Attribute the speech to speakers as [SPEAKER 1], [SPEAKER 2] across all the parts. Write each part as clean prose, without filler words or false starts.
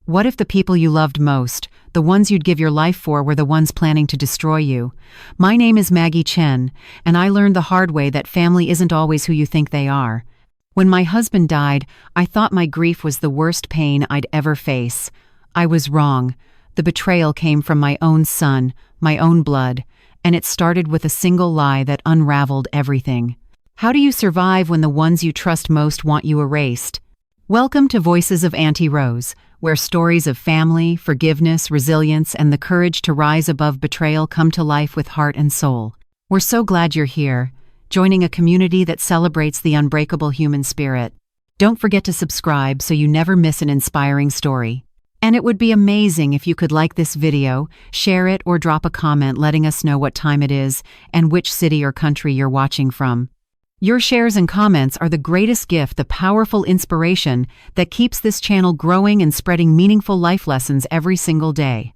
[SPEAKER 1] What if the people you loved most, the ones you'd give your life for, were the ones planning to destroy you? My name is Maggie Chen, and I learned the hard way that family isn't always who you think they are. When my husband died, I thought my grief was the worst pain I'd ever face. I was wrong. The betrayal came from my own son, my own blood, and it started with a single lie that unraveled everything. How do you survive when the ones you trust most want you erased? Welcome to Voices of Auntie, where stories of family, forgiveness, resilience, and the courage to rise above betrayal come to life with heart and soul. We're so glad you're here, joining a community that celebrates the unbreakable human spirit. Don't forget to subscribe so you never miss an inspiring story. And it would be amazing if you could like this video, share it, or drop a comment letting us know what time it is and which city or country you're watching from. Your shares and comments are the greatest gift, the powerful inspiration that keeps this channel growing and spreading meaningful life lessons every single day.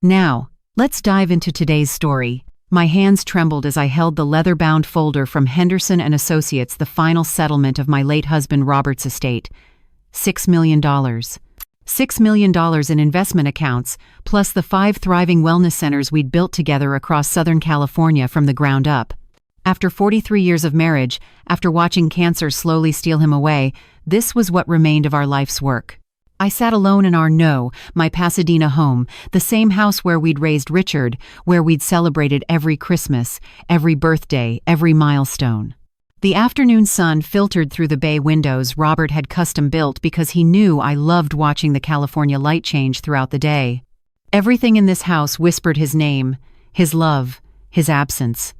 [SPEAKER 1] Now, let's dive into today's story. My hands trembled as I held the leather-bound folder from Henderson & Associates, the final settlement of my late husband Robert's estate. $6 million. $6 million in investment accounts, plus the 5 thriving wellness centers we'd built together across Southern California from the ground up. After 43 years of marriage, after watching cancer slowly steal him away, this was what remained of our life's work. I sat alone in my Pasadena home, the same house where we'd raised Richard, where we'd celebrated every Christmas, every birthday, every milestone. The afternoon sun filtered through the bay windows Robert had custom built because he knew I loved watching the California light change throughout the day. Everything in this house whispered his name, his love, his absence.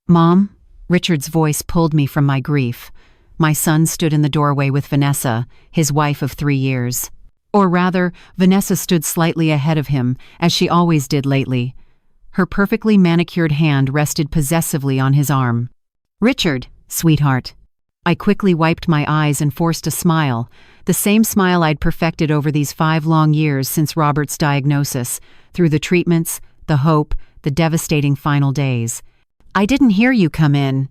[SPEAKER 1] "Mom?" Richard's voice pulled me from my grief. My son stood in the doorway with Vanessa, his wife of 3 years. Or rather, Vanessa stood slightly ahead of him, as she always did lately. Her perfectly manicured hand rested possessively on his arm. "Richard, sweetheart." I quickly wiped my eyes and forced a smile, the same smile I'd perfected over these 5 long years since Robert's diagnosis, through the treatments, the hope, the devastating final days. "I didn't hear you come in."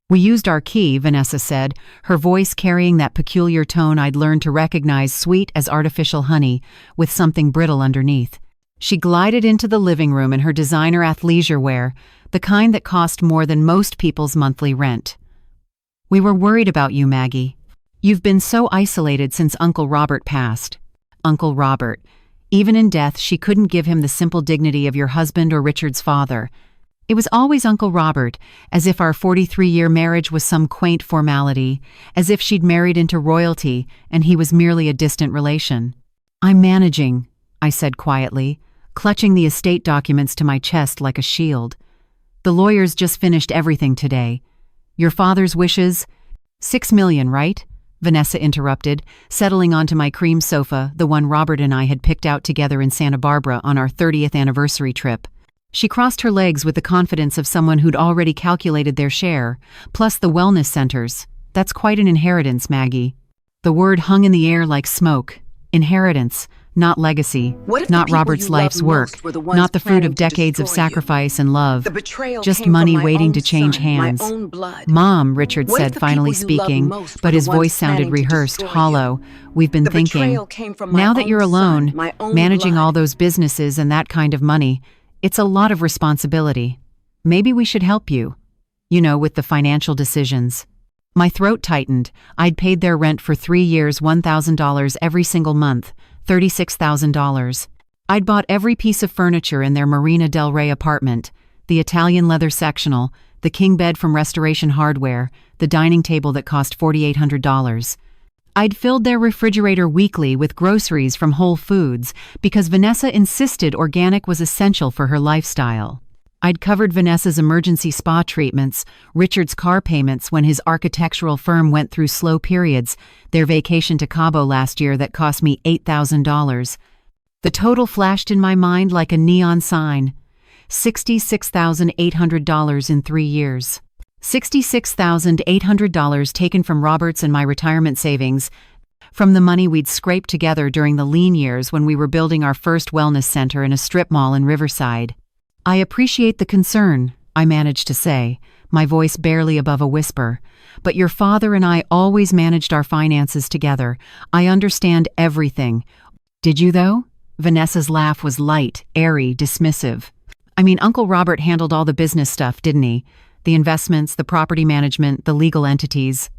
[SPEAKER 1] "We used our key," Vanessa said, her voice carrying that peculiar tone I'd learned to recognize, sweet as artificial honey, with something brittle underneath. She glided into the living room in her designer athleisure wear, the kind that cost more than most people's monthly rent. "We were worried about you, Maggie. You've been so isolated since Uncle Robert passed." Uncle Robert. Even in death, she couldn't give him the simple dignity of your husband or Richard's father. It was always Uncle Robert, as if our 43-year marriage was some quaint formality, as if she'd married into royalty and he was merely a distant relation. "I'm managing," I said quietly, clutching the estate documents to my chest like a shield. "The lawyers just finished everything today. Your father's wishes—" "6 million, right?" Vanessa interrupted, settling onto my cream sofa, the one Robert and I had picked out together in Santa Barbara on our 30th anniversary trip. She crossed her legs with the confidence of someone who'd already calculated their share, plus the wellness centers. "That's quite an inheritance, Maggie." The word hung in the air like smoke. Inheritance, not legacy, not Robert's life's work, not the fruit of decades of sacrifice and love, just money waiting to change hands. "Mom," Richard said, finally speaking, but his voice sounded rehearsed, hollow. "We've been thinking, now that you're alone, managing all those businesses and that kind of money, it's a lot of responsibility. Maybe we should help you. With the financial decisions." My throat tightened. I'd paid their rent for 3 years, $1,000 every single month, $36,000. I'd bought every piece of furniture in their Marina del Rey apartment, the Italian leather sectional, the king bed from Restoration Hardware, the dining table that cost $4,800. I'd filled their refrigerator weekly with groceries from Whole Foods because Vanessa insisted organic was essential for her lifestyle. I'd covered Vanessa's emergency spa treatments, Richard's car payments when his architectural firm went through slow periods, their vacation to Cabo last year that cost me $8,000. The total flashed in my mind like a neon sign. $66,800 in 3 years. $66,800 taken from Robert's and my retirement savings, from the money we'd scraped together during the lean years when we were building our first wellness center in a strip mall in Riverside. "I appreciate the concern," I managed to say, my voice barely above a whisper, "but your father and I always managed our finances together. I understand everything." "Did you, though?" Vanessa's laugh was light, airy, dismissive. I mean, Uncle Robert handled all the business stuff, didn't he? The investments, the property management, the legal entities.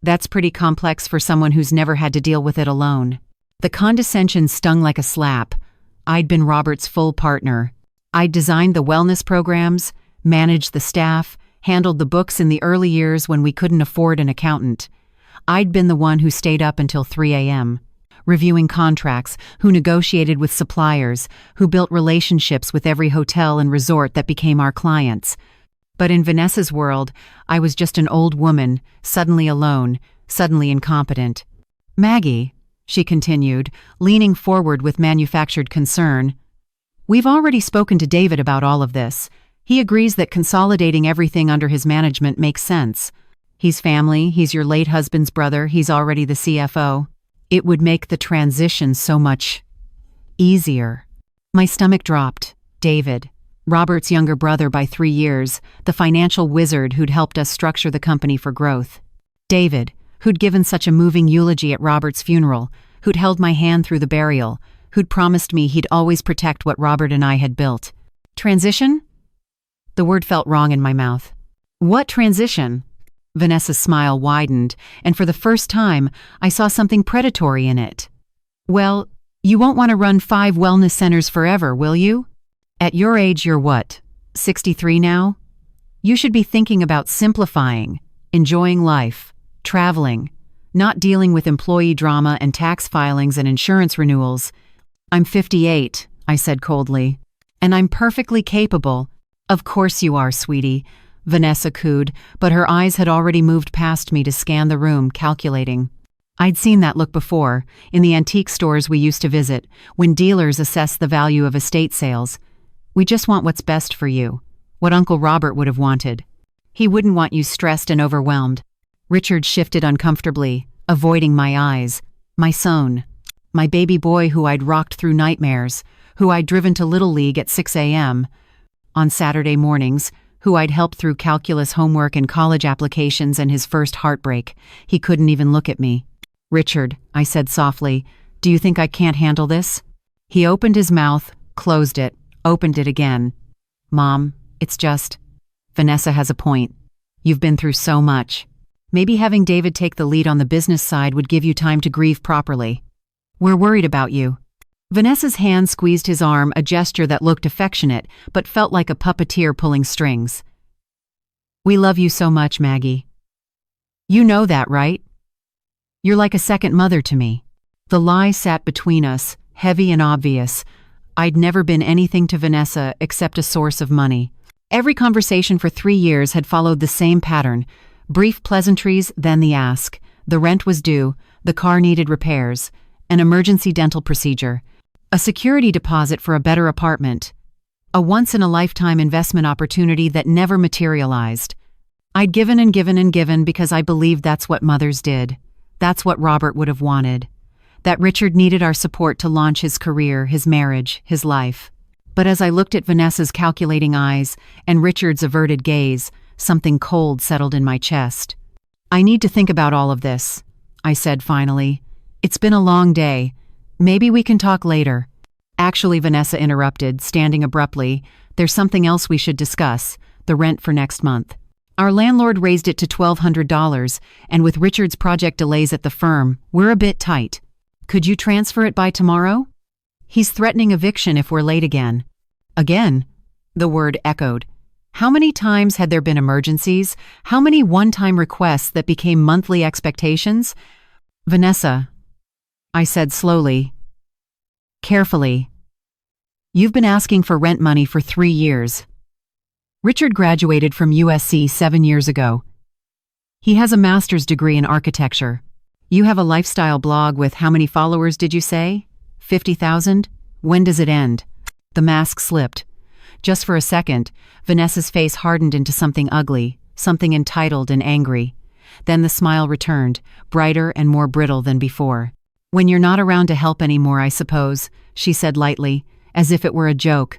[SPEAKER 1] That's pretty complex for someone who's never had to deal with it alone. The condescension stung like a slap. I'd been Robert's full partner. I'd designed the wellness programs, managed the staff, handled the books in the early years when we couldn't afford an accountant. I'd been the one who stayed up until 3 a.m., reviewing contracts, who negotiated with suppliers, who built relationships with every hotel and resort that became our clients. But in Vanessa's world, I was just an old woman, suddenly alone, suddenly incompetent. Maggie, she continued, leaning forward with manufactured concern, we've already spoken to David about all of this. He agrees that consolidating everything under his management makes sense. He's family, he's your late husband's brother, he's already the CFO. It would make the transition so much easier. My stomach dropped. David, Robert's younger brother by 3 years, the financial wizard who'd helped us structure the company for growth. David, who'd given such a moving eulogy at Robert's funeral, who'd held my hand through the burial, who'd promised me he'd always protect what Robert and I had built. Transition? The word felt wrong in my mouth. What transition? Vanessa's smile widened, and for the first time, I saw something predatory in it. Well, you won't want to run 5 wellness centers forever, will you? At your age, you're what, 63 now? You should be thinking about simplifying, enjoying life, traveling, not dealing with employee drama and tax filings and insurance renewals. I'm 58, I said coldly. And I'm perfectly capable. Of course you are, sweetie, Vanessa cooed, but her eyes had already moved past me to scan the room, calculating. I'd seen that look before, in the antique stores we used to visit, when dealers assess the value of estate sales. We just want what's best for you, what Uncle Robert would have wanted. He wouldn't want you stressed and overwhelmed. Richard shifted uncomfortably, avoiding my eyes. My son, my baby boy who I'd rocked through nightmares, who I'd driven to Little League at 6 a.m. on Saturday mornings, who I'd helped through calculus homework and college applications and his first heartbreak. He couldn't even look at me. Richard, I said softly, do you think I can't handle this? He opened his mouth, closed it, opened it again. Mom, it's just, Vanessa has a point. You've been through so much. Maybe having David take the lead on the business side would give you time to grieve properly. We're worried about you. Vanessa's hand squeezed his arm, a gesture that looked affectionate, but felt like a puppeteer pulling strings. We love you so much, Maggie. You know that, right? You're like a second mother to me. The lie sat between us, heavy and obvious. I'd never been anything to Vanessa except a source of money. Every conversation for 3 years had followed the same pattern. Brief pleasantries, then the ask. The rent was due, the car needed repairs, an emergency dental procedure, a security deposit for a better apartment, a once-in-a-lifetime investment opportunity that never materialized. I'd given and given and given because I believed that's what mothers did. That's what Robert would have wanted. That Richard needed our support to launch his career, his marriage, his life. But as I looked at Vanessa's calculating eyes and Richard's averted gaze, something cold settled in my chest. I need to think about all of this, I said finally. It's been a long day. Maybe we can talk later. Actually, Vanessa interrupted, standing abruptly. There's something else we should discuss, the rent for next month. Our landlord raised it to $1,200, and with Richard's project delays at the firm, we're a bit tight. Could you transfer it by tomorrow? He's threatening eviction if we're late again. Again? The word echoed. How many times had there been emergencies? How many one-time requests that became monthly expectations? Vanessa, I said slowly, carefully, you've been asking for rent money for 3 years. Richard graduated from USC 7 years ago. He has a master's degree in architecture. You have a lifestyle blog with how many followers did you say? 50,000? When does it end? The mask slipped. Just for a second, Vanessa's face hardened into something ugly, something entitled and angry. Then the smile returned, brighter and more brittle than before. When you're not around to help anymore, I suppose, she said lightly, as if it were a joke.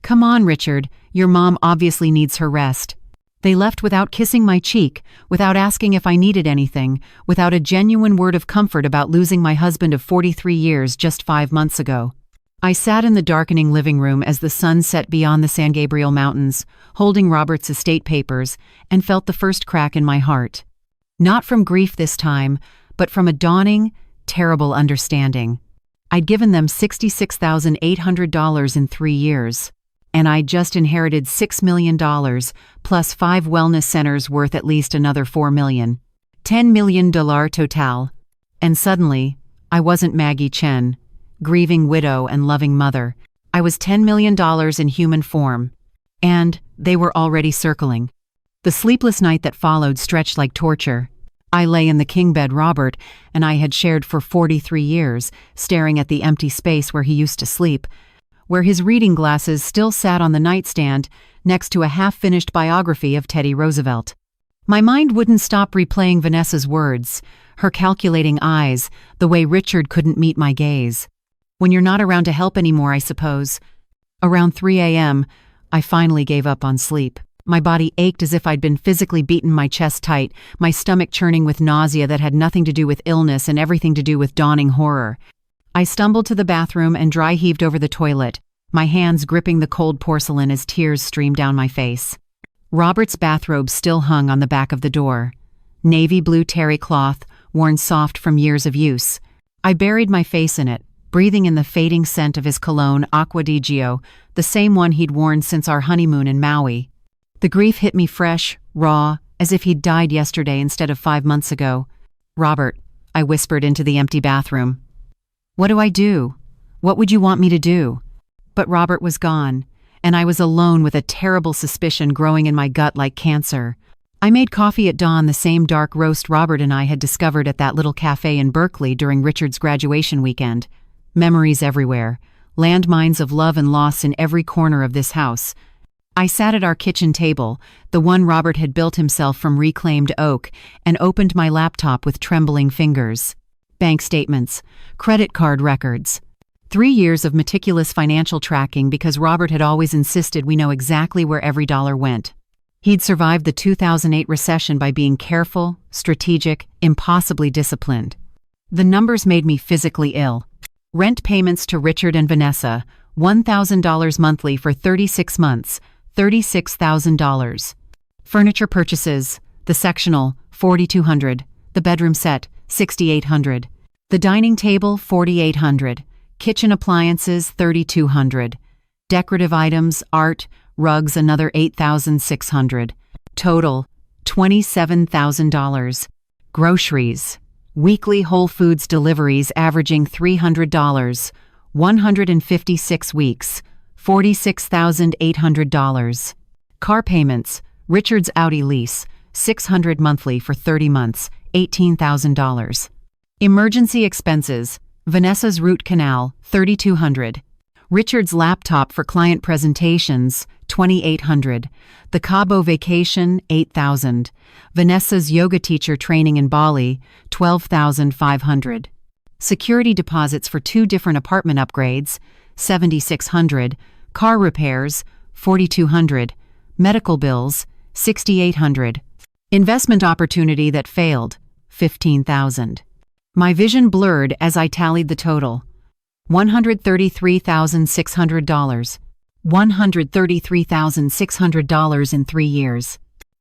[SPEAKER 1] Come on, Richard, your mom obviously needs her rest. They left without kissing my cheek, without asking if I needed anything, without a genuine word of comfort about losing my husband of 43 years just 5 months ago. I sat in the darkening living room as the sun set beyond the San Gabriel Mountains, holding Robert's estate papers, and felt the first crack in my heart. Not from grief this time, but from a dawning, terrible understanding. I'd given them $66,800 in 3 years, and I'd just inherited $6 million, plus 5 wellness centers worth at least another $4 million. $10 million total. And suddenly, I wasn't Maggie Chen, grieving widow and loving mother. I was $10 million in human form. And they were already circling. The sleepless night that followed stretched like torture. I lay in the king bed Robert and I had shared for 43 years, staring at the empty space where he used to sleep, where his reading glasses still sat on the nightstand next to a half-finished biography of Teddy Roosevelt. My mind wouldn't stop replaying Vanessa's words, her calculating eyes, the way Richard couldn't meet my gaze. When you're not around to help anymore, I suppose. Around 3 a.m., I finally gave up on sleep. My body ached as if I'd been physically beaten, my chest tight, my stomach churning with nausea that had nothing to do with illness and everything to do with dawning horror. I stumbled to the bathroom and dry heaved over the toilet, my hands gripping the cold porcelain as tears streamed down my face. Robert's bathrobe still hung on the back of the door. Navy blue terry cloth, worn soft from years of use. I buried my face in it, breathing in the fading scent of his cologne Acqua di Gio, the same one he'd worn since our honeymoon in Maui. The grief hit me fresh, raw, as if he'd died yesterday instead of 5 months ago. "Robert," I whispered into the empty bathroom. "What do I do? What would you want me to do?" But Robert was gone, and I was alone with a terrible suspicion growing in my gut like cancer. I made coffee at dawn, the same dark roast Robert and I had discovered at that little cafe in Berkeley during Richard's graduation weekend. Memories everywhere, landmines of love and loss in every corner of this house. I sat at our kitchen table, the one Robert had built himself from reclaimed oak, and opened my laptop with trembling fingers. Bank statements, credit card records. 3 years of meticulous financial tracking because Robert had always insisted we know exactly where every dollar went. He'd survived the 2008 recession by being careful, strategic, impossibly disciplined. The numbers made me physically ill. Rent payments to Richard and Vanessa, $1,000 monthly for 36 months, $36,000. Furniture purchases, the sectional, $4,200, the bedroom set, $6,800, the dining table, $4,800, kitchen appliances, $3,200, decorative items, art, rugs, another $8,600. Total, $27,000. Groceries. Weekly Whole Foods deliveries averaging $300, 156 weeks, $46,800. Car payments, Richard's Audi lease, $600 monthly for 30 months, $18,000. Emergency expenses, Vanessa's root canal, $3,200. Richard's laptop for client presentations, $2,800. The Cabo vacation, $8,000. Vanessa's yoga teacher training in Bali, $12,500. Security deposits for 2 different apartment upgrades, $7,600. Car repairs, $4,200. Medical bills, $6,800. Investment opportunity that failed, $15,000. My vision blurred as I tallied the total. $133,600. $133,600 in 3 years.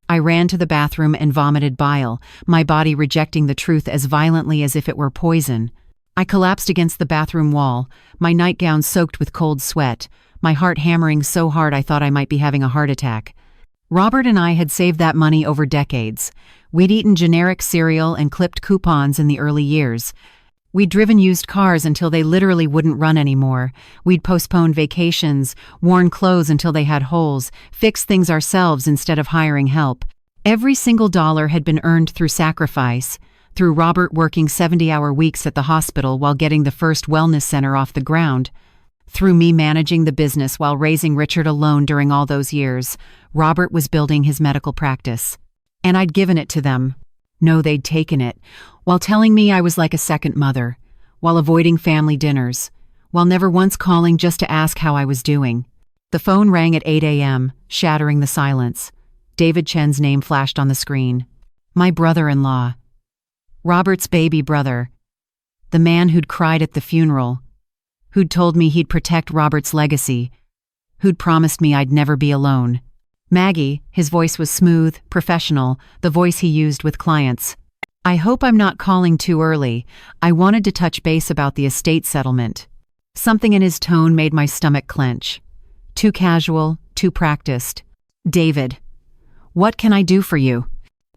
[SPEAKER 1] I ran to the bathroom and vomited bile, my body rejecting the truth as violently as if it were poison. I collapsed against the bathroom wall, my nightgown soaked with cold sweat, my heart hammering so hard I thought I might be having a heart attack. Robert and I had saved that money over decades. We'd eaten generic cereal and clipped coupons in the early years. We'd driven used cars until they literally wouldn't run anymore. We'd postponed vacations, worn clothes until they had holes, fixed things ourselves instead of hiring help. Every single dollar had been earned through sacrifice, through Robert working 70-hour weeks at the hospital while getting the first wellness center off the ground, through me managing the business while raising Richard alone during all those years. Robert was building his medical practice. And I'd given it to them. No, they'd taken it, while telling me I was like a second mother, while avoiding family dinners, while never once calling just to ask how I was doing. The phone rang at 8 a.m., shattering the silence. David Chen's name flashed on the screen. My brother-in-law. Robert's baby brother. The man who'd cried at the funeral. who'd told me he'd protect Robert's legacy, who'd promised me I'd never be alone. Maggie, his voice was smooth, professional, the voice he used with clients. I hope I'm not calling too early. I wanted to touch base about the estate settlement. Something in his tone made my stomach clench. Too casual, too practiced. David, what can I do for you?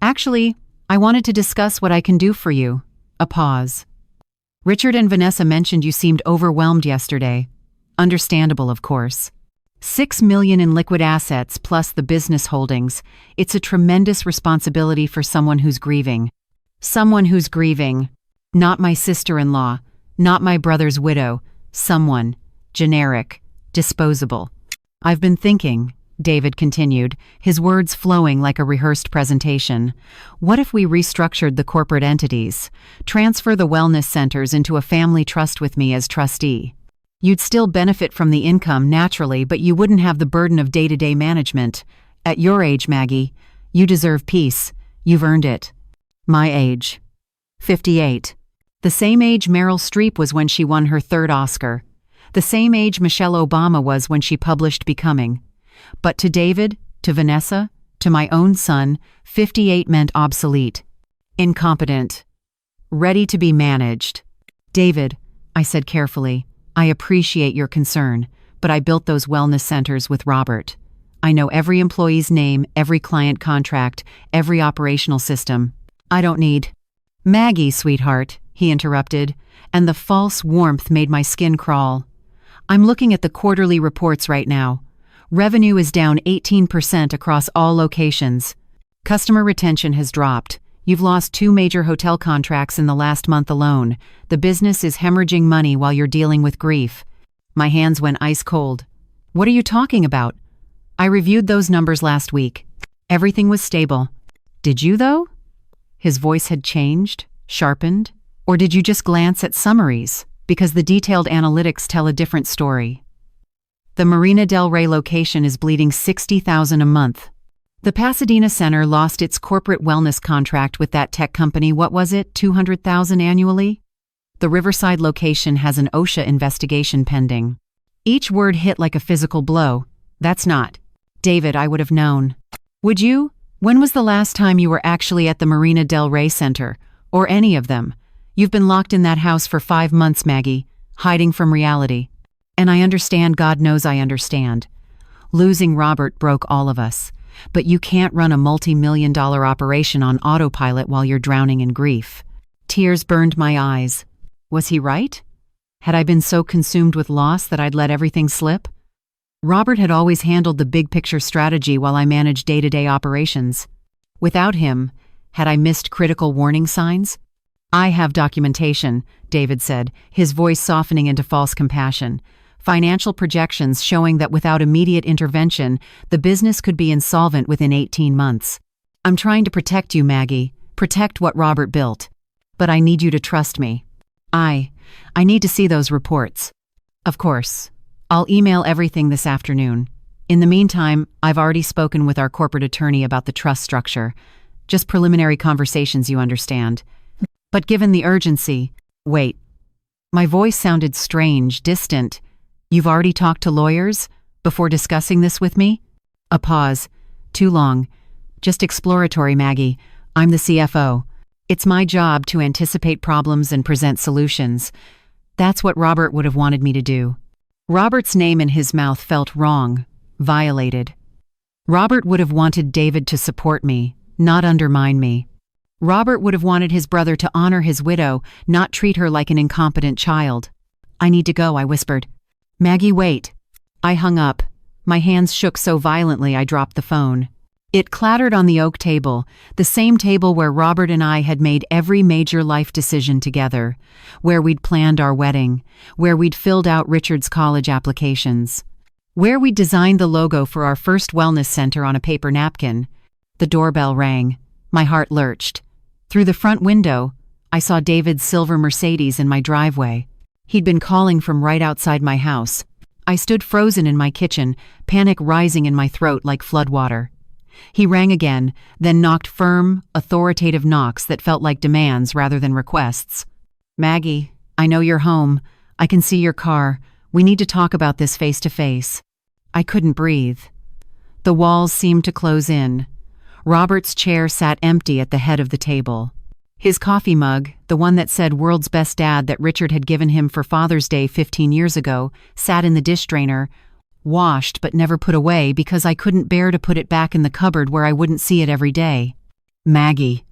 [SPEAKER 1] Actually, I wanted to discuss what I can do for you. A pause. Richard and Vanessa mentioned you seemed overwhelmed yesterday. Understandable, of course. $6 million in liquid assets plus the business holdings. It's a tremendous responsibility for someone who's grieving. Someone who's grieving. Not my sister-in-law, not my brother's widow. Someone. Generic. Disposable. I've been thinking, David continued, his words flowing like a rehearsed presentation. What if we restructured the corporate entities? Transfer the wellness centers into a family trust with me as trustee. You'd still benefit from the income naturally, but you wouldn't have the burden of day-to-day management. At your age, Maggie, you deserve peace. You've earned it. My age. 58. The same age Meryl Streep was when she won her third Oscar. The same age Michelle Obama was when she published Becoming. But to David, to Vanessa, to my own son, 58 meant obsolete. Incompetent. Ready to be managed. David, I said carefully, I appreciate your concern, but I built those wellness centers with Robert. I know every employee's name, every client contract, every operational system. I don't need Maggie, sweetheart, he interrupted, and the false warmth made my skin crawl. I'm looking at the quarterly reports right now. Revenue is down 18% across all locations. Customer retention has dropped. You've lost 2 major hotel contracts in the last month alone. The business is hemorrhaging money while you're dealing with grief. My hands went ice cold. What are you talking about? I reviewed those numbers last week. Everything was stable. Did you, though? His voice had changed, sharpened, or did you just glance at summaries? Because the detailed analytics tell a different story. The Marina del Rey location is bleeding $60,000 a month. The Pasadena Center lost its corporate wellness contract with that tech company. What was it, $200,000 annually? The Riverside location has an OSHA investigation pending. Each word hit like a physical blow. That's not. David, I would have known. Would you? When was the last time you were actually at the Marina del Rey Center? Or any of them? You've been locked in that house for 5 months, Maggie, hiding from reality. And I understand, God knows I understand. Losing Robert broke all of us. But you can't run a multi-million-dollar operation on autopilot while you're drowning in grief. Tears burned my eyes. Was he right? Had I been so consumed with loss that I'd let everything slip? Robert had always handled the big-picture strategy while I managed day-to-day operations. Without him, had I missed critical warning signs? I have documentation, David said, his voice softening into false compassion. Financial projections showing that without immediate intervention, the business could be insolvent within 18 months. I'm trying to protect you, Maggie. Protect what Robert built. But I need you to trust me. I need to see those reports. Of course. I'll email everything this afternoon. In the meantime, I've already spoken with our corporate attorney about the trust structure. Just preliminary conversations, you understand. But given the urgency... Wait. My voice sounded strange, distant. You've already talked to lawyers? Before discussing this with me? A pause. Too long. Just exploratory, Maggie. I'm the CFO. It's my job to anticipate problems and present solutions. That's what Robert would have wanted me to do. Robert's name in his mouth felt wrong, violated. Robert would have wanted David to support me, not undermine me. Robert would have wanted his brother to honor his widow, not treat her like an incompetent child. I need to go, I whispered. Maggie, wait. I hung up. My hands shook so violently I dropped the phone. It clattered on the oak table, the same table where Robert and I had made every major life decision together, where we'd planned our wedding, where we'd filled out Richard's college applications, where we'd designed the logo for our first wellness center on a paper napkin. The doorbell rang. My heart lurched. Through the front window, I saw David's silver Mercedes in my driveway. He'd been calling from right outside my house. I stood frozen in my kitchen, panic rising in my throat like floodwater. He rang again, then knocked firm, authoritative knocks that felt like demands rather than requests. Maggie, I know you're home. I can see your car. We need to talk about this face to face. I couldn't breathe. The walls seemed to close in. Robert's chair sat empty at the head of the table. His coffee mug, the one that said "World's Best Dad" that Richard had given him for Father's Day 15 years ago, sat in the dish drainer, washed but never put away because I couldn't bear to put it back in the cupboard where I wouldn't see it every day. Maggie.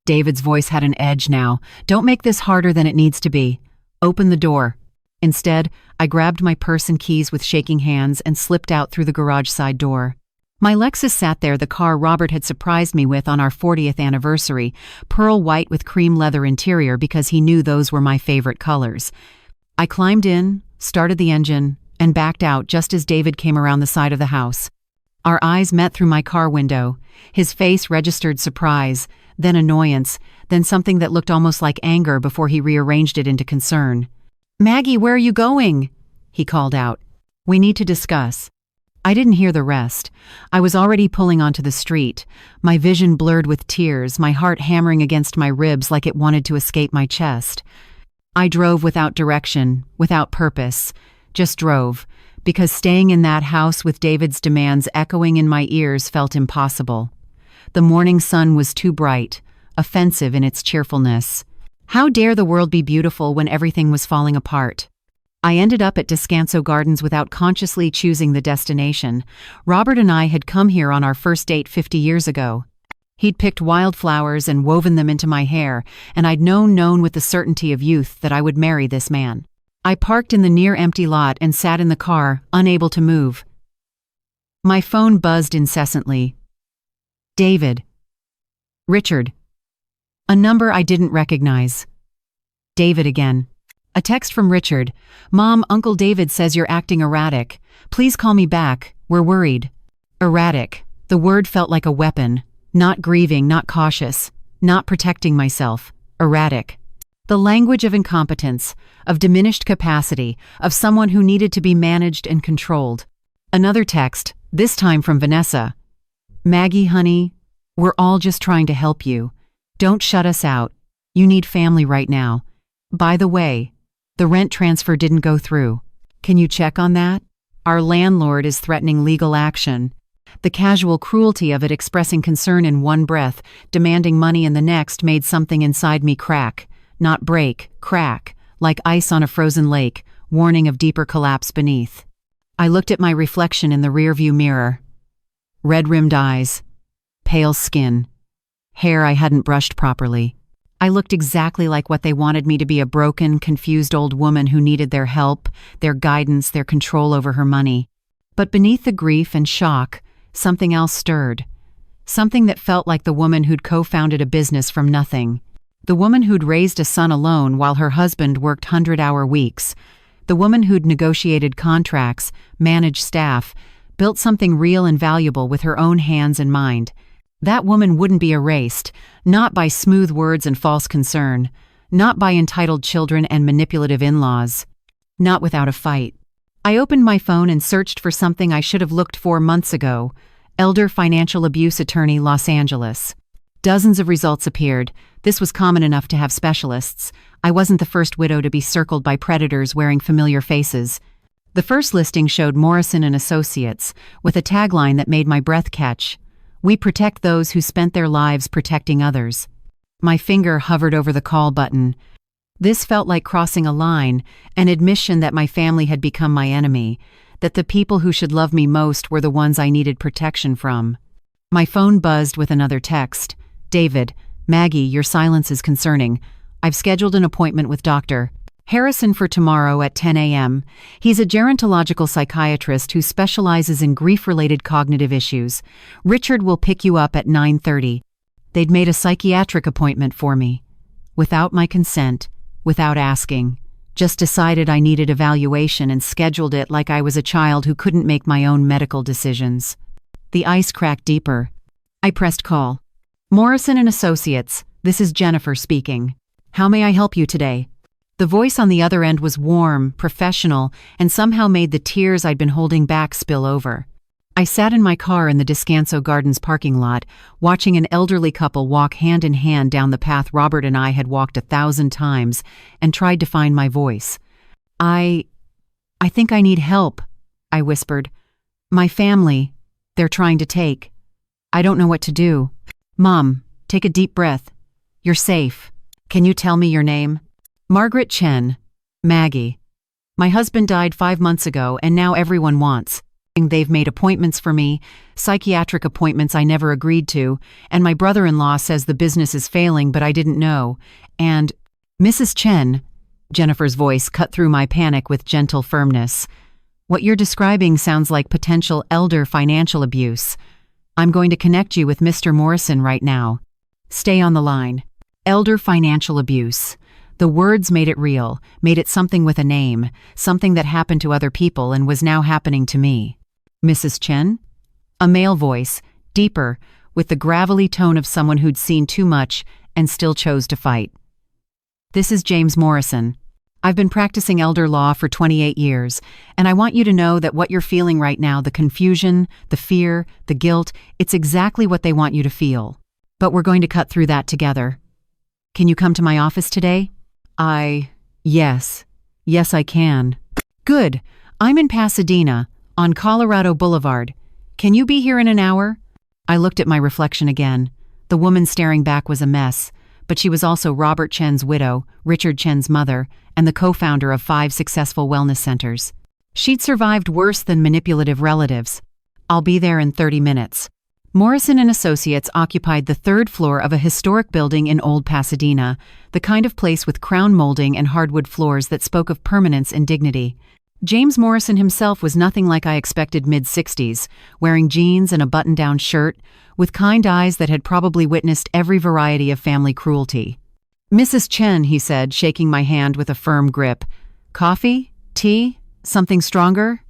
[SPEAKER 1] David's voice had an edge now. Don't make this harder than it needs to be. Open the door. Instead, I grabbed my purse and keys with shaking hands and slipped out through the garage side door. My Lexus sat there, the car Robert had surprised me with on our 40th anniversary, pearl white with cream leather interior because he knew those were my favorite colors. I climbed in, started the engine, and backed out just as David came around the side of the house. Our eyes met through my car window. His face registered surprise, then annoyance, then something that looked almost like anger before he rearranged it into concern. "Maggie, where are you going?" he called out. "We need to discuss." I didn't hear the rest. I was already pulling onto the street, my vision blurred with tears, my heart hammering against my ribs like it wanted to escape my chest. I drove without direction, without purpose, just drove, because staying in that house with David's demands echoing in my ears felt impossible. The morning sun was too bright, offensive in its cheerfulness. How dare the world be beautiful when everything was falling apart? I ended up at Descanso Gardens without consciously choosing the destination. Robert and I had come here on our first date 50 years ago. He'd picked wildflowers and woven them into my hair, and I'd known with the certainty of youth that I would marry this man. I parked in the near-empty lot and sat in the car, unable to move. My phone buzzed incessantly. David. Richard. A number I didn't recognize. David again. A text from Richard. "Mom, Uncle David says you're acting erratic. Please call me back. We're worried." Erratic. The word felt like a weapon. Not grieving, not cautious, not protecting myself. Erratic. The language of incompetence, of diminished capacity, of someone who needed to be managed and controlled. Another text, this time from Vanessa. "Maggie, honey, we're all just trying to help you. Don't shut us out. You need family right now. By the way, the rent transfer didn't go through. Can you check on that? Our landlord is threatening legal action." The casual cruelty of it expressing concern in one breath, demanding money in the next made something inside me crack. Not break, crack, like ice on a frozen lake, warning of deeper collapse beneath. I looked at my reflection in the rearview mirror. Red-rimmed eyes, pale skin, hair I hadn't brushed properly. I looked exactly like what they wanted me to be, a broken, confused old woman who needed their help, their guidance, their control over her money. But beneath the grief and shock, something else stirred. Something that felt like the woman who'd co-founded a business from nothing. The woman who'd raised a son alone while her husband worked 100-hour weeks. The woman who'd negotiated contracts, managed staff, built something real and valuable with her own hands and mind. That woman wouldn't be erased, not by smooth words and false concern, not by entitled children and manipulative in-laws, not without a fight. I opened my phone and searched for something I should have looked for months ago. Elder Financial Abuse Attorney, Los Angeles. Dozens of results appeared. This was common enough to have specialists. I wasn't the first widow to be circled by predators wearing familiar faces. The first listing showed Morrison and Associates, with a tagline that made my breath catch. "We protect those who spent their lives protecting others." My finger hovered over the call button. This felt like crossing a line, an admission that my family had become my enemy, that the people who should love me most were the ones I needed protection from. My phone buzzed with another text. "David, Maggie, your silence is concerning. I've scheduled an appointment with Dr. Harrison for tomorrow at 10 a.m. He's a gerontological psychiatrist who specializes in grief-related cognitive issues. Richard will pick you up at 9:30. They'd made a psychiatric appointment for me. Without my consent, without asking. Just decided I needed evaluation and scheduled it like I was a child who couldn't make my own medical decisions. The ice cracked deeper. I pressed call. "Morrison and Associates, this is Jennifer speaking. How may I help you today?" The voice on the other end was warm, professional, and somehow made the tears I'd been holding back spill over. I sat in my car in the Descanso Gardens parking lot, watching an elderly couple walk hand in hand down the path Robert and I had walked 1,000 times, and tried to find my voice. "I think I need help," I whispered. "My family, they're trying to take. I don't know what to do." "Mom, take a deep breath. You're safe. Can you tell me your name?" "Margaret Chen. Maggie. My husband died 5 months ago, and now everyone wants. They've made appointments for me, psychiatric appointments I never agreed to, and my brother-in-law says the business is failing, but I didn't know. And Mrs. Chen," Jennifer's voice cut through my panic with gentle firmness, "what you're describing sounds like potential elder financial abuse. I'm going to connect you with Mr. Morrison right now. Stay on the line." Elder financial abuse. The words made it real, made it something with a name, something that happened to other people and was now happening to me. "Mrs. Chen?" A male voice, deeper, with the gravelly tone of someone who'd seen too much and still chose to fight. "This is James Morrison. I've been practicing elder law for 28 years, and I want you to know that what you're feeling right now, the confusion, the fear, the guilt, it's exactly what they want you to feel. But we're going to cut through that together. Can you come to my office today?" Yes. Yes, I can." "Good. I'm in Pasadena, on Colorado Boulevard. Can you be here in an hour?" I looked at my reflection again. The woman staring back was a mess, but she was also Robert Chen's widow, Richard Chen's mother, and the co-founder of 5 successful wellness centers. She'd survived worse than manipulative relatives. "I'll be there in 30 minutes. Morrison and Associates occupied the 3rd floor of a historic building in Old Pasadena, the kind of place with crown molding and hardwood floors that spoke of permanence and dignity. James Morrison himself was nothing like I expected mid-60s, wearing jeans and a button-down shirt, with kind eyes that had probably witnessed every variety of family cruelty. "Mrs. Chen," he said, shaking my hand with a firm grip. "Coffee? Tea? Something stronger?"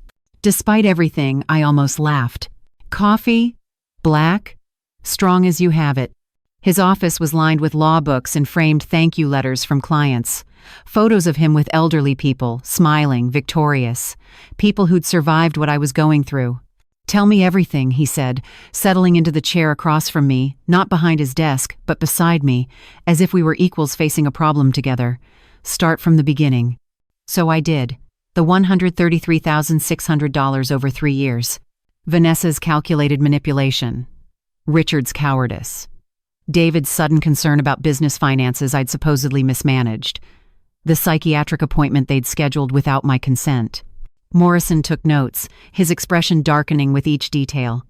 [SPEAKER 1] Despite everything, I almost laughed. "Coffee? Black? Strong as you have it." His office was lined with law books and framed thank you letters from clients. Photos of him with elderly people, smiling, victorious. People who'd survived what I was going through. "Tell me everything," he said, settling into the chair across from me, not behind his desk, but beside me, as if we were equals facing a problem together. "Start from the beginning." So I did. The $133,600 over 3 years. Vanessa's calculated manipulation. Richard's cowardice. David's sudden concern about business finances I'd supposedly mismanaged. The psychiatric appointment they'd scheduled without my consent. Morrison took notes, his expression darkening with each detail.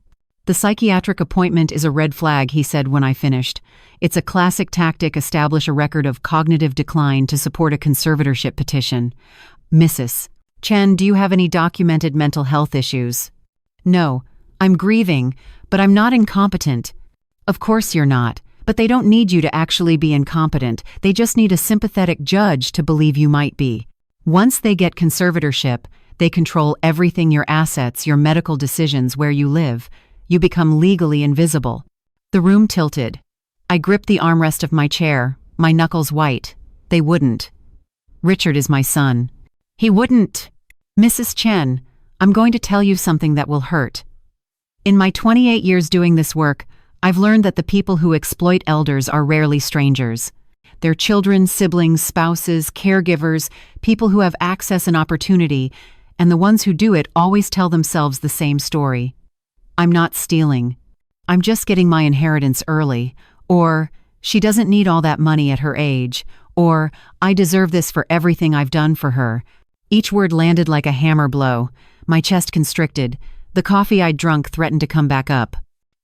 [SPEAKER 1] "The psychiatric appointment is a red flag," he said when I finished. "It's a classic tactic to establish a record of cognitive decline to support a conservatorship petition. Mrs. Chen, do you have any documented mental health issues?" "No, I'm grieving, but I'm not incompetent." "Of course you're not, but they don't need you to actually be incompetent. They just need a sympathetic judge to believe you might be. Once they get conservatorship, they control everything: your assets, your medical decisions, where you live. You become legally invisible." The room tilted. I gripped the armrest of my chair, my knuckles white. They wouldn't. "Richard is my son." "He wouldn't." "Mrs. Chen, I'm going to tell you something that will hurt. In my 28 years doing this work, I've learned that the people who exploit elders are rarely strangers. They're children, siblings, spouses, caregivers, people who have access and opportunity, and the ones who do it always tell themselves the same story. I'm not stealing. I'm just getting my inheritance early. Or, she doesn't need all that money at her age. Or, I deserve this for everything I've done for her. Each word landed like a hammer blow. My chest constricted. The coffee I'd drunk threatened to come back up.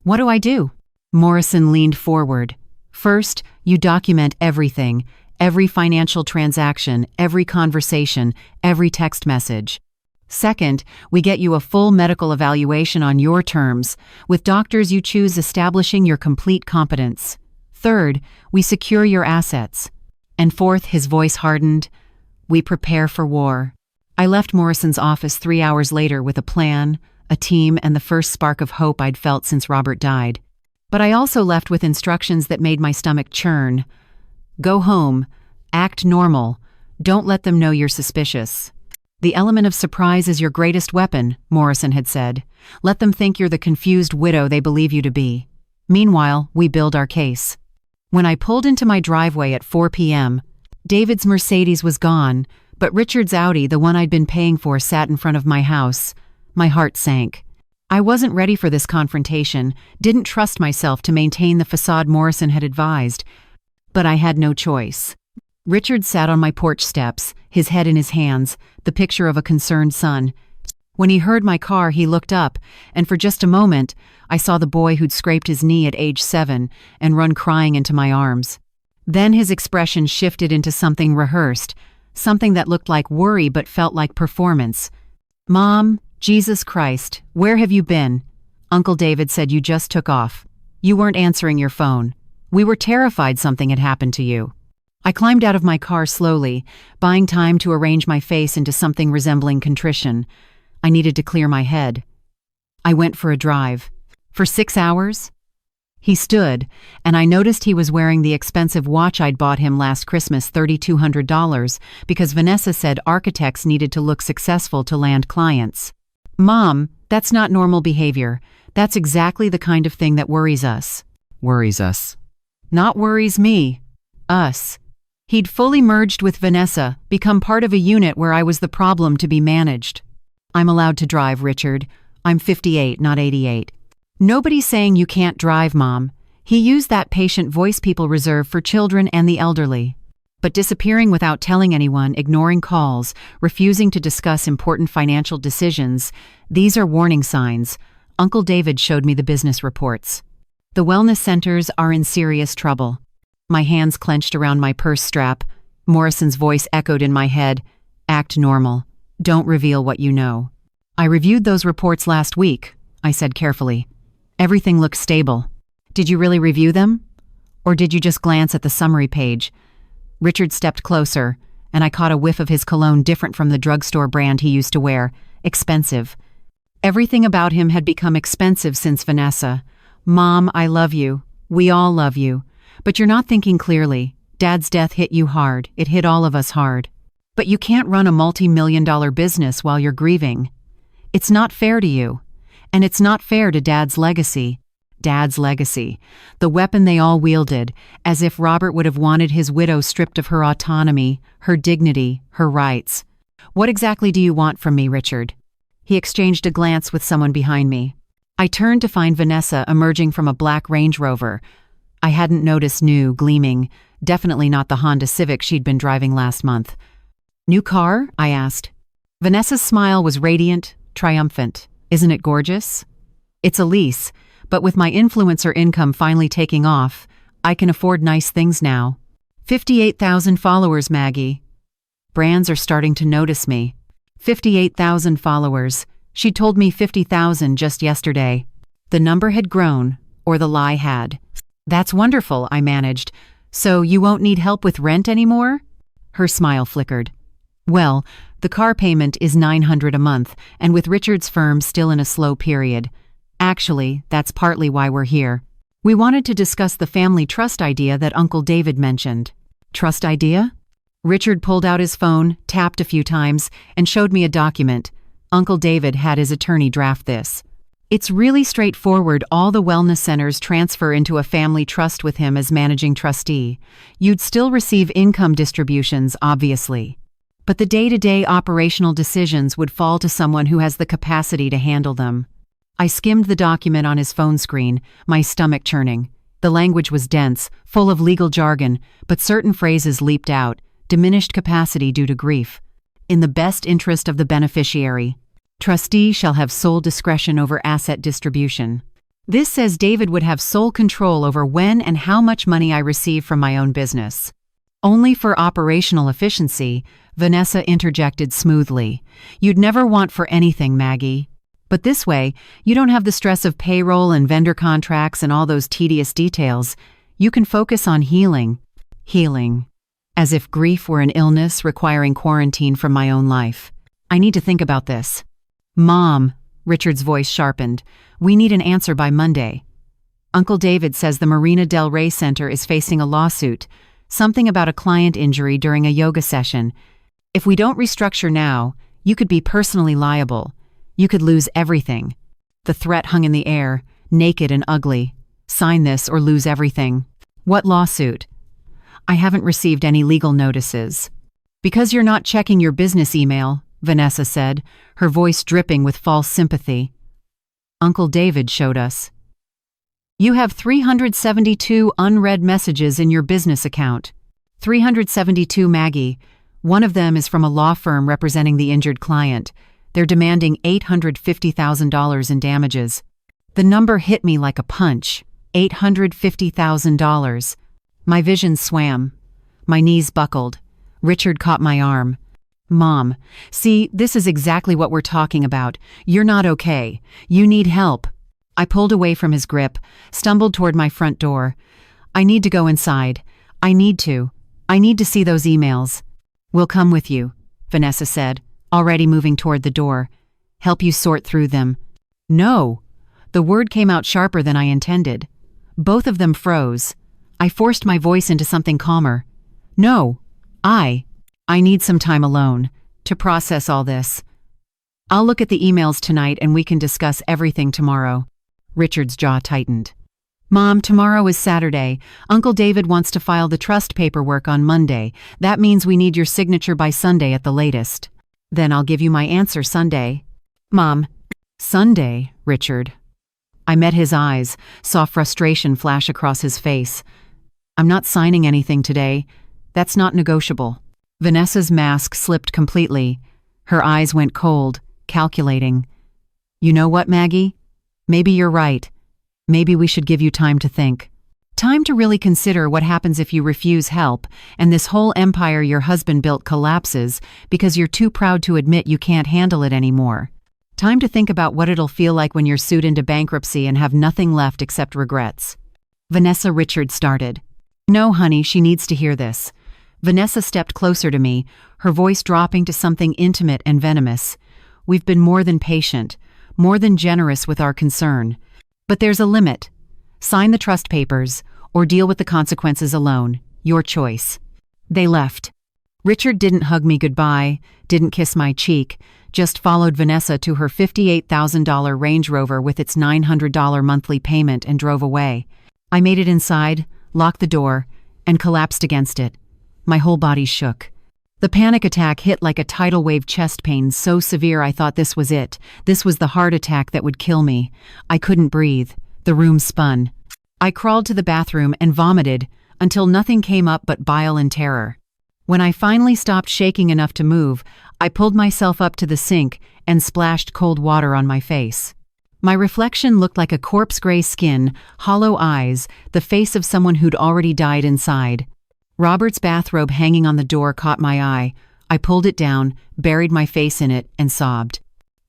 [SPEAKER 1] What do I do? Morrison leaned forward. First, you document everything, every financial transaction, every conversation, every text message. Second, we get you a full medical evaluation on your terms, with doctors you choose establishing your complete competence. Third, we secure your assets. And fourth, his voice hardened, we prepare for war. I left Morrison's office 3 hours later with a plan, a team, and the first spark of hope I'd felt since Robert died. But I also left with instructions that made my stomach churn. Go home. Act normal. Don't let them know you're suspicious. The element of surprise is your greatest weapon, Morrison had said. Let them think you're the confused widow they believe you to be. Meanwhile, we build our case. When I pulled into my driveway at 4 p.m., David's Mercedes was gone, But Richard's Audi, the one I'd been paying for, sat in front of my house. My heart sank. I wasn't ready for this confrontation, didn't trust myself to maintain the facade Morrison had advised. But I had no choice. Richard sat on my porch steps, his head in his hands, the picture of a concerned son. When he heard my car, he looked up, and for just a moment, I saw the boy who'd scraped his knee at age 7 and run crying into my arms. Then his expression shifted into something rehearsed, something that looked like worry but felt like performance. "Mom, Jesus Christ, where have you been? Uncle David said you just took off. You weren't answering your phone. We were terrified something had happened to you." I climbed out of my car slowly, buying time to arrange my face into something resembling contrition. I needed to clear my head. I went for a drive. For 6 hours? He stood, and I noticed he was wearing the expensive watch I'd bought him last Christmas, $3,200, because Vanessa said architects needed to look successful to land clients. "Mom, that's not normal behavior. That's exactly the kind of thing that worries us."
[SPEAKER 2] Worries us.
[SPEAKER 1] Not worries me. Us. He'd fully merged with Vanessa, become part of a unit where I was the problem to be managed. "I'm allowed to drive, Richard. I'm 58, not 88. "Nobody's saying you can't drive, Mom." He used that patient voice people reserve for children and the elderly. But disappearing without telling anyone, ignoring calls, refusing to discuss important financial decisions, these are warning signs. Uncle David showed me the business reports. The wellness centers are in serious trouble. My hands clenched around my purse strap. Morrison's voice echoed in my head. "Act normal. Don't reveal what you know." "I reviewed those reports last week," I said carefully. "Everything looks stable." "Did you really review them? Or did you just glance at the summary page?" Richard stepped closer, and I caught a whiff of his cologne different from the drugstore brand he used to wear. Expensive. Everything about him had become expensive since Vanessa. "Mom, I love you. We all love you. But you're not thinking clearly. Dad's death hit you hard. It hit all of us hard. But you can't run a multi-million-dollar business while you're grieving. It's not fair to you. And it's not fair to Dad's legacy." Dad's legacy. The weapon they all wielded, as if Robert would have wanted his widow stripped of her autonomy, her dignity, her rights. "What exactly do you want from me, Richard?" He exchanged a glance with someone behind me. I turned to find Vanessa emerging from a black Range Rover. I hadn't noticed new, gleaming, definitely not the Honda Civic she'd been driving last month. "New car?" I asked. Vanessa's smile was radiant, triumphant. "Isn't it gorgeous?" "It's a lease, but with my influencer income finally taking off, I can afford nice things now." 58,000 followers, Maggie. Brands are starting to notice me. 58,000 followers. She told me 50,000 just yesterday. The number had grown, or the lie had. "That's wonderful," I managed. "So you won't need help with rent anymore?" Her smile flickered. "Well, the car payment is $900 a month, and with Richard's firm still in a slow period. Actually, that's partly why we're here. We wanted to discuss the family trust idea that Uncle David mentioned." "Trust idea?" Richard pulled out his phone, tapped a few times, and showed me a document. Uncle David had his attorney draft this. "It's really straightforward. All the wellness centers transfer into a family trust with him as managing trustee. You'd still receive income distributions, obviously. But the day-to-day operational decisions would fall to someone who has the capacity to handle them." I skimmed the document on his phone screen, my stomach churning. The language was dense, full of legal jargon, but certain phrases leaped out. Diminished capacity due to grief. "In the best interest of the beneficiary. Trustee shall have sole discretion over asset distribution." This says David would have sole control over when and how much money I receive from my own business. Only for operational efficiency, Vanessa interjected smoothly. "You'd never want for anything, Maggie. But this way, you don't have the stress of payroll and vendor contracts and all those tedious details. You can focus on healing." Healing. As if grief were an illness requiring quarantine from my own life. "I need to think about this." "Mom," Richard's voice sharpened, "we need an answer by Monday. Uncle David says the Marina Del Rey Center is facing a lawsuit, something about a client injury during a yoga session. If we don't restructure now, you could be personally liable. You could lose everything." The threat hung in the air, naked and ugly. "Sign this or lose everything." "What lawsuit?" "I haven't received any legal notices." Because you're not checking your business email, Vanessa said, her voice dripping with false sympathy. Uncle David showed us. You have 372 unread messages in your business account. 372, Maggie. One of them is from a law firm representing the injured client. They're demanding $850,000 in damages. The number hit me like a punch. $850,000. My vision swam. My knees buckled. Richard caught my arm. Mom, see, this is exactly what we're talking about. You're not okay. You need help. I pulled away from his grip, stumbled toward my front door. I need to go inside. I need to see those emails. We'll come with you, Vanessa said, already moving toward the door. Help you sort through them. No. The word came out sharper than I intended. Both of them froze. I forced my voice into something calmer. No. I need some time alone to process all this. I'll look at the emails tonight and we can discuss everything tomorrow. Richard's jaw tightened. Mom, tomorrow is Saturday. Uncle David wants to file the trust paperwork on Monday. That means we need your signature by Sunday at the latest. Then I'll give you my answer Sunday. Mom. Sunday, Richard. I met his eyes, saw frustration flash across his face. I'm not signing anything today. That's not negotiable. Vanessa's mask slipped completely. Her eyes went cold, calculating. You know what, Maggie? Maybe you're right. Maybe we should give you time to think. Time to really consider what happens if you refuse help and this whole empire your husband built collapses because you're too proud to admit you can't handle it anymore. Time to think about what it'll feel like when you're sued into bankruptcy and have nothing left except regrets. Vanessa, Richard started. No, honey, she needs to hear this. Vanessa stepped closer to me, her voice dropping to something intimate and venomous. We've been more than patient, more than generous with our concern. But there's a limit. Sign the trust papers, or deal with the consequences alone. Your choice. They left. Richard didn't hug me goodbye, didn't kiss my cheek, just followed Vanessa to her $58,000 Range Rover with its $900 monthly payment and drove away. I made it inside, locked the door, and collapsed against it. My whole body shook. The panic attack hit like a tidal wave chest pain so severe I thought this was it. This was the heart attack that would kill me. I couldn't breathe. The room spun. I crawled to the bathroom and vomited until nothing came up but bile and terror. When I finally stopped shaking enough to move, I pulled myself up to the sink and splashed cold water on my face. My reflection looked like a corpse-gray skin, hollow eyes, the face of someone who'd already died inside. Robert's bathrobe hanging on the door caught my eye. I pulled it down, buried my face in it, and sobbed.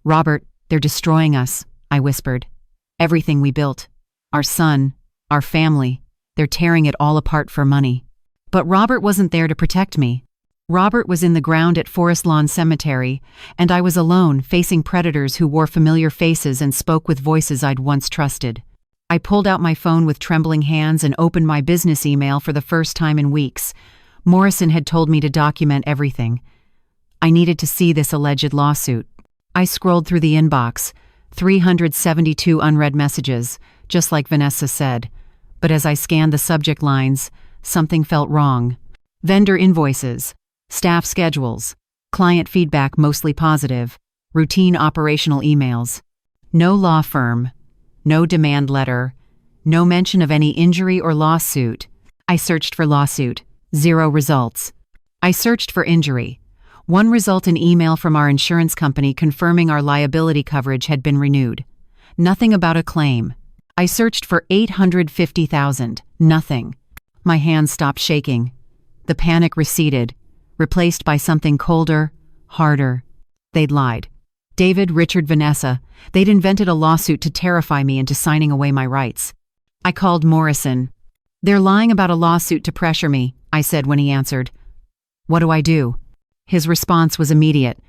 [SPEAKER 1] Robert, they're destroying us, I whispered. Everything we built. Our son, our family. They're tearing it all apart for money. But Robert wasn't there to protect me. Robert was in the ground at Forest Lawn Cemetery, and I was alone, facing predators who wore familiar faces and spoke with voices I'd once trusted. I pulled out my phone with trembling hands and opened my business email for the first time in weeks. Morrison had told me to document everything. I needed to see this alleged lawsuit. I scrolled through the inbox, 372 unread messages, just like Vanessa said. But as I scanned the subject lines, something felt wrong. Vendor invoices, staff schedules, client feedback mostly positive, routine operational emails. No law firm. No demand letter. No mention of any injury or lawsuit. I searched for lawsuit. 0 results. I searched for injury. 1 result, an email from our insurance company confirming our liability coverage had been renewed. Nothing about a claim. I searched for $850,000. Nothing. My hands stopped shaking. The panic receded, replaced by something colder, harder. They'd lied. David, Richard, Vanessa, they'd invented a lawsuit to terrify me into signing away my rights. I called Morrison. They're lying about a lawsuit to pressure me, I said when he answered. What do I do? His response was immediate.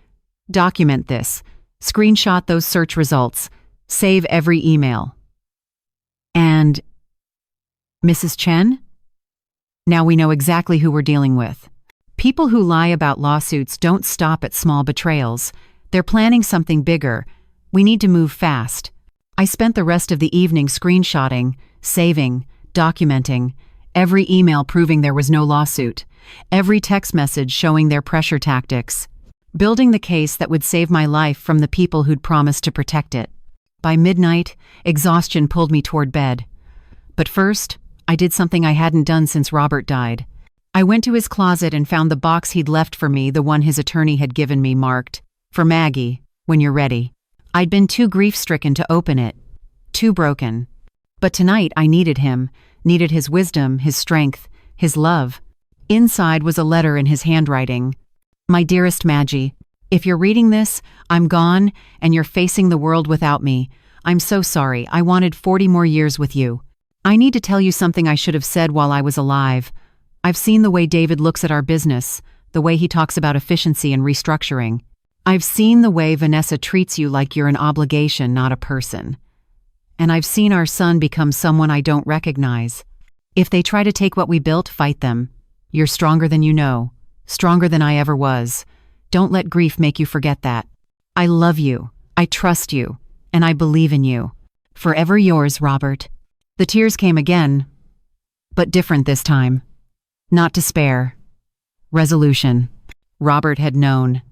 [SPEAKER 1] Document this. Screenshot those search results. Save every email. And Mrs. Chen? Now we know exactly who we're dealing with. People who lie about lawsuits don't stop at small betrayals. They're planning something bigger. We need to move fast. I spent the rest of the evening screenshotting, saving, documenting, every email proving there was no lawsuit. every text message showing their pressure tactics, building the case that would save my life from the people who'd promised to protect it. By midnight, exhaustion pulled me toward bed. But first, I did something I hadn't done since Robert died. I went to his closet and found the box he'd left for me, the one his attorney had given me, marked, "For Maggie, when you're ready." I'd been too grief-stricken to open it, too broken. But tonight I needed him, needed his wisdom, his strength, his love. Inside was a letter in his handwriting. "My dearest Maggie, if you're reading this, I'm gone and you're facing the world without me. I'm so sorry. I wanted 40 more years with you. I need to tell you something I should have said while I was alive. I've seen the way David looks at our business, the way he talks about efficiency and restructuring. I've seen the way Vanessa treats you like you're an obligation, not a person. And I've seen our son become someone I don't recognize. If they try to take what we built, fight them. You're stronger than you know, stronger than I ever was. Don't let grief make you forget that. I love you, I trust you, and I believe in you. Forever yours, Robert." The tears came again, but different this time. Not despair. Resolution. Robert had known.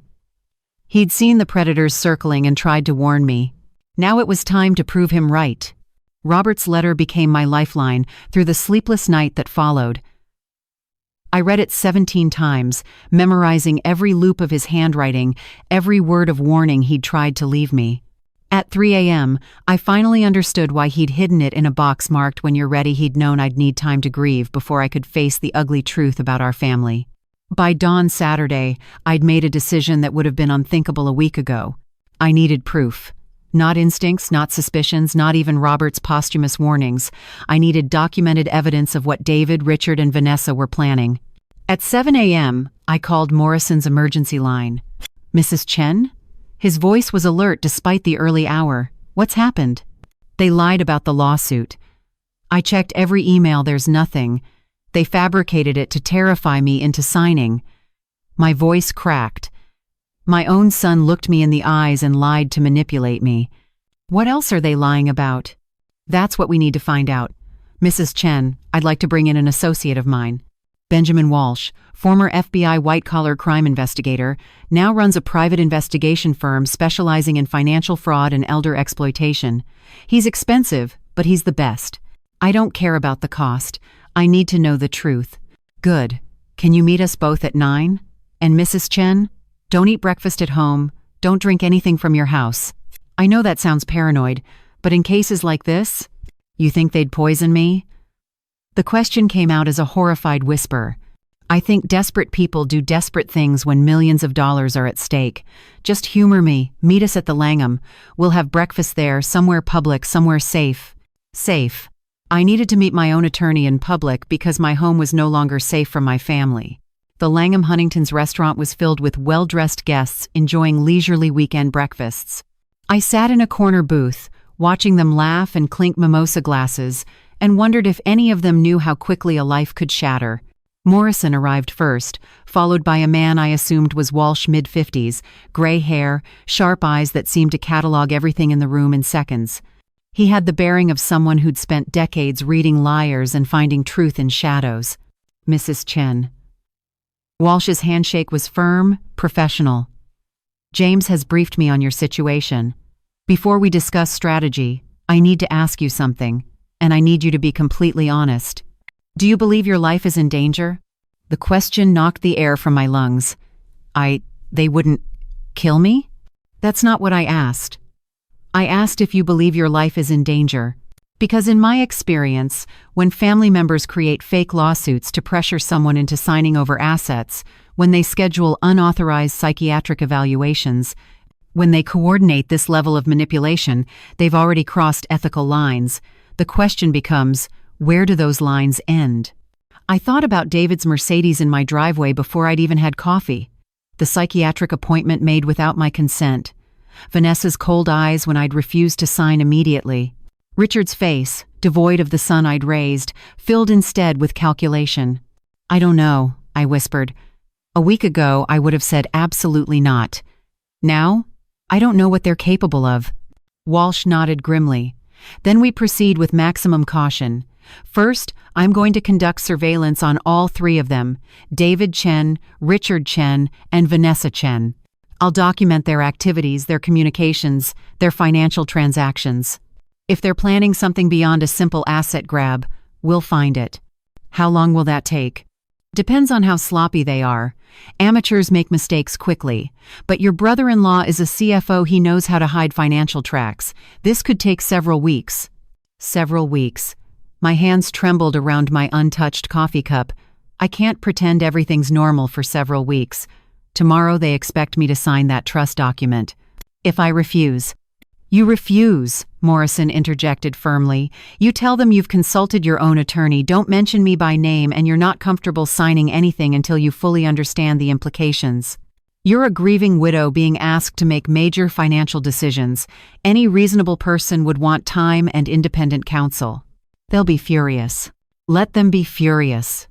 [SPEAKER 1] He'd seen the predators circling and tried to warn me. Now it was time to prove him right. Robert's letter became my lifeline through the sleepless night that followed. I read it 17 times, memorizing every loop of his handwriting, every word of warning he'd tried to leave me. At 3 a.m., I finally understood why he'd hidden it in a box marked "When you're ready." He'd known I'd need time to grieve before I could face the ugly truth about our family. By dawn Saturday, I'd made a decision that would have been unthinkable a week ago. I needed proof. Not instincts, not suspicions, not even Robert's posthumous warnings. I needed documented evidence of what David, Richard, and Vanessa were planning. At 7 a.m., I called Morrison's emergency line. "Mrs. Chen?" His voice was alert despite the early hour. "What's happened?" "They lied about the lawsuit. I checked every email, there's nothing. They fabricated it to terrify me into signing." My voice cracked. My own son looked me in the eyes and lied to manipulate me. What else are they lying about? That's what we need to find out. "Mrs. Chen, I'd like to bring in an associate of mine. Benjamin Walsh, former FBI white-collar crime investigator, now runs a private investigation firm specializing in financial fraud and elder exploitation. He's expensive, but he's the best. I don't care about the cost. I need to know the truth." "Good. Can you meet us both at 9? And Mrs. Chen, don't eat breakfast at home. Don't drink anything from your house. I know that sounds paranoid, but in cases like this, you think they'd poison me?" The question came out as a horrified whisper. "I think desperate people do desperate things when millions of dollars are at stake. Just humor me. Meet us at the Langham. We'll have breakfast there, somewhere public, somewhere safe." Safe. I needed to meet my own attorney in public because my home was no longer safe from my family. The Langham Huntington's restaurant was filled with well-dressed guests enjoying leisurely weekend breakfasts. I sat in a corner booth, watching them laugh and clink mimosa glasses, and wondered if any of them knew how quickly a life could shatter. Morrison arrived first, followed by a man I assumed was Walsh, mid-50s, gray hair, sharp eyes that seemed to catalog everything in the room in seconds. He had the bearing of someone who'd spent decades reading liars and finding truth in shadows. "Mrs. Chen." Walsh's handshake was firm, professional. "James has briefed me on your situation. Before we discuss strategy, I need to ask you something, and I need you to be completely honest. Do you believe your life is in danger?" The question knocked the air from my lungs. They wouldn't kill me? That's not what I asked. I asked if you believe your life is in danger. Because in my experience, when family members create fake lawsuits to pressure someone into signing over assets, when they schedule unauthorized psychiatric evaluations, when they coordinate this level of manipulation, they've already crossed ethical lines. The question becomes, where do those lines end? I thought about David's Mercedes in my driveway before I'd even had coffee. The psychiatric appointment made without my consent. Vanessa's cold eyes when I'd refused to sign immediately. Richard's face, devoid of the son I'd raised, filled instead with calculation. "I don't know," I whispered. A week ago, I would have said absolutely not. Now, I don't know what they're capable of. Walsh nodded grimly. "Then we proceed with maximum caution. First, I'm going to conduct surveillance on all three of them, David Chen, Richard Chen, and Vanessa Chen. I'll document their activities, their communications, their financial transactions. If they're planning something beyond a simple asset grab, we'll find it. How long will that take? Depends on how sloppy they are. Amateurs make mistakes quickly. But your brother-in-law is a CFO, he knows how to hide financial tracks. This could take several weeks. Several weeks. My hands trembled around my untouched coffee cup. I can't pretend everything's normal for several weeks. Tomorrow they expect me to sign that trust document. If I refuse. You refuse, Morrison interjected firmly. You tell them you've consulted your own attorney, don't mention me by name, and you're not comfortable signing anything until you fully understand the implications. You're a grieving widow being asked to make major financial decisions. Any reasonable person would want time and independent counsel. They'll be furious. Let them be furious.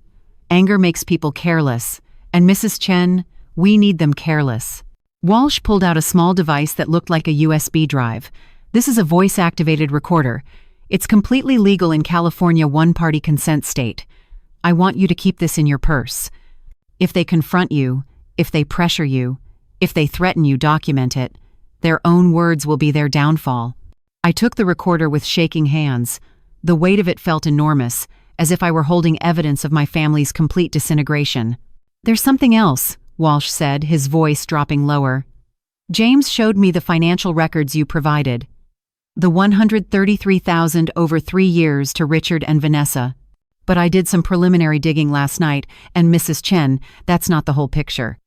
[SPEAKER 1] Anger makes people careless. And Mrs. Chen, we need them careless. Walsh pulled out a small device that looked like a USB drive. This is a voice-activated recorder. It's completely legal in California one-party consent state. I want you to keep this in your purse. If they confront you, if they pressure you, if they threaten you, document it. Their own words will be their downfall. I took the recorder with shaking hands. The weight of it felt enormous, as if I were holding evidence of my family's complete disintegration. There's something else, Walsh said, his voice dropping lower. James showed me the financial records you provided. The $133,000 over 3 years to Richard and Vanessa. But I did some preliminary digging last night, and Mrs. Chen, that's not the whole picture.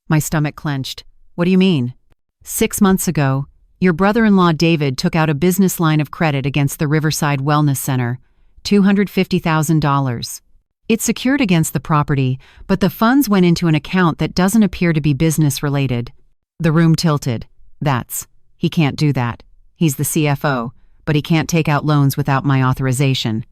[SPEAKER 1] My stomach clenched. What do you mean? 6 months ago, your brother-in-law David took out a business line of credit against the Riverside Wellness Center. $250,000. It's secured against the property, but the funds went into an account that doesn't appear to be business-related. The room tilted. He can't do that. He's the CFO, but he can't take out loans without my authorization.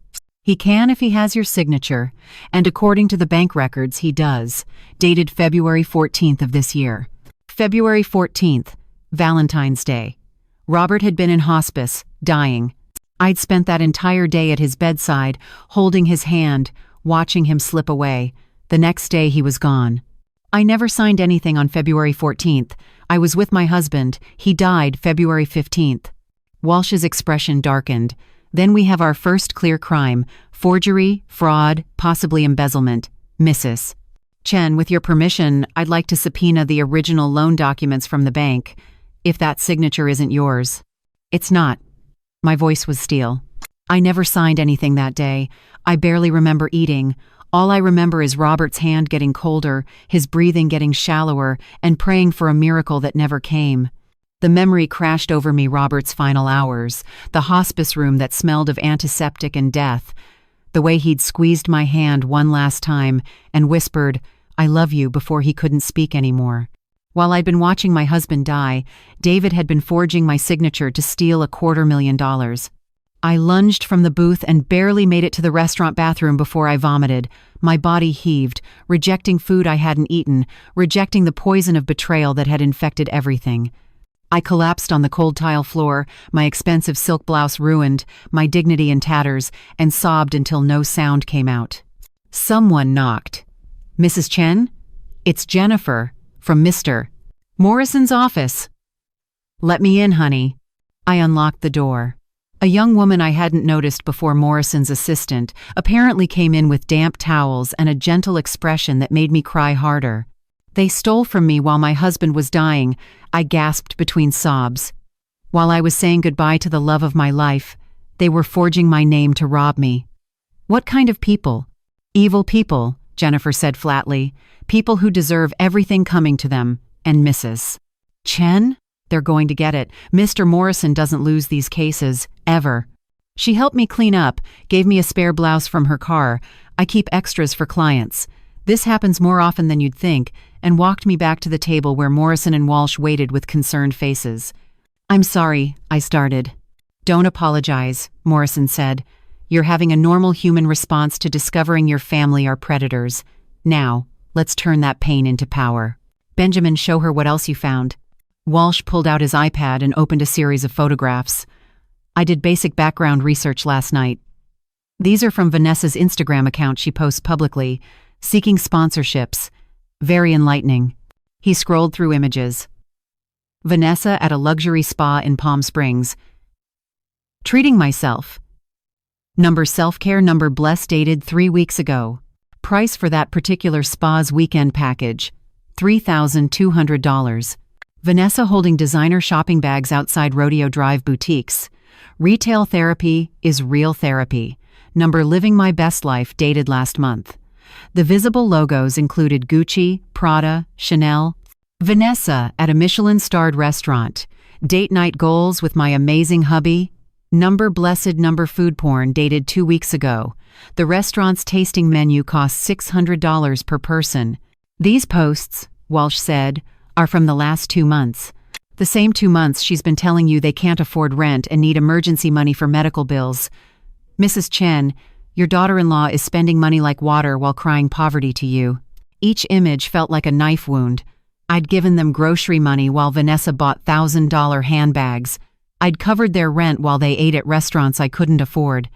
[SPEAKER 1] He can if he has your signature, and according to the bank records, he does, dated February 14th of this year. February 14th, Valentine's Day. Robert had been in hospice, dying. I'd spent that entire day at his bedside, holding his hand, watching him slip away. The next day he was gone. I never signed anything on February 14th. I was with my husband. He died February 15th. Walsh's expression darkened. Then we have our first clear crime: forgery, fraud, possibly embezzlement. Mrs. Chen, with your permission, I'd like to subpoena the original loan documents from the bank, if that signature isn't yours. It's not. My voice was steel. I never signed anything that day. I barely remember eating. All I remember is Robert's hand getting colder, his breathing getting shallower, and praying for a miracle that never came. The memory crashed over me: Robert's final hours, the hospice room that smelled of antiseptic and death, the way he'd squeezed my hand one last time and whispered, "I love you," before he couldn't speak anymore. While I'd been watching my husband die, David had been forging my signature to steal $250,000. I lunged from the booth and barely made it to the restaurant bathroom before I vomited. My body heaved, rejecting food I hadn't eaten, rejecting the poison of betrayal that had infected everything. I collapsed on the cold tile floor, my expensive silk blouse ruined, my dignity in tatters, and sobbed until no sound came out. Someone knocked. "Mrs. Chen? It's Jennifer, from Mr. Morrison's office." "Let me in, honey." I unlocked the door. A young woman I hadn't noticed before, Morrison's assistant, apparently came in with damp towels and a gentle expression that made me cry harder. "They stole from me while my husband was dying," I gasped between sobs. "While I was saying goodbye to the love of my life, they were forging my name to rob me." "What kind of people?" "Evil people," Jennifer said flatly. "People who deserve everything coming to them. And Mrs. Chen? They're going to get it. Mr. Morrison doesn't lose these cases, ever." She helped me clean up, gave me a spare blouse from her car. I keep extras for clients. This happens more often than you'd think, and walked me back to the table where Morrison and Walsh waited with concerned faces. "I'm sorry," I started. "Don't apologize," Morrison said. "You're having a normal human response to discovering your family are predators. Now, let's turn that pain into power. Benjamin, show her what else you found." Walsh pulled out his iPad and opened a series of photographs. "I did basic background research last night." These are from Vanessa's Instagram account she posts publicly, seeking sponsorships. Very enlightening. He scrolled through images. Vanessa at a luxury spa in Palm Springs. Treating myself. Number self-care, number blessed, dated 3 weeks ago. Price for that particular spa's weekend package, $3,200. Vanessa holding designer shopping bags outside Rodeo Drive boutiques. Retail therapy is real therapy. Number living my best life, dated last month. The visible logos included Gucci, Prada, Chanel. Vanessa at a Michelin-starred restaurant. Date night goals with my amazing hubby. Number blessed, number food porn, dated 2 weeks ago. The restaurant's tasting menu costs $600 per person. These posts, Walsh said, are from the last 2 months. The same 2 months she's been telling you they can't afford rent and need emergency money for medical bills. Mrs. Chen, your daughter-in-law is spending money like water while crying poverty to you. Each image felt like a knife wound. I'd given them grocery money while Vanessa bought $1,000 handbags. I'd covered their rent while they ate at restaurants I couldn't afford.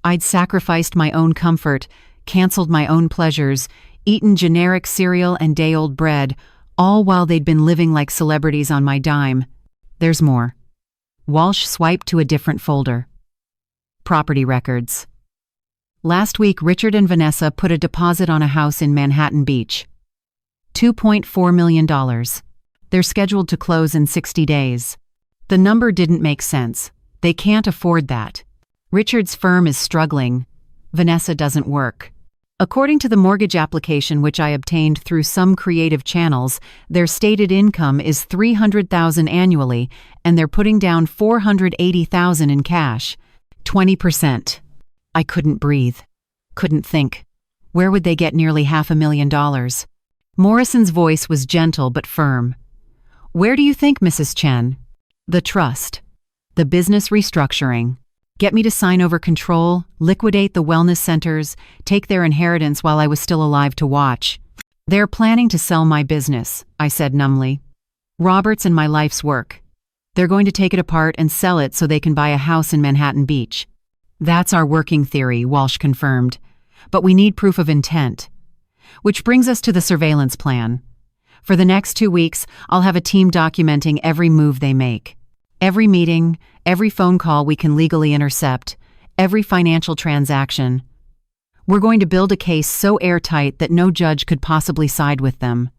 [SPEAKER 1] I'd sacrificed my own comfort, canceled my own pleasures, eaten generic cereal and day-old bread, all while they'd been living like celebrities on my dime. There's more. Walsh swiped to a different folder. Property records. Last week, Richard and Vanessa put a deposit on a house in Manhattan Beach. $2.4 million. They're scheduled to close in 60 days. The number didn't make sense. They can't afford that. Richard's firm is struggling. Vanessa doesn't work. According to the mortgage application which I obtained through some creative channels, their stated income is $300,000 annually, and they're putting down $480,000 in cash. 20%. I couldn't breathe. Couldn't think. Where would they get nearly $500,000? Morrison's voice was gentle but firm. Where do you think, Mrs. Chen? The trust. The business restructuring. Get me to sign over control, liquidate the wellness centers, take their inheritance while I was still alive to watch. They're planning to sell my business, I said numbly. Robert's and my life's work. They're going to take it apart and sell it so they can buy a house in Manhattan Beach. That's our working theory, Walsh confirmed. But we need proof of intent. Which brings us to the surveillance plan. For the next 2 weeks, I'll have a team documenting every move they make. Every meeting, every phone call we can legally intercept, every financial transaction. We're going to build a case so airtight that no judge could possibly side with them.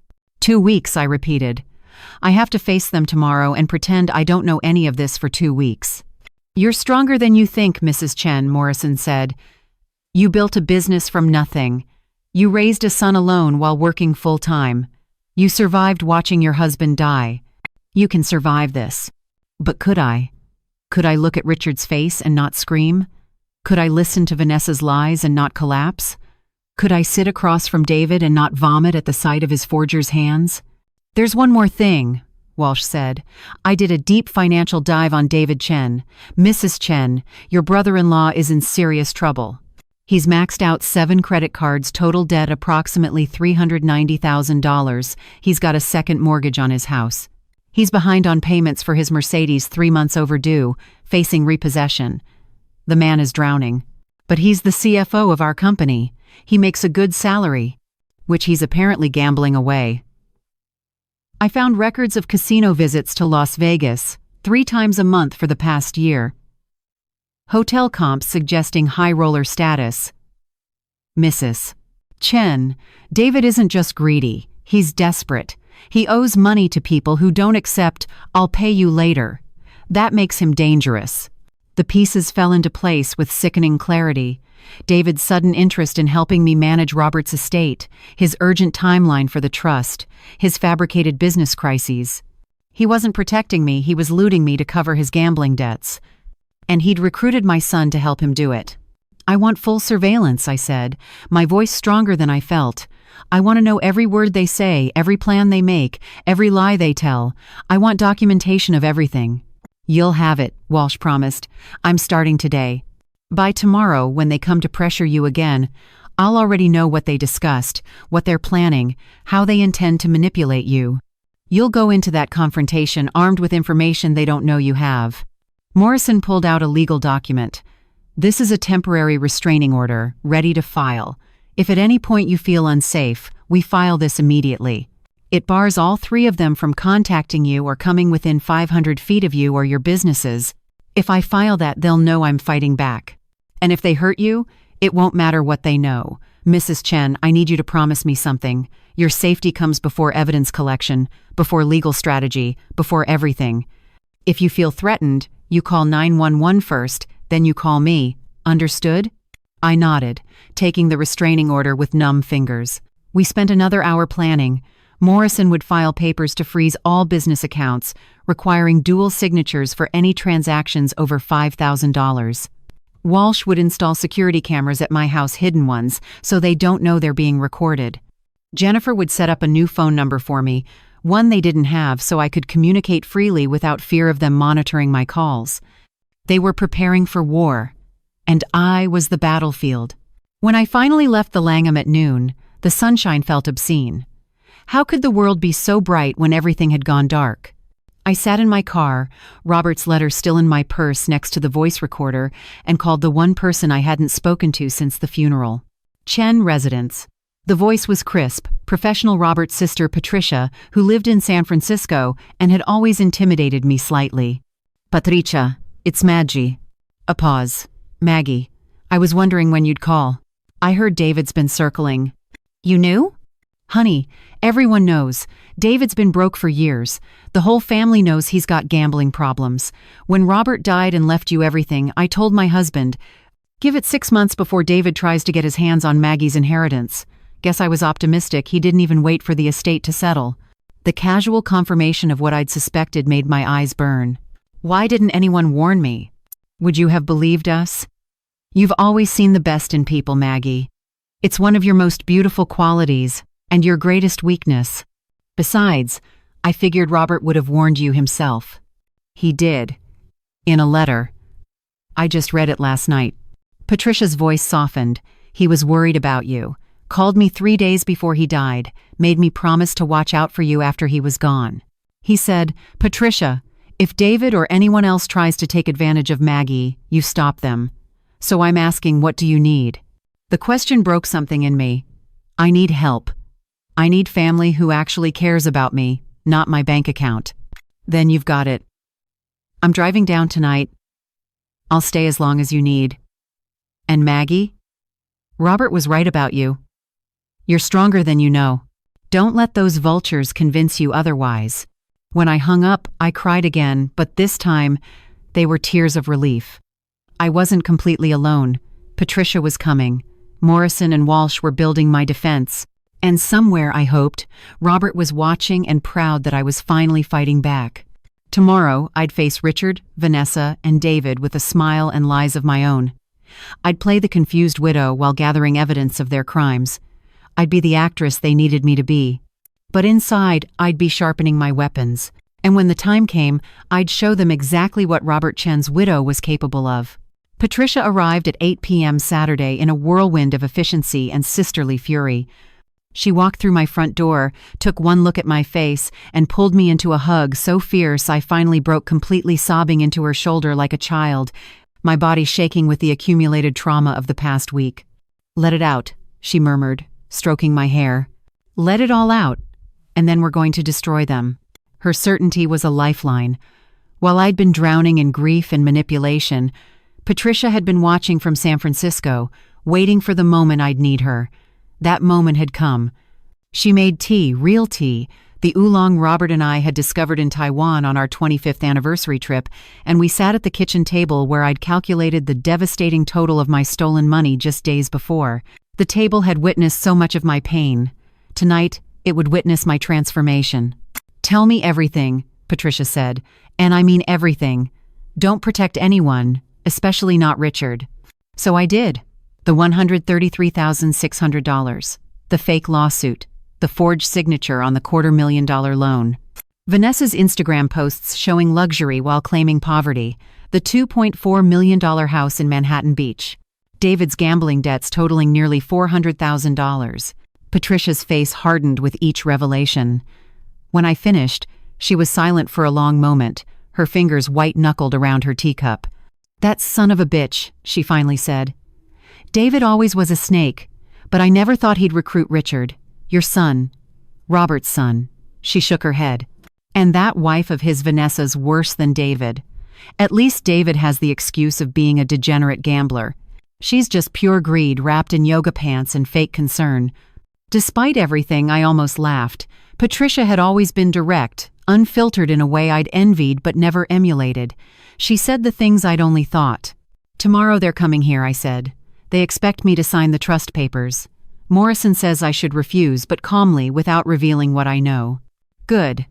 [SPEAKER 1] 2 weeks, I repeated. I have to face them tomorrow and pretend I don't know any of this for 2 weeks. You're stronger than you think, Mrs. Chen, Morrison said. You built a business from nothing. You raised a son alone while working full-time. You survived watching your husband die. You can survive this. But could I? Could I look at Richard's face and not scream? Could I listen to Vanessa's lies and not collapse? Could I sit across from David and not vomit at the sight of his forger's hands? There's one more thing, Walsh said. I did a deep financial dive on David Chen. Mrs. Chen, your brother-in-law is in serious trouble. He's maxed out 7 credit cards, total debt approximately $390,000. He's got a second mortgage on his house. He's behind on payments for his Mercedes, 3 months overdue, facing repossession. The man is drowning. But he's the CFO of our company. He makes a good salary, which he's apparently gambling away. I found records of casino visits to Las Vegas, 3 times a month for the past year. Hotel comps suggesting high roller status. Mrs. Chen, David isn't just greedy, he's desperate. He owes money to people who don't accept, I'll pay you later. That makes him dangerous. The pieces fell into place with sickening clarity. David's sudden interest in helping me manage Robert's estate, his urgent timeline for the trust, his fabricated business crises. He wasn't protecting me, he was looting me to cover his gambling debts. And he'd recruited my son to help him do it. I want full surveillance, I said, my voice stronger than I felt. I want to know every word they say, every plan they make, every lie they tell. I want documentation of everything. You'll have it, Walsh promised. I'm starting today. By tomorrow, when they come to pressure you again, I'll already know what they discussed, what they're planning, how they intend to manipulate you. You'll go into that confrontation armed with information they don't know you have. Morrison pulled out a legal document. This is a temporary restraining order, ready to file. If at any point you feel unsafe, we file this immediately. It bars all three of them from contacting you or coming within 500 feet of you or your businesses. If I file that, they'll know I'm fighting back. And if they hurt you, it won't matter what they know. Mrs. Chen, I need you to promise me something. Your safety comes before evidence collection, before legal strategy, before everything. If you feel threatened, you call 911 first, then you call me. Understood? I nodded, taking the restraining order with numb fingers. We spent another hour planning. Morrison would file papers to freeze all business accounts, requiring dual signatures for any transactions over $5,000. Walsh would install security cameras at my house, hidden ones, so they don't know they're being recorded. Jennifer would set up a new phone number for me, one they didn't have, so I could communicate freely without fear of them monitoring my calls. They were preparing for war, and I was the battlefield. When I finally left the Langham at noon, the sunshine felt obscene. How could the world be so bright when everything had gone dark? I sat in my car, Robert's letter still in my purse next to the voice recorder, and called the one person I hadn't spoken to since the funeral. Chen residence. The voice was crisp, professional Robert's sister Patricia, who lived in San Francisco and had always intimidated me slightly. Patricia, it's Maggie. A pause. Maggie, I was wondering when you'd call. I heard David's been circling. You knew? Honey, everyone knows. David's been broke for years. The whole family knows he's got gambling problems. When Robert died and left you everything, I told my husband, give it 6 months before David tries to get his hands on Maggie's inheritance. Guess I was optimistic. He didn't even wait for the estate to settle. The casual confirmation of what I'd suspected made my eyes burn. Why didn't anyone warn me? Would you have believed us? You've always seen the best in people, Maggie. It's one of your most beautiful qualities, and your greatest weakness. Besides, I figured Robert would have warned you himself. He did. In a letter. I just read it last night. Patricia's voice softened. He was worried about you. Called me 3 days before he died, made me promise to watch out for you after he was gone. He said, Patricia, if David or anyone else tries to take advantage of Maggie, you stop them. So I'm asking, what do you need? The question broke something in me. I need help. I need family who actually cares about me, not my bank account. Then you've got it. I'm driving down tonight. I'll stay as long as you need. And Maggie? Robert was right about you. You're stronger than you know. Don't let those vultures convince you otherwise. When I hung up, I cried again, but this time, they were tears of relief. I wasn't completely alone. Patricia was coming. Morrison and Walsh were building my defense. And somewhere, I hoped, Robert was watching and proud that I was finally fighting back. Tomorrow, I'd face Richard, Vanessa, and David with a smile and lies of my own. I'd play the confused widow while gathering evidence of their crimes. I'd be the actress they needed me to be. But inside, I'd be sharpening my weapons. And when the time came, I'd show them exactly what Robert Chen's widow was capable of. Patricia arrived at 8 p.m. Saturday in a whirlwind of efficiency and sisterly fury. She walked through my front door, took one look at my face, and pulled me into a hug so fierce I finally broke completely, sobbing into her shoulder like a child, my body shaking with the accumulated trauma of the past week. Let it out, she murmured, stroking my hair. Let it all out, and then we're going to destroy them. Her certainty was a lifeline. While I'd been drowning in grief and manipulation, Patricia had been watching from San Francisco, waiting for the moment I'd need her. That moment had come. She made tea, real tea, the oolong Robert and I had discovered in Taiwan on our 25th anniversary trip, and we sat at the kitchen table where I'd calculated the devastating total of my stolen money just days before. The table had witnessed so much of my pain. Tonight, it would witness my transformation. Tell me everything, Patricia said, and I mean everything. Don't protect anyone, especially not Richard. So I did. The $133,600, the fake lawsuit, the forged signature on the $250,000 loan. Vanessa's Instagram posts showing luxury while claiming poverty, the $2.4 million house in Manhattan Beach. David's gambling debts totaling nearly $400,000. Patricia's face hardened with each revelation. When I finished, she was silent for a long moment, her fingers white-knuckled around her teacup. "That son of a bitch," she finally said. "David always was a snake, but I never thought he'd recruit Richard. Your son. Robert's son." She shook her head. "And that wife of his, Vanessa's worse than David. At least David has the excuse of being a degenerate gambler. She's just pure greed wrapped in yoga pants and fake concern." Despite everything, I almost laughed. Patricia had always been direct, unfiltered in a way I'd envied but never emulated. She said the things I'd only thought. "Tomorrow they're coming here," I said. "They expect me to sign the trust papers. Morrison says I should refuse, but calmly, without revealing what I know." "Good.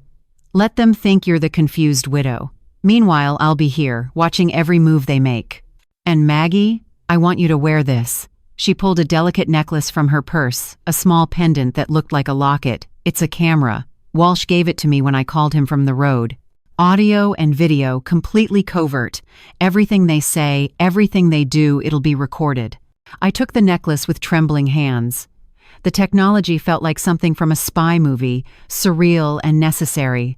[SPEAKER 1] Let them think you're the confused widow. Meanwhile, I'll be here, watching every move they make. And Maggie, I want you to wear this." She pulled a delicate necklace from her purse, a small pendant that looked like a locket. "It's a camera. Walsh gave it to me when I called him from the road. Audio and video, completely covert. Everything they say, everything they do, it'll be recorded." I took the necklace with trembling hands. The technology felt like something from a spy movie, surreal and necessary.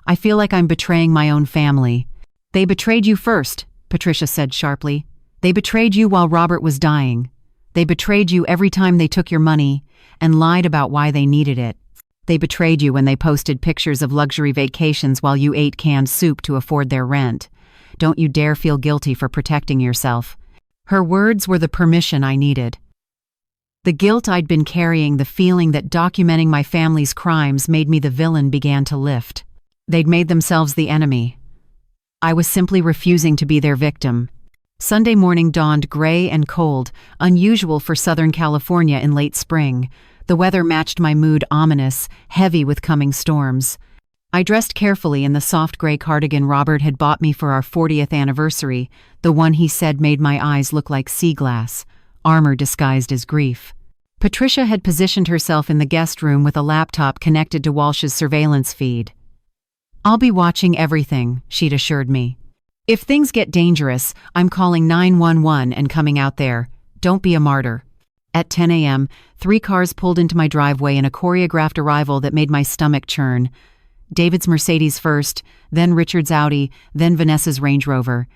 [SPEAKER 1] "I feel like I'm betraying my own family." "They betrayed you first," Patricia said sharply. "They betrayed you while Robert was dying. They betrayed you every time they took your money and lied about why they needed it. They betrayed you when they posted pictures of luxury vacations while you ate canned soup to afford their rent. Don't you dare feel guilty for protecting yourself." Her words were the permission I needed. The guilt I'd been carrying, the feeling that documenting my family's crimes made me the villain, began to lift. They'd made themselves the enemy. I was simply refusing to be their victim. Sunday morning dawned gray and cold, unusual for Southern California in late spring. The weather matched my mood, ominous, heavy with coming storms. I dressed carefully in the soft gray cardigan Robert had bought me for our 40th anniversary, the one he said made my eyes look like sea glass, armor disguised as grief. Patricia had positioned herself in the guest room with a laptop connected to Walsh's surveillance feed. "I'll be watching everything," she'd assured me. "If things get dangerous, I'm calling 911 and coming out there. Don't be a martyr." At 10 a.m., 3 cars pulled into my driveway in a choreographed arrival that made my stomach churn. David's Mercedes first, then Richard's Audi, then Vanessa's Range Rover.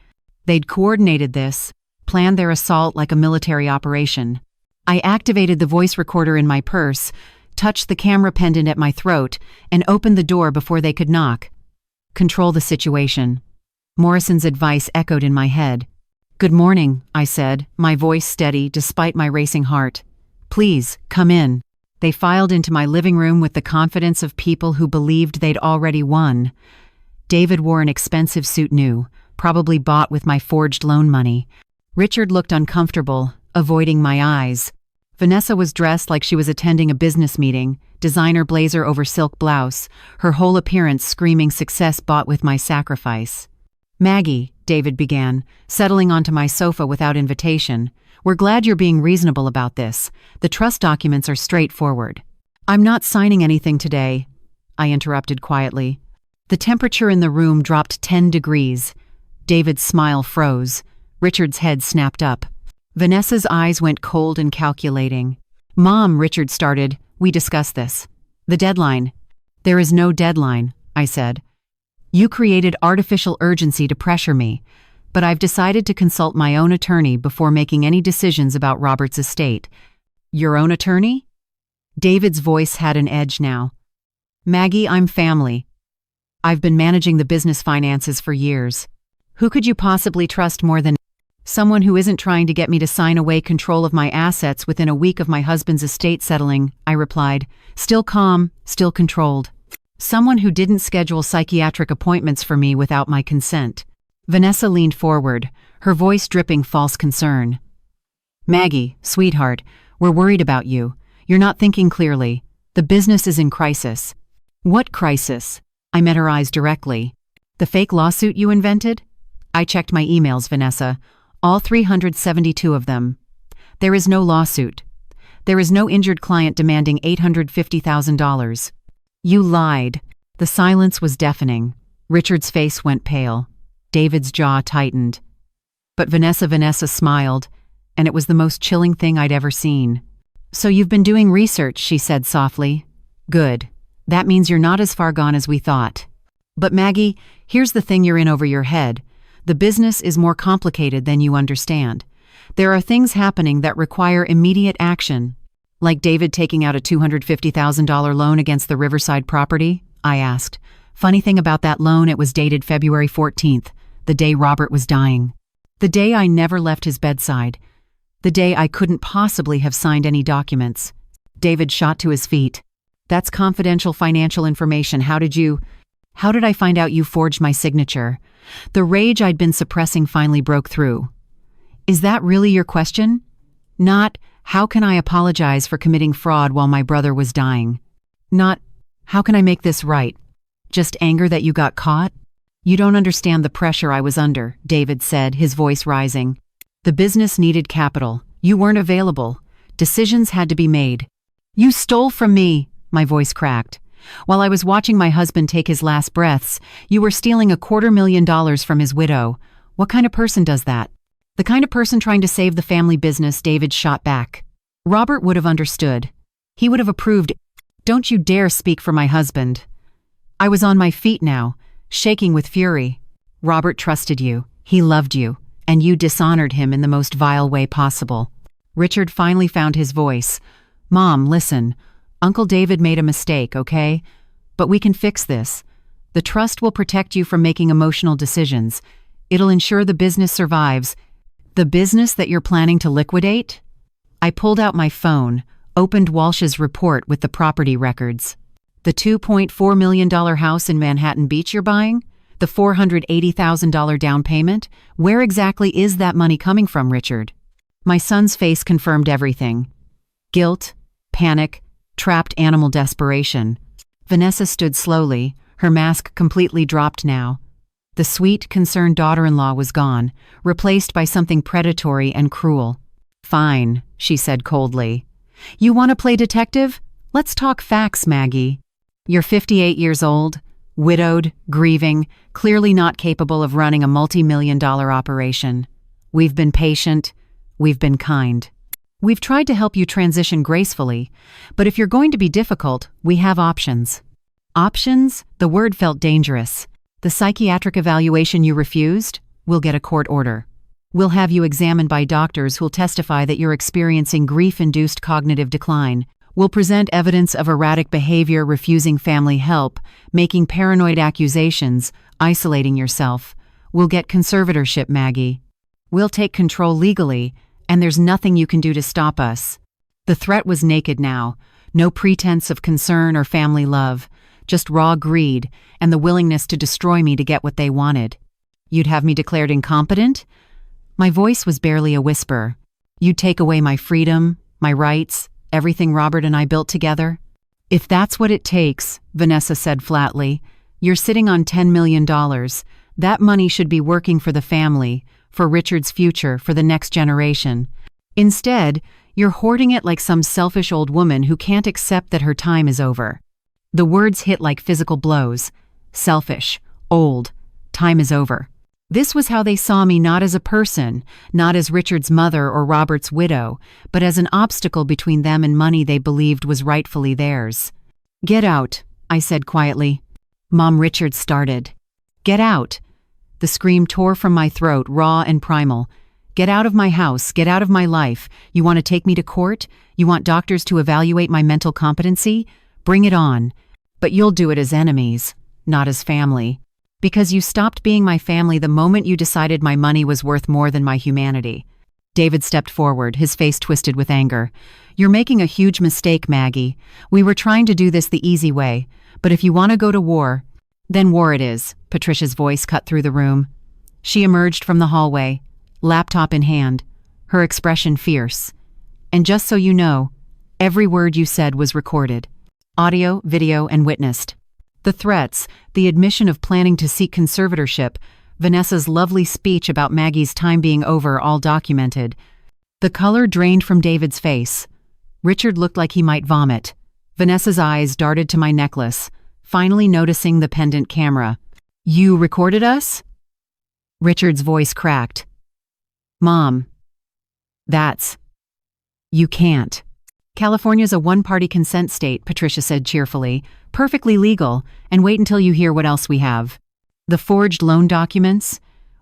[SPEAKER 1] They'd coordinated this, planned their assault like a military operation. I activated the voice recorder in my purse, touched the camera pendant at my throat, and opened the door before they could knock. "Control the situation." Morrison's advice echoed in my head. "Good morning," I said, my voice steady despite my racing heart. "Please, come in." They filed into my living room with the confidence of people who believed they'd already won. David wore an expensive suit new, probably bought with my forged loan money. Richard looked uncomfortable, avoiding my eyes. Vanessa was dressed like she was attending a business meeting, designer blazer over silk blouse, her whole appearance screaming success bought with my sacrifice. "Maggie," David began, settling onto my sofa without invitation, "we're glad you're being reasonable about this. The trust documents are straightforward." "I'm not signing anything today," I interrupted quietly. The temperature in the room dropped 10 degrees. David's smile froze. Richard's head snapped up. Vanessa's eyes went cold and calculating. "Mom," Richard started, "we discussed this. The deadline." "There is no deadline," I said. "You created artificial urgency to pressure me, but I've decided to consult my own attorney before making any decisions about Robert's estate." "Your own attorney?" David's voice had an edge now. "Maggie, I'm family. I've been managing the business finances for years. Who could you possibly trust more than someone who isn't trying to get me to sign away control of my assets within a week of my husband's estate settling?" I replied, still calm, still controlled. "Someone who didn't schedule psychiatric appointments for me without my consent." Vanessa leaned forward, her voice dripping false concern. "Maggie, sweetheart, we're worried about you. You're not thinking clearly. The business is in crisis." "What crisis?" I met her eyes directly. "The fake lawsuit you invented?" I checked my emails, Vanessa. All 372 of them. "There is no lawsuit. There is no injured client demanding $850,000. You lied." The silence was deafening. Richard's face went pale. David's jaw tightened. But Vanessa smiled, and it was the most chilling thing I'd ever seen. "So you've been doing research," she said softly. "Good. That means you're not as far gone as we thought. But Maggie, here's the thing you're in over your head. The business is more complicated than you understand. There are things happening that require immediate action. Like David taking out a $250,000 loan against the Riverside property? I asked. Funny thing about that loan, it was dated February 14th, the day Robert was dying. The day I never left his bedside. The day I couldn't possibly have signed any documents. David shot to his feet. That's confidential financial information. How did I find out you forged my signature? The rage I'd been suppressing finally broke through. Is that really your question? Not, how can I apologize for committing fraud while my brother was dying? Not, how can I make this right? Just anger that you got caught? You don't understand the pressure I was under, David said, his voice rising. The business needed capital. You weren't available. Decisions had to be made. You stole from me, my voice cracked. While I was watching my husband take his last breaths, you were stealing $250,000 from his widow. What kind of person does that? The kind of person trying to save the family business, David shot back. Robert would have understood. He would have approved. Don't you dare speak for my husband. I was on my feet now, shaking with fury. Robert trusted you. He loved you. And you dishonored him in the most vile way possible. Richard finally found his voice. Mom, listen. Uncle David made a mistake, okay? But we can fix this. The trust will protect you from making emotional decisions. It'll ensure the business survives. The business that you're planning to liquidate? I pulled out my phone, opened Walsh's report with the property records. The $2.4 million house in Manhattan Beach you're buying? The $480,000 down payment? Where exactly is that money coming from, Richard? My son's face confirmed everything. Guilt, panic, trapped animal desperation. Vanessa stood slowly, her mask completely dropped now. The sweet, concerned daughter-in-law was gone, replaced by something predatory and cruel. Fine, she said coldly. You want to play detective? Let's talk facts, Maggie. You're 58 years old, widowed, grieving, clearly not capable of running a multi-million-dollar operation. We've been patient. We've been kind. We've tried to help you transition gracefully, but if you're going to be difficult, we have options. Options? The word felt dangerous. The psychiatric evaluation you refused? We'll get a court order. We'll have you examined by doctors who'll testify that you're experiencing grief-induced cognitive decline. We'll present evidence of erratic behavior, refusing family help, making paranoid accusations, isolating yourself. We'll get conservatorship, Maggie. We'll take control legally, and there's nothing you can do to stop us. The threat was naked now, no pretense of concern or family love, just raw greed and the willingness to destroy me to get what they wanted. You'd have me declared incompetent? My voice was barely a whisper. You'd take away my freedom, my rights, everything Robert and I built together? If that's what it takes, Vanessa said flatly, you're sitting on $10 million. That money should be working for the family, for Richard's future, for the next generation. Instead, you're hoarding it like some selfish old woman who can't accept that her time is over. The words hit like physical blows. Selfish, old, time is over. This was how they saw me, not as a person, not as Richard's mother or Robert's widow, but as an obstacle between them and money they believed was rightfully theirs. Get out, I said quietly. Mom, Richard started. Get out. The scream tore from my throat, raw and primal. Get out of my house, get out of my life. You want to take me to court? You want doctors to evaluate my mental competency? Bring it on. But you'll do it as enemies, not as family. Because you stopped being my family the moment you decided my money was worth more than my humanity. David stepped forward, his face twisted with anger. You're making a huge mistake, Maggie. We were trying to do this the easy way, but if you want to go to war, then war it is, Patricia's voice cut through the room. She emerged from the hallway, laptop in hand, her expression fierce. And just so you know, every word you said was recorded. Audio, video, and witnessed. The threats, the admission of planning to seek conservatorship, Vanessa's lovely speech about Maggie's time being over, all documented. The color drained from David's face. Richard looked like he might vomit. Vanessa's eyes darted to my necklace, finally noticing the pendant camera. You recorded us? Richard's voice cracked. Mom. You can't. California's a one-party consent state, Patricia said cheerfully. Perfectly legal, and wait until you hear what else we have. The forged loan documents?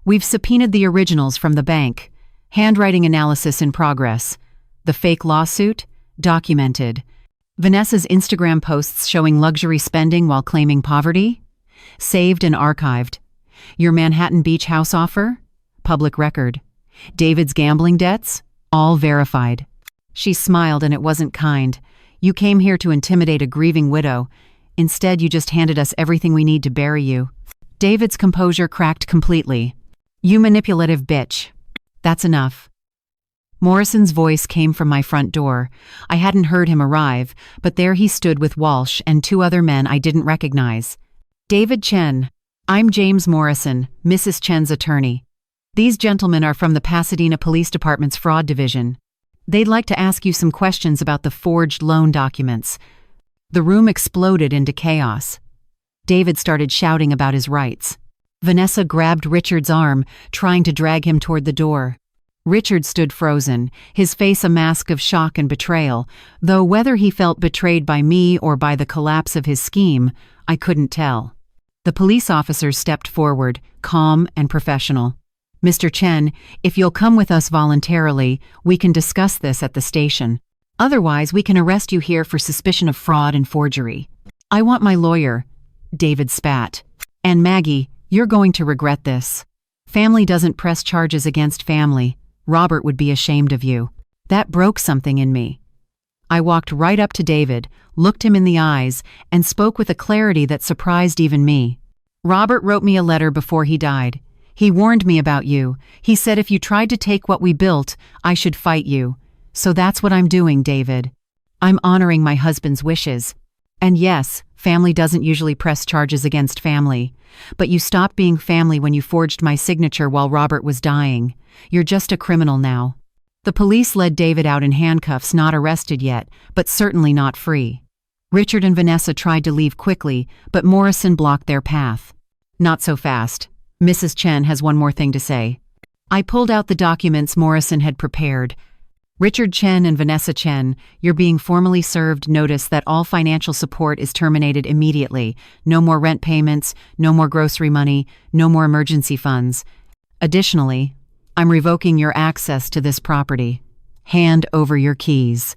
[SPEAKER 1] We've subpoenaed the originals from the bank. Handwriting analysis in progress. The fake lawsuit? Documented. Vanessa's Instagram posts showing luxury spending while claiming poverty? Saved and archived. Your Manhattan Beach house offer? Public record. David's gambling debts? All verified. She smiled, and it wasn't kind. You came here to intimidate a grieving widow. Instead, you just handed us everything we need to bury you. David's composure cracked completely. You manipulative bitch. That's enough. Morrison's voice came from my front door. I hadn't heard him arrive, but there he stood with Walsh and two other men I didn't recognize. David Chen. I'm James Morrison, Mrs. Chen's attorney. These gentlemen are from the Pasadena Police Department's fraud division. They'd like to ask you some questions about the forged loan documents. The room exploded into chaos. David started shouting about his rights. Vanessa grabbed Richard's arm, trying to drag him toward the door. Richard stood frozen, his face a mask of shock and betrayal, though whether he felt betrayed by me or by the collapse of his scheme, I couldn't tell. The police officers stepped forward, calm and professional. Mr. Chen, if you'll come with us voluntarily, we can discuss this at the station. Otherwise, we can arrest you here for suspicion of fraud and forgery. I want my lawyer. David spat. And Maggie, you're going to regret this. Family doesn't press charges against family. Robert would be ashamed of you. That broke something in me. I walked right up to David, looked him in the eyes, and spoke with a clarity that surprised even me. Robert wrote me a letter before he died. He warned me about you. He said if you tried to take what we built, I should fight you. So that's what I'm doing, David. I'm honoring my husband's wishes. And yes, family doesn't usually press charges against family. But you stopped being family when you forged my signature while Robert was dying. You're just a criminal now. The police led David out in handcuffs, not arrested yet, but certainly not free. Richard and Vanessa tried to leave quickly, but Morrison blocked their path. Not so fast. Mrs. Chen has one more thing to say. I pulled out the documents Morrison had prepared. Richard Chen and Vanessa Chen, you're being formally served notice that all financial support is terminated immediately. No more rent payments, no more grocery money, no more emergency funds. Additionally, I'm revoking your access to this property. Hand over your keys.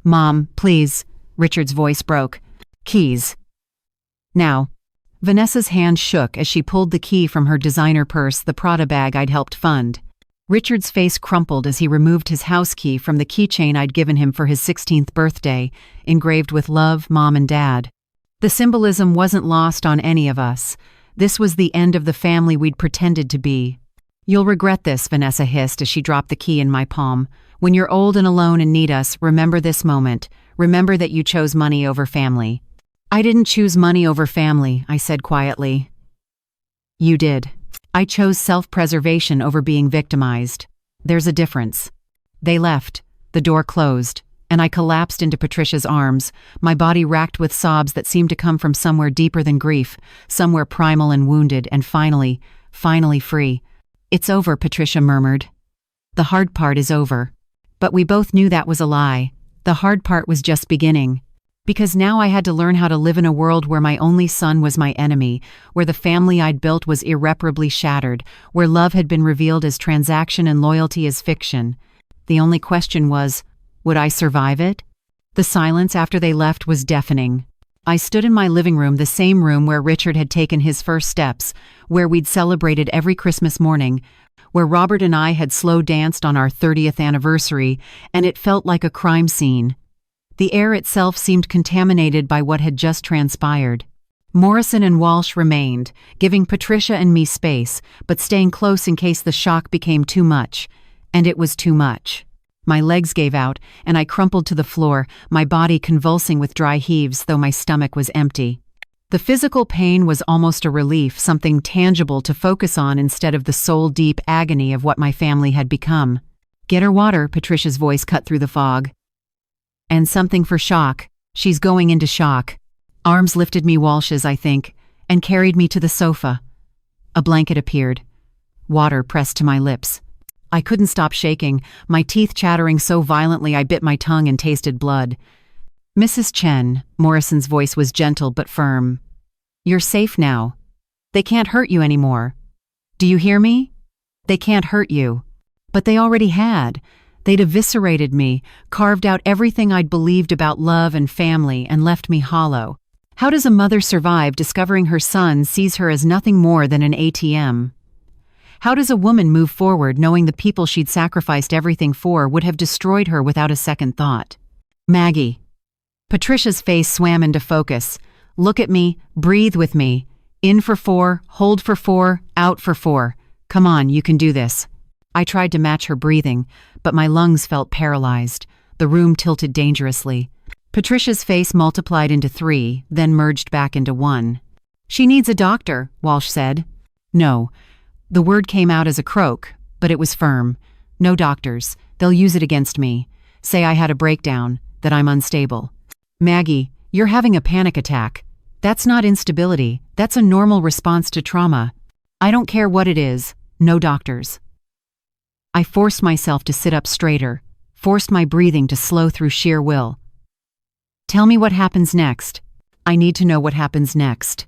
[SPEAKER 1] Mom, please. Richard's voice broke. Keys. Now. Vanessa's hand shook as she pulled the key from her designer purse, the Prada bag I'd helped fund. Richard's face crumpled as he removed his house key from the keychain I'd given him for his 16th birthday, engraved with love, Mom and Dad. The symbolism wasn't lost on any of us. This was the end of the family we'd pretended to be. You'll regret this, Vanessa hissed as she dropped the key in my palm. When you're old and alone and need us, remember this moment. Remember that you chose money over family. I didn't choose money over family, I said quietly. You did. I chose self-preservation over being victimized. There's a difference. They left. The door closed, and I collapsed into Patricia's arms, my body racked with sobs that seemed to come from somewhere deeper than grief, somewhere primal and wounded, and finally free. It's over, Patricia murmured. The hard part is over. But we both knew that was a lie. The hard part was just beginning. Because now I had to learn how to live in a world where my only son was my enemy, where the family I'd built was irreparably shattered, where love had been revealed as transaction and loyalty as fiction. The only question was, would I survive it? The silence after they left was deafening. I stood in my living room, the same room where Richard had taken his first steps, where we'd celebrated every Christmas morning, where Robert and I had slow danced on our 30th anniversary, and it felt like a crime scene. The air itself seemed contaminated by what had just transpired. Morrison and Walsh remained, giving Patricia and me space, but staying close in case the shock became too much. And it was too much. My legs gave out, and I crumpled to the floor, my body convulsing with dry heaves, though my stomach was empty. The physical pain was almost a relief, something tangible to focus on instead of the soul-deep agony of what my family had become. Get her water, Patricia's voice cut through the fog. And something for shock. She's going into shock. Arms lifted me, Walsh's, I think, and carried me to the sofa. A blanket appeared. Water pressed to my lips. I couldn't stop shaking, my teeth chattering so violently I bit my tongue and tasted blood. Mrs. Chen, Morrison's voice was gentle but firm. You're safe now. They can't hurt you anymore. Do you hear me? They can't hurt you. But they already had. They'd eviscerated me, carved out everything I'd believed about love and family, and left me hollow. How does a mother survive discovering her son sees her as nothing more than an ATM? How does a woman move forward knowing the people she'd sacrificed everything for would have destroyed her without a second thought? Maggie. Patricia's face swam into focus. Look at me, breathe with me. In for 4, hold for 4, out for 4. Come on, you can do this. I tried to match her breathing, but my lungs felt paralyzed. The room tilted dangerously. Patricia's face multiplied into 3, then merged back into 1. She needs a doctor, Walsh said. No. The word came out as a croak, but it was firm. No doctors. They'll use it against me. Say I had a breakdown, that I'm unstable. Maggie, you're having a panic attack. That's not instability. That's a normal response to trauma. I don't care what it is. No doctors. I forced myself to sit up straighter, forced my breathing to slow through sheer will. Tell me what happens next. I need to know what happens next.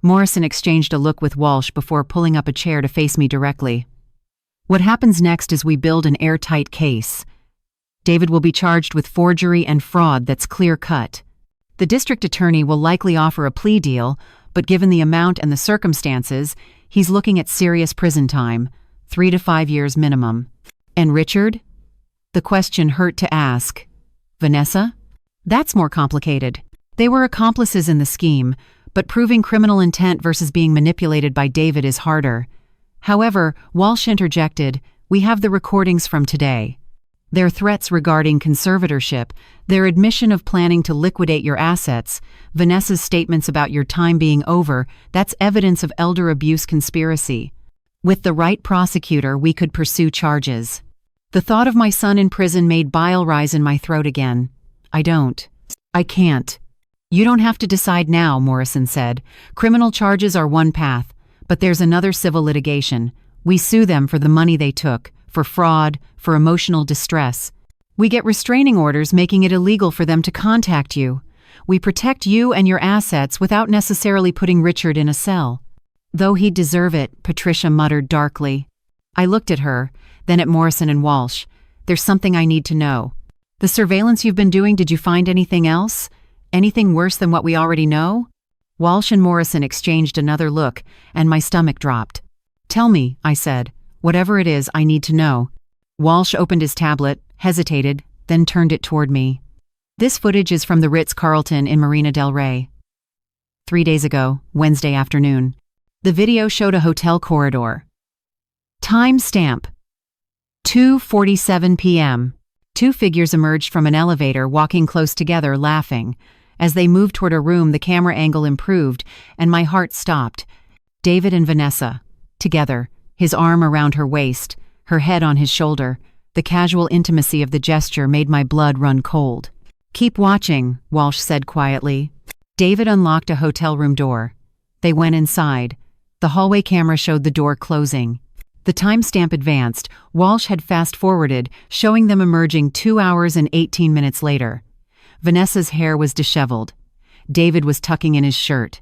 [SPEAKER 1] Morrison exchanged a look with Walsh before pulling up a chair to face me directly. What happens next is we build an airtight case. David will be charged with forgery and fraud that's clear-cut. The district attorney will likely offer a plea deal, but given the amount and the circumstances, he's looking at serious prison time, 3 to 5 years minimum. And Richard? The question hurt to ask. Vanessa? That's more complicated. They were accomplices in the scheme, but proving criminal intent versus being manipulated by David is harder. However, Walsh interjected, we have the recordings from today. Their threats regarding conservatorship, their admission of planning to liquidate your assets, Vanessa's statements about your time being over, that's evidence of elder abuse conspiracy. With the right prosecutor, we could pursue charges. The thought of my son in prison made bile rise in my throat again. I can't. You don't have to decide now, Morrison said. Criminal charges are one path, but there's another civil litigation. We sue them for the money they took, for fraud, for emotional distress. We get restraining orders making it illegal for them to contact you. We protect you and your assets without necessarily putting Richard in a cell. Though he'd deserve it, Patricia muttered darkly. I looked at her, then at Morrison and Walsh. There's something I need to know. The surveillance you've been doing, did you find anything else? Anything worse than what we already know? Walsh and Morrison exchanged another look, and my stomach dropped. Tell me, I said. Whatever it is, I need to know. Walsh opened his tablet, hesitated, then turned it toward me. This footage is from the Ritz-Carlton in Marina del Rey. 3 days ago, Wednesday afternoon. The video showed a hotel corridor. Time stamp. 2:47 p.m. 2 figures emerged from an elevator, walking close together, laughing. As they moved toward a room, the camera angle improved, and my heart stopped. David and Vanessa. Together, his arm around her waist, her head on his shoulder. The casual intimacy of the gesture made my blood run cold. Keep watching, Walsh said quietly. David unlocked a hotel room door. They went inside. The hallway camera showed the door closing. The timestamp advanced. Walsh had fast-forwarded, showing them emerging 2 hours and 18 minutes later. Vanessa's hair was disheveled. David was tucking in his shirt.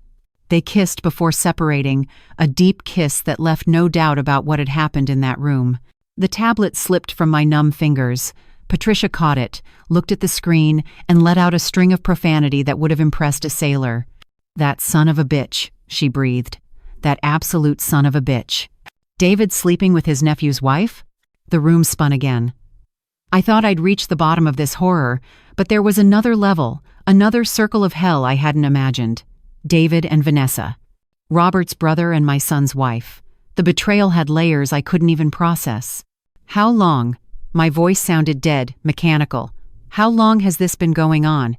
[SPEAKER 1] They kissed before separating, a deep kiss that left no doubt about what had happened in that room. The tablet slipped from my numb fingers. Patricia caught it, looked at the screen, and let out a string of profanity that would have impressed a sailor. That son of a bitch, she breathed. That absolute son of a bitch. David sleeping with his nephew's wife? The room spun again. I thought I'd reached the bottom of this horror, but there was another level, another circle of hell I hadn't imagined. David and Vanessa. Robert's brother and my son's wife. The betrayal had layers I couldn't even process. How long? My voice sounded dead, mechanical. How long has this been going on?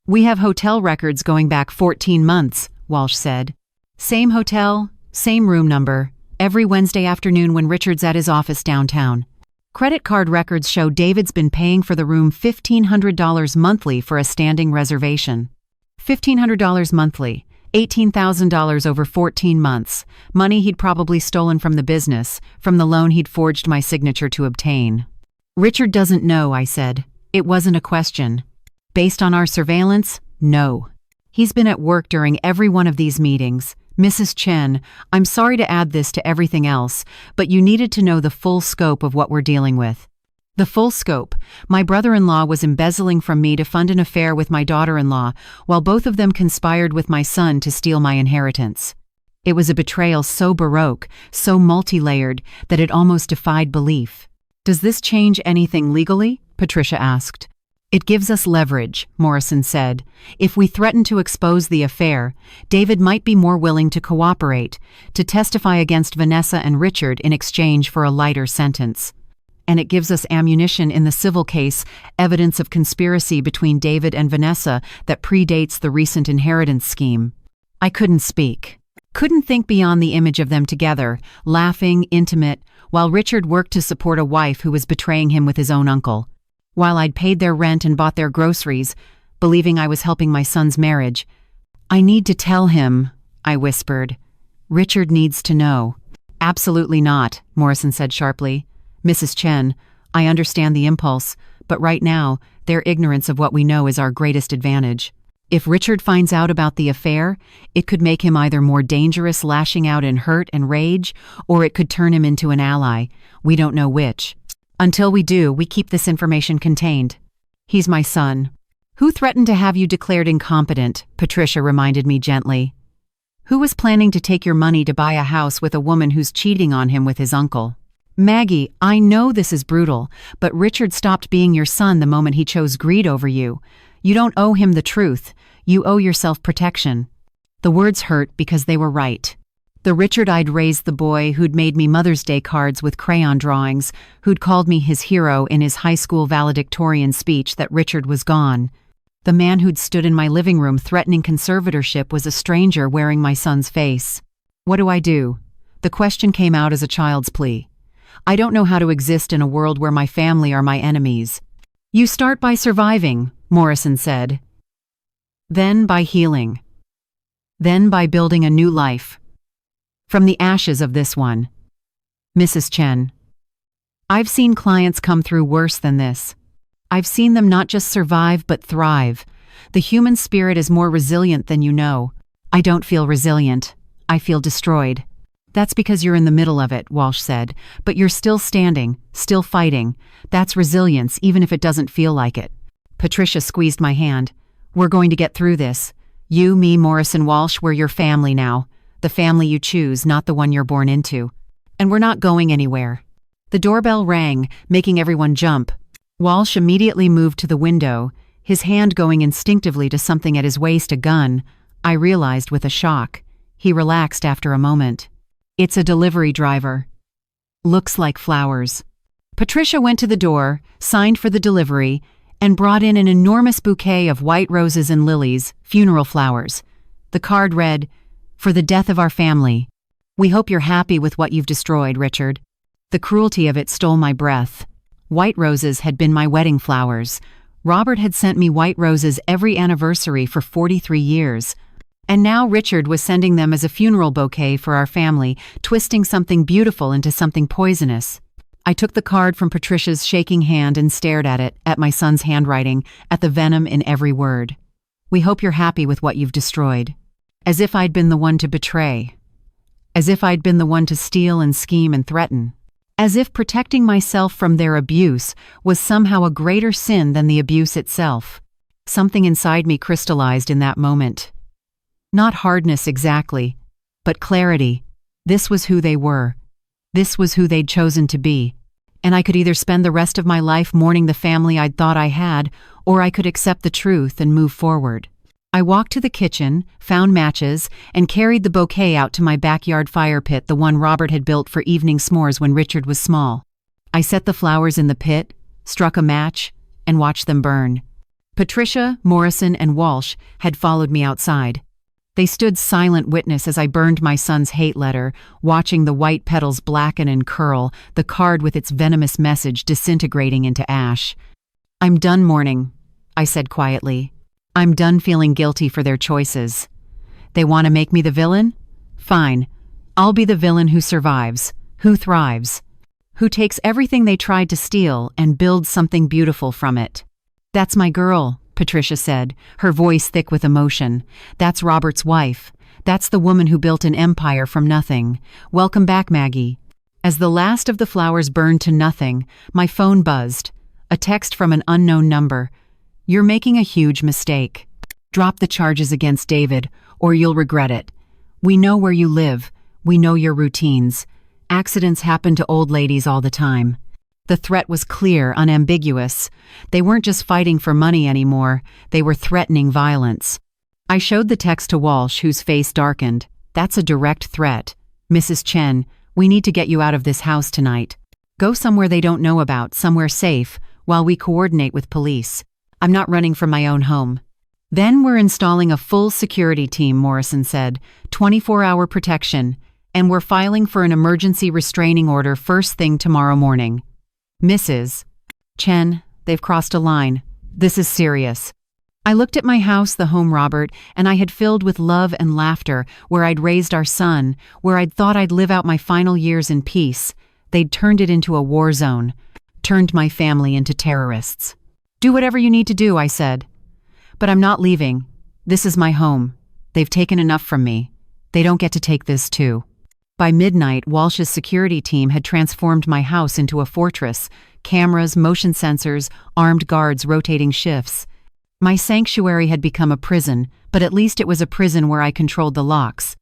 [SPEAKER 1] We have hotel records going back 14 months, Walsh said. Same hotel, same room number, every Wednesday afternoon when Richard's at his office downtown. Credit card records show David's been paying for the room $1,500 monthly for a standing reservation. $1,500 monthly, $18,000 over 14 months, money he'd probably stolen from the business, from the loan he'd forged my signature to obtain. Richard doesn't know, I said. It wasn't a question. Based on our surveillance, no. He's been at work during every one of these meetings, Mrs. Chen, I'm sorry to add this to everything else, but you needed to know the full scope of what we're dealing with. The full scope. My brother-in-law was embezzling from me to fund an affair with my daughter-in-law, while both of them conspired with my son to steal my inheritance. It was a betrayal so baroque, so multi-layered, that it almost defied belief. Does this change anything legally? Patricia asked. It gives us leverage, Morrison said. If we threaten to expose the affair, David might be more willing to cooperate, to testify against Vanessa and Richard in exchange for a lighter sentence. And it gives us ammunition in the civil case, evidence of conspiracy between David and Vanessa that predates the recent inheritance scheme. I couldn't speak. Couldn't think beyond the image of them together, laughing, intimate, while Richard worked to support a wife who was betraying him with his own uncle. While I'd paid their rent and bought their groceries, believing I was helping my son's marriage. I need to tell him, I whispered. Richard needs to know. Absolutely not, Morrison said sharply. Mrs. Chen, I understand the impulse, but right now, their ignorance of what we know is our greatest advantage. If Richard finds out about the affair, it could make him either more dangerous, lashing out in hurt and rage, or it could turn him into an ally. We don't know which. Until we do, we keep this information contained. He's my son. Who threatened to have you declared incompetent? Patricia reminded me gently. Who was planning to take your money to buy a house with a woman who's cheating on him with his uncle? Maggie, I know this is brutal, but Richard stopped being your son the moment he chose greed over you. You don't owe him the truth. You owe yourself protection. The words hurt because they were right. The Richard I'd raised, the boy who'd made me Mother's Day cards with crayon drawings, who'd called me his hero in his high school valedictorian speech, that Richard was gone. The man who'd stood in my living room threatening conservatorship was a stranger wearing my son's face. What do? The question came out as a child's plea. I don't know how to exist in a world where my family are my enemies. You start by surviving, Morrison said. Then by healing. Then by building a new life. From the ashes of this one. Mrs. Chen. I've seen clients come through worse than this. I've seen them not just survive but thrive. The human spirit is more resilient than you know. I don't feel resilient. I feel destroyed. That's because you're in the middle of it, Walsh said. But you're still standing, still fighting. That's resilience, even if it doesn't feel like it. Patricia squeezed my hand. We're going to get through this. You, me, Morrison, Walsh, we're your family now. The family you choose, not the one you're born into. And we're not going anywhere. The doorbell rang, making everyone jump. Walsh immediately moved to the window, his hand going instinctively to something at his waist, a gun. I realized with a shock. He relaxed after a moment. It's a delivery driver. Looks like flowers. Patricia went to the door, signed for the delivery, and brought in an enormous bouquet of white roses and lilies, funeral flowers. The card read, "For the death of our family. We hope you're happy with what you've destroyed, Richard." The cruelty of it stole my breath. White roses had been my wedding flowers. Robert had sent me white roses every anniversary for 43 years. And now Richard was sending them as a funeral bouquet for our family, twisting something beautiful into something poisonous. I took the card from Patricia's shaking hand and stared at it, at my son's handwriting, at the venom in every word. We hope you're happy with what you've destroyed. As if I'd been the one to betray. As if I'd been the one to steal and scheme and threaten. As if protecting myself from their abuse was somehow a greater sin than the abuse itself. Something inside me crystallized in that moment. Not hardness exactly, but clarity. This was who they were. This was who they'd chosen to be. And I could either spend the rest of my life mourning the family I'd thought I had, or I could accept the truth and move forward. I walked to the kitchen, found matches, and carried the bouquet out to my backyard fire pit, the one Robert had built for evening s'mores when Richard was small. I set the flowers in the pit, struck a match, and watched them burn. Patricia, Morrison, and Walsh had followed me outside. They stood silent witness as I burned my son's hate letter, watching the white petals blacken and curl, the card with its venomous message disintegrating into ash. "I'm done mourning," I said quietly. "I'm done feeling guilty for their choices. They want to make me the villain? Fine. I'll be the villain who survives, who thrives, who takes everything they tried to steal and builds something beautiful from it." "That's my girl," Patricia said, her voice thick with emotion. "That's Robert's wife. That's the woman who built an empire from nothing. Welcome back, Maggie. As the last of the flowers burned to nothing, my phone buzzed. A text from an unknown number. You're making a huge mistake. Drop the charges against David, or you'll regret it. We know where you live. We know your routines. Accidents happen to old ladies all the time. The threat was clear, unambiguous. They weren't just fighting for money anymore. They were threatening violence. I showed the text to Walsh, whose face darkened. That's a direct threat. Mrs. Chen, we need to get you out of this house tonight. Go somewhere they don't know about, somewhere safe, while we coordinate with police. I'm not running from my own home. Then we're installing a full security team, Morrison said. 24-hour protection. And we're filing for an emergency restraining order first thing tomorrow morning. Mrs. Chen, they've crossed a line. This is serious. I looked at my house, the home Robert, and I had filled with love and laughter, where I'd raised our son, where I'd thought I'd live out my final years in peace. They'd turned it into a war zone, turned my family into terrorists. Do whatever you need to do, I said. But I'm not leaving. This is my home. They've taken enough from me. They don't get to take this too. By midnight, Walsh's security team had transformed my house into a fortress. Cameras, motion sensors, armed guards rotating shifts. My sanctuary had become a prison, but at least it was a prison where I controlled the locks.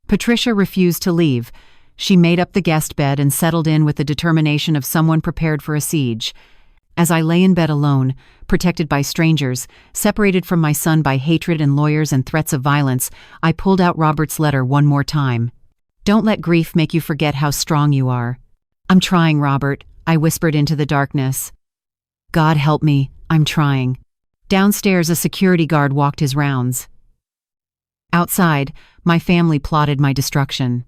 [SPEAKER 1] Patricia refused to leave. She made up the guest bed and settled in with the determination of someone prepared for a siege. As I lay in bed alone, protected by strangers, separated from my son by hatred and lawyers and threats of violence, I pulled out Robert's letter one more time. Don't let grief make you forget how strong you are. I'm trying, Robert, I whispered into the darkness. God help me, I'm trying. Downstairs, a security guard walked his rounds. Outside, my family plotted my destruction.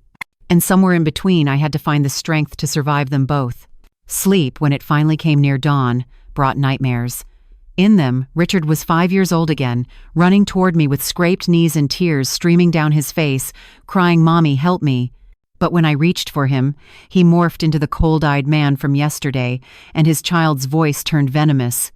[SPEAKER 1] And somewhere in between, I had to find the strength to survive them both. Sleep, when it finally came near dawn, brought nightmares. In them, Richard was 5 years old again, running toward me with scraped knees and tears streaming down his face, crying, "Mommy, help me." But when I reached for him, he morphed into the cold-eyed man from yesterday, and his child's voice turned venomous.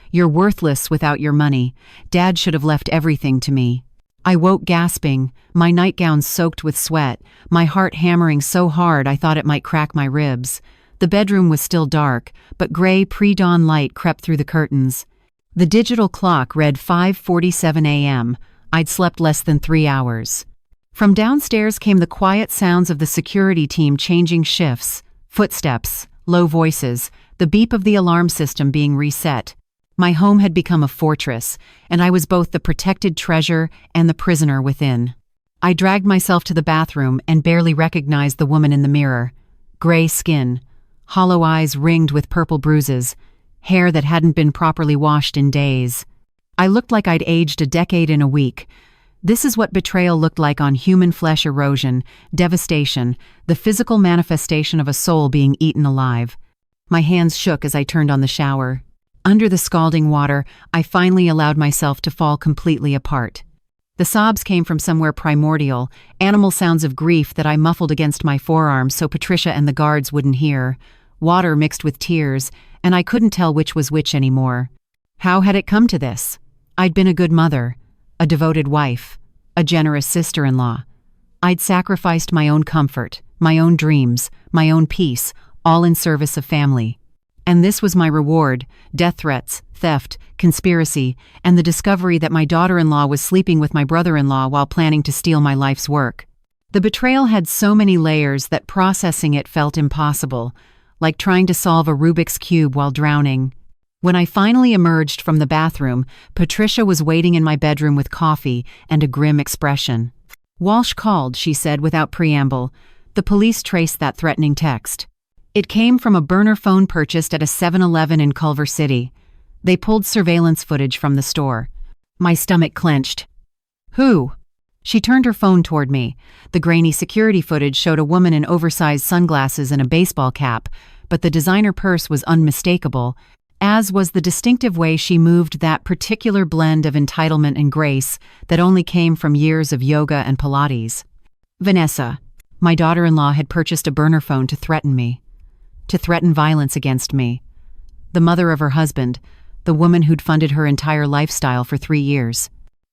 [SPEAKER 1] "You're worthless without your money. Dad should have left everything to me." I woke gasping, my nightgown soaked with sweat, my heart hammering so hard I thought it might crack my ribs. The bedroom was still dark, but gray pre-dawn light crept through the curtains. The digital clock read 5:47 a.m. I'd slept less than 3 hours. From downstairs came the quiet sounds of the security team changing shifts, footsteps, low voices, the beep of the alarm system being reset. My home had become a fortress, and I was both the protected treasure and the prisoner within. I dragged myself to the bathroom and barely recognized the woman in the mirror. Gray skin, hollow eyes ringed with purple bruises, hair that hadn't been properly washed in days. I looked like I'd aged a decade in a week. This is what betrayal looked like on human flesh: erosion, devastation, the physical manifestation of a soul being eaten alive. My hands shook as I turned on the shower. Under the scalding water, I finally allowed myself to fall completely apart. The sobs came from somewhere primordial, animal sounds of grief that I muffled against my forearm so Patricia and the guards wouldn't hear. Water mixed with tears, and I couldn't tell which was which anymore. How had it come to this? I'd been a good mother, a devoted wife, a generous sister-in-law. I'd sacrificed my own comfort, my own dreams, my own peace, all in service of family. And this was my reward: death threats, theft, conspiracy, and the discovery that my daughter-in-law was sleeping with my brother-in-law while planning to steal my life's work. The betrayal had so many layers that processing it felt impossible, like trying to solve a Rubik's Cube while drowning. When I finally emerged from the bathroom, Patricia was waiting in my bedroom with coffee and a grim expression. "Walsh called," she said without preamble. "The police traced that threatening text. It came from a burner phone purchased at a 7-Eleven in Culver City. They pulled surveillance footage from the store." My stomach clenched. "Who?" She turned her phone toward me. The grainy security footage showed a woman in oversized sunglasses and a baseball cap, but the designer purse was unmistakable, as was the distinctive way she moved, that particular blend of entitlement and grace that only came from years of yoga and Pilates. Vanessa. My daughter-in-law had purchased a burner phone to threaten me. To threaten violence against me. The mother of her husband, the woman who'd funded her entire lifestyle for 3 years.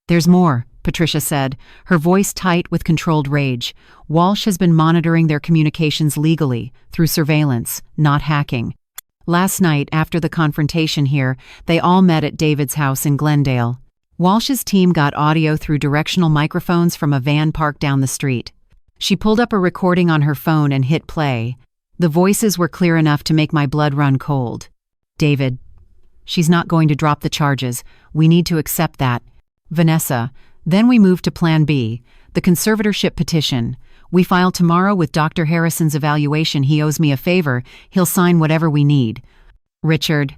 [SPEAKER 1] "There's more," Patricia said, her voice tight with controlled rage. Walsh has been monitoring their communications legally, through surveillance, not hacking. Last night, after the confrontation here, they all met at David's house in Glendale. Walsh's team got audio through directional microphones from a van parked down the street. She pulled up a recording on her phone and hit play. The voices were clear enough to make my blood run cold. David, she's not going to drop the charges. We need to accept that. Vanessa, then we move to Plan B, the conservatorship petition. We file tomorrow with Dr. Harrison's evaluation. He owes me a favor. He'll sign whatever we need. Richard,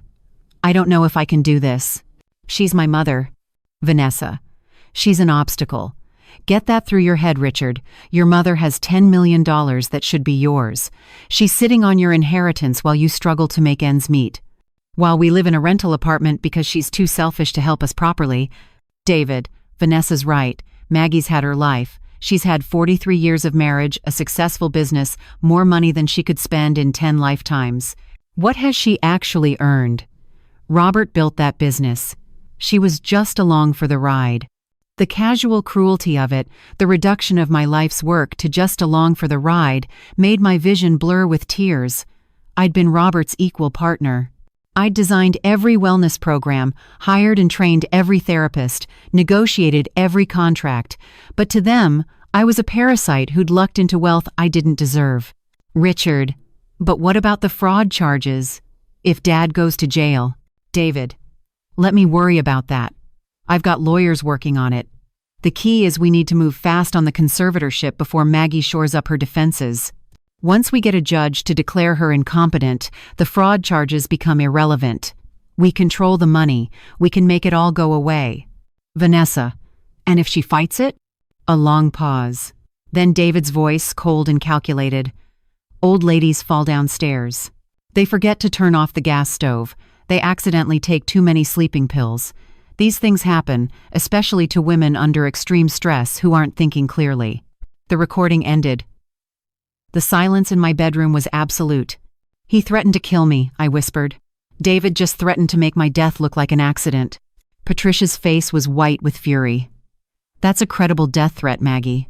[SPEAKER 1] I don't know if I can do this. She's my mother. Vanessa, she's an obstacle. Get that through your head, Richard. Your mother has $10 million that should be yours. She's sitting on your inheritance while you struggle to make ends meet. While we live in a rental apartment because she's too selfish to help us properly. David, Vanessa's right. Maggie's had her life. She's had 43 years of marriage, a successful business, more money than she could spend in 10 lifetimes. What has she actually earned? Robert built that business. She was just along for the ride. The casual cruelty of it, the reduction of my life's work to just along for the ride, made my vision blur with tears. I'd been Robert's equal partner. I'd designed every wellness program, hired and trained every therapist, negotiated every contract, but to them, I was a parasite who'd lucked into wealth I didn't deserve. Richard, but what about the fraud charges? If Dad goes to jail? David, let me worry about that. I've got lawyers working on it. The key is we need to move fast on the conservatorship before Maggie shores up her defenses. Once we get a judge to declare her incompetent, the fraud charges become irrelevant. We control the money. We can make it all go away. Vanessa, and if she fights it? A long pause. Then David's voice, cold and calculated. Old ladies fall downstairs. They forget to turn off the gas stove. They accidentally take too many sleeping pills. These things happen, especially to women under extreme stress who aren't thinking clearly. The recording ended. The silence in my bedroom was absolute. He threatened to kill me, I whispered. David just threatened to make my death look like an accident. Patricia's face was white with fury. That's a credible death threat, Maggie.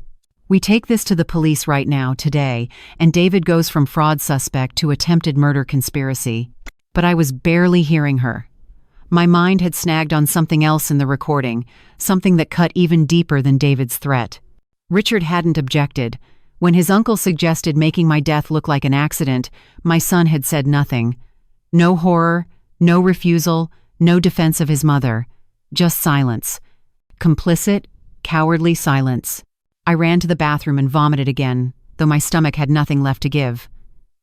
[SPEAKER 1] We take this to the police right now, today, and David goes from fraud suspect to attempted murder conspiracy. But I was barely hearing her. My mind had snagged on something else in the recording, something that cut even deeper than David's threat. Richard hadn't objected. When his uncle suggested making my death look like an accident, my son had said nothing. No horror, no refusal, no defense of his mother. Just silence. Complicit, cowardly silence. I ran to the bathroom and vomited again, though my stomach had nothing left to give.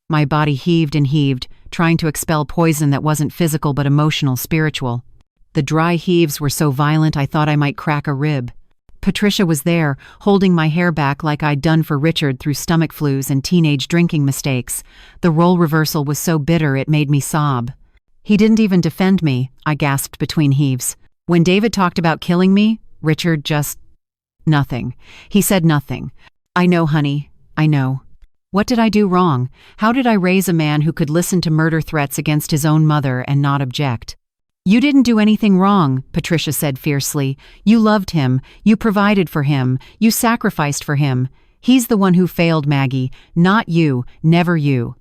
[SPEAKER 1] My body heaved and heaved, trying to expel poison that wasn't physical but emotional, spiritual. The dry heaves were so violent I thought I might crack a rib. Patricia was there, holding my hair back like I'd done for Richard through stomach flus and teenage drinking mistakes. The role reversal was so bitter it made me sob. He didn't even defend me, I gasped between heaves. When David talked about killing me, Richard just... nothing. He said nothing. I know, honey, I know. What did I do wrong? How did I raise a man who could listen to murder threats against his own mother and not object? You didn't do anything wrong, Patricia said fiercely. You loved him. You provided for him. You sacrificed for him. He's the one who failed, Maggie. Not you. Never you.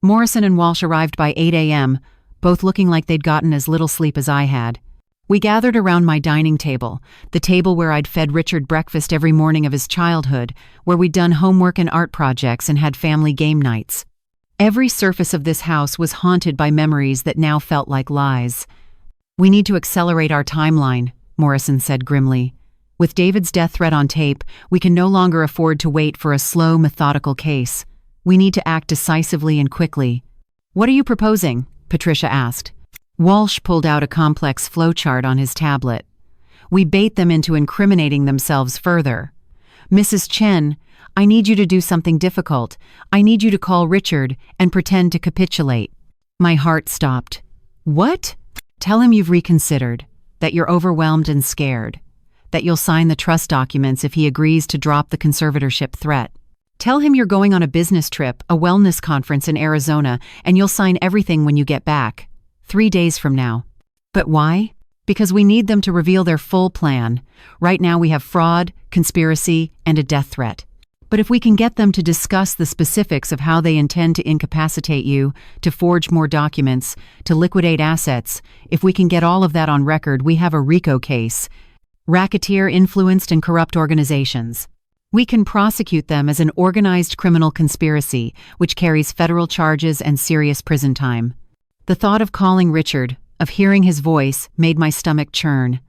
[SPEAKER 1] Morrison and Walsh arrived by 8 a.m., both looking like they'd gotten as little sleep as I had. We gathered around my dining table, the table where I'd fed Richard breakfast every morning of his childhood, where we'd done homework and art projects and had family game nights. Every surface of this house was haunted by memories that now felt like lies. We need to accelerate our timeline, Morrison said grimly. With David's death threat on tape, we can no longer afford to wait for a slow, methodical case. We need to act decisively and quickly. What are you proposing? Patricia asked. Walsh pulled out a complex flowchart on his tablet. We bait them into incriminating themselves further. Mrs. Chen, I need you to do something difficult. I need you to call Richard and pretend to capitulate. My heart stopped. What? Tell him you've reconsidered, that you're overwhelmed and scared, that you'll sign the trust documents if he agrees to drop the conservatorship threat. Tell him you're going on a business trip, a wellness conference in Arizona, and you'll sign everything when you get back. 3 days from now. But why? Because we need them to reveal their full plan. Right now we have fraud, conspiracy, and a death threat. But if we can get them to discuss the specifics of how they intend to incapacitate you, to forge more documents, to liquidate assets, if we can get all of that on record, we have a RICO case. Racketeer, influenced, and corrupt organizations. We can prosecute them as an organized criminal conspiracy, which carries federal charges and serious prison time. The thought of calling Richard, of hearing his voice, made my stomach churn.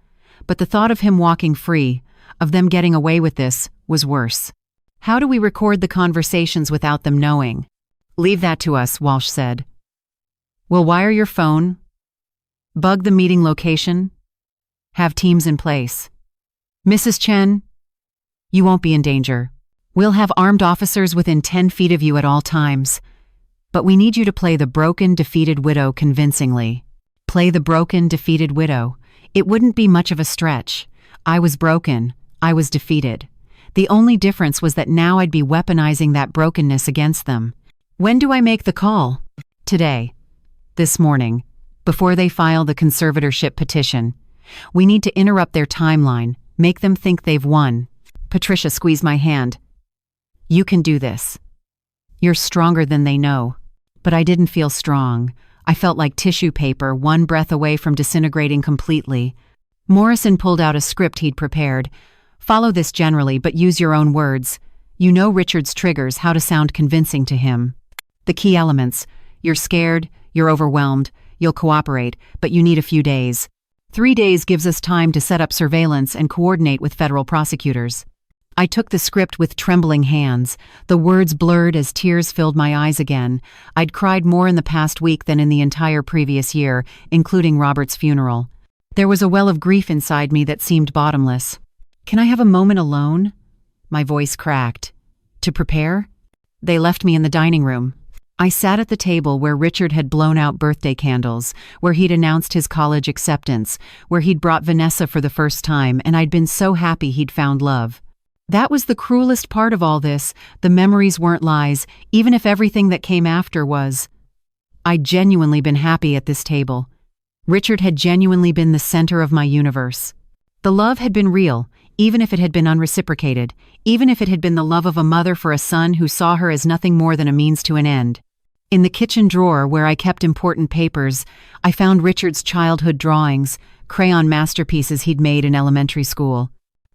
[SPEAKER 1] But the thought of him walking free, of them getting away with this, was worse. How do we record the conversations without them knowing? Leave that to us, Walsh said. We'll wire your phone, bug the meeting location, have teams in place. Mrs. Chen, you won't be in danger. We'll have armed officers within 10 feet of you at all times. But we need you to play the broken, defeated widow convincingly. Play the broken, defeated widow. It wouldn't be much of a stretch. I was broken. I was defeated. The only difference was that now I'd be weaponizing that brokenness against them. When do I make the call? Today. This morning. Before they file the conservatorship petition. We need to interrupt their timeline, make them think they've won. Patricia squeezed my hand. You can do this. You're stronger than they know. But I didn't feel strong. I felt like tissue paper, one breath away from disintegrating completely. Morrison pulled out a script he'd prepared. Follow this generally, but use your own words. You know Richard's triggers, how to sound convincing to him. The key elements. You're scared, you're overwhelmed, you'll cooperate, but you need a few days. 3 days gives us time to set up surveillance and coordinate with federal prosecutors. I took the script with trembling hands. The words blurred as tears filled my eyes again. I'd cried more in the past week than in the entire previous year, including Robert's funeral. There was a well of grief inside me that seemed bottomless. Can I have a moment alone? My voice cracked. To prepare? They left me in the dining room. I sat at the table where Richard had blown out birthday candles, where he'd announced his college acceptance, where he'd brought Vanessa for the first time, and I'd been so happy he'd found love. That was the cruelest part of all this. The memories weren't lies, even if everything that came after was. I'd genuinely been happy at this table. Richard had genuinely been the center of my universe. The love had been real, even if it had been unreciprocated, even if it had been the love of a mother for a son who saw her as nothing more than a means to an end. In the kitchen drawer where I kept important papers, I found Richard's childhood drawings, crayon masterpieces he'd made in elementary school.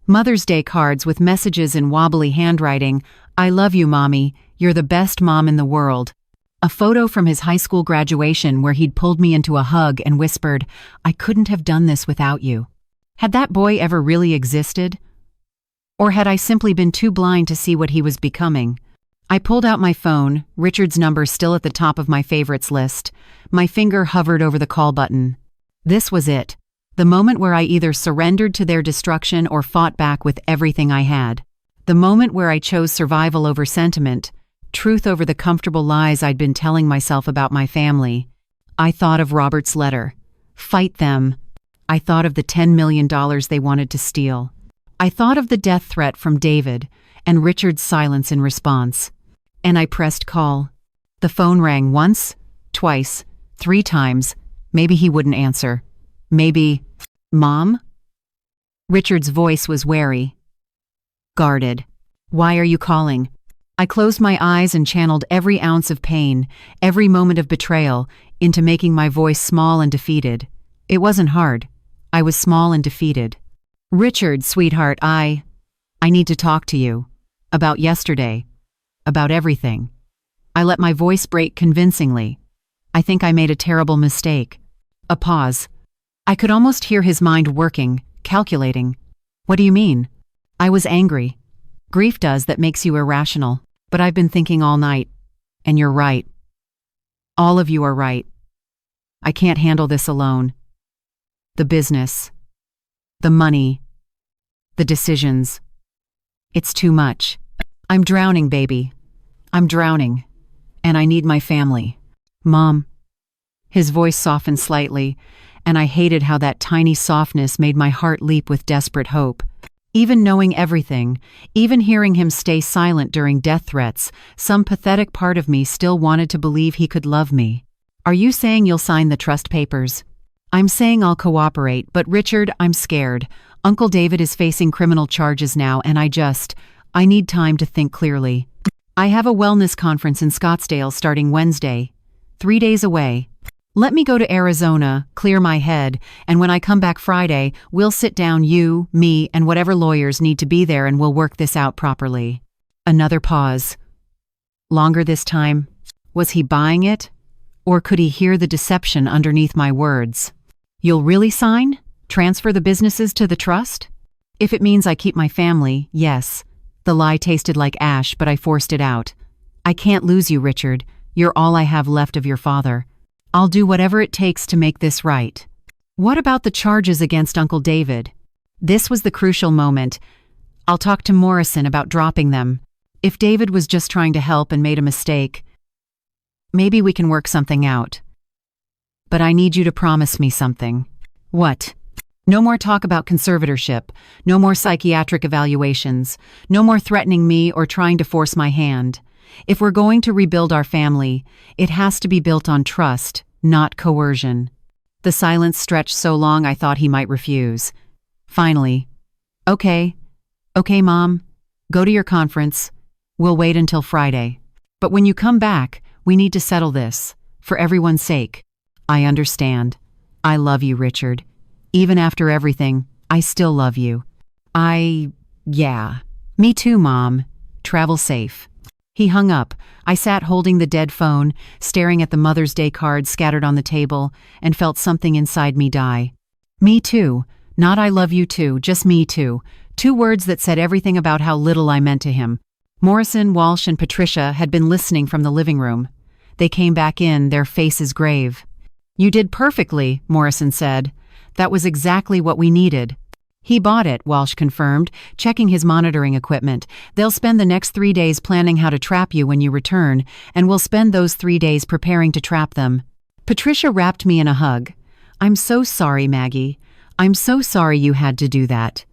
[SPEAKER 1] Mother's Day cards with messages in wobbly handwriting, I love you, Mommy, you're the best mom in the world. A photo from his high school graduation where he'd pulled me into a hug and whispered, I couldn't have done this without you. Had that boy ever really existed? Or had I simply been too blind to see what he was becoming? I pulled out my phone, Richard's number still at the top of my favorites list. My finger hovered over the call button. This was it. The moment where I either surrendered to their destruction or fought back with everything I had. The moment where I chose survival over sentiment, truth over the comfortable lies I'd been telling myself about my family. I thought of Robert's letter. Fight them. I thought of the $10 million they wanted to steal. I thought of the death threat from David and Richard's silence in response. And I pressed call. The phone rang once, twice, 3 times. Maybe he wouldn't answer. Maybe, Mom? Richard's voice was wary. Guarded. Why are you calling? I closed my eyes and channeled every ounce of pain, every moment of betrayal, into making my voice small and defeated. It wasn't hard. I was small and defeated. Richard, sweetheart, I need to talk to you. About yesterday. About everything. I let my voice break convincingly. I think I made a terrible mistake. A pause. I could almost hear his mind working, calculating. What do you mean? I was angry. Grief does that makes you irrational. But I've been thinking all night. And you're right. All of you are right. I can't handle this alone. The business. The money. The decisions. It's too much. I'm drowning, baby. I'm drowning. And I need my family. Mom. His voice softened slightly, and I hated how that tiny softness made my heart leap with desperate hope. Even knowing everything, even hearing him stay silent during death threats, some pathetic part of me still wanted to believe he could love me. Are you saying you'll sign the trust papers? I'm saying I'll cooperate, but Richard, I'm scared. Uncle David is facing criminal charges now, and I need time to think clearly. I have a wellness conference in Scottsdale starting Wednesday, 3 days away. Let me go to Arizona, clear my head, and when I come back Friday, we'll sit down, you, me, and whatever lawyers need to be there, and we'll work this out properly. Another pause. Longer this time. Was he buying it? Or could he hear the deception underneath my words? You'll really sign? Transfer the businesses to the trust? If it means I keep my family, yes. The lie tasted like ash, but I forced it out. I can't lose you, Richard. You're all I have left of your father. I'll do whatever it takes to make this right. What about the charges against Uncle David? This was the crucial moment. I'll talk to Morrison about dropping them. If David was just trying to help and made a mistake, maybe we can work something out. But I need you to promise me something. What? No more talk about conservatorship, no more psychiatric evaluations, no more threatening me or trying to force my hand. If we're going to rebuild our family, it has to be built on trust, not coercion. The silence stretched so long I thought he might refuse. Finally, Okay, Mom, go to your conference. We'll wait until Friday. But when you come back, we need to settle this, for everyone's sake. I understand. I love you, Richard. Even after everything, I still love you. Yeah. Me too, Mom. Travel safe. He hung up. I sat holding the dead phone, staring at the Mother's Day cards scattered on the table, and felt something inside me die. Me too. Not I love you too, just me too. 2 words that said everything about how little I meant to him. Morrison, Walsh, and Patricia had been listening from the living room. They came back in, their faces grave. You did perfectly, Morrison said. That was exactly what we needed. He bought it, Walsh confirmed, checking his monitoring equipment. They'll spend the next 3 days planning how to trap you when you return, and we'll spend those 3 days preparing to trap them. Patricia wrapped me in a hug. I'm so sorry, Maggie. I'm so sorry you had to do that.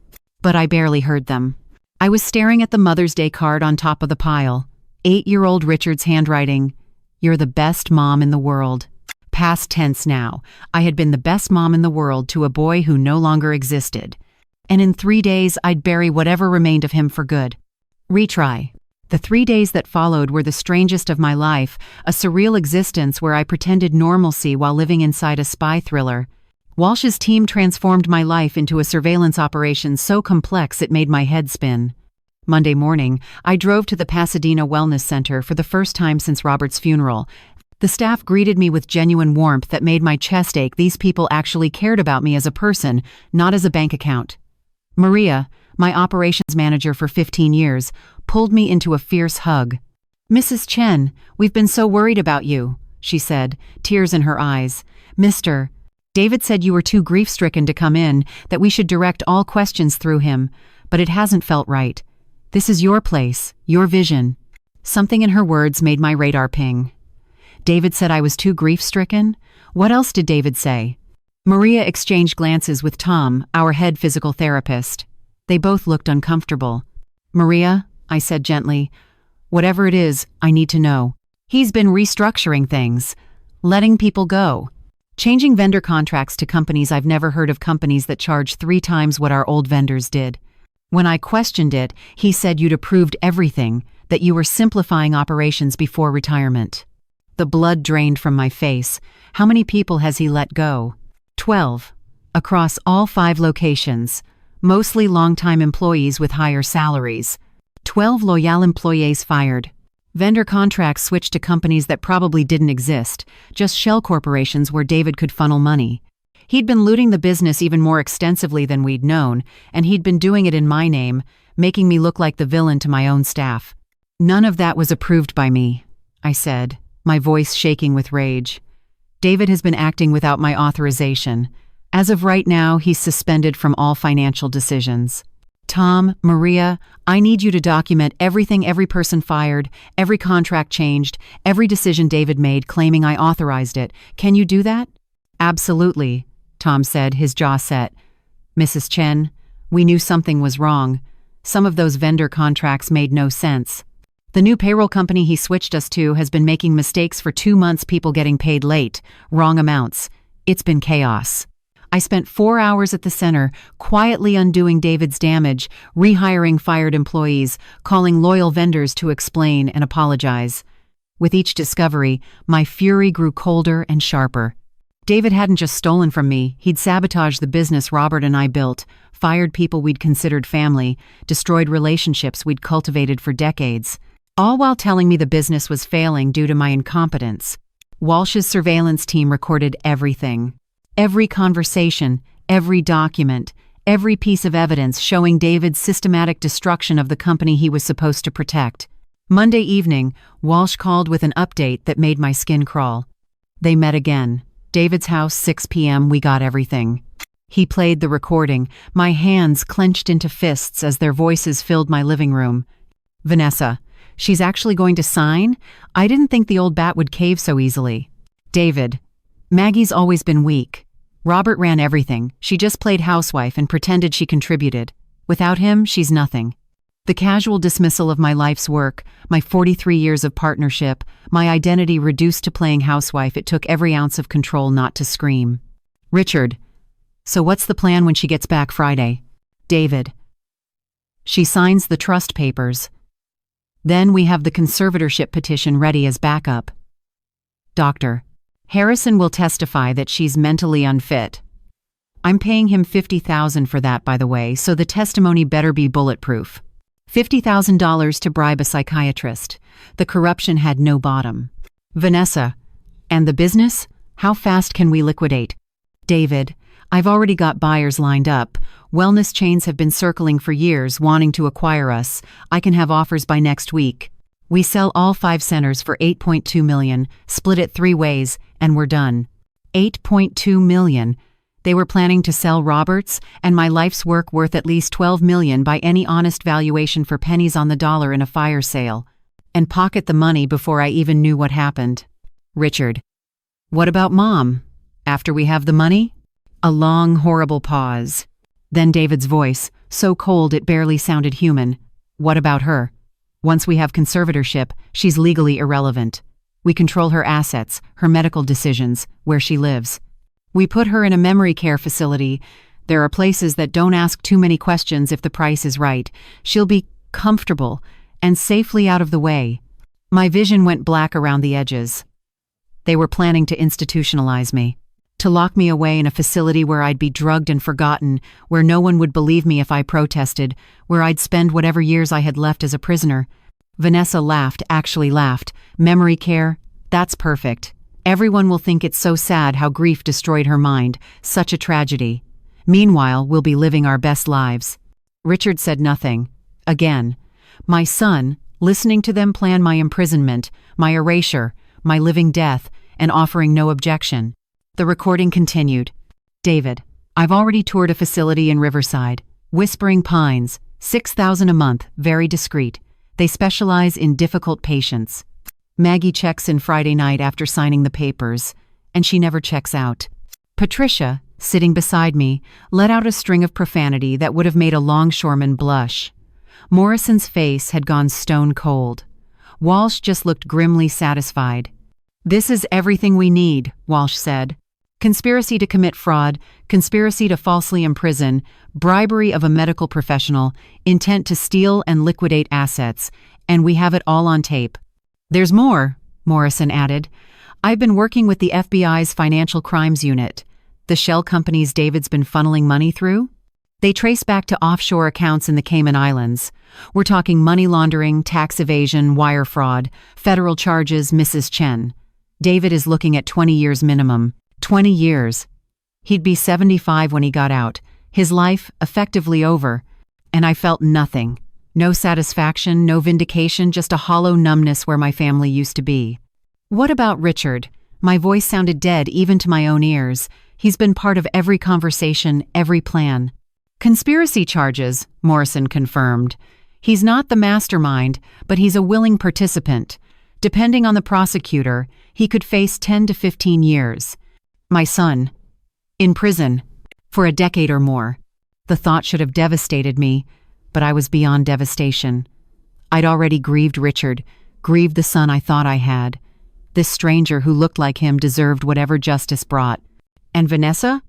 [SPEAKER 1] But I barely heard them. I was staring at the Mother's Day card on top of the pile. 8-year-old Richard's handwriting. You're the best mom in the world. Past tense now. I had been the best mom in the world to a boy who no longer existed. And in 3 days, I'd bury whatever remained of him for good. Retry. The 3 days that followed were the strangest of my life, a surreal existence where I pretended normalcy while living inside a spy thriller. Walsh's team transformed my life into a surveillance operation so complex it made my head spin. Monday morning, I drove to the Pasadena Wellness Center for the first time since Robert's funeral. The staff greeted me with genuine warmth that made my chest ache. These people actually cared about me as a person, not as a bank account. Maria, my operations manager for 15 years, pulled me into a fierce hug. Mrs. Chen, we've been so worried about you, she said, tears in her eyes. David said you were too grief-stricken to come in, that we should direct all questions through him, but it hasn't felt right. This is your place, your vision. Something in her words made my radar ping. David said I was too grief-stricken? What else did David say? Maria exchanged glances with Tom, our head physical therapist. They both looked uncomfortable. Maria, I said gently, whatever it is, I need to know. He's been restructuring things, letting people go, changing vendor contracts to companies I've never heard of, companies that charge 3 times what our old vendors did. When I questioned it, he said you'd approved everything, that you were simplifying operations before retirement. The blood drained from my face. How many people has he let go? 12. Across all 5 locations, mostly long-time employees with higher salaries. 12 loyal employees fired. Vendor contracts switched to companies that probably didn't exist, just shell corporations where David could funnel money. He'd been looting the business even more extensively than we'd known, and he'd been doing it in my name, making me look like the villain to my own staff. None of that was approved by me, I said, my voice shaking with rage. David has been acting without my authorization. As of right now, he's suspended from all financial decisions. Tom, Maria, I need you to document everything every person fired, every contract changed, every decision David made claiming I authorized it. Can you do that? Absolutely, Tom said, his jaw set. Mrs. Chen, we knew something was wrong. Some of those vendor contracts made no sense. The new payroll company he switched us to has been making mistakes for 2 months, people getting paid late, wrong amounts. It's been chaos. I spent 4 hours at the center, quietly undoing David's damage, rehiring fired employees, calling loyal vendors to explain and apologize. With each discovery, my fury grew colder and sharper. David hadn't just stolen from me, he'd sabotaged the business Robert and I built, fired people we'd considered family, destroyed relationships we'd cultivated for decades, all while telling me the business was failing due to my incompetence. Walsh's surveillance team recorded everything. Every conversation, every document, every piece of evidence showing David's systematic destruction of the company he was supposed to protect. Monday evening, Walsh called with an update that made my skin crawl. They met again. David's house, 6 p.m., we got everything. He played the recording, my hands clenched into fists as their voices filled my living room. Vanessa, she's actually going to sign? I didn't think the old bat would cave so easily. David, Maggie's always been weak. Robert ran everything. She just played housewife and pretended she contributed. Without him, she's nothing. The casual dismissal of my life's work, my 43 years of partnership, my identity reduced to playing housewife, it took every ounce of control not to scream. Richard, so what's the plan when she gets back Friday? David, she signs the trust papers. Then we have the conservatorship petition ready as backup. Doctor, Harrison will testify that she's mentally unfit. I'm paying him $50,000 for that, by the way, so the testimony better be bulletproof. $50,000 to bribe a psychiatrist. The corruption had no bottom. Vanessa, and the business? How fast can we liquidate? David, I've already got buyers lined up. Wellness chains have been circling for years, wanting to acquire us. I can have offers by next week. We sell all 5 centers for $8.2 million, split it 3 ways, and we're done. $8.2 million. They were planning to sell Roberts, and my life's work worth at least $12 million by any honest valuation for pennies on the dollar in a fire sale, and pocket the money before I even knew what happened. Richard, what about Mom? After we have the money? A long, horrible pause. Then David's voice, so cold it barely sounded human. What about her? Once we have conservatorship, she's legally irrelevant. We control her assets, her medical decisions, where she lives. We put her in a memory care facility. There are places that don't ask too many questions if the price is right. She'll be comfortable and safely out of the way. My vision went black around the edges. They were planning to institutionalize me, to lock me away in a facility where I'd be drugged and forgotten, where no one would believe me if I protested, where I'd spend whatever years I had left as a prisoner. Vanessa laughed, actually laughed. Memory care? That's perfect. Everyone will think it's so sad how grief destroyed her mind. Such a tragedy. Meanwhile, we'll be living our best lives. Richard said nothing. Again. My son, listening to them plan my imprisonment, my erasure, my living death, and offering no objection. The recording continued. David, I've already toured a facility in Riverside. Whispering Pines, $6,000 a month, very discreet. They specialize in difficult patients. Maggie checks in Friday night after signing the papers, and she never checks out. Patricia, sitting beside me, let out a string of profanity that would have made a longshoreman blush. Morrison's face had gone stone cold. Walsh just looked grimly satisfied. This is everything we need, Walsh said. Conspiracy to commit fraud, conspiracy to falsely imprison, bribery of a medical professional, intent to steal and liquidate assets, and we have it all on tape. There's more, Morrison added. I've been working with the FBI's Financial Crimes Unit. The shell companies David's been funneling money through? They trace back to offshore accounts in the Cayman Islands. We're talking money laundering, tax evasion, wire fraud, federal charges, Mrs. Chen. David is looking at 20 years minimum. 20 years. He'd be 75 when he got out. His life effectively over. And I felt nothing. No satisfaction, no vindication, just a hollow numbness where my family used to be. What about Richard? My voice sounded dead even to my own ears. He's been part of every conversation, every plan. Conspiracy charges, Morrison confirmed. He's not the mastermind, but he's a willing participant. Depending on the prosecutor, he could face 10 to 15 years. My son, in prison, for a decade or more. The thought should have devastated me, but I was beyond devastation. I'd already grieved Richard, grieved the son I thought I had. This stranger who looked like him deserved whatever justice brought. And Vanessa?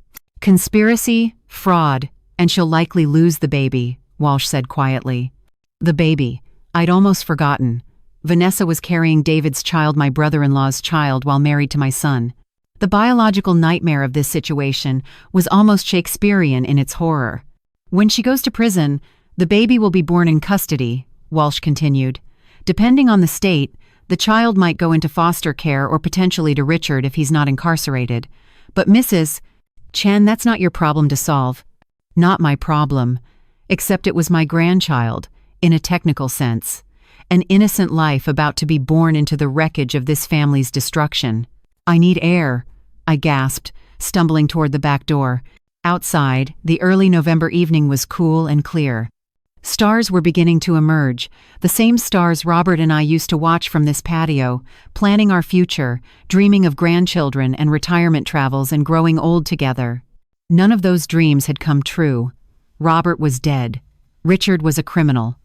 [SPEAKER 1] Conspiracy, fraud, and she'll likely lose the baby, Walsh said quietly. The baby. I'd almost forgotten. Vanessa was carrying David's child, my brother-in-law's child, while married to my son. The biological nightmare of this situation was almost Shakespearean in its horror. When she goes to prison, the baby will be born in custody, Walsh continued. Depending on the state, the child might go into foster care or potentially to Richard if he's not incarcerated. But Mrs. Chen, that's not your problem to solve. Not my problem. Except it was my grandchild, in a technical sense. An innocent life about to be born into the wreckage of this family's destruction. I need air, I gasped, stumbling toward the back door. Outside, the early November evening was cool and clear. Stars were beginning to emerge, the same stars Robert and I used to watch from this patio, planning our future, dreaming of grandchildren and retirement travels and growing old together. None of those dreams had come true. Robert was dead. Richard was a criminal.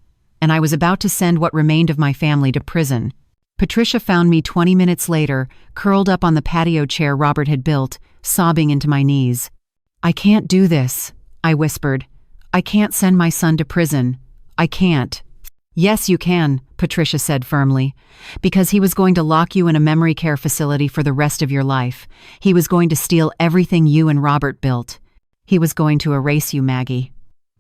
[SPEAKER 1] And I was about to send what remained of my family to prison. Patricia found me 20 minutes later, curled up on the patio chair Robert had built, sobbing into my knees. I can't do this, I whispered. I can't send my son to prison. I can't. Yes, you can, Patricia said firmly. Because he was going to lock you in a memory care facility for the rest of your life. He was going to steal everything you and Robert built. He was going to erase you, Maggie.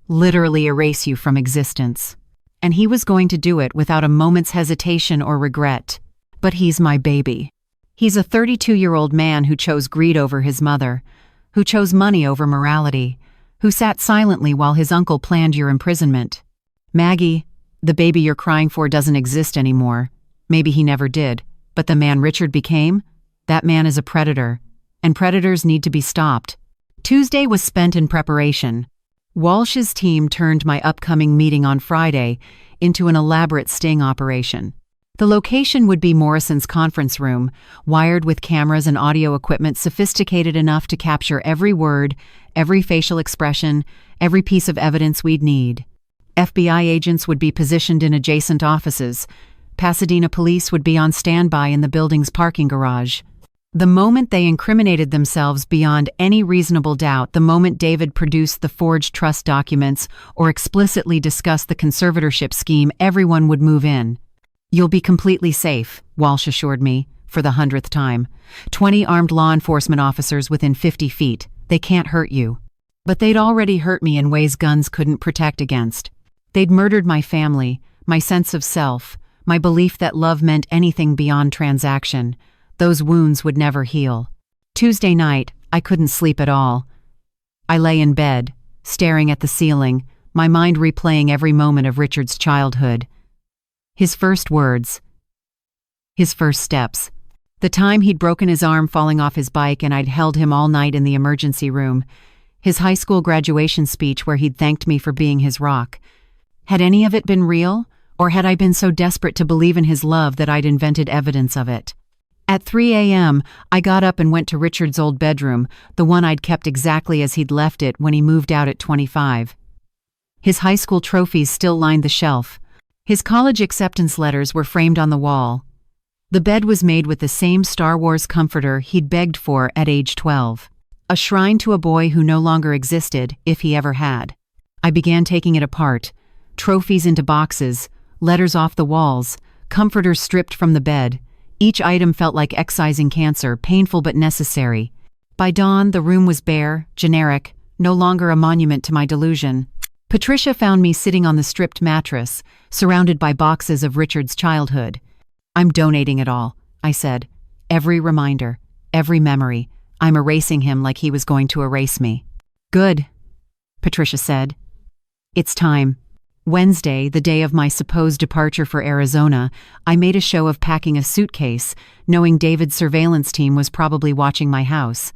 [SPEAKER 1] Literally erase you from existence. And he was going to do it without a moment's hesitation or regret. But he's my baby. He's a 32-year-old man who chose greed over his mother, who chose money over morality, who sat silently while his uncle planned your imprisonment. Maggie, the baby you're crying for doesn't exist anymore. Maybe he never did. But the man Richard became? That man is a predator. And predators need to be stopped. Tuesday was spent in preparation. Walsh's team turned my upcoming meeting on Friday into an elaborate sting operation. The location would be Morrison's conference room, wired with cameras and audio equipment sophisticated enough to capture every word, every facial expression, every piece of evidence we'd need. FBI agents would be positioned in adjacent offices. Pasadena police would be on standby in the building's parking garage. The moment they incriminated themselves beyond any reasonable doubt, the moment David produced the forged trust documents or explicitly discussed the conservatorship scheme, everyone would move in. You'll be completely safe, Walsh assured me, for the 100th time. 20 armed law enforcement officers within 50 feet. They can't hurt you. But they'd already hurt me in ways guns couldn't protect against. They'd murdered my family, my sense of self, my belief that love meant anything beyond transaction. Those wounds would never heal. Tuesday night, I couldn't sleep at all. I lay in bed, staring at the ceiling, my mind replaying every moment of Richard's childhood. His first words. His first steps. The time he'd broken his arm falling off his bike and I'd held him all night in the emergency room. His high school graduation speech where he'd thanked me for being his rock. Had any of it been real? Or had I been so desperate to believe in his love that I'd invented evidence of it? At 3 a.m., I got up and went to Richard's old bedroom, the one I'd kept exactly as he'd left it when he moved out at 25. His high school trophies still lined the shelf. His college acceptance letters were framed on the wall. The bed was made with the same Star Wars comforter he'd begged for at age 12. A shrine to a boy who no longer existed, if he ever had. I began taking it apart. Trophies into boxes, letters off the walls, comforters stripped from the bed. Each item felt like excising cancer, painful but necessary. By dawn, the room was bare, generic, no longer a monument to my delusion. Patricia found me sitting on the stripped mattress, surrounded by boxes of Richard's childhood. I'm donating it all, I said. Every reminder, every memory. I'm erasing him like he was going to erase me. Good, Patricia said. It's time. Wednesday, the day of my supposed departure for Arizona, I made a show of packing a suitcase, knowing David's surveillance team was probably watching my house.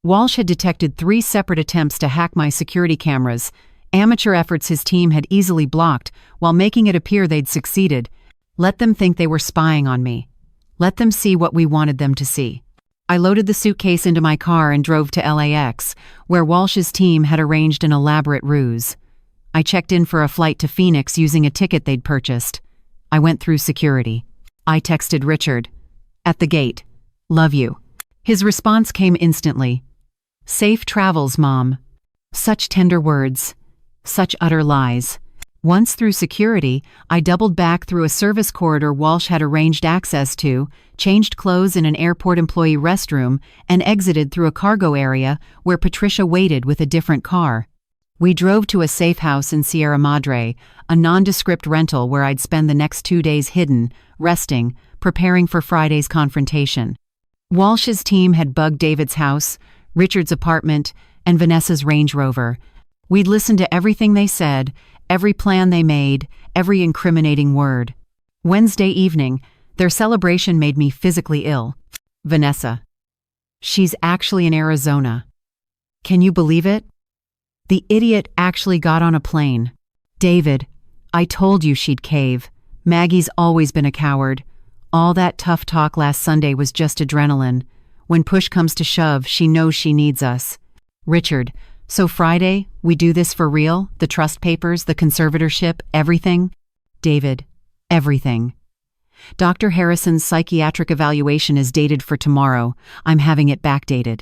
[SPEAKER 1] Walsh had detected 3 separate attempts to hack my security cameras, amateur efforts his team had easily blocked while making it appear they'd succeeded. Let them think they were spying on me. Let them see what we wanted them to see. I loaded the suitcase into my car and drove to LAX, where Walsh's team had arranged an elaborate ruse. I checked in for a flight to Phoenix using a ticket they'd purchased. I went through security. I texted Richard. At the gate. Love you. His response came instantly. Safe travels, Mom. Such tender words. Such utter lies. Once through security, I doubled back through a service corridor Walsh had arranged access to, changed clothes in an airport employee restroom, and exited through a cargo area where Patricia waited with a different car. We drove to a safe house in Sierra Madre, a nondescript rental where I'd spend the next 2 days hidden, resting, preparing for Friday's confrontation. Walsh's team had bugged David's house, Richard's apartment, and Vanessa's Range Rover. We'd listened to everything they said, every plan they made, every incriminating word. Wednesday evening, their celebration made me physically ill. Vanessa. She's actually in Arizona. Can you believe it? The idiot actually got on a plane. David, I told you she'd cave. Maggie's always been a coward. All that tough talk last Sunday was just adrenaline. When push comes to shove, she knows she needs us. Richard, so Friday, we do this for real? The trust papers, the conservatorship, everything? David, everything. Dr. Harrison's psychiatric evaluation is dated for tomorrow. I'm having it backdated.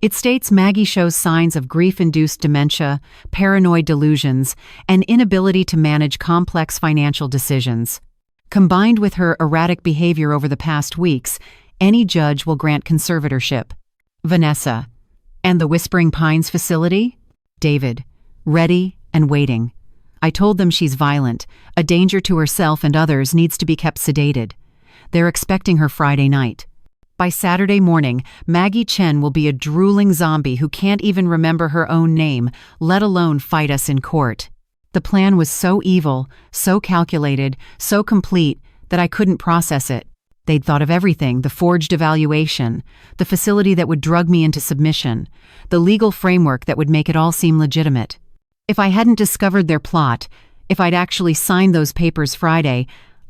[SPEAKER 1] It states Maggie shows signs of grief-induced dementia, paranoid delusions, and inability to manage complex financial decisions. Combined with her erratic behavior over the past weeks, any judge will grant conservatorship. Vanessa. And the Whispering Pines facility? David. Ready and waiting. I told them she's violent, a danger to herself and others, needs to be kept sedated. They're expecting her Friday night. By Saturday morning, Maggie Chen will be a drooling zombie who can't even remember her own name, let alone fight us in court. The plan was so evil, so calculated, so complete, that I couldn't process it. They'd thought of everything: the forged evaluation, the facility that would drug me into submission, the legal framework that would make it all seem legitimate. If I hadn't discovered their plot, if I'd actually signed those papers Friday,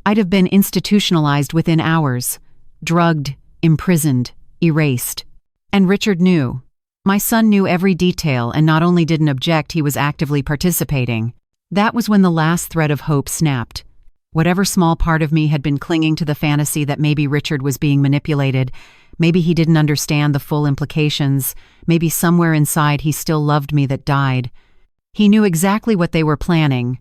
[SPEAKER 1] I'd have been institutionalized within hours, drugged, imprisoned, erased. And Richard knew. My son knew every detail and not only didn't object, he was actively participating. That was when the last thread of hope snapped. Whatever small part of me had been clinging to the fantasy that maybe Richard was being manipulated, maybe he didn't understand the full implications, maybe somewhere inside he still loved me, that died. He knew exactly what they were planning,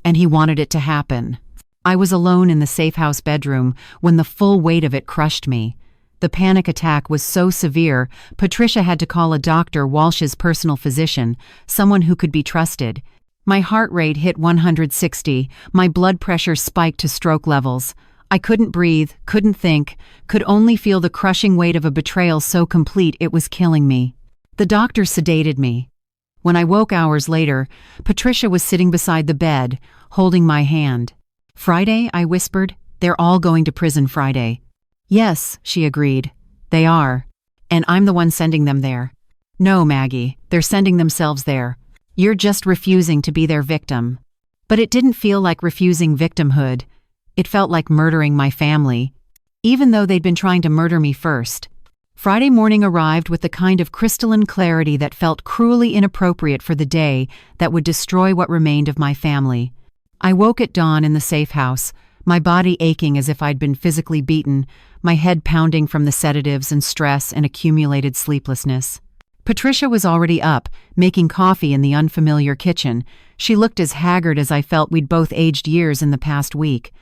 [SPEAKER 1] and he wanted it to happen. I was alone in the safe house bedroom when the full weight of it crushed me. The panic attack was so severe, Patricia had to call a doctor, Walsh's personal physician, someone who could be trusted. My heart rate hit 160, my blood pressure spiked to stroke levels. I couldn't breathe, couldn't think, could only feel the crushing weight of a betrayal so complete it was killing me. The doctor sedated me. When I woke hours later, Patricia was sitting beside the bed, holding my hand. Friday, I whispered. They're all going to prison Friday. Yes, she agreed. They are. And I'm the one sending them there. No, Maggie, they're sending themselves there. You're just refusing to be their victim. But it didn't feel like refusing victimhood. It felt like murdering my family, even though they'd been trying to murder me first. Friday morning arrived with the kind of crystalline clarity that felt cruelly inappropriate for the day that would destroy what remained of my family. I woke at dawn in the safe house, my body aching as if I'd been physically beaten, my head pounding from the sedatives and stress and accumulated sleeplessness. Patricia was already up, making coffee in the unfamiliar kitchen. She looked as haggard as I felt we'd both aged years in the past week.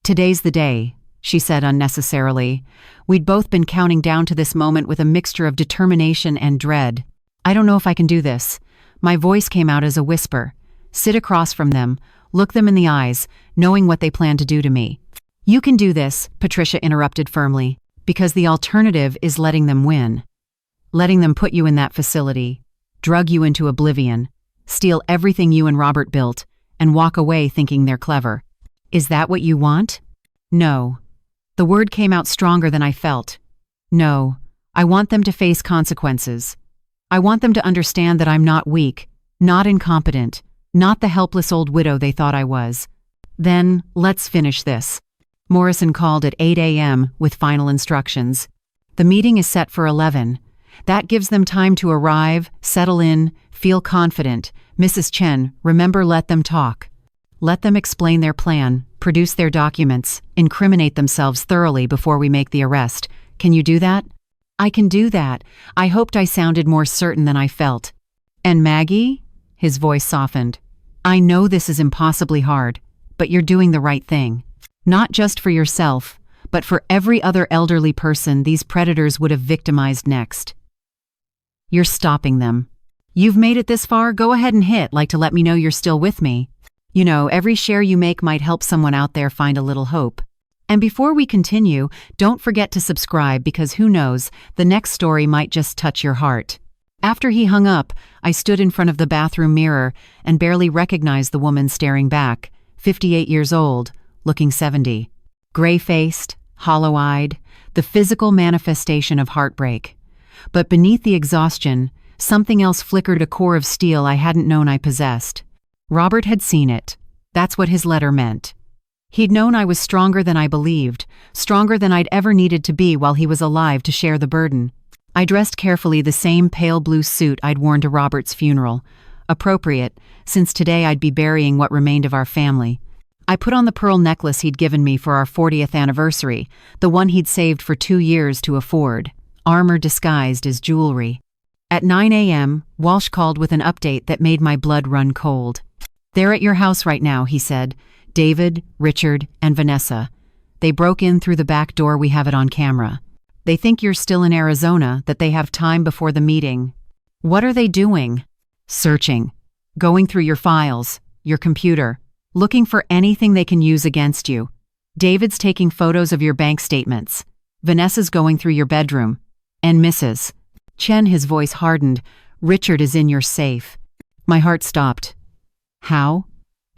[SPEAKER 1] Today's the day, she said unnecessarily. We'd both been counting down to this moment with a mixture of determination and dread. I don't know if I can do this. My voice came out as a whisper. Sit across from them, look them in the eyes, knowing what they plan to do to me. You can do this, Patricia interrupted firmly, because the alternative is letting them win. Letting them put you in that facility, drug you into oblivion, steal everything you and Robert built, and walk away thinking they're clever. Is that what you want? No. The word came out stronger than I felt. No. I want them to face consequences. I want them to understand that I'm not weak, not incompetent, not the helpless old widow they thought I was. Then, let's finish this. Morrison called at 8 a.m. with final instructions. The meeting is set for 11. That gives them time to arrive, settle in, feel confident. Mrs. Chen, remember, let them talk. Let them explain their plan, produce their documents, incriminate themselves thoroughly before we make the arrest. Can you do that? I can do that. I hoped I sounded more certain than I felt. And Maggie? His voice softened. I know this is impossibly hard, but you're doing the right thing. Not just for yourself, but for every other elderly person these predators would have victimized next. You're stopping them. You've made it this far, go ahead and hit like to let me know you're still with me. You know, every share you make might help someone out there find a little hope. And before we continue, don't forget to subscribe because who knows, the next story might just touch your heart. After he hung up, I stood in front of the bathroom mirror and barely recognized the woman staring back, 58 years old, looking 70. Gray-faced, hollow-eyed, the physical manifestation of heartbreak. But beneath the exhaustion, something else flickered, a core of steel I hadn't known I possessed. Robert had seen it. That's what his letter meant. He'd known I was stronger than I believed, stronger than I'd ever needed to be while he was alive to share the burden. I dressed carefully, the same pale blue suit I'd worn to Robert's funeral. Appropriate, since today I'd be burying what remained of our family. I put on the pearl necklace he'd given me for our 40th anniversary, the one he'd saved for 2 years to afford, armor disguised as jewelry. At 9 a.m., Walsh called with an update that made my blood run cold. They're at your house right now, he said. David, Richard, and Vanessa. They broke in through the back door, we have it on camera. They think you're still in Arizona, that they have time before the meeting. What are they doing? Searching. Going through your files, your computer, looking for anything they can use against you. David's taking photos of your bank statements. Vanessa's going through your bedroom. And Mrs. Chen, his voice hardened, Richard is in your safe. My heart stopped. How?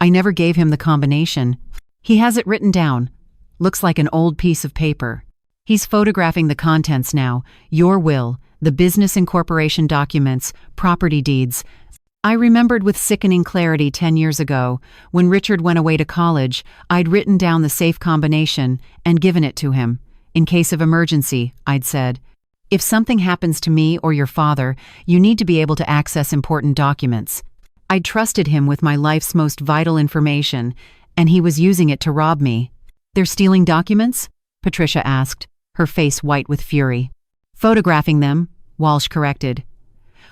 [SPEAKER 1] I never gave him the combination. He has it written down. Looks like an old piece of paper. He's photographing the contents now. Your will, the business incorporation documents, property deeds. I remembered with sickening clarity 10 years ago, when Richard went away to college, I'd written down the safe combination and given it to him. In case of emergency, I'd said, if something happens to me or your father, you need to be able to access important documents. I'd trusted him with my life's most vital information, and he was using it to rob me. They're stealing documents? Patricia asked, her face white with fury. Photographing them, Walsh corrected.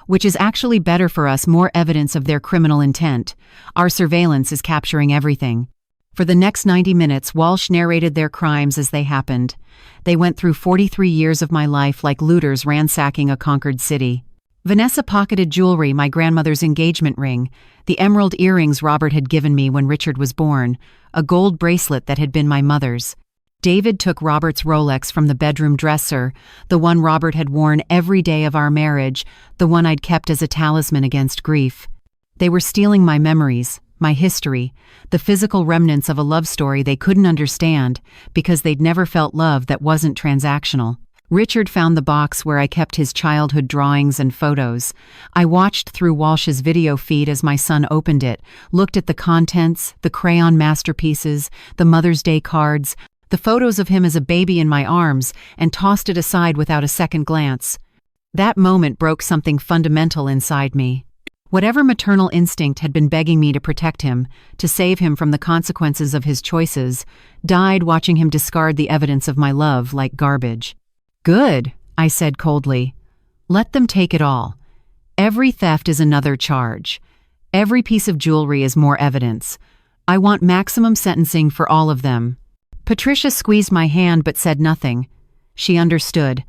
[SPEAKER 1] Which is actually better for us, more evidence of their criminal intent. Our surveillance is capturing everything. For the next 90 minutes, Walsh narrated their crimes as they happened. They went through 43 years of my life like looters ransacking a conquered city. Vanessa pocketed jewelry, my grandmother's engagement ring, the emerald earrings Robert had given me when Richard was born, a gold bracelet that had been my mother's. David took Robert's Rolex from the bedroom dresser, the one Robert had worn every day of our marriage, the one I'd kept as a talisman against grief. They were stealing my memories, my history, the physical remnants of a love story they couldn't understand because they'd never felt love that wasn't transactional. Richard found the box where I kept his childhood drawings and photos. I watched through Walsh's video feed as my son opened it, looked at the contents, the crayon masterpieces, the Mother's Day cards, the photos of him as a baby in my arms, and tossed it aside without a second glance. That moment broke something fundamental inside me. Whatever maternal instinct had been begging me to protect him, to save him from the consequences of his choices, died watching him discard the evidence of my love like garbage. Good, I said coldly. Let them take it all. Every theft is another charge. Every piece of jewelry is more evidence. I want maximum sentencing for all of them. Patricia squeezed my hand but said nothing. She understood.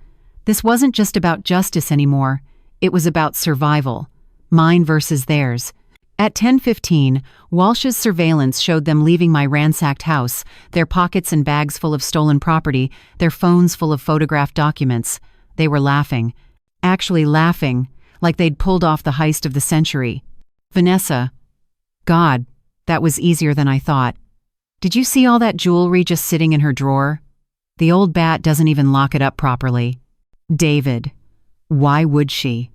[SPEAKER 1] This wasn't just about justice anymore. It was about survival. Mine versus theirs. At 10:15, Walsh's surveillance showed them leaving my ransacked house, their pockets and bags full of stolen property, their phones full of photographed documents. They were laughing. Actually laughing, like they'd pulled off the heist of the century. Vanessa. God, that was easier than I thought. Did you see all that jewelry just sitting in her drawer? The old bat doesn't even lock it up properly. David. Why would she?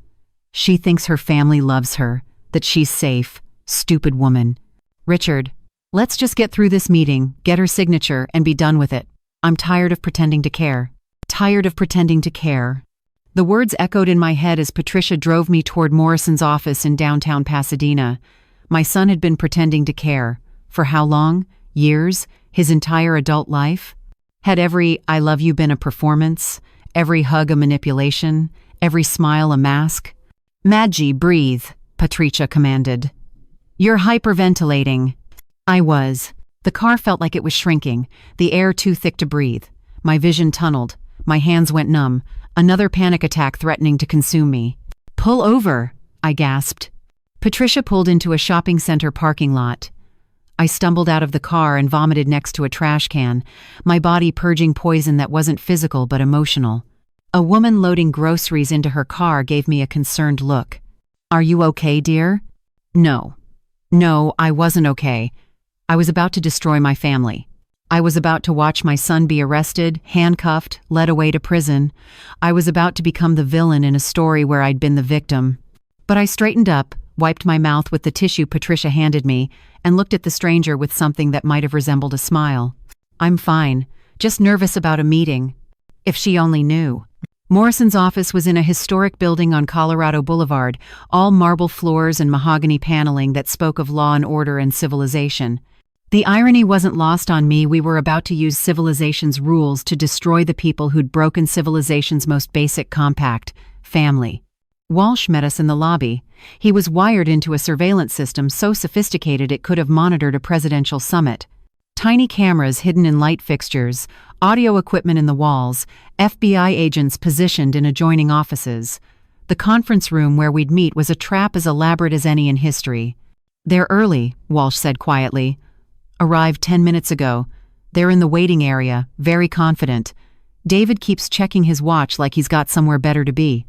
[SPEAKER 1] She thinks her family loves her, that she's safe. Stupid woman. Richard, let's just get through this meeting, get her signature, and be done with it. I'm tired of pretending to care. Tired of pretending to care. The words echoed in my head as Patricia drove me toward Morrison's office in downtown Pasadena. My son had been pretending to care. For how long? Years? His entire adult life? Had every "I love you" been a performance? every hug a manipulation, every smile a mask. "Maggie, breathe," Patricia commanded. "You're hyperventilating." I was. The car felt like it was shrinking, the air too thick to breathe. My vision tunneled. My hands went numb, another panic attack threatening to consume me. "Pull over," I gasped. Patricia pulled into a shopping center parking lot. I stumbled out of the car and vomited next to a trash can, my body purging poison that wasn't physical but emotional. A woman loading groceries into her car gave me a concerned look. "Are you okay, dear?" No. No, I wasn't okay. I was about to destroy my family. I was about to watch my son be arrested, handcuffed, led away to prison. I was about to become the villain in a story where I'd been the victim. But I straightened up, wiped my mouth with the tissue Patricia handed me, and looked at the stranger with something that might have resembled a smile. "I'm fine, just nervous about a meeting." If she only knew. Morrison's office was in a historic building on Colorado Boulevard, all marble floors and mahogany paneling that spoke of law and order and civilization. The irony wasn't lost on me. We were about to use civilization's rules to destroy the people who'd broken civilization's most basic compact, family. Walsh met us in the lobby. He was wired into a surveillance system so sophisticated it could have monitored a presidential summit. Tiny cameras hidden in light fixtures, audio equipment in the walls, FBI agents positioned in adjoining offices. The conference room where we'd meet was a trap as elaborate as any in history. "They're early," Walsh said quietly. "Arrived 10 minutes ago. They're in the waiting area, very confident. David keeps checking his watch like he's got somewhere better to be.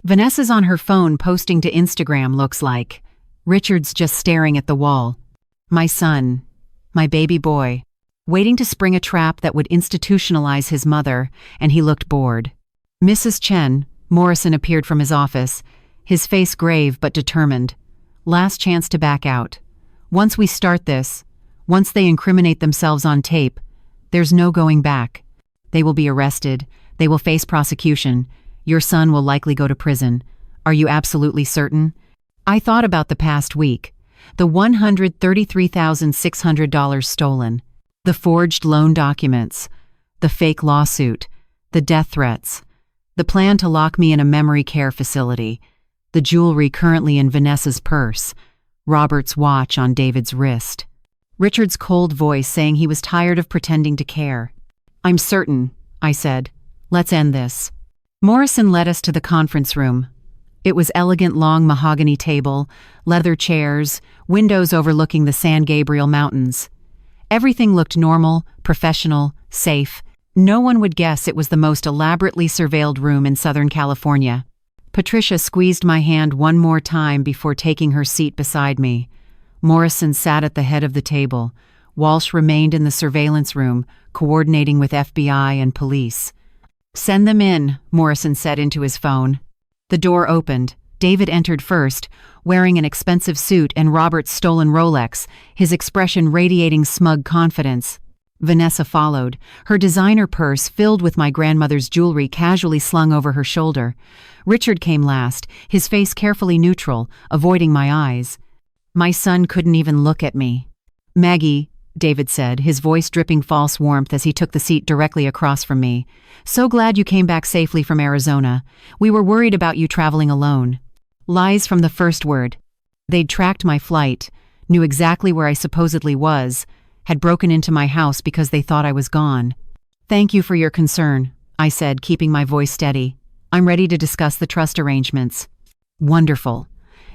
[SPEAKER 1] Vanessa's on her phone posting to Instagram, looks like. Richard's just staring at the wall. My son, my baby boy, waiting to spring a trap that would institutionalize his mother, and he looked bored." "Mrs. Chen," Morrison appeared from his office, his face grave but determined. "Last chance to back out. Once we start this, once they incriminate themselves on tape, there's no going back. They will be arrested, they will face prosecution. Your son will likely go to prison. Are you absolutely certain?" I thought about the past week. The $133,600 stolen. The forged loan documents. The fake lawsuit. The death threats. The plan to lock me in a memory care facility. The jewelry currently in Vanessa's purse. Robert's watch on David's wrist. Richard's cold voice saying he was tired of pretending to care. "I'm certain," I said. "Let's end this." Morrison led us to the conference room. It was elegant long mahogany table, leather chairs, windows overlooking the San Gabriel Mountains. Everything looked normal, professional, safe. No one would guess it was the most elaborately surveilled room in Southern California. Patricia squeezed my hand one more time before taking her seat beside me. Morrison sat at the head of the table. Walsh remained in the surveillance room, coordinating with FBI and police. "Send them in," Morrison said into his phone. The door opened. David entered first, wearing an expensive suit and Robert's stolen Rolex, his expression radiating smug confidence. Vanessa followed, her designer purse filled with my grandmother's jewelry casually slung over her shoulder. Richard came last, his face carefully neutral, avoiding my eyes. My son couldn't even look at me. "Maggie," David said, his voice dripping false warmth as he took the seat directly across from me. "So glad you came back safely from Arizona. We were worried about you traveling alone." Lies from the first word. They'd tracked my flight, knew exactly where I supposedly was, had broken into my house because they thought I was gone. "Thank you for your concern," I said, keeping my voice steady. "I'm ready to discuss the trust arrangements." "Wonderful."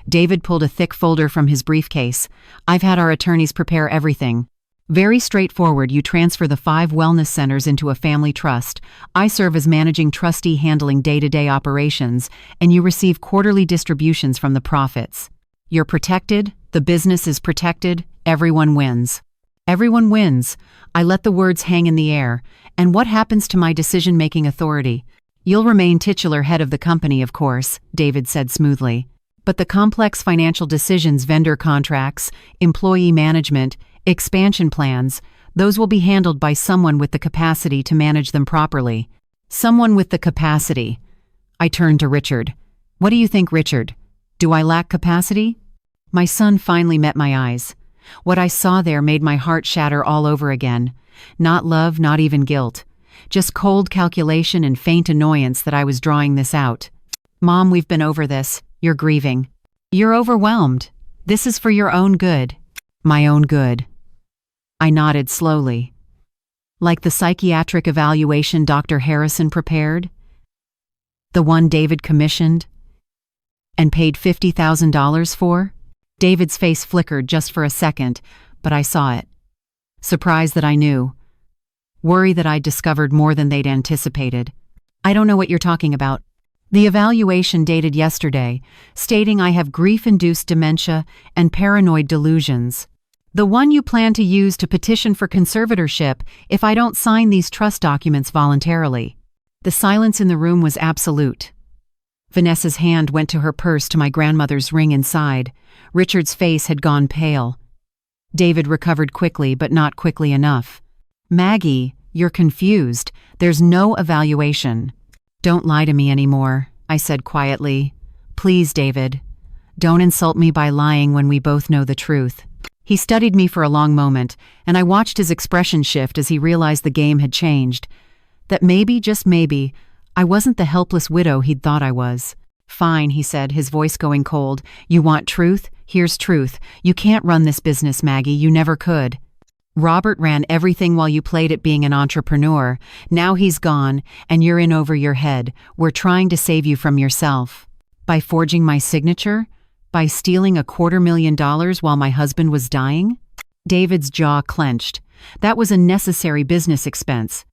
[SPEAKER 1] David pulled a thick folder from his briefcase. "I've had our attorneys prepare everything. Very straightforward. You transfer the 5 wellness centers into a family trust. I serve as managing trustee handling day-to-day operations, and you receive quarterly distributions from the profits. You're protected, the business is protected, everyone wins." Everyone wins. I let the words hang in the air. "And what happens to my decision-making authority?" "You'll remain titular head of the company, of course," David said smoothly. "But the complex financial decisions, vendor contracts, employee management, expansion plans, those will be handled by someone with the capacity to manage them properly." "Someone with the capacity." I turned to Richard. "What do you think, Richard? Do I lack capacity?" My son finally met my eyes. What I saw there made my heart shatter all over again. Not love, not even guilt. Just cold calculation and faint annoyance that I was drawing this out. Mom, we've been over this. You're grieving. You're overwhelmed. This is for your own good. My own good. I nodded slowly. Like the psychiatric evaluation Dr. Harrison prepared? The one David commissioned? And paid $50,000 for? David's face flickered just for a second, but I saw it. Surprise that I knew. Worry that I'd discovered more than they'd anticipated. I don't know what you're talking about. The evaluation dated yesterday, stating I have grief-induced dementia and paranoid delusions. The one you plan to use to petition for conservatorship if I don't sign these trust documents voluntarily. The silence in the room was absolute. Vanessa's hand went to her purse to my grandmother's ring inside. Richard's face had gone pale. David recovered quickly, but not quickly enough. Maggie, you're confused. There's no evaluation. Don't lie to me anymore, I said quietly. Please, David. Don't insult me by lying when we both know the truth. He studied me for a long moment, and I watched his expression shift as he realized the game had changed. That maybe, just maybe, I wasn't the helpless widow he'd thought I was. Fine, he said, his voice going cold. You want truth? Here's truth. You can't run this business, Maggie. You never could. Robert ran everything while you played at being an entrepreneur. Now he's gone, and you're in over your head. We're trying to save you from yourself. By forging my signature? By stealing $250,000 while my husband was dying? David's jaw clenched. That was a necessary business expense.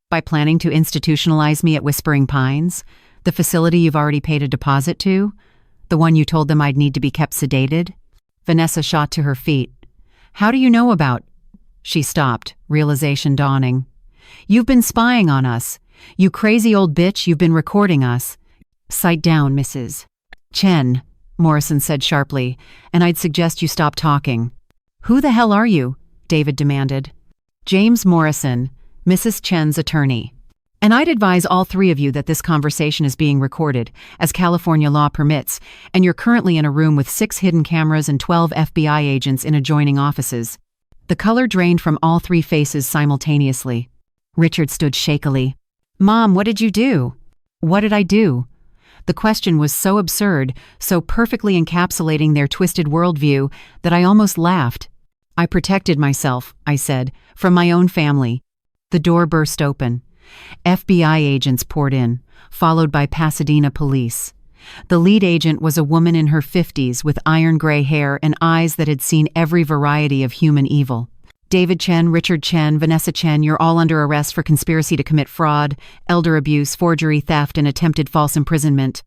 [SPEAKER 1] By planning to institutionalize me at Whispering Pines? The facility you've already paid a deposit to? The one you told them I'd need to be kept sedated? Vanessa shot to her feet. How do you know about? She stopped, realization dawning. You've been spying on us. You crazy old bitch, you've been recording us. Sight down, Mrs. Chen, Morrison said sharply, and I'd suggest you stop talking. Who the hell are you? David demanded. James Morrison, Mrs. Chen's attorney. And I'd advise all three of you that this conversation is being recorded, as California law permits, and you're currently in a room with 6 hidden cameras and 12 FBI agents in adjoining offices. The color drained from all three faces simultaneously. Richard stood shakily. Mom, what did you do? What did I do? The question was so absurd, so perfectly encapsulating their twisted worldview, that I almost laughed. I protected myself, I said, from my own family. The door burst open. FBI agents poured in, followed by Pasadena police. The lead agent was a woman in her 50s with iron gray hair and eyes that had seen every variety of human evil. David Chen, Richard Chen, Vanessa Chen, you're all under arrest for conspiracy to commit fraud, elder abuse, forgery, theft, and attempted false imprisonment.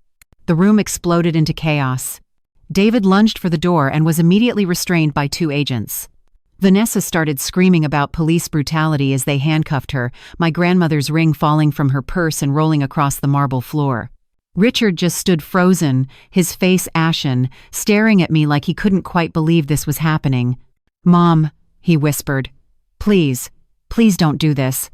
[SPEAKER 1] The room exploded into chaos. David lunged for the door and was immediately restrained by 2 agents. Vanessa started screaming about police brutality as they handcuffed her, my grandmother's ring falling from her purse and rolling across the marble floor. Richard just stood frozen, his face ashen, staring at me like he couldn't quite believe this was happening. Mom, he whispered, please don't do this.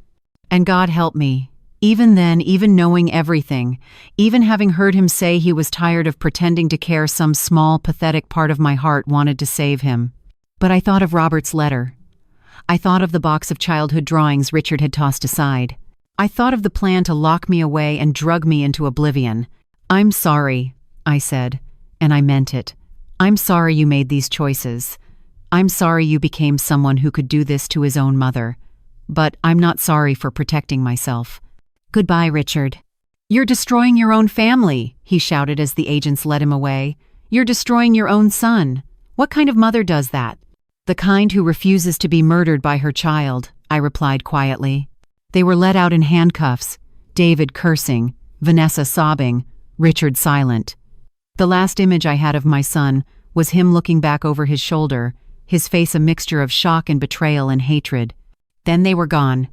[SPEAKER 1] And God help me. Even then, even knowing everything, even having heard him say he was tired of pretending to care, some small, pathetic part of my heart wanted to save him. But I thought of Robert's letter. I thought of the box of childhood drawings Richard had tossed aside. I thought of the plan to lock me away and drug me into oblivion. I'm sorry, I said, and I meant it. I'm sorry you made these choices. I'm sorry you became someone who could do this to his own mother. But I'm not sorry for protecting myself. Goodbye, Richard. You're destroying your own family, he shouted as the agents led him away. You're destroying your own son. What kind of mother does that? The kind who refuses to be murdered by her child, I replied quietly. They were let out in handcuffs, David cursing, Vanessa sobbing, Richard silent. The last image I had of my son was him looking back over his shoulder, his face a mixture of shock and betrayal and hatred. Then they were gone.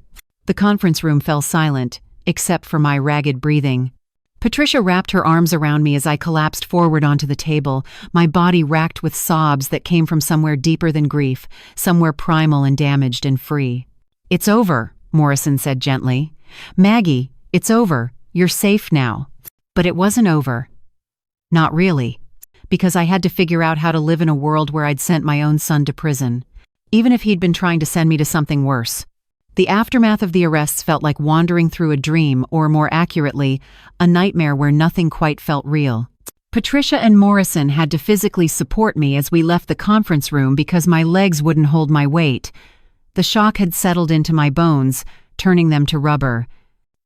[SPEAKER 1] The conference room fell silent, except for my ragged breathing. Patricia wrapped her arms around me as I collapsed forward onto the table, my body racked with sobs that came from somewhere deeper than grief, somewhere primal and damaged and free. It's over, Morrison said gently. Maggie, it's over. You're safe now. But it wasn't over. Not really. Because I had to figure out how to live in a world where I'd sent my own son to prison, even if he'd been trying to send me to something worse. The aftermath of the arrests felt like wandering through a dream, or more accurately, a nightmare where nothing quite felt real. Patricia and Morrison had to physically support me as we left the conference room because my legs wouldn't hold my weight. The shock had settled into my bones, turning them to rubber.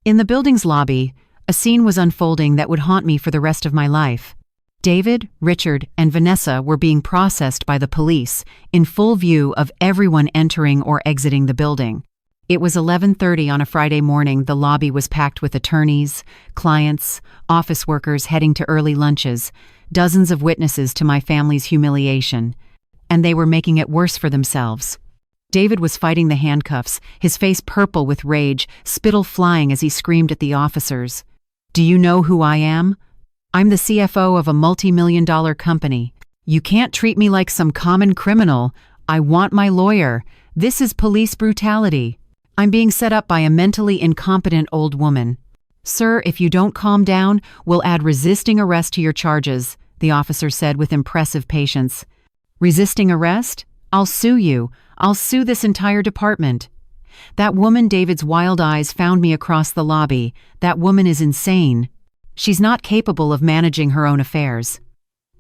[SPEAKER 1] In the building's lobby, a scene was unfolding that would haunt me for the rest of my life. David, Richard, and Vanessa were being processed by the police, in full view of everyone entering or exiting the building. It was 11:30 on a Friday morning. The lobby was packed with attorneys, clients, office workers heading to early lunches, dozens of witnesses to my family's humiliation. And they were making it worse for themselves. David was fighting the handcuffs, his face purple with rage, spittle flying as he screamed at the officers. "Do you know who I am? I'm the CFO of a multi-million-dollar company. You can't treat me like some common criminal. I want my lawyer. This is police brutality. I'm being set up by a mentally incompetent old woman. Sir, if you don't calm down, we'll add resisting arrest to your charges," the officer said with impressive patience. "Resisting arrest? I'll sue you. I'll sue this entire department." That woman, David's wild eyes found me across the lobby. That woman is insane. She's not capable of managing her own affairs.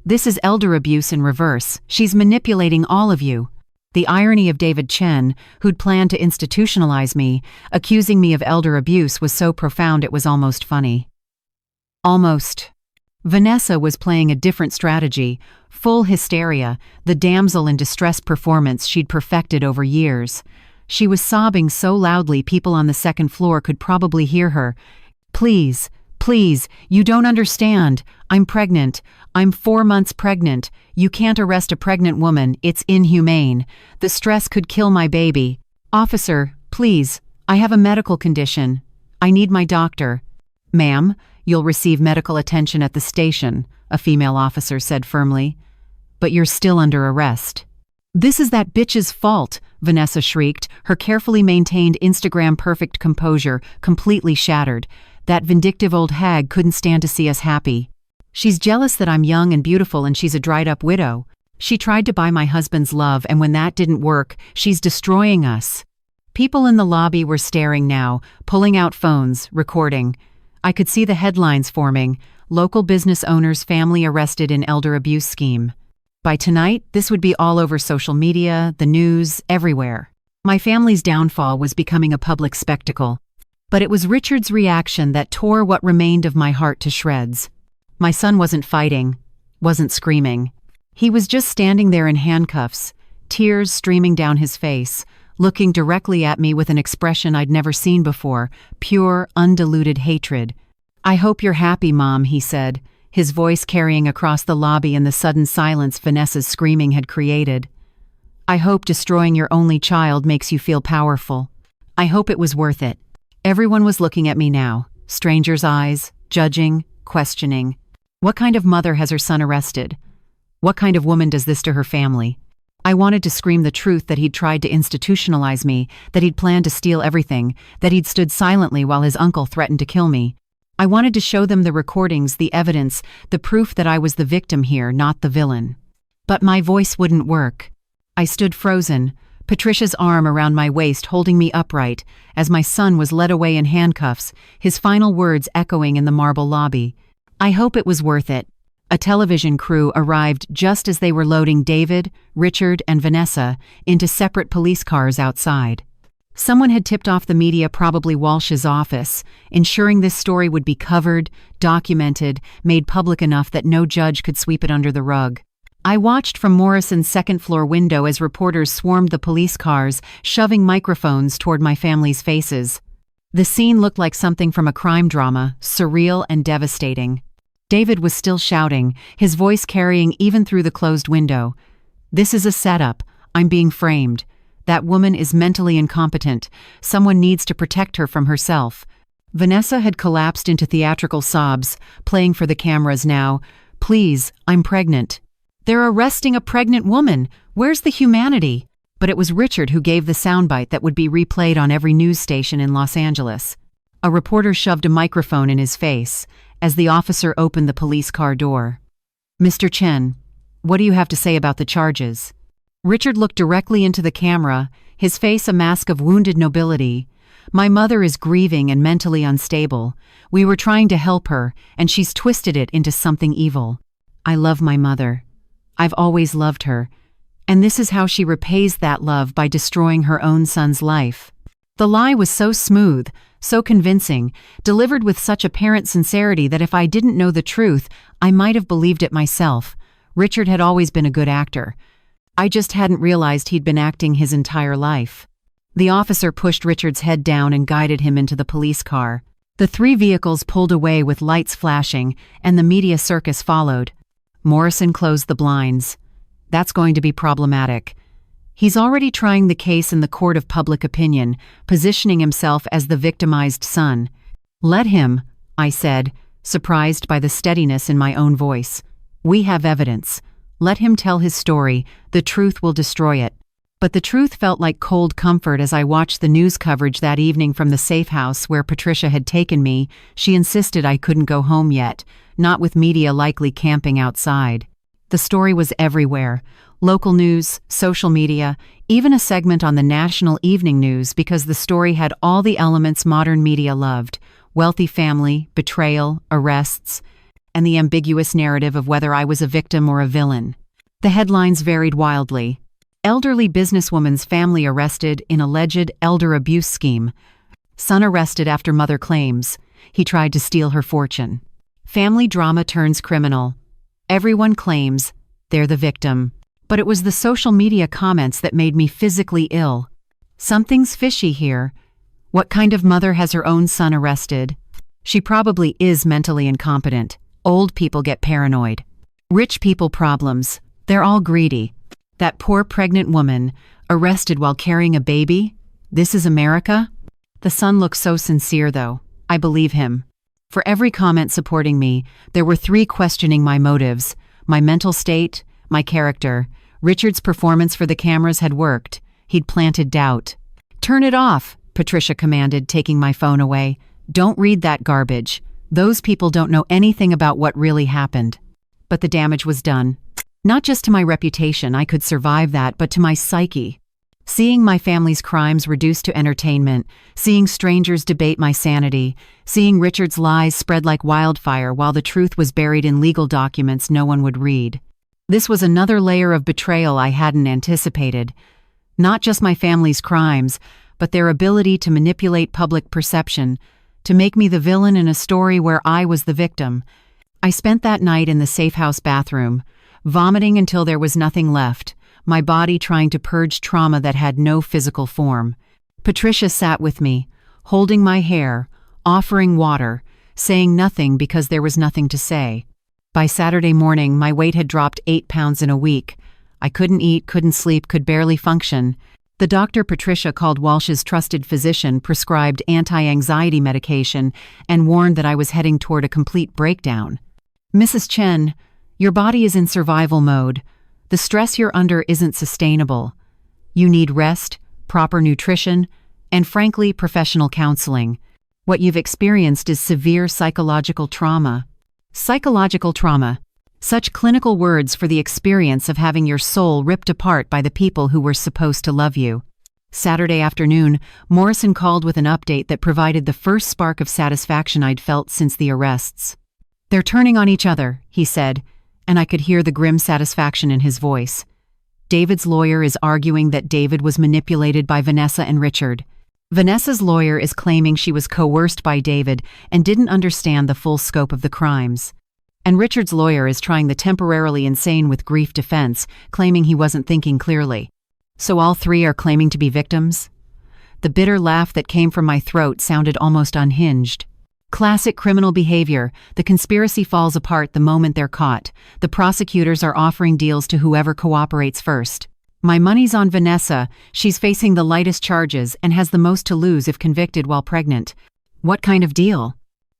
[SPEAKER 1] This is elder abuse in reverse. She's manipulating all of you. The irony of David Chen, who'd planned to institutionalize me, accusing me of elder abuse, was so profound it was almost funny. Almost. Vanessa was playing a different strategy, full hysteria, the damsel in distress performance she'd perfected over years. She was sobbing so loudly people on the second floor could probably hear her. "Please, please, you don't understand. I'm pregnant. I'm 4 months pregnant. You can't arrest a pregnant woman. It's inhumane. The stress could kill my baby. Officer, please, I have a medical condition. I need my doctor." "Ma'am, you'll receive medical attention at the station," a female officer said firmly. "But you're still under arrest." "This is that bitch's fault," Vanessa shrieked, her carefully maintained Instagram-perfect composure completely shattered. That vindictive old hag couldn't stand to see us happy. "She's jealous that I'm young and beautiful and she's a dried-up widow. She tried to buy my husband's love, and when that didn't work, she's destroying us." People in the lobby were staring now, pulling out phones, recording. I could see the headlines forming: "Local business owner's family arrested in elder abuse scheme." By tonight, this would be all over social media, the news, everywhere. My family's downfall was becoming a public spectacle. But it was Richard's reaction that tore what remained of my heart to shreds. My son wasn't fighting, wasn't screaming. He was just standing there in handcuffs, tears streaming down his face, looking directly at me with an expression I'd never seen before, pure, undiluted hatred. "I hope you're happy, Mom," he said, his voice carrying across the lobby in the sudden silence Vanessa's screaming had created. "I hope destroying your only child makes you feel powerful. I hope it was worth it." Everyone was looking at me now, strangers' eyes, judging, questioning. What kind of mother has her son arrested? What kind of woman does this to her family? I wanted to scream the truth, that he'd tried to institutionalize me, that he'd planned to steal everything, that he'd stood silently while his uncle threatened to kill me. I wanted to show them the recordings, the evidence, the proof that I was the victim here, not the villain. But my voice wouldn't work. I stood frozen, Patricia's arm around my waist holding me upright, as my son was led away in handcuffs, his final words echoing in the marble lobby. I hope it was worth it. A television crew arrived just as they were loading David, Richard, and Vanessa into separate police cars outside. Someone had tipped off the media, probably Walsh's office, ensuring this story would be covered, documented, made public enough that no judge could sweep it under the rug. I watched from Morrison's second-floor window as reporters swarmed the police cars, shoving microphones toward my family's faces. The scene looked like something from a crime drama, surreal and devastating. David was still shouting, his voice carrying even through the closed window. "This is a setup. I'm being framed. That woman is mentally incompetent. Someone needs to protect her from herself." Vanessa had collapsed into theatrical sobs, playing for the cameras now. "Please, I'm pregnant." "They're arresting a pregnant woman. Where's the humanity?" But it was Richard who gave the soundbite that would be replayed on every news station in Los Angeles. A reporter shoved a microphone in his face as the officer opened the police car door. "Mr. Chen, what do you have to say about the charges?" Richard looked directly into the camera, his face a mask of wounded nobility. My mother is grieving and mentally unstable. We were trying to help her, and she's twisted it into something evil. I love my mother. I've always loved her. And this is how she repays that love by destroying her own son's life. The lie was so smooth, so convincing, delivered with such apparent sincerity that if I didn't know the truth, I might have believed it myself. Richard had always been a good actor. I just hadn't realized he'd been acting his entire life. The officer pushed Richard's head down and guided him into the police car. The 3 vehicles pulled away with lights flashing, and the media circus followed. Morrison closed the blinds. That's going to be problematic. He's already trying the case in the court of public opinion, positioning himself as the victimized son. Let him, I said, surprised by the steadiness in my own voice. We have evidence. Let him tell his story. The truth will destroy it. But the truth felt like cold comfort as I watched the news coverage that evening from the safe house where Patricia had taken me. She insisted I couldn't go home yet, not with media likely camping outside. The story was everywhere. Local news, social media, even a segment on the national evening news because the story had all the elements modern media loved: wealthy family, betrayal, arrests, and the ambiguous narrative of whether I was a victim or a villain. The headlines varied wildly. Elderly businesswoman's family arrested in alleged elder abuse scheme. Son arrested after mother claims he tried to steal her fortune. Family drama turns criminal. Everyone claims they're the victim. But it was the social media comments that made me physically ill. Something's fishy here. What kind of mother has her own son arrested? She probably is mentally incompetent. Old people get paranoid. Rich people problems. They're all greedy. That poor pregnant woman, arrested while carrying a baby? This is America? The son looks so sincere, though. I believe him. For every comment supporting me, there were 3 questioning my motives, my mental state, my character. Richard's performance for the cameras had worked. He'd planted doubt. "Turn it off," Patricia commanded, taking my phone away. "Don't read that garbage. Those people don't know anything about what really happened." But the damage was done. Not just to my reputation, I could survive that, but to my psyche. Seeing my family's crimes reduced to entertainment, seeing strangers debate my sanity, seeing Richard's lies spread like wildfire while the truth was buried in legal documents no one would read. This was another layer of betrayal I hadn't anticipated. Not just my family's crimes, but their ability to manipulate public perception, to make me the villain in a story where I was the victim. I spent that night in the safe house bathroom, vomiting until there was nothing left, my body trying to purge trauma that had no physical form. Patricia sat with me, holding my hair, offering water, saying nothing because there was nothing to say. By Saturday morning, my weight had dropped 8 pounds in a week. I couldn't eat, couldn't sleep, could barely function. The doctor Patricia called Walsh's trusted physician, prescribed anti-anxiety medication, and warned that I was heading toward a complete breakdown. "Mrs. Chen, your body is in survival mode. The stress you're under isn't sustainable. You need rest, proper nutrition, and frankly, professional counseling. What you've experienced is severe psychological trauma." Psychological trauma. Such clinical words for the experience of having your soul ripped apart by the people who were supposed to love you. Saturday afternoon, Morrison called with an update that provided the first spark of satisfaction I'd felt since the arrests. "They're turning on each other," he said, and I could hear the grim satisfaction in his voice. "David's lawyer is arguing that David was manipulated by Vanessa and Richard. Vanessa's lawyer is claiming she was coerced by David and didn't understand the full scope of the crimes. And Richard's lawyer is trying the temporarily insane with grief defense, claiming he wasn't thinking clearly. So all 3 are claiming to be victims?" The bitter laugh that came from my throat sounded almost unhinged. Classic criminal behavior. The conspiracy falls apart the moment they're caught. The prosecutors are offering deals to whoever cooperates first. My money's on Vanessa. She's facing the lightest charges and has the most to lose if convicted while pregnant. What kind of deal?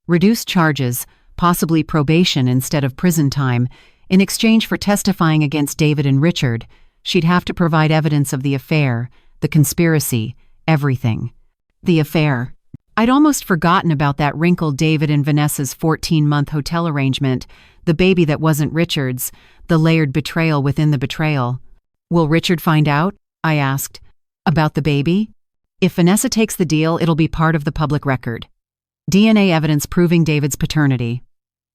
[SPEAKER 1] Reduced charges, possibly probation instead of prison time, in exchange for testifying against David and Richard. She'd have to provide evidence of the affair, the conspiracy, everything. The affair. I'd almost forgotten about that wrinkled David and Vanessa's 14-month hotel arrangement, the baby that wasn't Richard's, the layered betrayal within the betrayal. Will Richard find out? I asked. About the baby? If Vanessa takes the deal, it'll be part of the public record. DNA evidence proving David's paternity.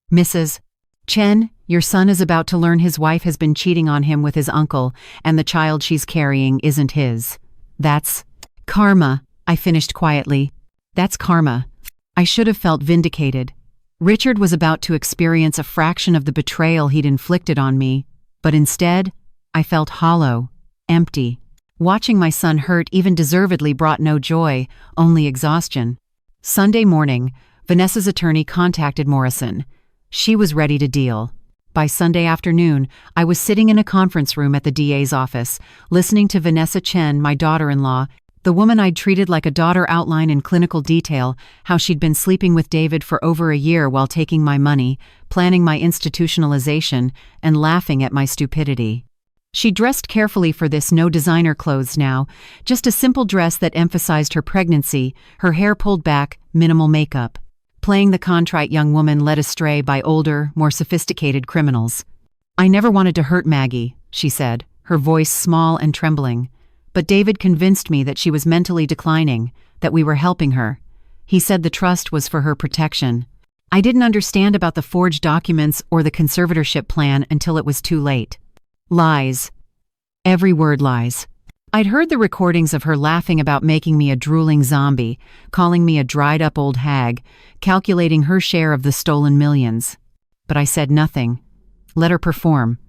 [SPEAKER 1] Mrs. Chen, your son is about to learn his wife has been cheating on him with his uncle, and the child she's carrying isn't his. That's karma, I finished quietly. That's karma. I should have felt vindicated. Richard was about to experience a fraction of the betrayal he'd inflicted on me, but instead, I felt hollow, empty. Watching my son hurt even deservedly brought no joy, only exhaustion. Sunday morning, Vanessa's attorney contacted Morrison. She was ready to deal. By Sunday afternoon, I was sitting in a conference room at the DA's office, listening to Vanessa Chen, my daughter-in-law, the woman I'd treated like a daughter, outline in clinical detail how she'd been sleeping with David for over a year while taking my money, planning my institutionalization, and laughing at my stupidity. She dressed carefully for this, no designer clothes now, just a simple dress that emphasized her pregnancy, her hair pulled back, minimal makeup. Playing the contrite young woman led astray by older, more sophisticated criminals. I never wanted to hurt Maggie, she said, her voice small and trembling. But David convinced me that she was mentally declining, that we were helping her. He said the trust was for her protection. I didn't understand about the forged documents or the conservatorship plan until it was too late. Lies. Every word lies. I'd heard the recordings of her laughing about making me a drooling zombie, calling me a dried-up old hag, calculating her share of the stolen millions. But I said nothing. Let her perform.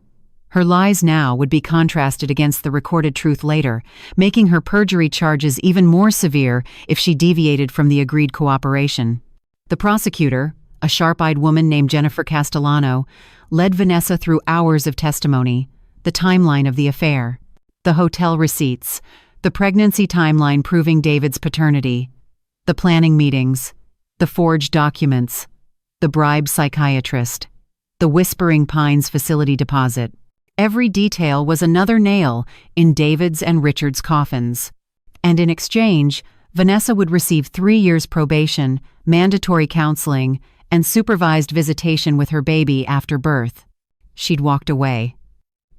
[SPEAKER 1] Her lies now would be contrasted against the recorded truth later, making her perjury charges even more severe if she deviated from the agreed cooperation. The prosecutor, a sharp-eyed woman named Jennifer Castellano, led Vanessa through hours of testimony, the timeline of the affair, the hotel receipts, the pregnancy timeline proving David's paternity, the planning meetings, the forged documents, the bribed psychiatrist, the Whispering Pines facility deposit. Every detail was another nail in David's and Richard's coffins. And in exchange, Vanessa would receive 3 years probation, mandatory counseling, and supervised visitation with her baby after birth. She'd walked away.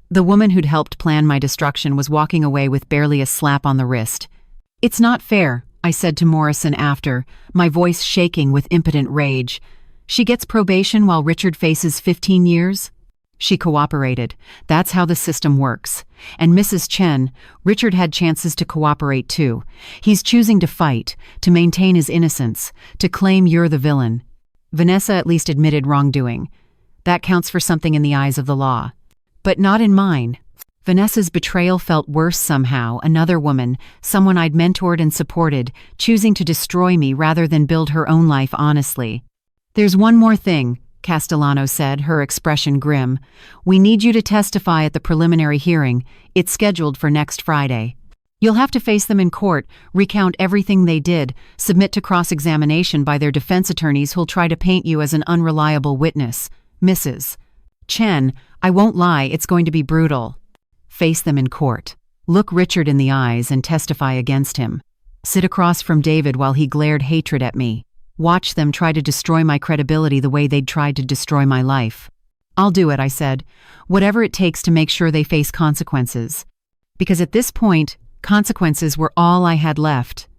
[SPEAKER 1] The woman who'd helped plan my destruction was walking away with barely a slap on the wrist. It's not fair, I said to Morrison after, my voice shaking with impotent rage. She gets probation while Richard faces 15 years? She cooperated. That's how the system works. And Mrs. Chen, Richard had chances to cooperate too. He's choosing to fight, to maintain his innocence, to claim you're the villain. Vanessa at least admitted wrongdoing. That counts for something in the eyes of the law. But not in mine. Vanessa's betrayal felt worse somehow, another woman, someone I'd mentored and supported, choosing to destroy me rather than build her own life honestly. There's one more thing, Castellano said, her expression grim. We need you to testify at the preliminary hearing. It's scheduled for next Friday. You'll have to face them in court, recount everything they did, submit to cross-examination by their defense attorneys who'll try to paint you as an unreliable witness. Mrs. Chen, I won't lie, it's going to be brutal. Face them in court. Look Richard in the eyes and testify against him. Sit across from David while he glared hatred at me. Watch them try to destroy my credibility the way they'd tried to destroy my life. I'll do it, I said. Whatever it takes to make sure they face consequences. Because at this point, consequences were all I had left.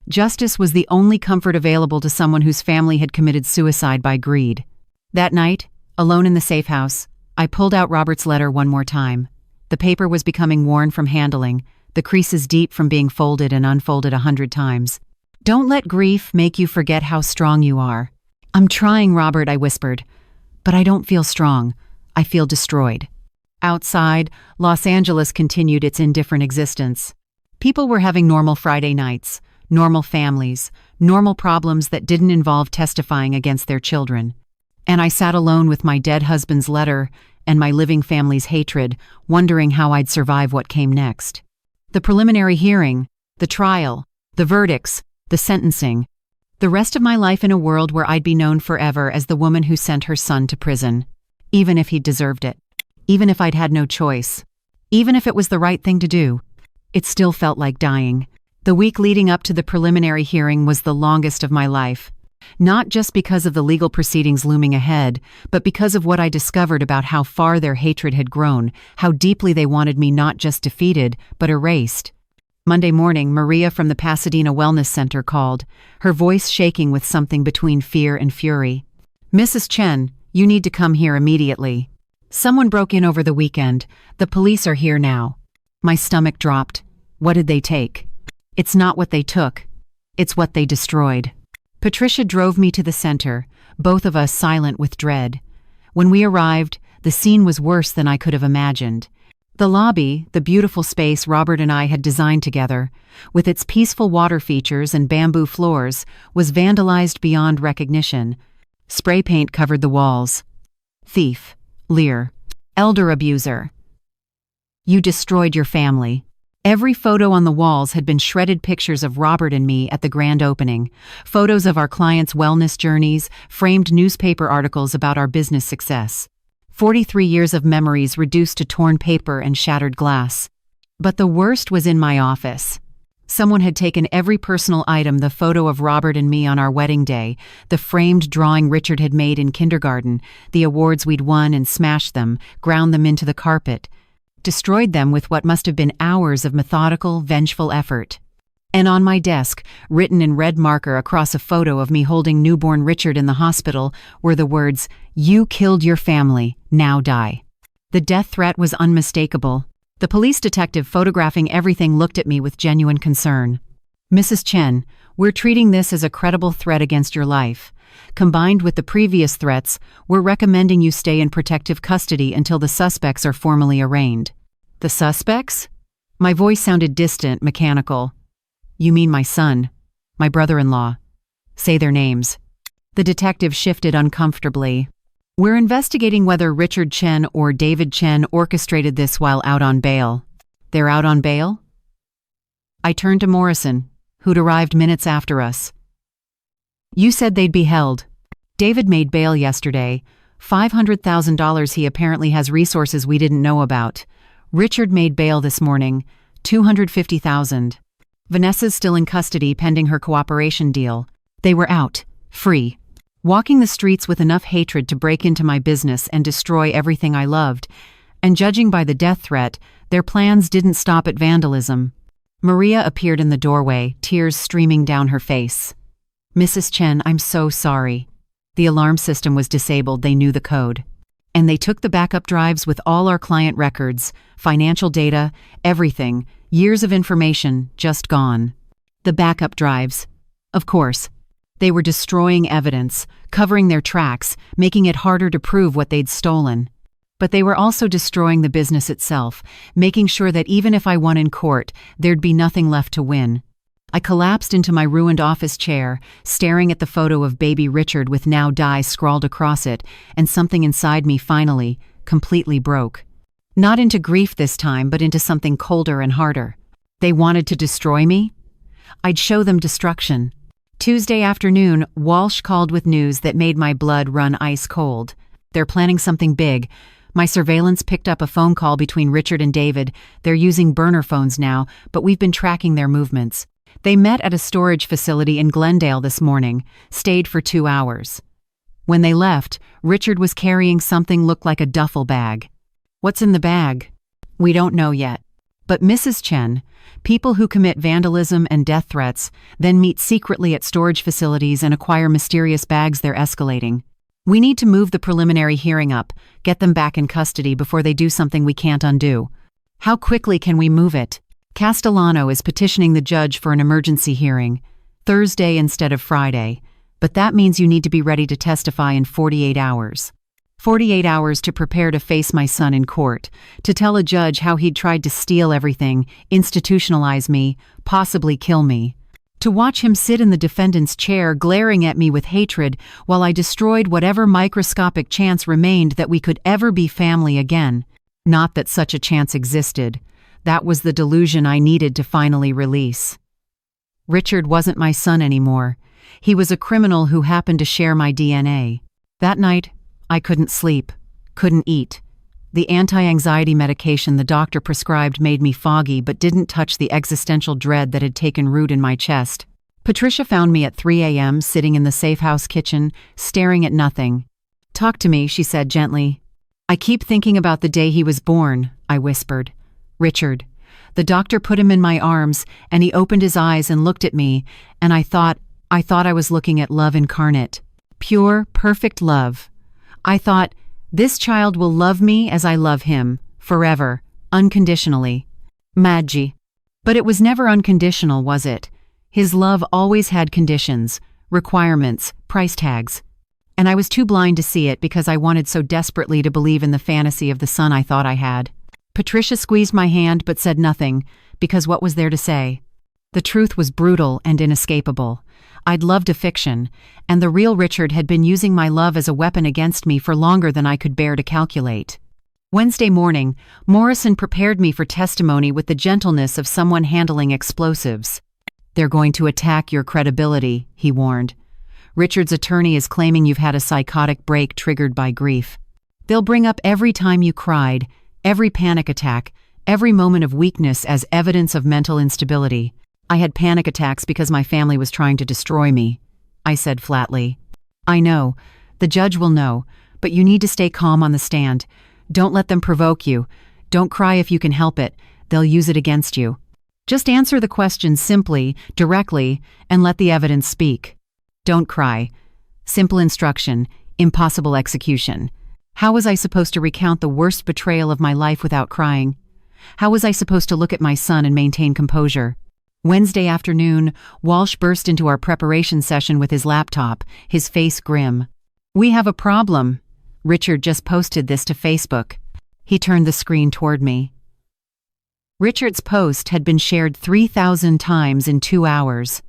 [SPEAKER 1] Justice was the only comfort available to someone whose family had committed suicide by greed. That night, alone in the safe house, I pulled out Robert's letter one more time. The paper was becoming worn from handling, the creases deep from being folded and unfolded 100 times. Don't let grief make you forget how strong you are. I'm trying, Robert, I whispered. But I don't feel strong. I feel destroyed. Outside, Los Angeles continued its indifferent existence. People were having normal Friday nights, normal families, normal problems that didn't involve testifying against their children. And I sat alone with my dead husband's letter and my living family's hatred, wondering how I'd survive what came next. The preliminary hearing, the trial, the verdicts, the sentencing. The rest of my life in a world where I'd be known forever as the woman who sent her son to prison. Even if he'd deserved it. Even if I'd had no choice. Even if it was the right thing to do. It still felt like dying. The week leading up to the preliminary hearing was the longest of my life. Not just because of the legal proceedings looming ahead, but because of what I discovered about how far their hatred had grown, how deeply they wanted me not just defeated, but erased. Monday morning, Maria from the Pasadena Wellness Center called, her voice shaking with something between fear and fury. "Mrs. Chen, you need to come here immediately. Someone broke in over the weekend. The police are here now." My stomach dropped. What did they take? It's not what they took. It's what they destroyed. Patricia drove me to the center, both of us silent with dread. When we arrived, the scene was worse than I could have imagined. The lobby, the beautiful space Robert and I had designed together, with its peaceful water features and bamboo floors, was vandalized beyond recognition. Spray paint covered the walls. "Thief, leer, elder abuser. You destroyed your family." Every photo on the walls had been shredded pictures of Robert and me at the grand opening, photos of our clients' wellness journeys, framed newspaper articles about our business success. 43 years of memories reduced to torn paper and shattered glass. But the worst was in my office. Someone had taken every personal item, the photo of Robert and me on our wedding day, the framed drawing Richard had made in kindergarten, the awards we'd won, and smashed them, ground them into the carpet. Destroyed them with what must have been hours of methodical, vengeful effort. And on my desk, written in red marker across a photo of me holding newborn Richard in the hospital, were the words, "You killed your family, now die." The death threat was unmistakable. The police detective photographing everything looked at me with genuine concern. "Mrs. Chen, we're treating this as a credible threat against your life. Combined with the previous threats, we're recommending you stay in protective custody until the suspects are formally arraigned." "The suspects?" My voice sounded distant, mechanical. "You mean my son, my brother-in-law. Say their names." The detective shifted uncomfortably. "We're investigating whether Richard Chen or David Chen orchestrated this while out on bail." "They're out on bail?" I turned to Morrison, who'd arrived minutes after us. "You said they'd be held. David made bail yesterday. $500,000. He apparently has resources we didn't know about. Richard made bail this morning. $250,000. Vanessa's still in custody pending her cooperation deal. They were out, free, walking the streets with enough hatred to break into my business and destroy everything I loved. And judging by the death threat, their plans didn't stop at vandalism." Maria appeared in the doorway, tears streaming down her face. "Mrs. Chen, I'm so sorry. The alarm system was disabled, they knew the code. And they took the backup drives with all our client records, financial data, everything, years of information, just gone." The backup drives. Of course. They were destroying evidence, covering their tracks, making it harder to prove what they'd stolen. But they were also destroying the business itself, making sure that even if I won in court, there'd be nothing left to win. I collapsed into my ruined office chair, staring at the photo of baby Richard with "Now Die" scrawled across it, and something inside me finally, completely broke. Not into grief this time, but into something colder and harder. They wanted to destroy me? I'd show them destruction. Tuesday afternoon, Walsh called with news that made my blood run ice cold. They're planning something big. My surveillance picked up a phone call between Richard and David. They're using burner phones now, but we've been tracking their movements. They met at a storage facility in Glendale this morning, stayed for 2 hours. When they left, Richard was carrying something looked like a duffel bag. What's in the bag? We don't know yet. But Mrs. Chen, people who commit vandalism and death threats, then meet secretly at storage facilities and acquire mysterious bags, they're escalating. We need to move the preliminary hearing up, get them back in custody before they do something we can't undo. How quickly can we move it? Castellano is petitioning the judge for an emergency hearing, Thursday instead of Friday, but that means you need to be ready to testify in 48 hours. 48 hours to prepare to face my son in court, to tell a judge how he'd tried to steal everything, institutionalize me, possibly kill me. To watch him sit in the defendant's chair glaring at me with hatred while I destroyed whatever microscopic chance remained that we could ever be family again. Not that such a chance existed. That was the delusion I needed to finally release. Richard wasn't my son anymore. He was a criminal who happened to share my DNA. That night, I couldn't sleep, couldn't eat. The anti-anxiety medication the doctor prescribed made me foggy but didn't touch the existential dread that had taken root in my chest. Patricia found me at 3 a.m. sitting in the safe house kitchen, staring at nothing. "Talk to me," she said gently. "I keep thinking about the day he was born," I whispered. "Richard." The doctor put him in my arms, and he opened his eyes and looked at me, and I thought I was looking at love incarnate. Pure, perfect love. I thought, this child will love me as I love him, forever, unconditionally. Maggie. But it was never unconditional, was it? His love always had conditions, requirements, price tags. And I was too blind to see it because I wanted so desperately to believe in the fantasy of the son I thought I had. Patricia squeezed my hand but said nothing, because what was there to say? The truth was brutal and inescapable. I'd loved a fiction, and the real Richard had been using my love as a weapon against me for longer than I could bear to calculate. Wednesday morning, Morrison prepared me for testimony with the gentleness of someone handling explosives. "They're going to attack your credibility," he warned. "Richard's attorney is claiming you've had a psychotic break triggered by grief. They'll bring up every time you cried, every panic attack, every moment of weakness as evidence of mental instability. I had panic attacks because my family was trying to destroy me," I said flatly. "I know. The judge will know. But you need to stay calm on the stand. Don't let them provoke you. Don't cry if you can help it. They'll use it against you. Just answer the questions simply, directly, and let the evidence speak. Don't cry. Simple instruction, impossible execution. How was I supposed to recount the worst betrayal of my life without crying? How was I supposed to look at my son and maintain composure?" Wednesday afternoon, Walsh burst into our preparation session with his laptop, his face grim. "We have a problem. Richard just posted this to Facebook." He turned the screen toward me. Richard's post had been shared 3,000 times in 2 hours.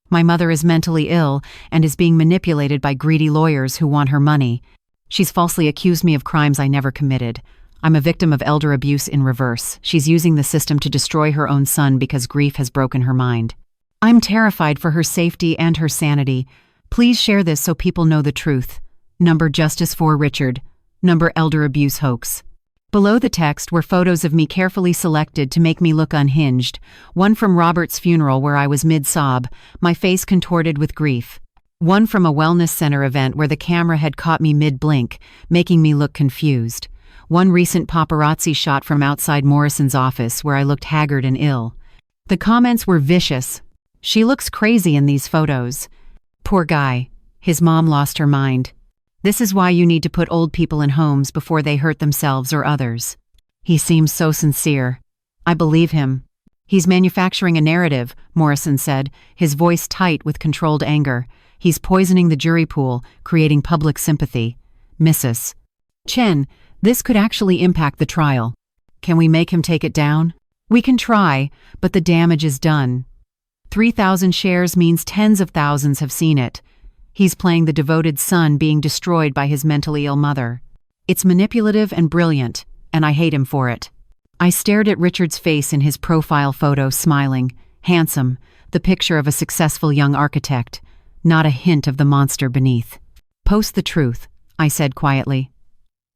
[SPEAKER 1] "My mother is mentally ill and is being manipulated by greedy lawyers who want her money. She's falsely accused me of crimes I never committed. I'm a victim of elder abuse in reverse. She's using the system to destroy her own son because grief has broken her mind. I'm terrified for her safety and her sanity. Please share this so people know the truth. Number justice for Richard. Number elder abuse hoax." Below the text were photos of me carefully selected to make me look unhinged. One from Robert's funeral where I was mid-sob, my face contorted with grief. One from a wellness center event where the camera had caught me mid-blink, making me look confused. One recent paparazzi shot from outside Morrison's office where I looked haggard and ill. The comments were vicious. "She looks crazy in these photos. Poor guy. His mom lost her mind. This is why you need to put old people in homes before they hurt themselves or others. He seems so sincere. I believe him." "He's manufacturing a narrative," Morrison said, his voice tight with controlled anger. "He's poisoning the jury pool, creating public sympathy. Mrs. Chen, this could actually impact the trial. Can we make him take it down? We can try, but the damage is done. 3,000 shares means tens of thousands have seen it. He's playing the devoted son being destroyed by his mentally ill mother. It's manipulative and brilliant, and I hate him for it." I stared at Richard's face in his profile photo, smiling, handsome, the picture of a successful young architect, not a hint of the monster beneath. "Post the truth," I said quietly.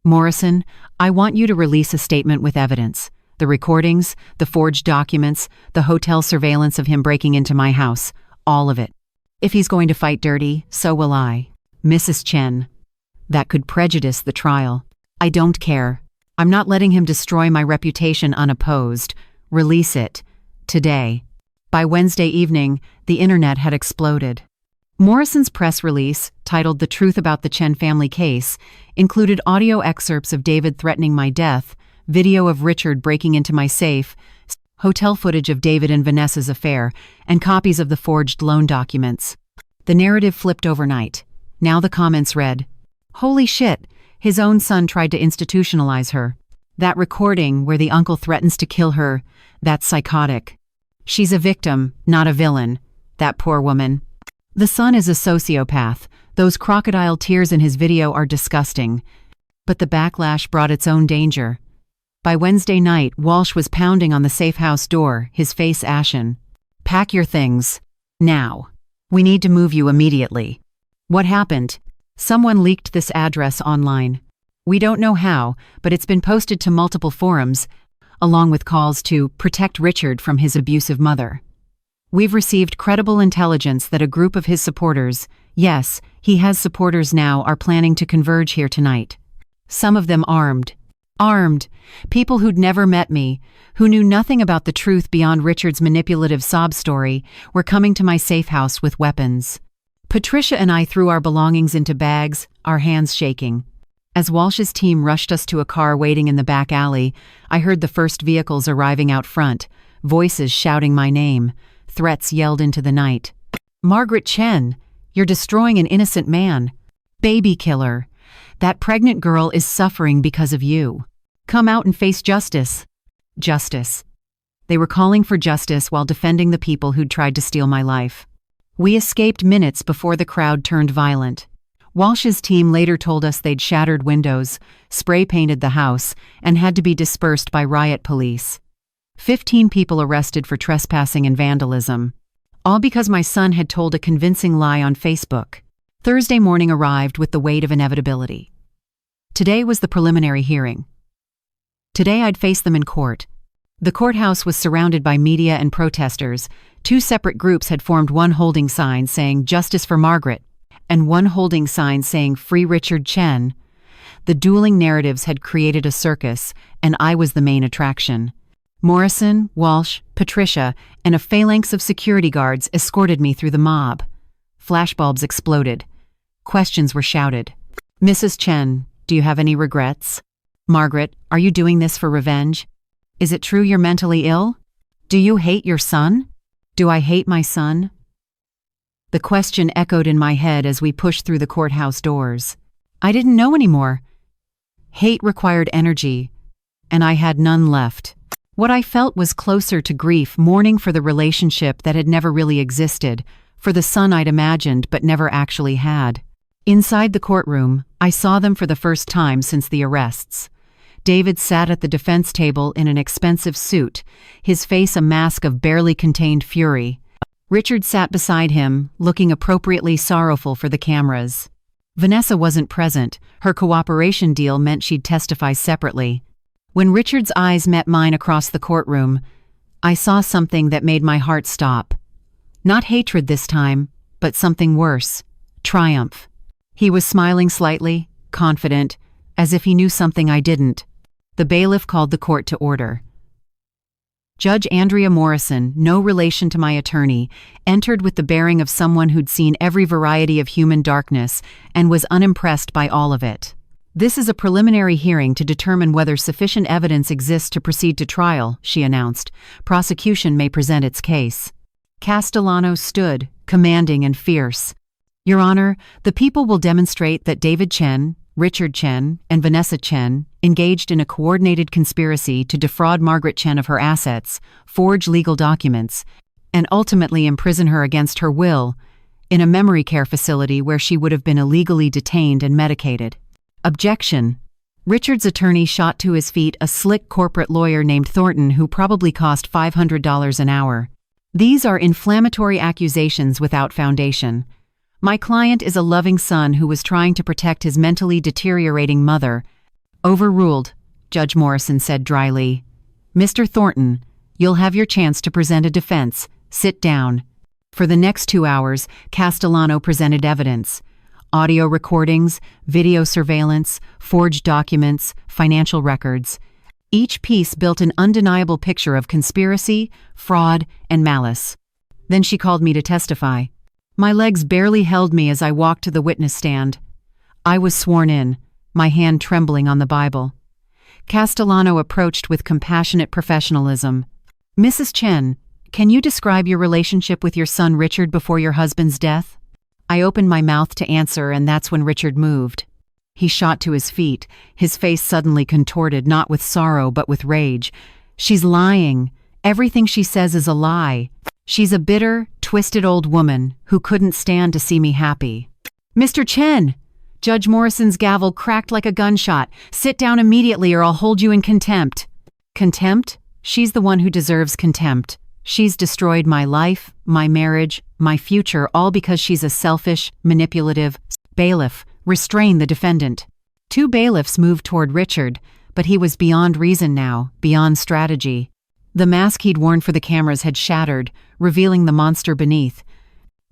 [SPEAKER 1] "Morrison, I want you to release a statement with evidence. The recordings, the forged documents, the hotel surveillance of him breaking into my house, all of it. If he's going to fight dirty, so will I. Mrs. Chen. That could prejudice the trial. I don't care. I'm not letting him destroy my reputation unopposed. Release it. Today." By Wednesday evening, the internet had exploded. Morrison's press release, titled "The Truth About the Chen Family Case," included audio excerpts of David threatening my death, video of Richard breaking into my safe, hotel footage of David and Vanessa's affair, and copies of the forged loan documents. The narrative flipped overnight. Now the comments read, "Holy shit, his own son tried to institutionalize her. That recording where the uncle threatens to kill her, that's psychotic. She's a victim, not a villain. That poor woman. The son is a sociopath. Those crocodile tears in his video are disgusting." But the backlash brought its own danger. By Wednesday night, Walsh was pounding on the safe house door, his face ashen. "Pack your things. Now. We need to move you immediately." What happened? Someone leaked this address online. We don't know how, but it's been posted to multiple forums, along with calls to protect Richard from his abusive mother. We've received credible intelligence that a group of his supporters, yes, he has supporters now, are planning to converge here tonight. Some of them armed. Armed. People who'd never met me, who knew nothing about the truth beyond Richard's manipulative sob story, were coming to my safe house with weapons. Patricia and I threw our belongings into bags, our hands shaking. As Walsh's team rushed us to a car waiting in the back alley, I heard the first vehicles arriving out front, voices shouting my name, threats yelled into the night. Margaret Chen, you're destroying an innocent man. Baby killer. That pregnant girl is suffering because of you. Come out and face justice. Justice. They were calling for justice while defending the people who'd tried to steal my life. We escaped minutes before the crowd turned violent. Walsh's team later told us they'd shattered windows, spray-painted the house, and had to be dispersed by riot police. 15 people arrested for trespassing and vandalism. All because my son had told a convincing lie on Facebook. Thursday morning arrived with the weight of inevitability. Today was the preliminary hearing. Today I'd face them in court. The courthouse was surrounded by media and protesters. 2 separate groups had formed one holding sign saying "Justice for Margaret" and one holding sign saying "Free Richard Chen." The dueling narratives had created a circus, and I was the main attraction. Morrison, Walsh, Patricia, and a phalanx of security guards escorted me through the mob. Flashbulbs exploded. Questions were shouted. Mrs. Chen, do you have any regrets? Margaret, are you doing this for revenge? Is it true you're mentally ill? Do you hate your son? Do I hate my son? The question echoed in my head as we pushed through the courthouse doors. I didn't know anymore. Hate required energy, and I had none left. What I felt was closer to grief, mourning for the relationship that had never really existed, for the son I'd imagined but never actually had. Inside the courtroom, I saw them for the first time since the arrests. David sat at the defense table in an expensive suit, his face a mask of barely contained fury. Richard sat beside him, looking appropriately sorrowful for the cameras. Vanessa wasn't present. Her cooperation deal meant she'd testify separately. When Richard's eyes met mine across the courtroom, I saw something that made my heart stop. Not hatred this time, but something worse. Triumph. He was smiling slightly, confident, as if he knew something I didn't. The bailiff called the court to order. Judge Andrea Morrison, no relation to my attorney, entered with the bearing of someone who'd seen every variety of human darkness and was unimpressed by all of it. This is a preliminary hearing to determine whether sufficient evidence exists to proceed to trial, she announced. Prosecution may present its case. Castellano stood, commanding and fierce. Your Honor, the people will demonstrate that David Chen, Richard Chen, and Vanessa Chen engaged in a coordinated conspiracy to defraud Margaret Chen of her assets, forge legal documents, and ultimately imprison her against her will in a memory care facility where she would have been illegally detained and medicated. Objection. Richard's attorney shot to his feet a slick corporate lawyer named Thornton who probably cost $500 an hour. These are inflammatory accusations without foundation. My client is a loving son who was trying to protect his mentally deteriorating mother. Overruled, Judge Morrison said dryly. Mr. Thornton, you'll have your chance to present a defense. Sit down. For the next 2 hours, Castellano presented evidence. Audio recordings, video surveillance, forged documents, financial records. Each piece built an undeniable picture of conspiracy, fraud, and malice. Then she called me to testify. My legs barely held me as I walked to the witness stand. I was sworn in, my hand trembling on the Bible. Castellano approached with compassionate professionalism. Mrs. Chen, can you describe your relationship with your son Richard before your husband's death? I opened my mouth to answer, and that's when Richard moved. He shot to his feet, his face suddenly contorted, not with sorrow but with rage. She's lying. Everything she says is a lie. She's a bitter, twisted old woman who couldn't stand to see me happy. Mr. Chen! Judge Morrison's gavel cracked like a gunshot. Sit down immediately or I'll hold you in contempt. Contempt? She's the one who deserves contempt. She's destroyed my life, my marriage, my future, all because she's a selfish, manipulative bailiff. Restrain the defendant. 2 bailiffs moved toward Richard, but he was beyond reason now, beyond strategy. The mask he'd worn for the cameras had shattered, revealing the monster beneath.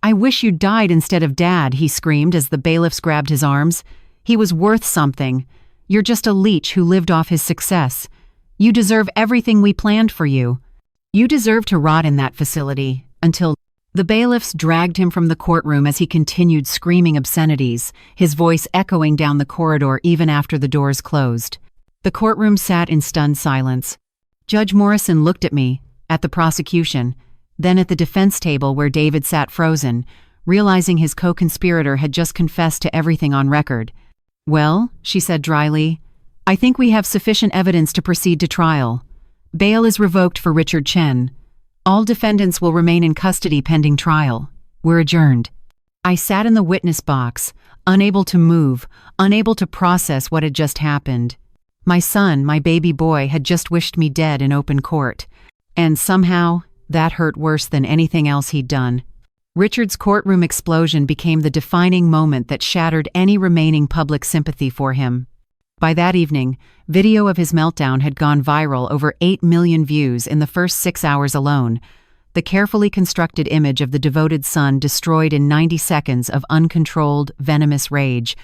[SPEAKER 1] "I wish you'd died instead of Dad," he screamed as the bailiffs grabbed his arms. "He was worth something. You're just a leech who lived off his success. You deserve everything we planned for you. You deserve to rot in that facility until—" The bailiffs dragged him from the courtroom as he continued screaming obscenities, his voice echoing down the corridor even after the doors closed. The courtroom sat in stunned silence. Judge Morrison looked at me, at the prosecution, then at the defense table where David sat frozen, realizing his co-conspirator had just confessed to everything on record. "Well," she said dryly, "I think we have sufficient evidence to proceed to trial. Bail is revoked for Richard Chen. All defendants will remain in custody pending trial. We're adjourned." I sat in the witness box, unable to move, unable to process what had just happened. My son, my baby boy, had just wished me dead in open court. And somehow, that hurt worse than anything else he'd done. Richard's courtroom explosion became the defining moment that shattered any remaining public sympathy for him. By that evening, video of his meltdown had gone viral, over 8 million views in the first 6 hours alone. The carefully constructed image of the devoted son destroyed in 90 seconds of uncontrolled, venomous rage.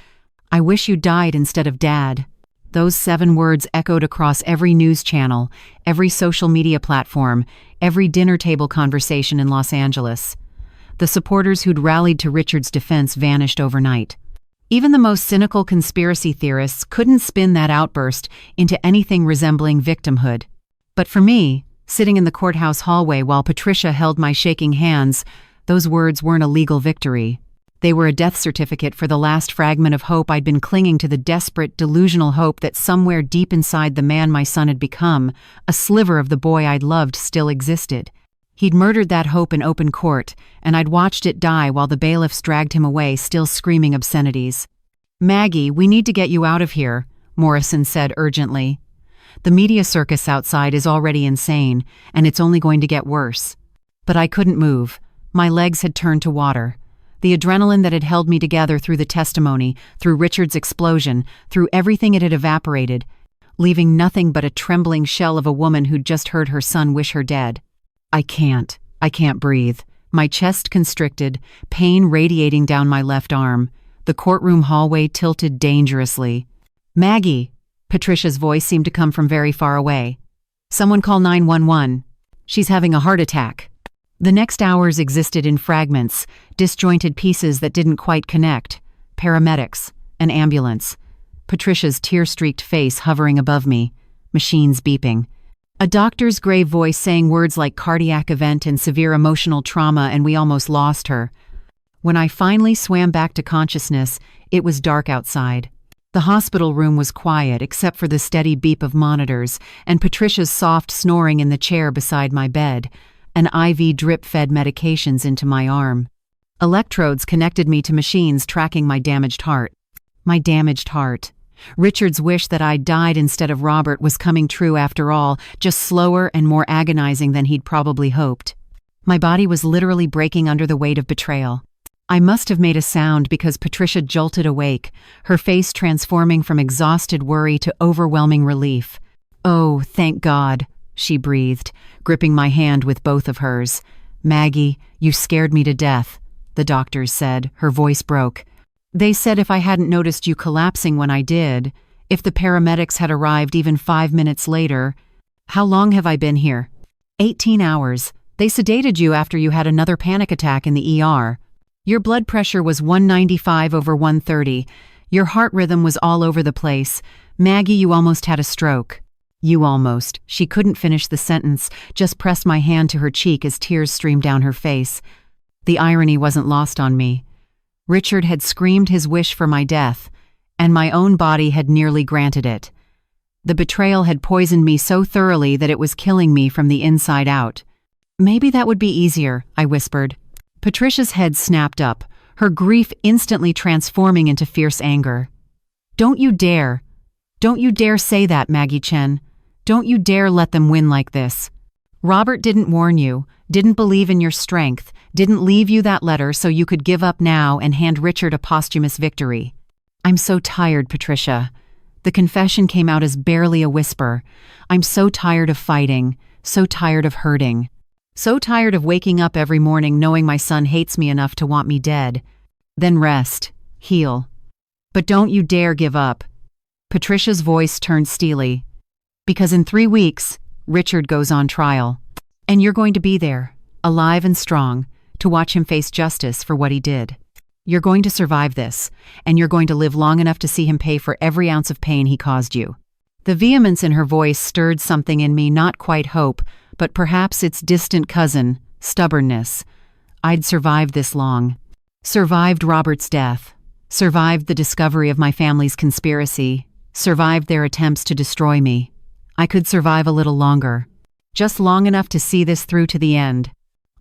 [SPEAKER 1] "I wish you died instead of Dad." Those 7 words echoed across every news channel, every social media platform, every dinner table conversation in Los Angeles. The supporters who'd rallied to Richard's defense vanished overnight. Even the most cynical conspiracy theorists couldn't spin that outburst into anything resembling victimhood. But for me, sitting in the courthouse hallway while Patricia held my shaking hands, those words weren't a legal victory. They were a death certificate for the last fragment of hope I'd been clinging to, the desperate, delusional hope that somewhere deep inside the man my son had become, a sliver of the boy I'd loved still existed. He'd murdered that hope in open court, and I'd watched it die while the bailiffs dragged him away, still screaming obscenities. "Maggie, we need to get you out of here," Morrison said urgently. "The media circus outside is already insane, and it's only going to get worse." But I couldn't move. My legs had turned to water. The adrenaline that had held me together through the testimony, through Richard's explosion, through everything, it had evaporated, leaving nothing but a trembling shell of a woman who'd just heard her son wish her dead. I can't breathe. My chest constricted, pain radiating down my left arm. The courtroom hallway tilted dangerously. "Maggie!" Patricia's voice seemed to come from very far away. "Someone call 911. She's having a heart attack." The next hours existed in fragments, disjointed pieces that didn't quite connect. Paramedics, an ambulance, Patricia's tear-streaked face hovering above me, machines beeping. A doctor's grave voice saying words like cardiac event and severe emotional trauma, and we almost lost her. When I finally swam back to consciousness, it was dark outside. The hospital room was quiet except for the steady beep of monitors and Patricia's soft snoring in the chair beside my bed. An IV drip fed medications into my arm. Electrodes connected me to machines tracking my damaged heart. My damaged heart. Richard's wish that I'd died instead of Robert was coming true after all, just slower and more agonizing than he'd probably hoped. My body was literally breaking under the weight of betrayal. I must have made a sound because Patricia jolted awake, her face transforming from exhausted worry to overwhelming relief. "Oh, thank God," she breathed, gripping my hand with both of hers. "Maggie, you scared me to death," the doctors said. Her voice broke. "They said if I hadn't noticed you collapsing when I did, if the paramedics had arrived even 5 minutes later—" "How long have I been here?" 18 hours. They sedated you after you had another panic attack in the ER. Your blood pressure was 195/130. Your heart rhythm was all over the place. Maggie, you almost had a stroke." "You almost." She couldn't finish the sentence, just pressed my hand to her cheek as tears streamed down her face. The irony wasn't lost on me. Richard had screamed his wish for my death, and my own body had nearly granted it. The betrayal had poisoned me so thoroughly that it was killing me from the inside out. "Maybe that would be easier," I whispered. Patricia's head snapped up, her grief instantly transforming into fierce anger. Don't you dare say that, Maggie Chen. Don't you dare let them win like this. Robert didn't warn you, didn't believe in your strength, didn't leave you that letter so you could give up now and hand Richard a posthumous victory. I'm so tired, Patricia. The confession came out as barely a whisper. I'm so tired of fighting, so tired of hurting. So tired of waking up every morning knowing my son hates me enough to want me dead. Then rest. Heal. But don't you dare give up. Patricia's voice turned steely. Because in 3 weeks, Richard goes on trial. And you're going to be there, alive and strong, to watch him face justice for what he did. You're going to survive this, and you're going to live long enough to see him pay for every ounce of pain he caused you. The vehemence in her voice stirred something in me, not quite hope, but perhaps its distant cousin, stubbornness. I'd survived this long. Survived Robert's death. Survived the discovery of my family's conspiracy. Survived their attempts to destroy me. I could survive a little longer. Just long enough to see this through to the end.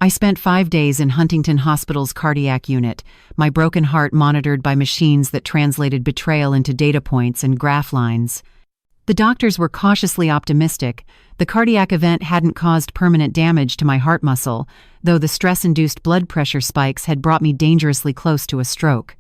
[SPEAKER 1] I spent 5 days in Huntington Hospital's cardiac unit, my broken heart monitored by machines that translated betrayal into data points and graph lines. The doctors were cautiously optimistic. The cardiac event hadn't caused permanent damage to my heart muscle, though the stress-induced blood pressure spikes had brought me dangerously close to a stroke.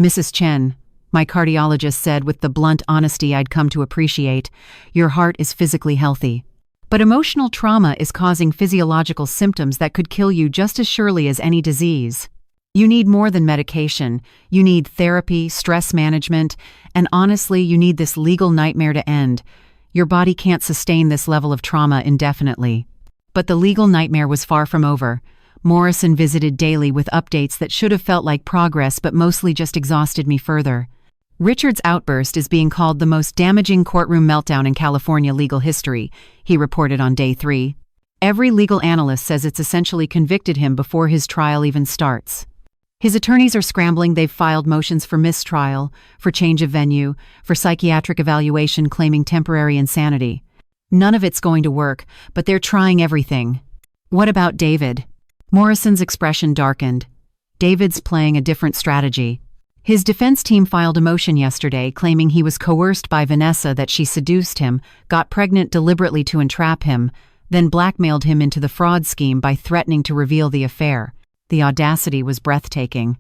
[SPEAKER 1] Mrs. Chen, my cardiologist said with the blunt honesty I'd come to appreciate, your heart is physically healthy. But emotional trauma is causing physiological symptoms that could kill you just as surely as any disease. You need more than medication. You need therapy, stress management, and honestly, you need this legal nightmare to end. Your body can't sustain this level of trauma indefinitely. But the legal nightmare was far from over. Morrison visited daily with updates that should have felt like progress but mostly just exhausted me further. Richard's outburst is being called the most damaging courtroom meltdown in California legal history, he reported on day 3. Every legal analyst says it's essentially convicted him before his trial even starts. His attorneys are scrambling. They've filed motions for mistrial, for change of venue, for psychiatric evaluation claiming temporary insanity. None of it's going to work, but they're trying everything. What about David? Morrison's expression darkened. David's playing a different strategy. His defense team filed a motion yesterday claiming he was coerced by Vanessa, that she seduced him, got pregnant deliberately to entrap him, then blackmailed him into the fraud scheme by threatening to reveal the affair. The audacity was breathtaking.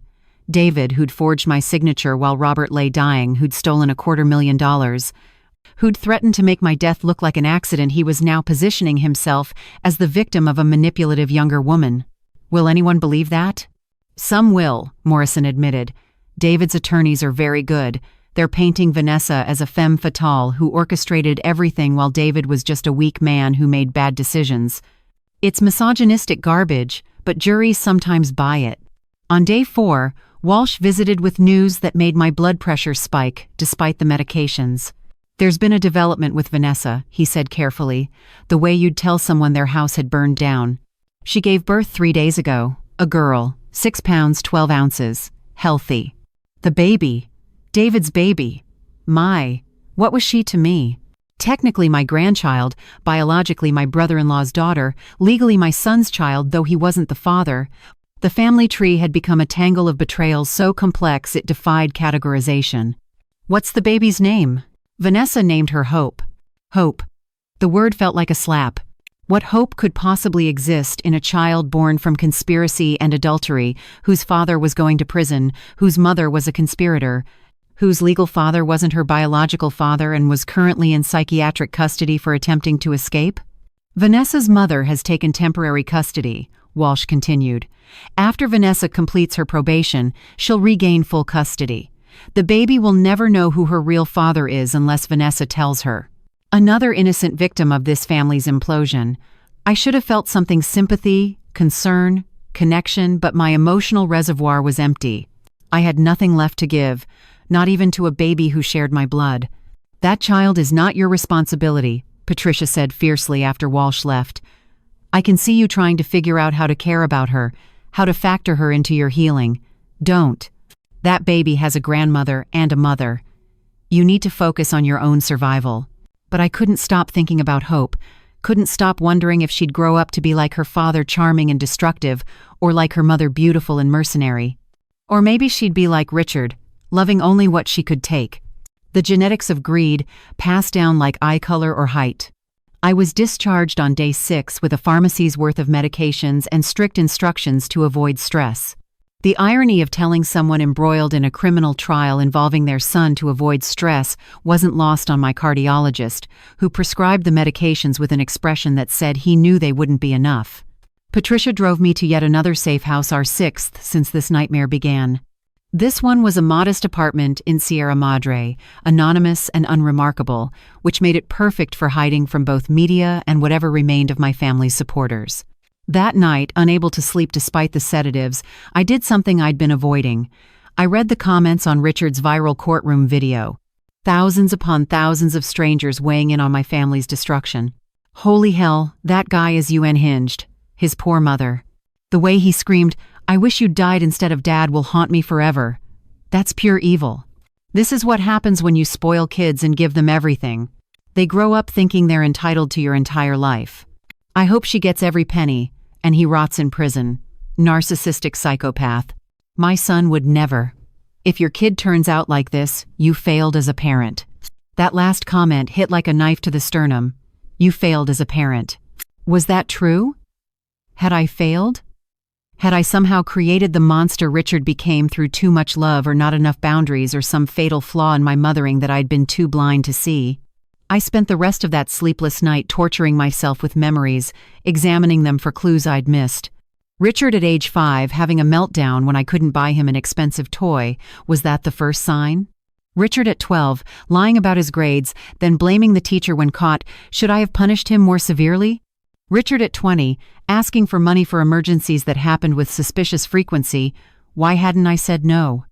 [SPEAKER 1] David, who'd forged my signature while Robert lay dying, who'd stolen $250,000, who'd threatened to make my death look like an accident, he was now positioning himself as the victim of a manipulative younger woman. Will anyone believe that? Some will, Morrison admitted. David's attorneys are very good. They're painting Vanessa as a femme fatale who orchestrated everything while David was just a weak man who made bad decisions. It's misogynistic garbage, but juries sometimes buy it. On day 4, Walsh visited with news that made my blood pressure spike, despite the medications. There's been a development with Vanessa, he said carefully, the way you'd tell someone their house had burned down. She gave birth 3 days ago, a girl, 6 pounds 12 ounces, healthy. The baby, David's baby. What was she to me? Technically my grandchild, biologically my brother-in-law's daughter, legally my son's child, though he wasn't the father. The family tree had become a tangle of betrayals so complex it defied categorization. What's the baby's name? Vanessa named her Hope. Hope. The word felt like a slap. What hope could possibly exist in a child born from conspiracy and adultery, whose father was going to prison, whose mother was a conspirator, whose legal father wasn't her biological father and was currently in psychiatric custody for attempting to escape? Vanessa's mother has taken temporary custody, Walsh continued. After Vanessa completes her probation, she'll regain full custody. The baby will never know who her real father is unless Vanessa tells her. Another innocent victim of this family's implosion. I should have felt something: sympathy, concern, connection, but my emotional reservoir was empty. I had nothing left to give, not even to a baby who shared my blood. That child is not your responsibility, Patricia said fiercely after Walsh left. I can see you trying to figure out how to care about her, how to factor her into your healing. Don't. That baby has a grandmother and a mother. You need to focus on your own survival. But I couldn't stop thinking about Hope, couldn't stop wondering if she'd grow up to be like her father, charming and destructive, or like her mother, beautiful and mercenary. Or maybe she'd be like Richard, loving only what she could take. The genetics of greed, passed down like eye color or height. I was discharged on day 6 with a pharmacy's worth of medications and strict instructions to avoid stress. The irony of telling someone embroiled in a criminal trial involving their son to avoid stress wasn't lost on my cardiologist, who prescribed the medications with an expression that said he knew they wouldn't be enough. Patricia drove me to yet another safe house, our sixth since this nightmare began. This one was a modest apartment in Sierra Madre, anonymous and unremarkable, which made it perfect for hiding from both media and whatever remained of my family's supporters. That night, unable to sleep despite the sedatives, I did something I'd been avoiding. I read the comments on Richard's viral courtroom video. Thousands upon thousands of strangers weighing in on my family's destruction. Holy hell, that guy is unhinged. His poor mother. The way he screamed, "I wish you'd died instead of Dad," will haunt me forever. That's pure evil. This is what happens when you spoil kids and give them everything. They grow up thinking they're entitled to your entire life. I hope she gets every penny, and he rots in prison. Narcissistic psychopath. My son would never. If your kid turns out like this, you failed as a parent. That last comment hit like a knife to the sternum. You failed as a parent. Was that true? Had I failed? Had I somehow created the monster Richard became through too much love or not enough boundaries or some fatal flaw in my mothering that I'd been too blind to see? I spent the rest of that sleepless night torturing myself with memories, examining them for clues I'd missed. Richard at age 5 having a meltdown when I couldn't buy him an expensive toy, was that the first sign? Richard at 12, lying about his grades, then blaming the teacher when caught, should I have punished him more severely? Richard at 20, asking for money for emergencies that happened with suspicious frequency, why hadn't I said no?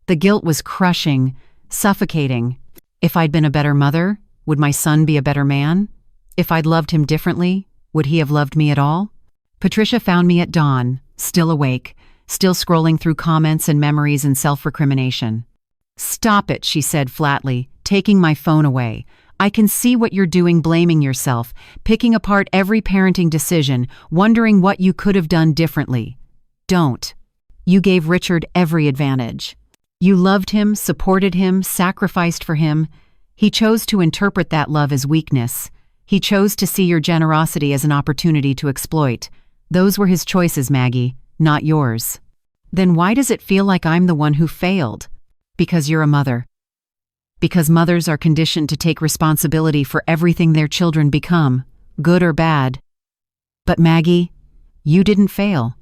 [SPEAKER 1] The guilt was crushing, suffocating. If I'd been a better mother, would my son be a better man? If I'd loved him differently, would he have loved me at all? Patricia found me at dawn, still awake, still scrolling through comments and memories and self-recrimination. "Stop it," she said flatly, taking my phone away. "I can see what you're doing, blaming yourself, picking apart every parenting decision, wondering what you could have done differently. Don't. You gave Richard every advantage. You loved him, supported him, sacrificed for him. He chose to interpret that love as weakness. He chose to see your generosity as an opportunity to exploit. Those were his choices, Maggie, not yours. Then why does it feel like I'm the one who failed? Because you're a mother. Because mothers are conditioned to take responsibility for everything their children become, good or bad. But Maggie, you didn't fail.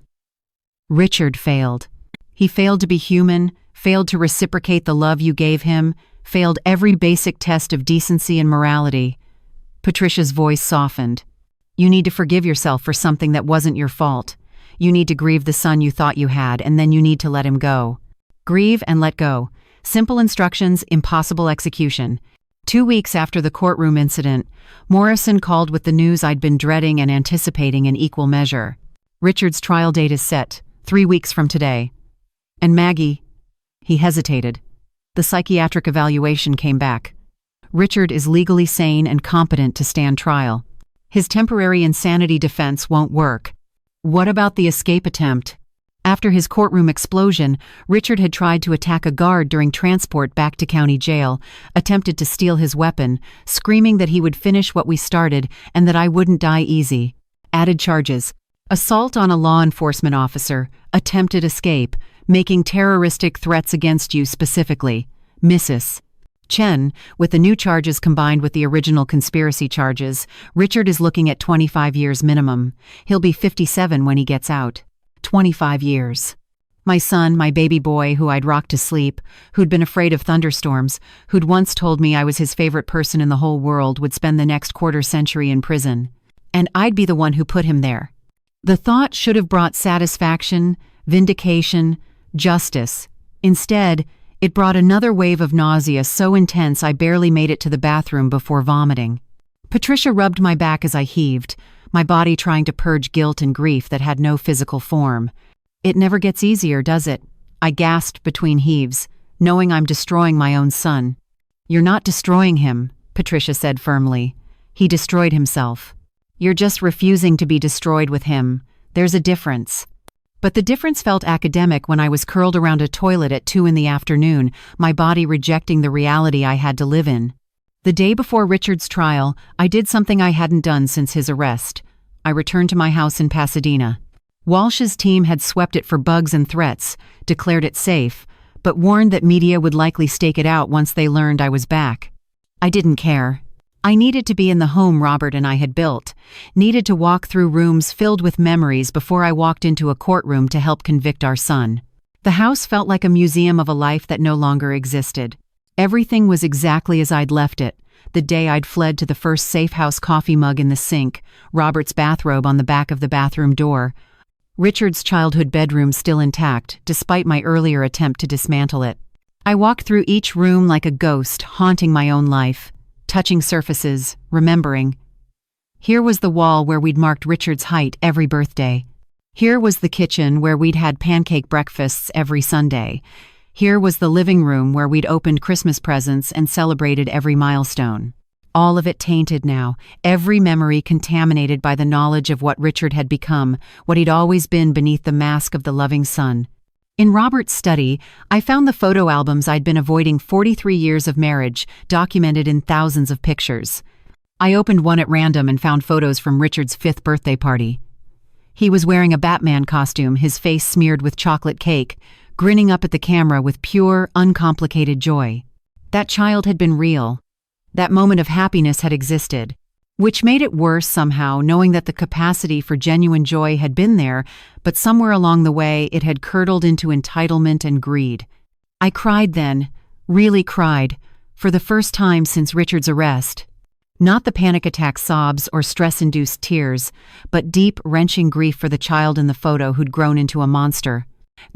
[SPEAKER 1] Richard failed. He failed to be human, failed to reciprocate the love you gave him, failed every basic test of decency and morality." Patricia's voice softened. "You need to forgive yourself for something that wasn't your fault. You need to grieve the son you thought you had, and then you need to let him go. Grieve and let go. Simple instructions, impossible execution." 2 weeks after the courtroom incident, Morrison called with the news I'd been dreading and anticipating in equal measure. "Richard's trial date is set, 3 weeks from today. And Maggie..." He hesitated. The psychiatric evaluation came back. "Richard is legally sane and competent to stand trial. His temporary insanity defense won't work." What about the escape attempt? After his courtroom explosion, Richard had tried to attack a guard during transport back to county jail, attempted to steal his weapon, screaming that he would finish what we started and that I wouldn't die easy. Added charges: assault on a law enforcement officer, attempted escape, making terroristic threats against you specifically. Mrs. Chen, with the new charges combined with the original conspiracy charges, Richard is looking at 25 years minimum. He'll be 57 when he gets out. 25 years. My son, my baby boy who I'd rocked to sleep, who'd been afraid of thunderstorms, who'd once told me I was his favorite person in the whole world, would spend the next quarter century in prison. And I'd be the one who put him there. The thought should have brought satisfaction, vindication, justice. Instead, it brought another wave of nausea so intense I barely made it to the bathroom before vomiting. Patricia rubbed my back as I heaved, my body trying to purge guilt and grief that had no physical form. "It never gets easier, does it?" I gasped between heaves, knowing I'm destroying my own son. "You're not destroying him," Patricia said firmly. "He destroyed himself. You're just refusing to be destroyed with him. There's a difference." But the difference felt academic when I was curled around a toilet at 2 in the afternoon, my body rejecting the reality I had to live in. The day before Richard's trial, I did something I hadn't done since his arrest. I returned to my house in Pasadena. Walsh's team had swept it for bugs and threats, declared it safe, but warned that media would likely stake it out once they learned I was back. I didn't care. I needed to be in the home Robert and I had built, needed to walk through rooms filled with memories before I walked into a courtroom to help convict our son. The house felt like a museum of a life that no longer existed. Everything was exactly as I'd left it, the day I'd fled to the first safe house coffee mug in the sink, Robert's bathrobe on the back of the bathroom door, Richard's childhood bedroom still intact, despite my earlier attempt to dismantle it. I walked through each room like a ghost, haunting my own life, touching surfaces, remembering. Here was the wall where we'd marked Richard's height every birthday. Here was the kitchen where we'd had pancake breakfasts every Sunday. Here was the living room where we'd opened Christmas presents and celebrated every milestone. All of it tainted now, every memory contaminated by the knowledge of what Richard had become, what he'd always been beneath the mask of the loving son. In Robert's study, I found the photo albums I'd been avoiding 43 years of marriage, documented in thousands of pictures. I opened one at random and found photos from Richard's 5th birthday party. He was wearing a Batman costume, his face smeared with chocolate cake, grinning up at the camera with pure, uncomplicated joy. That child had been real. That moment of happiness had existed, which made it worse somehow, knowing that the capacity for genuine joy had been there, but somewhere along the way it had curdled into entitlement and greed. I cried then, really cried, for the first time since Richard's arrest. Not the panic attack sobs or stress-induced tears, but deep, wrenching grief for the child in the photo who'd grown into a monster.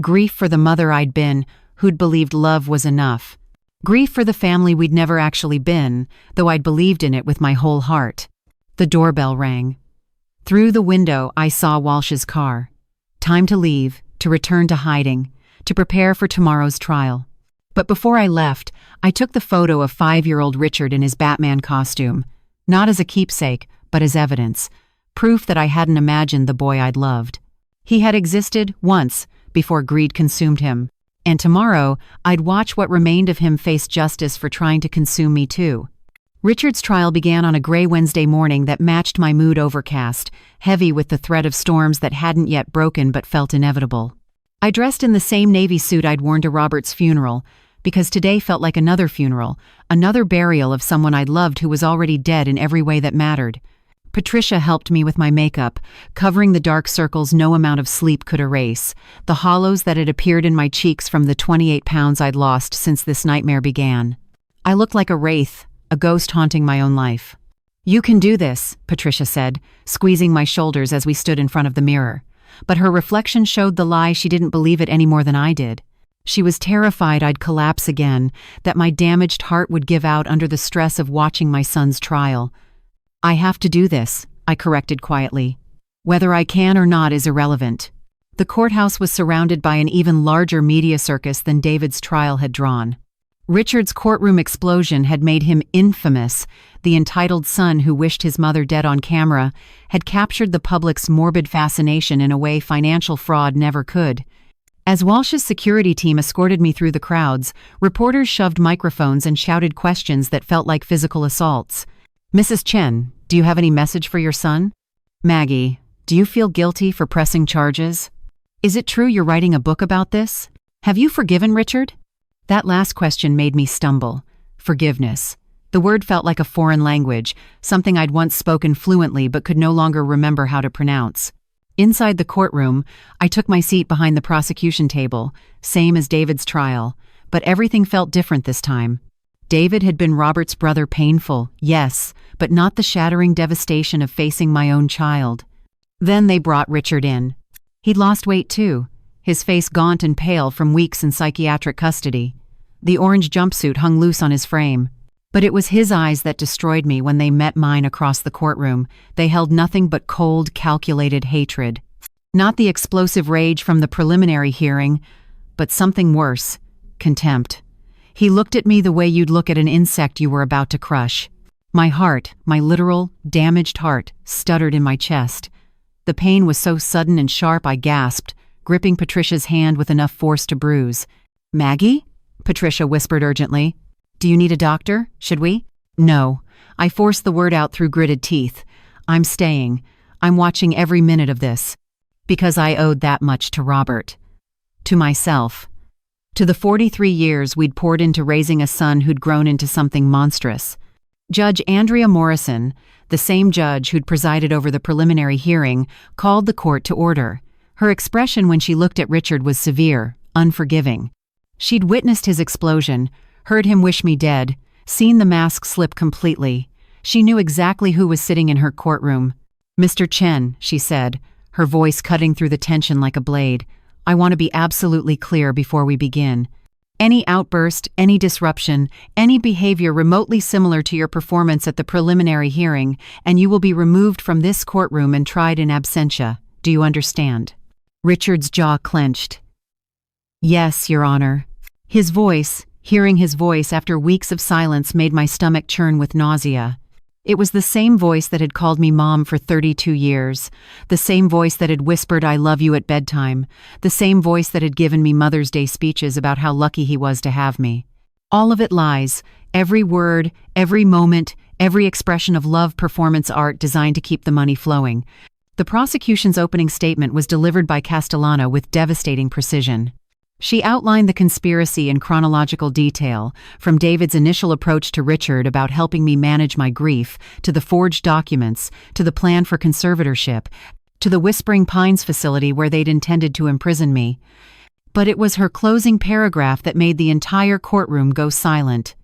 [SPEAKER 1] Grief for the mother I'd been, who'd believed love was enough. Grief for the family we'd never actually been, though I'd believed in it with my whole heart. The doorbell rang. Through the window, I saw Walsh's car. Time to leave, to return to hiding, to prepare for tomorrow's trial. But before I left, I took the photo of 5-year-old Richard in his Batman costume, not as a keepsake, but as evidence, proof that I hadn't imagined the boy I'd loved. He had existed once before greed consumed him. And tomorrow, I'd watch what remained of him face justice for trying to consume me too. Richard's trial began on a gray Wednesday morning that matched my mood overcast, heavy with the threat of storms that hadn't yet broken but felt inevitable. I dressed in the same navy suit I'd worn to Robert's funeral, because today felt like another funeral, another burial of someone I'd loved who was already dead in every way that mattered. Patricia helped me with my makeup, covering the dark circles no amount of sleep could erase, the hollows that had appeared in my cheeks from the 28 pounds I'd lost since this nightmare began. I looked like a wraith, a ghost haunting my own life. "You can do this," Patricia said, squeezing my shoulders as we stood in front of the mirror. But her reflection showed the lie she didn't believe it any more than I did. She was terrified I'd collapse again, that my damaged heart would give out under the stress of watching my son's trial. "I have to do this," I corrected quietly. "Whether I can or not is irrelevant." The courthouse was surrounded by an even larger media circus than David's trial had drawn. Richard's courtroom explosion had made him infamous. The entitled son who wished his mother dead on camera had captured the public's morbid fascination in a way financial fraud never could. As Walsh's security team escorted me through the crowds, reporters shoved microphones and shouted questions that felt like physical assaults. "Mrs. Chen, do you have any message for your son? Maggie, do you feel guilty for pressing charges? Is it true you're writing a book about this? Have you forgiven Richard?" That last question made me stumble. Forgiveness. The word felt like a foreign language, something I'd once spoken fluently but could no longer remember how to pronounce. Inside the courtroom, I took my seat behind the prosecution table, same as David's trial, but everything felt different this time. David had been Robert's brother, painful, yes, but not the shattering devastation of facing my own child. Then they brought Richard in. He'd lost weight too, his face gaunt and pale from weeks in psychiatric custody. The orange jumpsuit hung loose on his frame. But it was his eyes that destroyed me when they met mine across the courtroom. They held nothing but cold, calculated hatred. Not the explosive rage from the preliminary hearing, but something worse, contempt. He looked at me the way you'd look at an insect you were about to crush. My heart, my literal, damaged heart, stuttered in my chest. The pain was so sudden and sharp I gasped, gripping Patricia's hand with enough force to bruise. "Maggie?" Patricia whispered urgently. "Do you need a doctor? Should we?" "No." I forced the word out through gritted teeth. "I'm staying. I'm watching every minute of this." Because I owed that much to Robert. To myself. To the 43 years we'd poured into raising a son who'd grown into something monstrous. Judge Andrea Morrison, the same judge who'd presided over the preliminary hearing, called the court to order. Her expression when she looked at Richard was severe, unforgiving. She'd witnessed his explosion, heard him wish me dead, seen the mask slip completely. She knew exactly who was sitting in her courtroom. "Mr. Chen," she said, her voice cutting through the tension like a blade, "I want to be absolutely clear before we begin. Any outburst, any disruption, any behavior remotely similar to your performance at the preliminary hearing, and you will be removed from this courtroom and tried in absentia. Do you understand?" Richard's jaw clenched. "Yes, Your Honor." His voice, hearing his voice after weeks of silence, made my stomach churn with nausea. It was the same voice that had called me Mom for 32 years, the same voice that had whispered "I love you" at bedtime, the same voice that had given me Mother's Day speeches about how lucky he was to have me. All of it lies, every word, every moment, every expression of love performance art designed to keep the money flowing. The prosecution's opening statement was delivered by Castellano with devastating precision. She outlined the conspiracy in chronological detail, from David's initial approach to Richard about helping me manage my grief, to the forged documents, to the plan for conservatorship, to the Whispering Pines facility where they'd intended to imprison me. But it was her closing paragraph that made the entire courtroom go silent.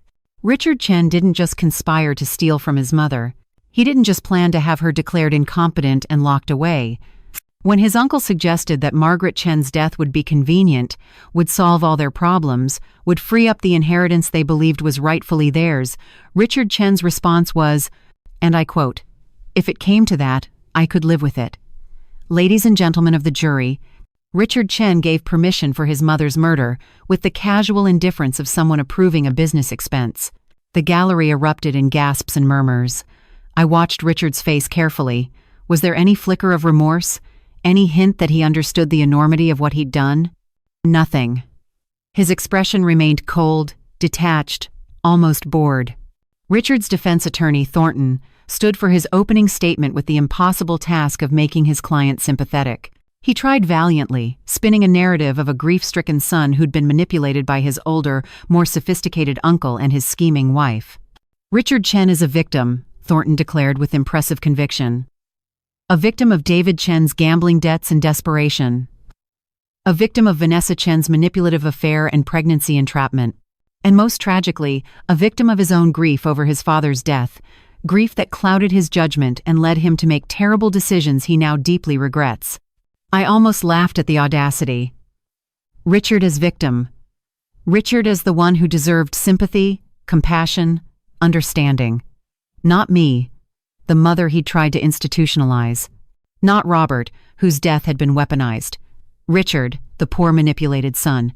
[SPEAKER 1] Richard Chen didn't just conspire to steal from his mother. He didn't just plan to have her declared incompetent and locked away. When his uncle suggested that Margaret Chen's death would be convenient, would solve all their problems, would free up the inheritance they believed was rightfully theirs, Richard Chen's response was, and I quote, "If it came to that, I could live with it." Ladies and gentlemen of the jury, Richard Chen gave permission for his mother's murder with the casual indifference of someone approving a business expense. The gallery erupted in gasps and murmurs. I watched Richard's face carefully. Was there any flicker of remorse? Any hint that he understood the enormity of what he'd done? Nothing. His expression remained cold, detached, almost bored. Richard's defense attorney, Thornton, stood for his opening statement with the impossible task of making his client sympathetic. He tried valiantly, spinning a narrative of a grief-stricken son who'd been manipulated by his older, more sophisticated uncle and his scheming wife. "Richard Chen is a victim," Thornton declared with impressive conviction. "A victim of David Chen's gambling debts and desperation. A victim of Vanessa Chen's manipulative affair and pregnancy entrapment. And most tragically, a victim of his own grief over his father's death, grief that clouded his judgment and led him to make terrible decisions he now deeply regrets." I almost laughed at the audacity. Richard as victim. Richard as the one who deserved sympathy, compassion, understanding. Not me, the mother he'd tried to institutionalize. Not Robert, whose death had been weaponized. Richard, the poor manipulated son.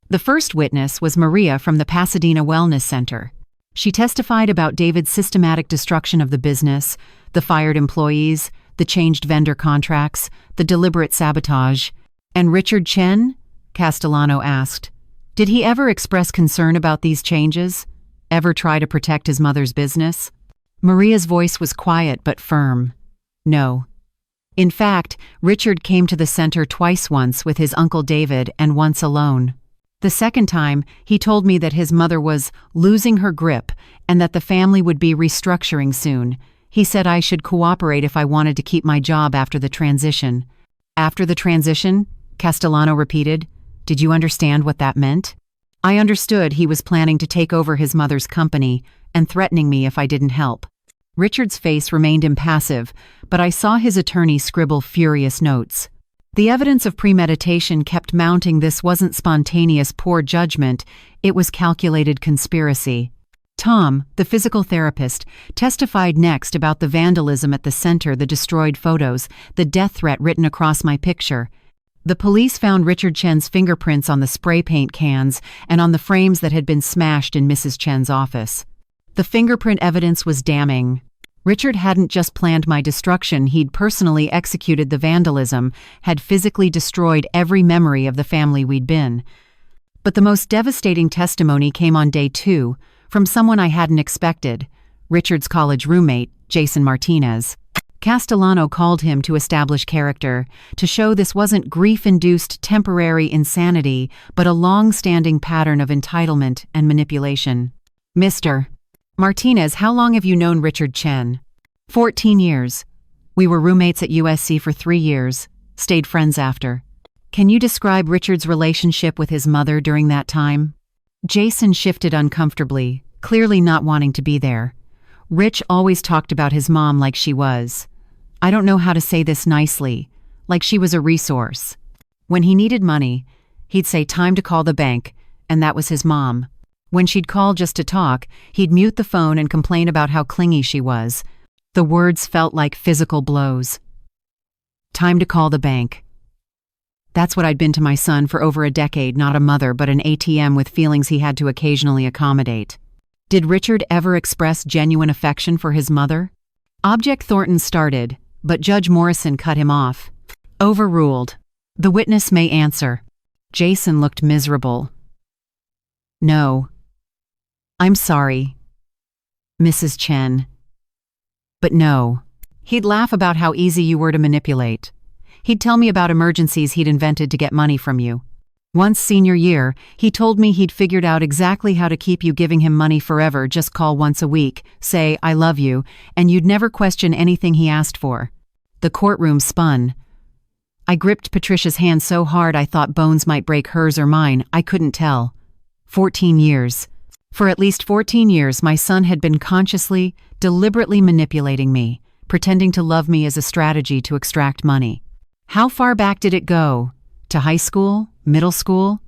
[SPEAKER 1] The first witness was Maria from the Pasadena Wellness Center. She testified about David's systematic destruction of the business, the fired employees, the changed vendor contracts, the deliberate sabotage. And Richard Chen? Castellano asked. Did he ever express concern about these changes? Ever try to protect his mother's business? Maria's voice was quiet but firm. No. In fact, Richard came to the center once with his uncle David and once alone. The second time, he told me that his mother was losing her grip and that the family would be restructuring soon. He said I should cooperate if I wanted to keep my job after the transition. After the transition? Castellano repeated. Did you understand what that meant? I understood he was planning to take over his mother's company and threatening me if I didn't help. Richard's face remained impassive, but I saw his attorney scribble furious notes. The evidence of premeditation kept mounting. This wasn't spontaneous poor judgment, it was calculated conspiracy. Tom, the physical therapist, testified next about the vandalism at the center, the destroyed photos, the death threat written across my picture. The police found Richard Chen's fingerprints on the spray paint cans and on the frames that had been smashed in Mrs. Chen's office. The fingerprint evidence was damning. Richard hadn't just planned my destruction, he'd personally executed the vandalism, had physically destroyed every memory of the family we'd been. But the most devastating testimony came on day 2, from someone I hadn't expected, Richard's college roommate, Jason Martinez. Castellano called him to establish character, to show this wasn't grief-induced temporary insanity, but a long-standing pattern of entitlement and manipulation. Mr. Martinez, how long have you known Richard Chen? 14 years. We were roommates at USC for 3 years, stayed friends after. Can you describe Richard's relationship with his mother during that time? Jason shifted uncomfortably, clearly not wanting to be there. Rich always talked about his mom like she was. I don't know how to say this nicely, like she was a resource. When he needed money, he'd say time to call the bank, and that was his mom. When she'd call just to talk, he'd mute the phone and complain about how clingy she was. The words felt like physical blows. Time to call the bank. That's what I'd been to my son for over a decade, not a mother, but an ATM with feelings he had to occasionally accommodate. Did Richard ever express genuine affection for his mother? Object Thornton started, but Judge Morrison cut him off. Overruled. The witness may answer. Jason looked miserable. No. I'm sorry, Mrs. Chen. But no. He'd laugh about how easy you were to manipulate. He'd tell me about emergencies he'd invented to get money from you. Once senior year, he told me he'd figured out exactly how to keep you giving him money forever. Just call once a week, say, I love you, and you'd never question anything he asked for. The courtroom spun. I gripped Patricia's hand so hard I thought bones might break hers or mine. I couldn't tell. 14 years. For at least 14 years, my son had been consciously, deliberately manipulating me, pretending to love me as a strategy to extract money. How far back did it go? To high school? Middle school?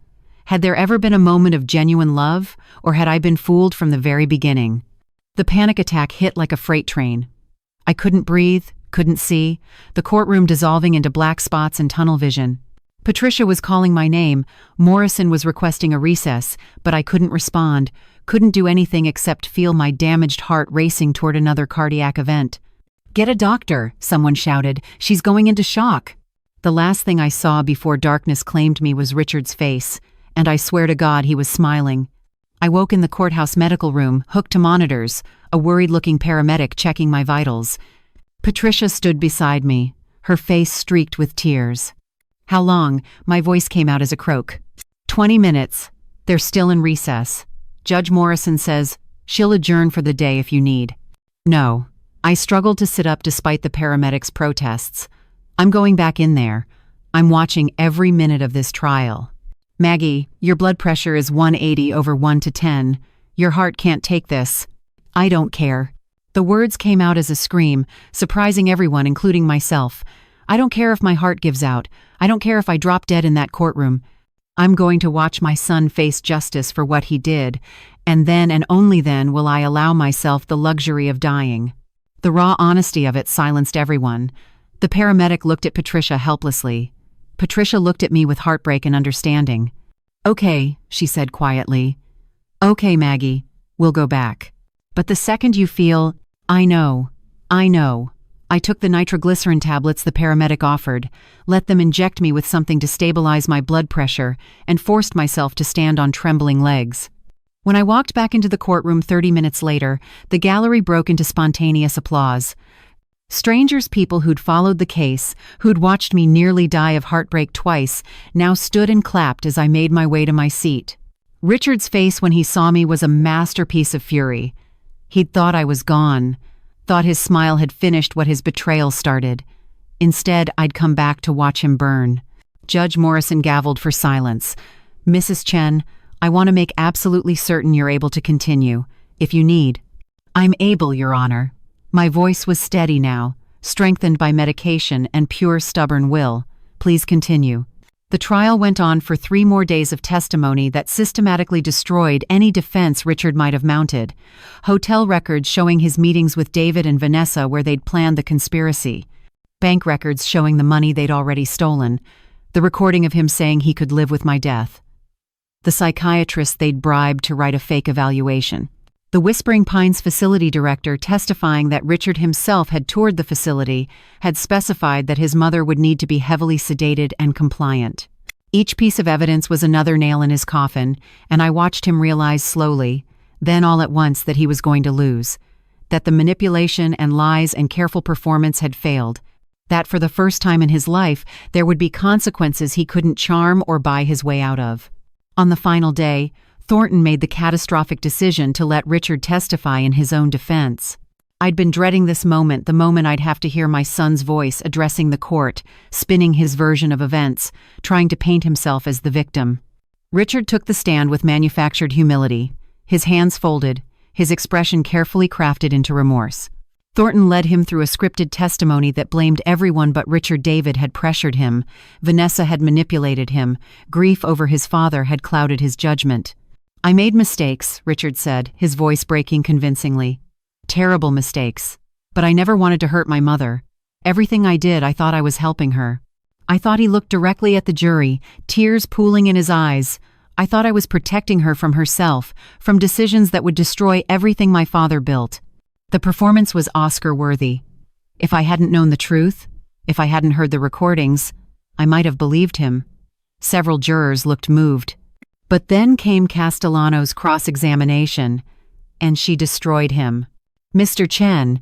[SPEAKER 1] Had there ever been a moment of genuine love, or had I been fooled from the very beginning? The panic attack hit like a freight train. I couldn't breathe, couldn't see, the courtroom dissolving into black spots and tunnel vision. Patricia was calling my name, Morrison was requesting a recess, but I couldn't respond, couldn't do anything except feel my damaged heart racing toward another cardiac event. Get a doctor, someone shouted. She's going into shock. The last thing I saw before darkness claimed me was Richard's face, and I swear to God he was smiling. I woke in the courthouse medical room, hooked to monitors, a worried-looking paramedic checking my vitals. Patricia stood beside me, her face streaked with tears. How long? My voice came out as a croak. 20 minutes. They're still in recess. Judge Morrison says, she'll adjourn for the day if you need. No. I struggled to sit up despite the paramedics' protests. I'm going back in there. I'm watching every minute of this trial. Maggie, your blood pressure is 180 over 1 to 10. Your heart can't take this. I don't care. The words came out as a scream, surprising everyone, including myself. I don't care if my heart gives out. I don't care if I drop dead in that courtroom. I'm going to watch my son face justice for what he did, and then and only then will I allow myself the luxury of dying. The raw honesty of it silenced everyone. The paramedic looked at Patricia helplessly. Patricia looked at me with heartbreak and understanding. Okay, she said quietly. Okay, Maggie, we'll go back. But the second you feel, I know. I took the nitroglycerin tablets the paramedic offered, let them inject me with something to stabilize my blood pressure, and forced myself to stand on trembling legs. When I walked back into the courtroom 30 minutes later, the gallery broke into spontaneous applause. Strangers, people who'd followed the case, who'd watched me nearly die of heartbreak twice, now stood and clapped as I made my way to my seat. Richard's face when he saw me was a masterpiece of fury. He'd thought I was gone, thought his smile had finished what his betrayal started. Instead, I'd come back to watch him burn. Judge Morrison gavelled for silence. Mrs. Chen, I want to make absolutely certain you're able to continue, if you need. I'm able, Your Honor. My voice was steady now, strengthened by medication and pure stubborn will. Please continue. The trial went on for 3 more days of testimony that systematically destroyed any defense Richard might have mounted. Hotel records showing his meetings with David and Vanessa where they'd planned the conspiracy. Bank records showing the money they'd already stolen. The recording of him saying he could live with my death. The psychiatrist they'd bribed to write a fake evaluation. The Whispering Pines facility director testifying that Richard himself had toured the facility, had specified that his mother would need to be heavily sedated and compliant. Each piece of evidence was another nail in his coffin, and I watched him realize slowly, then all at once, that he was going to lose. that the manipulation and lies and careful performance had failed, that for the first time in his life there would be consequences he couldn't charm or buy his way out of. On the final day, Thornton made the catastrophic decision to let Richard testify in his own defense. I'd been dreading this moment, the moment I'd have to hear my son's voice addressing the court, spinning his version of events, trying to paint himself as the victim. Richard took the stand with manufactured humility, his hands folded, his expression carefully crafted into remorse. Thornton led him through a scripted testimony that blamed everyone but Richard. David had pressured him, Vanessa had manipulated him, grief over his father had clouded his judgment. "I made mistakes," Richard said, his voice breaking convincingly. "Terrible mistakes. But I never wanted to hurt my mother. Everything I did, I thought I was helping her. I thought." He looked directly at the jury, tears pooling in his eyes. "I thought I was protecting her from herself, from decisions that would destroy everything my father built." The performance was Oscar-worthy. If I hadn't known the truth, if I hadn't heard the recordings, I might have believed him. Several jurors looked moved. But then came Castellano's cross-examination, and she destroyed him. "Mr. Chen,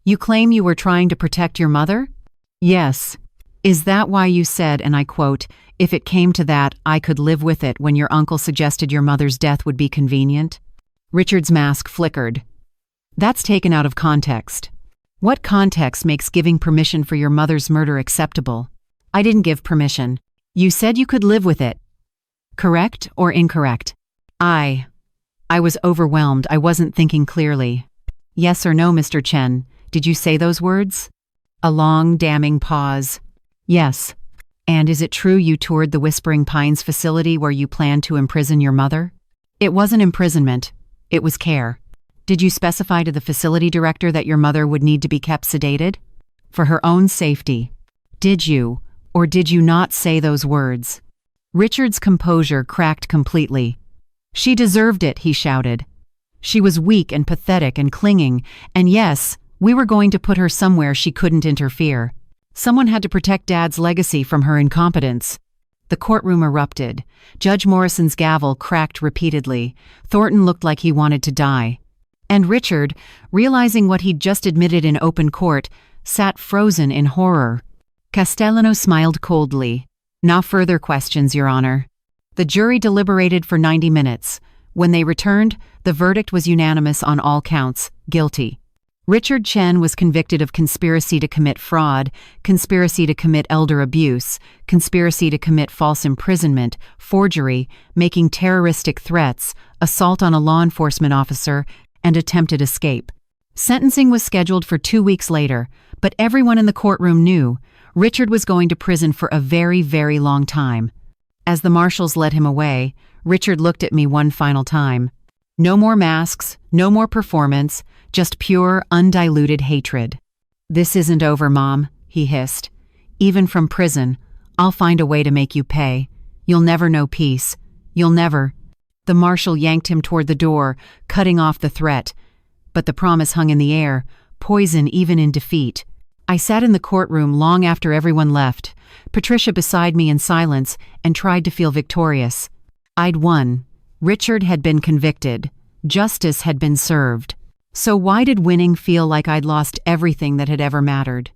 [SPEAKER 1] you claim you were trying to protect your mother?" "Yes. Is that why you said, and I quote, 'If it came to that, I could live with it,' when your uncle suggested your mother's death would be convenient?" Richard's mask flickered. "That's taken out of context. What context makes giving permission for your mother's murder acceptable? I didn't give permission. You said you could live with it. Correct or incorrect?" I was overwhelmed. I wasn't thinking clearly. "Yes or no, Mr. Chen? Did you say those words?" A long, damning pause. "Yes. And is it true you toured the Whispering Pines facility where you planned to imprison your mother?" "It wasn't imprisonment. It was care." "Did you specify to the facility director that your mother would need to be kept sedated? For her own safety. Did you, or did you not say those words?" Richard's composure cracked completely. "She deserved it," he shouted. "She was weak and pathetic and clinging, and yes, we were going to put her somewhere she couldn't interfere. Someone had to protect Dad's legacy from her incompetence." The courtroom erupted. Judge Morrison's gavel cracked repeatedly. Thornton looked like he wanted to die. And Richard, realizing what he'd just admitted in open court, sat frozen in horror. Castellano smiled coldly. "No further questions, Your Honor." The jury deliberated for 90 minutes. When they returned, the verdict was unanimous on all counts, guilty. Richard Chen was convicted of conspiracy to commit fraud, conspiracy to commit elder abuse, conspiracy to commit false imprisonment, forgery, making terroristic threats, assault on a law enforcement officer, and attempted escape. Sentencing was scheduled for 2 weeks later, but everyone in the courtroom knew Richard was going to prison for a very, very long time. As the marshals led him away, Richard looked at me one final time. No more masks, no more performance, just pure, undiluted hatred. "This isn't over, Mom," he hissed. "Even from prison, I'll find a way to make you pay. You'll never know peace. You'll never." The marshal yanked him toward the door, cutting off the threat. But the promise hung in the air, poison even in defeat. I sat in the courtroom long after everyone left, Patricia beside me in silence, and tried to feel victorious. I'd won. Richard had been convicted. Justice had been served. So why did winning feel like I'd lost everything that had ever mattered?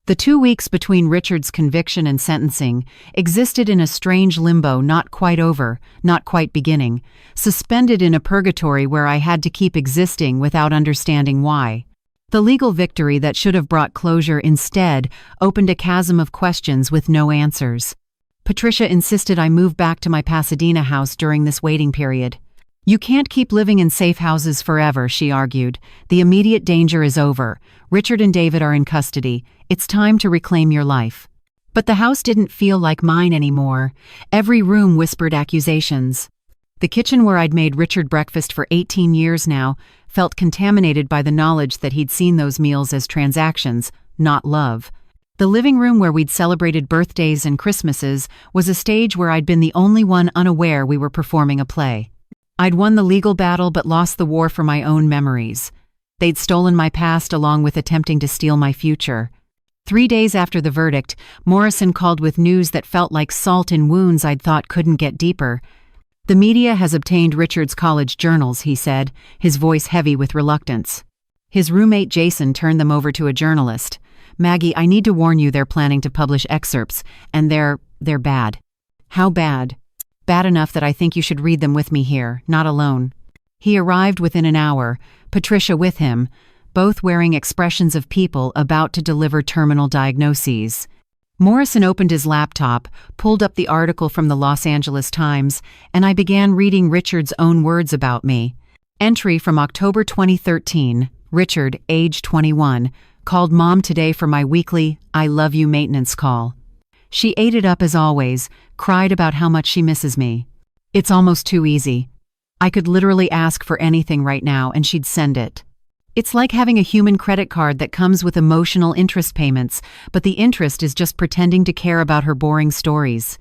[SPEAKER 1] The 2 weeks between Richard's conviction and sentencing existed in a strange limbo, not quite over, not quite beginning, suspended in a purgatory where I had to keep existing without understanding why. The legal victory that should have brought closure instead opened a chasm of questions with no answers. Patricia insisted I move back to my Pasadena house during this waiting period. "You can't keep living in safe houses forever," she argued. "The immediate danger is over. Richard and David are in custody. It's time to reclaim your life." But the house didn't feel like mine anymore. Every room whispered accusations. The kitchen where I'd made Richard breakfast for 18 years now felt contaminated by the knowledge that he'd seen those meals as transactions, not love. The living room where we'd celebrated birthdays and Christmases was a stage where I'd been the only one unaware we were performing a play. I'd won the legal battle but lost the war for my own memories. They'd stolen my past along with attempting to steal my future. 3 days after the verdict, Morrison called with news that felt like salt in wounds I'd thought couldn't get deeper. "The media has obtained Richard's college journals," he said, his voice heavy with reluctance. His roommate Jason turned them over to a journalist. "Maggie, I need to warn you they're planning to publish excerpts, and they're bad." "How bad?" "Bad enough that I think you should read them with me here, not alone." He arrived within an hour, Patricia with him, both wearing expressions of people about to deliver terminal diagnoses. Morrison opened his laptop, pulled up the article from the Los Angeles Times, and I began reading Richard's own words about me. Entry from October 2013, Richard, age 21, called Mom today for my weekly "I love you" maintenance call. She ate it up as always, cried about how much she misses me. It's almost too easy. I could literally ask for anything right now and she'd send it. It's like having a human credit card that comes with emotional interest payments, but the interest is just pretending to care about her boring stories.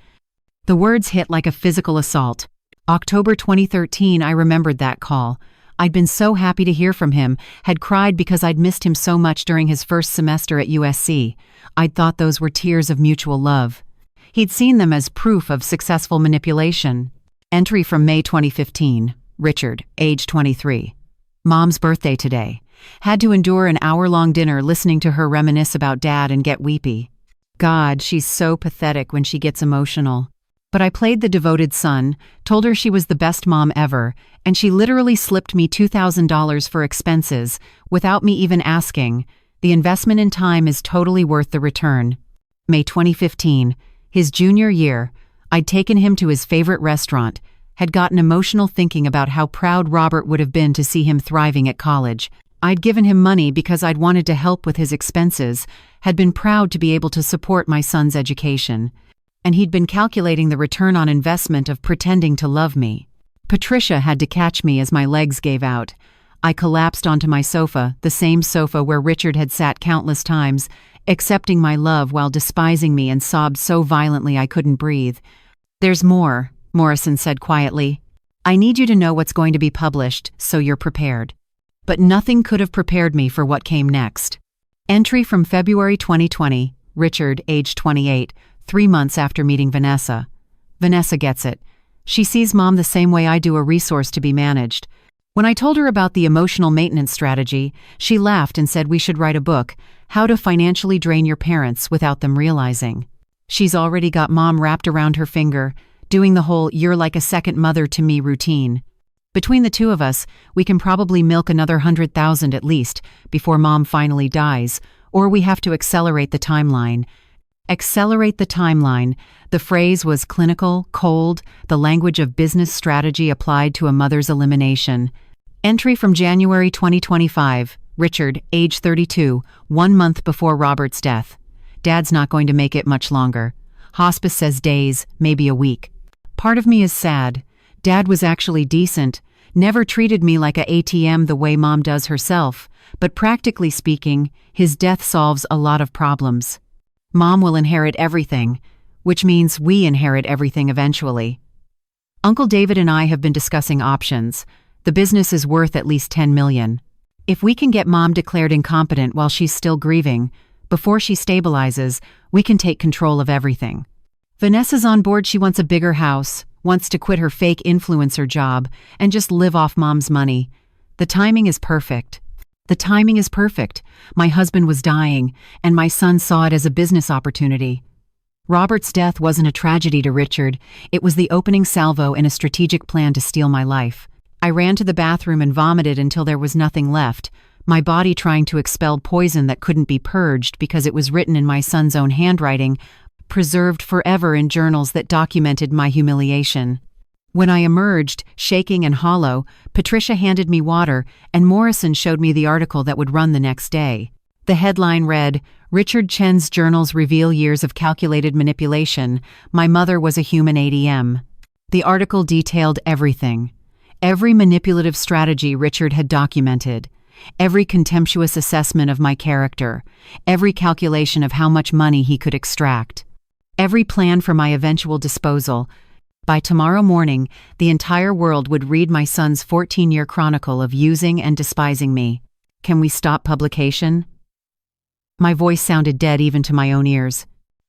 [SPEAKER 1] The words hit like a physical assault. October 2013, I remembered that call. I'd been so happy to hear from him, had cried because I'd missed him so much during his first semester at USC. I'd thought those were tears of mutual love. He'd seen them as proof of successful manipulation. Entry from May 2015, Richard, age 23. Mom's birthday today. Had to endure an hour-long dinner listening to her reminisce about Dad and get weepy. God, she's so pathetic when she gets emotional. But I played the devoted son, told her she was the best mom ever, and she literally slipped me $2,000 for expenses, without me even asking. The investment in time is totally worth the return. May 2015, his junior year, I'd taken him to his favorite restaurant, had gotten emotional thinking about how proud Robert would have been to see him thriving at college. I'd given him money because I'd wanted to help with his expenses, had been proud to be able to support my son's education. And he'd been calculating the return on investment of pretending to love me. Patricia had to catch me as my legs gave out. I collapsed onto my sofa, the same sofa where Richard had sat countless times, accepting my love while despising me, and sobbed so violently I couldn't breathe. "There's more," Morrison said quietly. "I need you to know what's going to be published, so you're prepared." But nothing could have prepared me for what came next. Entry from February 2020, Richard, age 28, 3 months after meeting Vanessa. Vanessa gets it. She sees Mom the same way I do, a resource to be managed. When I told her about the emotional maintenance strategy, she laughed and said we should write a book, How to Financially Drain Your Parents Without Them Realizing. She's already got Mom wrapped around her finger, doing the whole "you're like a second mother to me" routine. Between the two of us, we can probably milk another 100,000 at least before Mom finally dies, or we have to accelerate the timeline. Accelerate the timeline. The phrase was clinical, cold, the language of business strategy applied to a mother's elimination. Entry from January 2025, Richard, age 32, 1 month before Robert's death. Dad's not going to make it much longer. Hospice says days, maybe a week. Part of me is sad. Dad was actually decent, never treated me like a ATM the way Mom does herself, but practically speaking, his death solves a lot of problems. Mom will inherit everything, which means we inherit everything eventually. Uncle David and I have been discussing options. The business is worth at least $10 million. If we can get Mom declared incompetent while she's still grieving, before she stabilizes, we can take control of everything. Vanessa's on board. She wants a bigger house, wants to quit her fake influencer job, and just live off Mom's money. The timing is perfect. The timing is perfect. My husband was dying, and my son saw it as a business opportunity. Robert's death wasn't a tragedy to Richard. It was the opening salvo in a strategic plan to steal my life. I ran to the bathroom and vomited until there was nothing left, my body trying to expel poison that couldn't be purged because it was written in my son's own handwriting, preserved forever in journals that documented my humiliation. When I emerged, shaking and hollow, Patricia handed me water, and Morrison showed me the article that would run the next day. The headline read, "Richard Chen's journals reveal years of calculated manipulation. My mother was a human ATM." The article detailed everything. Every manipulative strategy Richard had documented. Every contemptuous assessment of my character. Every calculation of how much money he could extract. Every plan for my eventual disposal. By tomorrow morning, the entire world would read my son's 14-year chronicle of using and despising me. Can we stop publication? My voice sounded dead even to my own ears.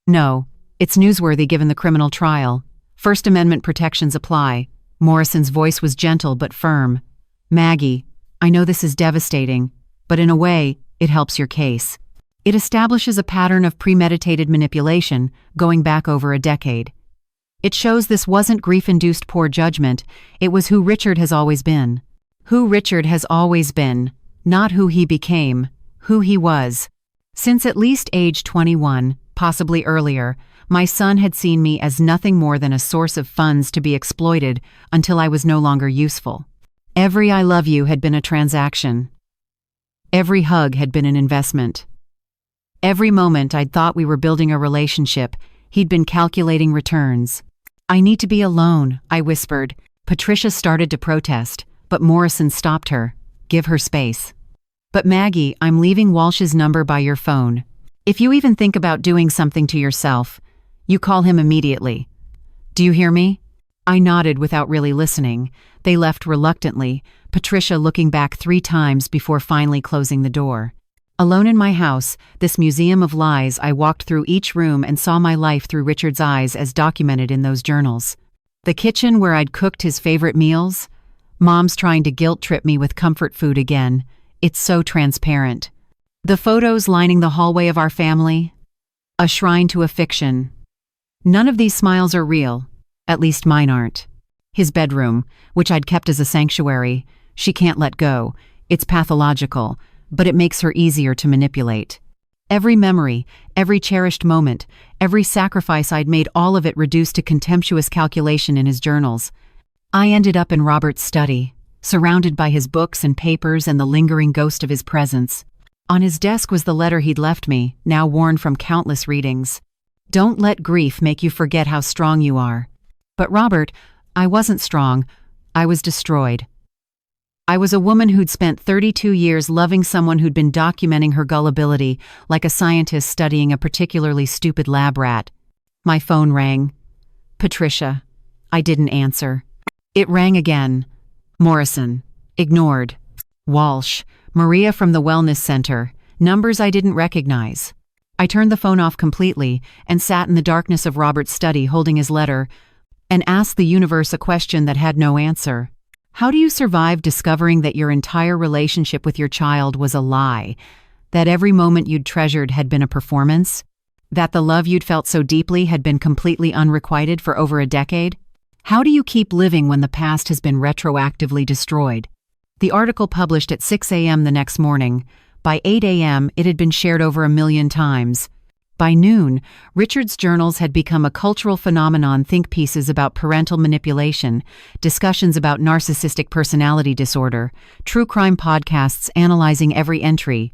[SPEAKER 1] No, it's newsworthy given the criminal trial. First Amendment protections apply. Morrison's voice was gentle but firm. Maggie, I know this is devastating. but in a way, it helps your case. It establishes a pattern of premeditated manipulation going back over a decade. It shows this wasn't grief-induced poor judgment, it was who Richard has always been. Who Richard has always been, not who he became, who he was. Since at least age 21, possibly earlier, my son had seen me as nothing more than a source of funds to be exploited until I was no longer useful. Every "I love you" had been a transaction. Every hug had been an investment. Every moment I'd thought we were building a relationship, he'd been calculating returns. "I need to be alone," I whispered. Patricia started to protest, but Morrison stopped her. "Give her space." "But Maggie, I'm leaving Walsh's number by your phone. If you even think about doing something to yourself, you call him immediately. Do you hear me?" I nodded without really listening. They left reluctantly, Patricia looking back 3 times before finally closing the door. Alone in my house, this museum of lies, I walked through each room and saw my life through Richard's eyes as documented in those journals. The kitchen where I'd cooked his favorite meals. Mom's trying to guilt-trip me with comfort food again. It's so transparent. The photos lining the hallway of our family. A shrine to a fiction. None of these smiles are real. At least mine aren't. His bedroom, which I'd kept as a sanctuary, she can't let go. It's pathological, but it makes her easier to manipulate. Every memory, every cherished moment, every sacrifice I'd made, all of it reduced to contemptuous calculation in his journals. I ended up in Robert's study, surrounded by his books and papers and the lingering ghost of his presence. On his desk was the letter he'd left me, now worn from countless readings. "Don't let grief make you forget how strong you are." But Robert, I wasn't strong. I was destroyed. I was a woman who'd spent 32 years loving someone who'd been documenting her gullibility like a scientist studying a particularly stupid lab rat. My phone rang. Patricia. I didn't answer. It rang again. Morrison. Ignored. Walsh. Maria from the Wellness Center. Numbers I didn't recognize. I turned the phone off completely and sat in the darkness of Robert's study holding his letter and asked the universe a question that had no answer. How do you survive discovering that your entire relationship with your child was a lie? That every moment you'd treasured had been a performance? That the love you'd felt so deeply had been completely unrequited for over a decade? How do you keep living when the past has been retroactively destroyed? The article published at 6 a.m. the next morning. By 8 a.m., it had been shared over 1 million times. By noon, Richard's journals had become a cultural phenomenon. Think pieces about parental manipulation, discussions about narcissistic personality disorder, true crime podcasts analyzing every entry.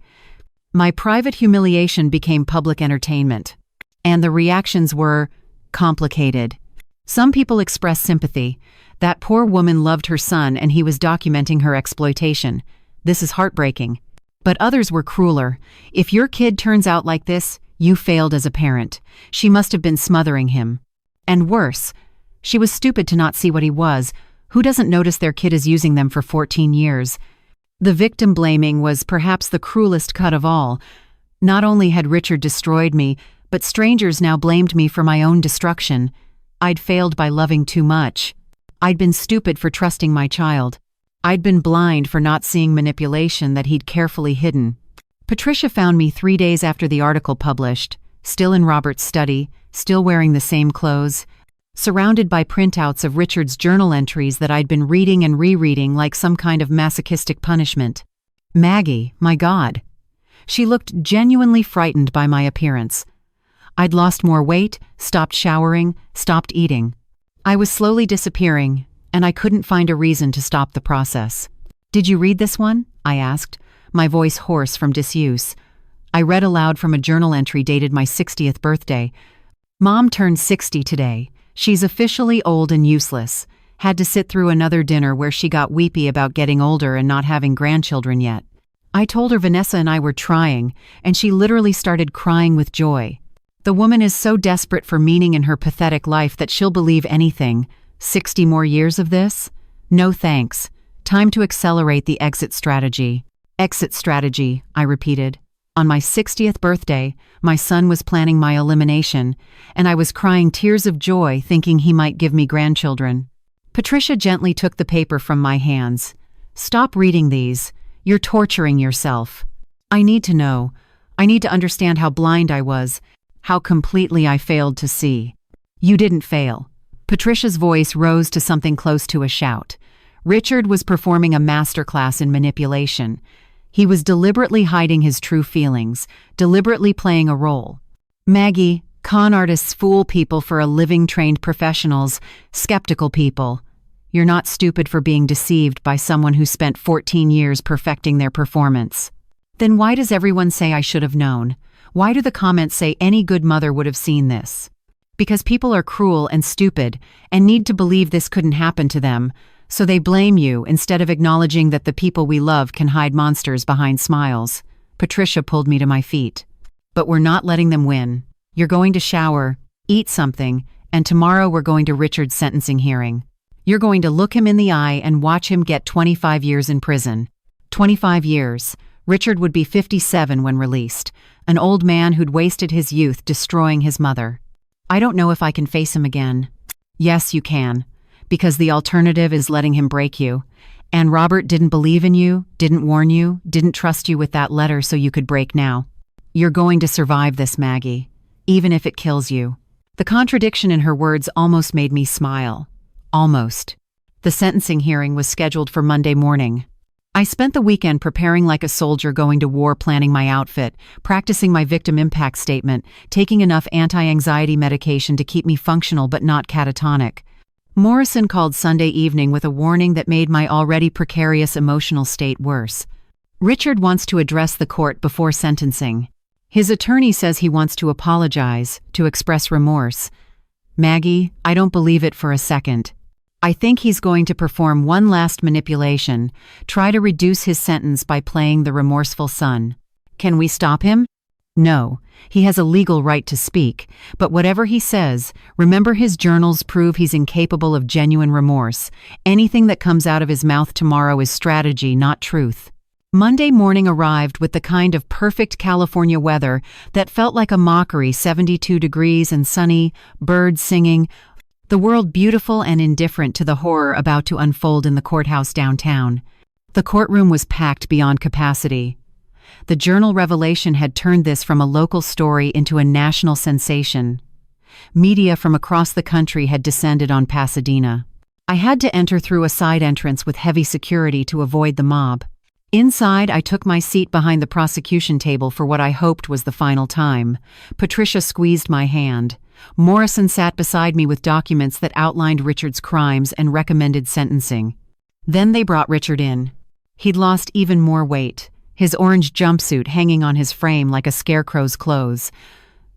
[SPEAKER 1] My private humiliation became public entertainment. And the reactions were complicated. Some people expressed sympathy. That poor woman loved her son and he was documenting her exploitation. This is heartbreaking. But others were crueler. If your kid turns out like this, you failed as a parent. She must have been smothering him. And worse, she was stupid to not see what he was. Who doesn't notice their kid is using them for 14 years? The victim blaming was perhaps the cruelest cut of all. Not only had Richard destroyed me, but strangers now blamed me for my own destruction. I'd failed by loving too much. I'd been stupid for trusting my child. I'd been blind for not seeing manipulation that he'd carefully hidden. Patricia found me 3 days after the article published, still in Robert's study, still wearing the same clothes, surrounded by printouts of Richard's journal entries that I'd been reading and rereading like some kind of masochistic punishment. Maggie, my God. She looked genuinely frightened by my appearance. I'd lost more weight, stopped showering, stopped eating. I was slowly disappearing, and I couldn't find a reason to stop the process. "Did you read this one?" I asked, my voice hoarse from disuse. I read aloud from a journal entry dated my 60th birthday. "Mom turned 60 today. She's officially old and useless. Had to sit through another dinner where she got weepy about getting older and not having grandchildren yet. I told her Vanessa and I were trying, and she literally started crying with joy. The woman is so desperate for meaning in her pathetic life that she'll believe anything. 60 more years of this? No thanks. Time to accelerate the exit strategy." "Exit strategy," I repeated. On my 60th birthday, my son was planning my elimination, and I was crying tears of joy thinking he might give me grandchildren. Patricia gently took the paper from my hands. "Stop reading these. You're torturing yourself. I need to know. I need to understand how blind I was, how completely I failed to see. You didn't fail. Patricia's voice rose to something close to a shout. Richard was performing a masterclass in manipulation. He was deliberately hiding his true feelings, deliberately playing a role. Maggie, con artists fool people for a living, trained professionals, skeptical people. You're not stupid for being deceived by someone who spent 14 years perfecting their performance. Then why does everyone say I should have known? Why do the comments say any good mother would have seen this? Because people are cruel and stupid and need to believe this couldn't happen to them, so they blame you instead of acknowledging that the people we love can hide monsters behind smiles. Patricia pulled me to my feet. But we're not letting them win. You're going to shower, eat something, and tomorrow we're going to Richard's sentencing hearing. You're going to look him in the eye and watch him get 25 years in prison. 25 years. Richard would be 57 when released, an old man who'd wasted his youth destroying his mother. I don't know if I can face him again. Yes, you can, because the alternative is letting him break you. And Robert didn't believe in you, didn't warn you, didn't trust you with that letter so you could break now. You're going to survive this, Maggie, even if it kills you. The contradiction in her words almost made me smile. Almost. The sentencing hearing was scheduled for Monday morning. I spent the weekend preparing like a soldier going to war, planning my outfit, practicing my victim impact statement, taking enough anti-anxiety medication to keep me functional but not catatonic. Morrison called Sunday evening with a warning that made my already precarious emotional state worse. Richard wants to address the court before sentencing. His attorney says he wants to apologize, to express remorse. Maggie, I don't believe it for a second. I think he's going to perform one last manipulation, try to reduce his sentence by playing the remorseful son. Can we stop him? No, he has a legal right to speak, but whatever he says, remember his journals prove he's incapable of genuine remorse. Anything that comes out of his mouth tomorrow is strategy, not truth. Monday morning arrived with the kind of perfect California weather that felt like a mockery, 72 degrees and sunny, birds singing, the world beautiful and indifferent to the horror about to unfold in the courthouse downtown. The courtroom was packed beyond capacity. The Journal revelation had turned this from a local story into a national sensation. Media from across the country had descended on Pasadena. I had to enter through a side entrance with heavy security to avoid the mob. Inside, I took my seat behind the prosecution table for what I hoped was the final time. Patricia squeezed my hand. Morrison sat beside me with documents that outlined Richard's crimes and recommended sentencing. Then they brought Richard in. He'd lost even more weight, his orange jumpsuit hanging on his frame like a scarecrow's clothes.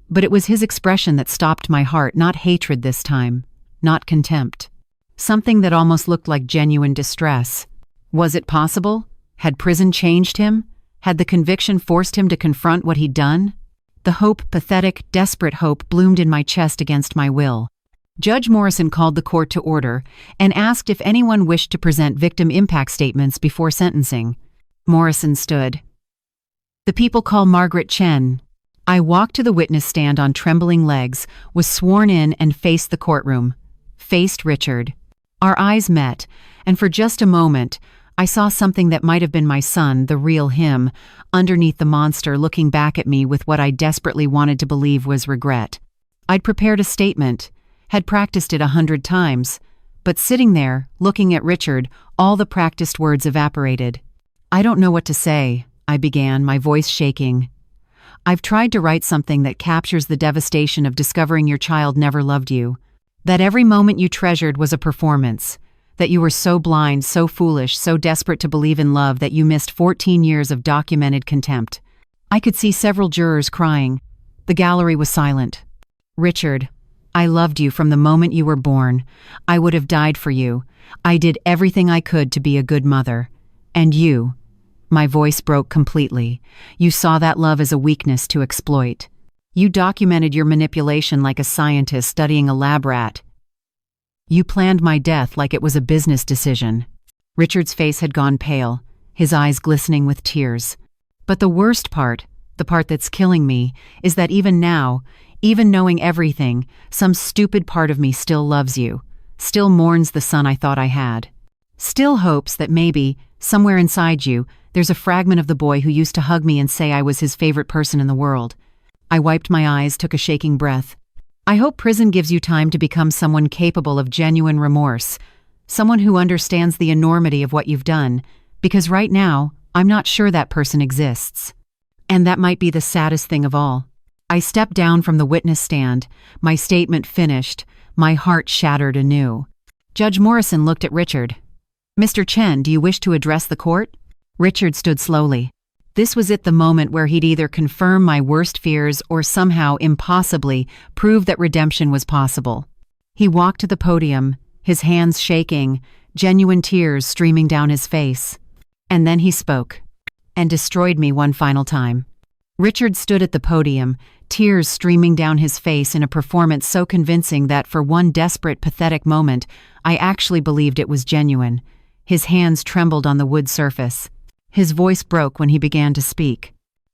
[SPEAKER 1] But it was his expression that stopped my heart, not hatred this time, not contempt. Something that almost looked like genuine distress. Was it possible? Had prison changed him? Had the conviction forced him to confront what he'd done? The hope, pathetic, desperate hope, bloomed in my chest against my will. Judge Morrison called the court to order and asked if anyone wished to present victim impact statements before sentencing. Morrison stood. The people call Maggie Chen. I walked to the witness stand on trembling legs, was sworn in and faced the courtroom. Faced Richard. Our eyes met, and for just a moment, I saw something that might have been my son, the real him, underneath the monster looking back at me with what I desperately wanted to believe was regret. I'd prepared a statement, had practiced it 100 times, but sitting there, looking at Richard, all the practiced words evaporated. I don't know what to say, I began, my voice shaking. I've tried to write something that captures the devastation of discovering your child never loved you, that every moment you treasured was a performance, that you were so blind, so foolish, so desperate to believe in love that you missed 14 years of documented contempt. I could see several jurors crying. The gallery was silent. Richard, I loved you from the moment you were born. I would have died for you. I did everything I could to be a good mother. And you, my voice broke completely. You saw that love as a weakness to exploit. You documented your manipulation like a scientist studying a lab rat. You planned my death like it was a business decision. Richard's face had gone pale, his eyes glistening with tears. But the worst part, the part that's killing me, is that even now, even knowing everything, some stupid part of me still loves you, still mourns the son I thought I had, still hopes that maybe, somewhere inside you, There's a fragment of the boy who used to hug me and say I was his favorite person in the world. I wiped my eyes, took a shaking breath. I hope prison gives you time to become someone capable of genuine remorse, someone who understands the enormity of what you've done, because right now, I'm not sure that person exists. And that might be the saddest thing of all. I stepped down from the witness stand, my statement finished, my heart shattered anew. Judge Morrison looked at Richard. "Mr. Chen, do you wish to address the court?" Richard stood slowly. This was the moment where he'd either confirm my worst fears or somehow, impossibly, prove that redemption was possible. He walked to the podium, his hands shaking, genuine tears streaming down his face. And then he spoke, and destroyed me one final time. Richard stood at the podium, tears streaming down his face in a performance so convincing that for one desperate, pathetic moment, I actually believed it was genuine. His hands trembled on the wood surface. His voice broke when he began to speak.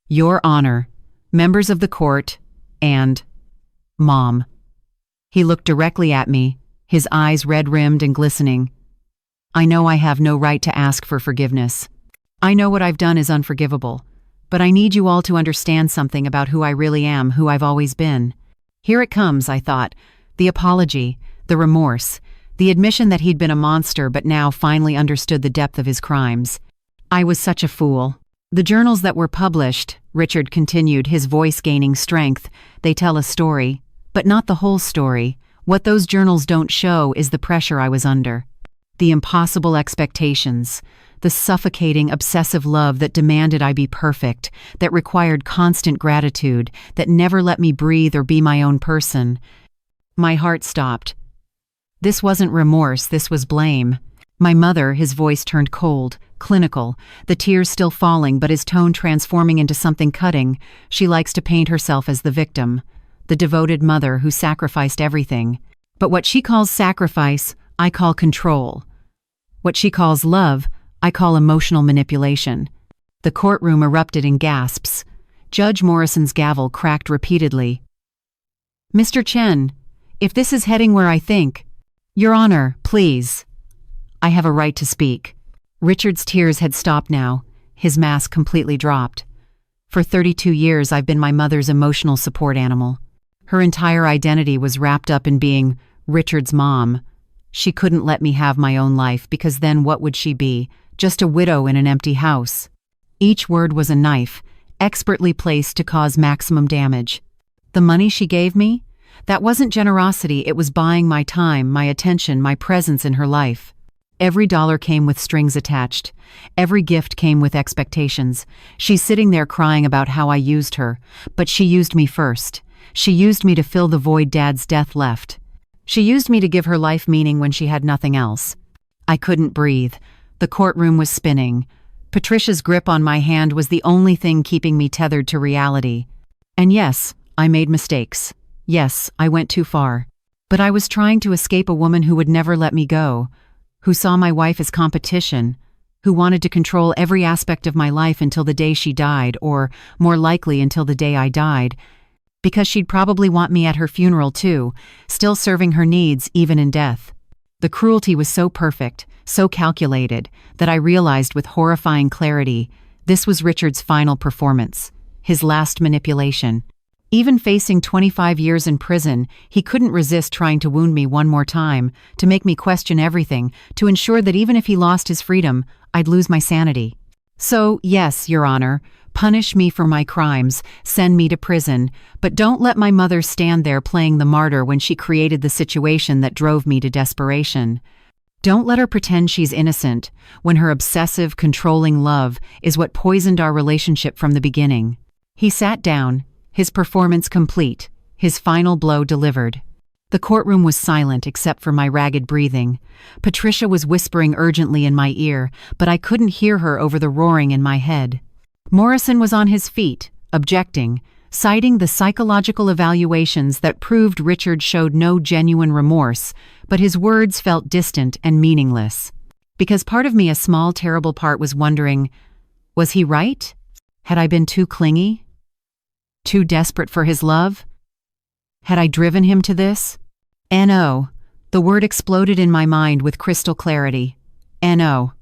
[SPEAKER 1] "Your Honor, members of the court, and Mom." He looked directly at me, his eyes red-rimmed and glistening. "I know I have no right to ask for forgiveness. I know what I've done is unforgivable. But I need you all to understand something about who I really am, who I've always been." Here it comes, I thought. The apology, the remorse, the admission that he'd been a monster but now finally understood the depth of his crimes. I was such a fool. "The journals that were published," Richard continued, his voice gaining strength, "they tell a story, but not the whole story. What those journals don't show is the pressure I was under. The impossible expectations, the suffocating, obsessive love that demanded I be perfect, that required constant gratitude, that never let me breathe or be my own person." My heart stopped. This wasn't remorse, this was blame. My mother, his voice turned cold, clinical, the tears still falling but his tone transforming into something cutting. She likes to paint herself as the victim, the devoted mother who sacrificed everything. But what she calls sacrifice, I call control. What she calls love, I call emotional manipulation. The courtroom erupted in gasps. Judge Morrison's gavel cracked repeatedly. "Mr. Chen, if this is heading where I think—" "Your Honor, please. I have a right to speak." Richard's tears had stopped now, his mask completely dropped. "For 32 years I've been my mother's emotional support animal. Her entire identity was wrapped up in being Richard's mom. She couldn't let me have my own life because then what would she be? Just a widow in an empty house." Each word was a knife, expertly placed to cause maximum damage. "The money she gave me? That wasn't generosity, it was buying my time, my attention, my presence in her life. Every dollar came with strings attached. Every gift came with expectations. She's sitting there crying about how I used her, but she used me first. She used me to fill the void Dad's death left. She used me to give her life meaning when she had nothing else." I couldn't breathe. The courtroom was spinning. Patricia's grip on my hand was the only thing keeping me tethered to reality. And yes, I made mistakes. Yes, I went too far. But I was trying to escape a woman who would never let me go, who saw my wife as competition, who wanted to control every aspect of my life until the day she died, or, more likely, until the day I died, because she'd probably want me at her funeral too, still serving her needs even in death. The cruelty was so perfect, so calculated, that I realized with horrifying clarity, this was Richard's final performance, his last manipulation. Even facing 25 years in prison, he couldn't resist trying to wound me one more time, to make me question everything, to ensure that even if he lost his freedom, I'd lose my sanity. So, yes, Your Honor, punish me for my crimes, send me to prison, but don't let my mother stand there playing the martyr when she created the situation that drove me to desperation. Don't let her pretend she's innocent, when her obsessive, controlling love is what poisoned our relationship from the beginning." He sat down, his performance complete, his final blow delivered. The courtroom was silent except for my ragged breathing. Patricia was whispering urgently in my ear, but I couldn't hear her over the roaring in my head. Morrison was on his feet, objecting, citing the psychological evaluations that proved Richard showed no genuine remorse, but his words felt distant and meaningless. Because part of me, a small, terrible part, was wondering, was he right? Had I been too clingy? Too desperate for his love? Had I driven him to this? N.O. The word exploded in my mind with crystal clarity. N.O.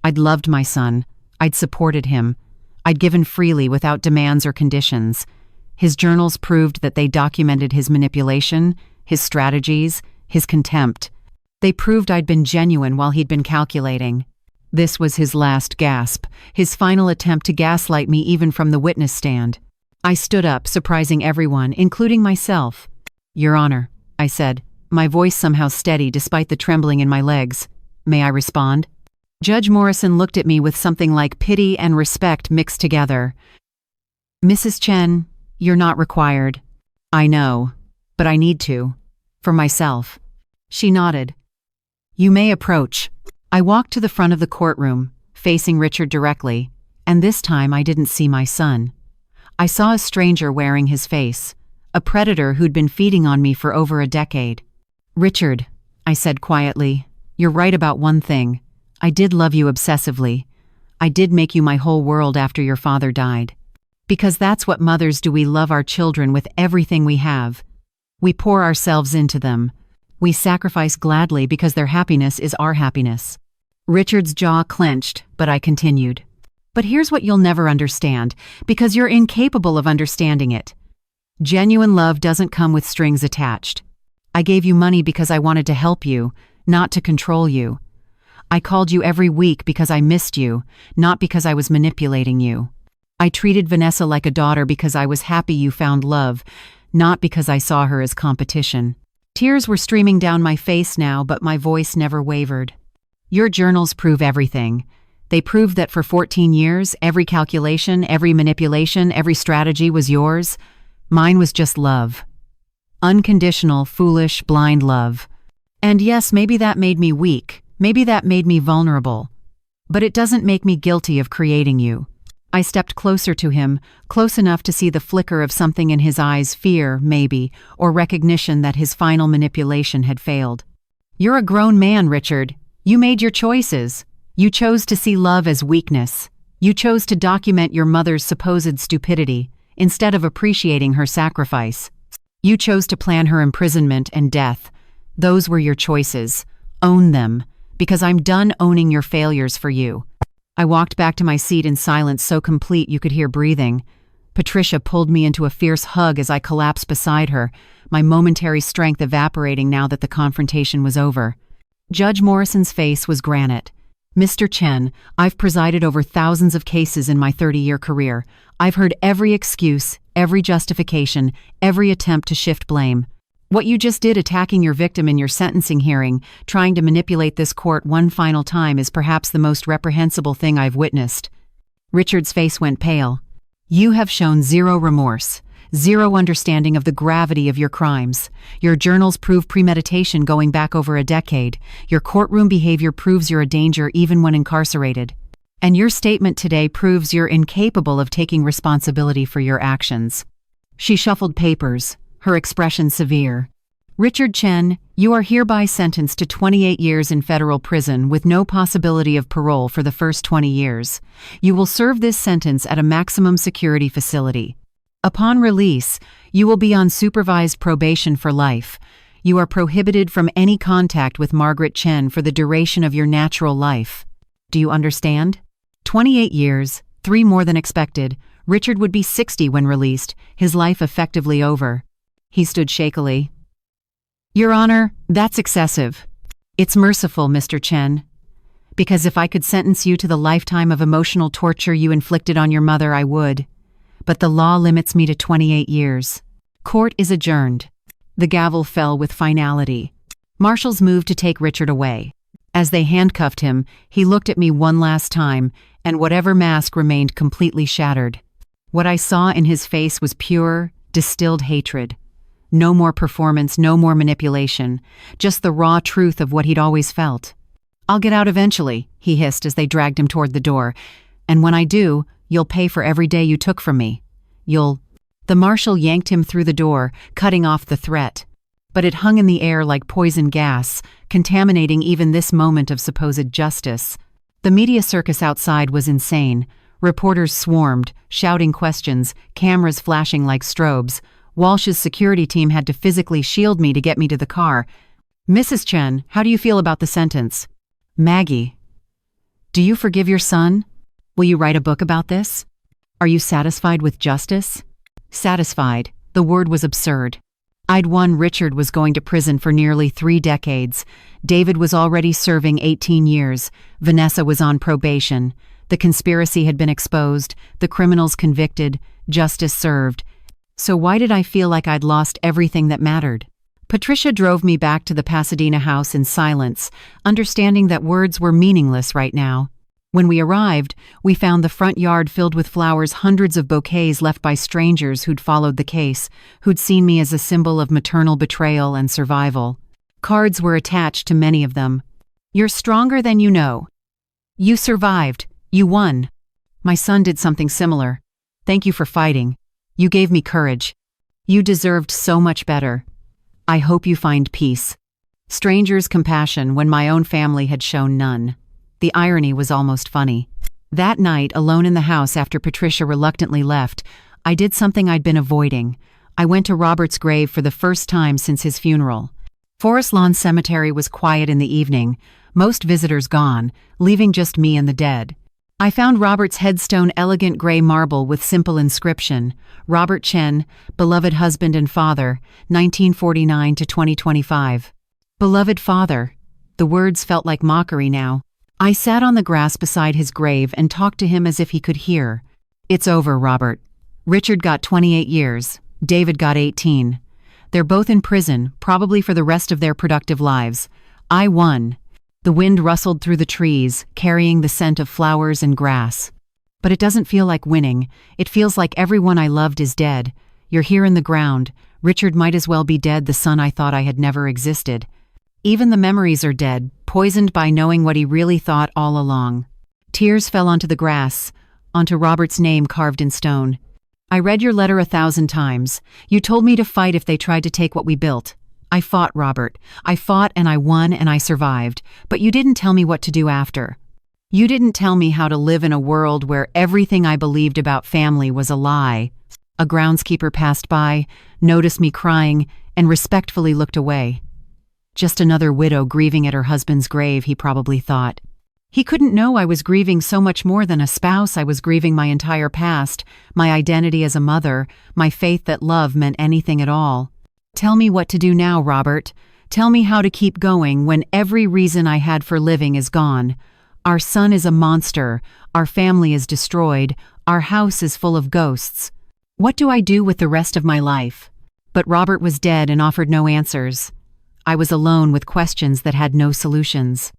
[SPEAKER 1] I'd loved my son. I'd supported him. I'd given freely without demands or conditions. His journals proved that they documented his manipulation, his strategies, his contempt. They proved I'd been genuine while he'd been calculating. This was his last gasp, his final attempt to gaslight me even from the witness stand. I stood up, surprising everyone, including myself. "Your Honor," I said, my voice somehow steady despite the trembling in my legs. "May I respond?" Judge Morrison looked at me with something like pity and respect mixed together. "Mrs. Chen, you're not required." "I know, but I need to. For myself." She nodded. "You may approach." I walked to the front of the courtroom, facing Richard directly, and this time I didn't see my son. I saw a stranger wearing his face, a predator who'd been feeding on me for over a decade. "Richard," I said quietly, "you're right about one thing. I did love you obsessively. I did make you my whole world after your father died. Because that's what mothers do. We love our children with everything we have. We pour ourselves into them. We sacrifice gladly because their happiness is our happiness." Richard's jaw clenched, but I continued. "But here's what you'll never understand, because you're incapable of understanding it. Genuine love doesn't come with strings attached. I gave you money because I wanted to help you, not to control you. I called you every week because I missed you, not because I was manipulating you. I treated Vanessa like a daughter because I was happy you found love, not because I saw her as competition." Tears were streaming down my face now, but my voice never wavered. "Your journals prove everything. They prove that for 14 years, every calculation, every manipulation, every strategy was yours. Mine was just love. Unconditional, foolish, blind love. And yes, maybe that made me weak. Maybe that made me vulnerable. But it doesn't make me guilty of creating you." I stepped closer to him, close enough to see the flicker of something in his eyes, fear, maybe, or recognition that his final manipulation had failed. "You're a grown man, Richard. You made your choices. You chose to see love as weakness. You chose to document your mother's supposed stupidity, instead of appreciating her sacrifice. You chose to plan her imprisonment and death. Those were your choices. Own them, because I'm done owning your failures for you." I walked back to my seat in silence so complete you could hear breathing. Patricia pulled me into a fierce hug as I collapsed beside her, my momentary strength evaporating now that the confrontation was over. Judge Morrison's face was granite. "Mr. Chen, I've presided over thousands of cases in my 30-year career. I've heard every excuse, every justification, every attempt to shift blame. What you just did attacking your victim in your sentencing hearing, trying to manipulate this court one final time, is perhaps the most reprehensible thing I've witnessed." Richard's face went pale. "You have shown zero remorse, zero understanding of the gravity of your crimes. Your journals prove premeditation going back over a decade. Your courtroom behavior proves you're a danger even when incarcerated. And your statement today proves you're incapable of taking responsibility for your actions." She shuffled papers, her expression severe. "Richard Chen, you are hereby sentenced to 28 years in federal prison with no possibility of parole for the first 20 years. You will serve this sentence at a maximum security facility. Upon release, you will be on supervised probation for life. You are prohibited from any contact with Margaret Chen for the duration of your natural life. Do you understand?" 28 years, 3 more than expected. Richard would be 60 when released, his life effectively over. He stood shakily. "Your Honor, that's excessive. It's merciful, Mr. Chen. Because if I could sentence you to the lifetime of emotional torture you inflicted on your mother, I would. But the law limits me to 28 years. Court is adjourned." The gavel fell with finality. Marshals moved to take Richard away. As they handcuffed him, he looked at me one last time, and whatever mask remained completely shattered. What I saw in his face was pure, distilled hatred. No more performance, no more manipulation, just the raw truth of what he'd always felt. "I'll get out eventually," he hissed as they dragged him toward the door. "And when I do, you'll pay for every day you took from me. You'll—" The marshal yanked him through the door, cutting off the threat. But it hung in the air like poison gas, contaminating even this moment of supposed justice. The media circus outside was insane. Reporters swarmed, shouting questions, cameras flashing like strobes. Walsh's security team had to physically shield me to get me to the car. "Mrs. Chen, how do you feel about the sentence?" "Maggie, do you forgive your son?" Will you write a book about this? Are you satisfied with justice? Satisfied. The word was absurd. I'd won. Richard was going to prison for nearly 3 decades. David was already serving 18 years. Vanessa was on probation. The conspiracy had been exposed, the criminals convicted, justice served. So why did I feel like I'd lost everything that mattered? Patricia drove me back to the Pasadena house in silence, understanding that words were meaningless right now. When we arrived, we found the front yard filled with flowers, hundreds of bouquets left by strangers who'd followed the case, who'd seen me as a symbol of maternal betrayal and survival. Cards were attached to many of them. "You're stronger than you know. You survived. You won. My son did something similar. Thank you for fighting. You gave me courage. You deserved so much better. I hope you find peace." Strangers' compassion when my own family had shown none. The irony was almost funny. That night, alone in the house after Patricia reluctantly left, I did something I'd been avoiding. I went to Robert's grave for the first time since his funeral. Forest Lawn Cemetery was quiet in the evening, most visitors gone, leaving just me and the dead. I found Robert's headstone, elegant gray marble with simple inscription, Robert Chen, beloved husband and father, 1949 to 2025. Beloved father. The words felt like mockery now. I sat on the grass beside his grave and talked to him as if he could hear. "It's over, Robert. Richard got 28 years. David got 18. They're both in prison, probably for the rest of their productive lives. I won." The wind rustled through the trees, carrying the scent of flowers and grass. "But it doesn't feel like winning. It feels like everyone I loved is dead. You're here in the ground. Richard might as well be dead, the son I thought I had never existed. Even the memories are dead, poisoned by knowing what he really thought all along." Tears fell onto the grass, onto Robert's name carved in stone. "I read your letter 1,000 times. You told me to fight if they tried to take what we built. I fought, Robert. I fought and I won and I survived. But you didn't tell me what to do after. You didn't tell me how to live in a world where everything I believed about family was a lie." A groundskeeper passed by, noticed me crying, and respectfully looked away. Just another widow grieving at her husband's grave, he probably thought. He couldn't know I was grieving so much more than a spouse. I was grieving my entire past, my identity as a mother, my faith that love meant anything at all. "Tell me what to do now, Robert. Tell me how to keep going when every reason I had for living is gone. Our son is a monster. Our family is destroyed. Our house is full of ghosts. What do I do with the rest of my life?" But Robert was dead and offered no answers. I was alone with questions that had no solutions.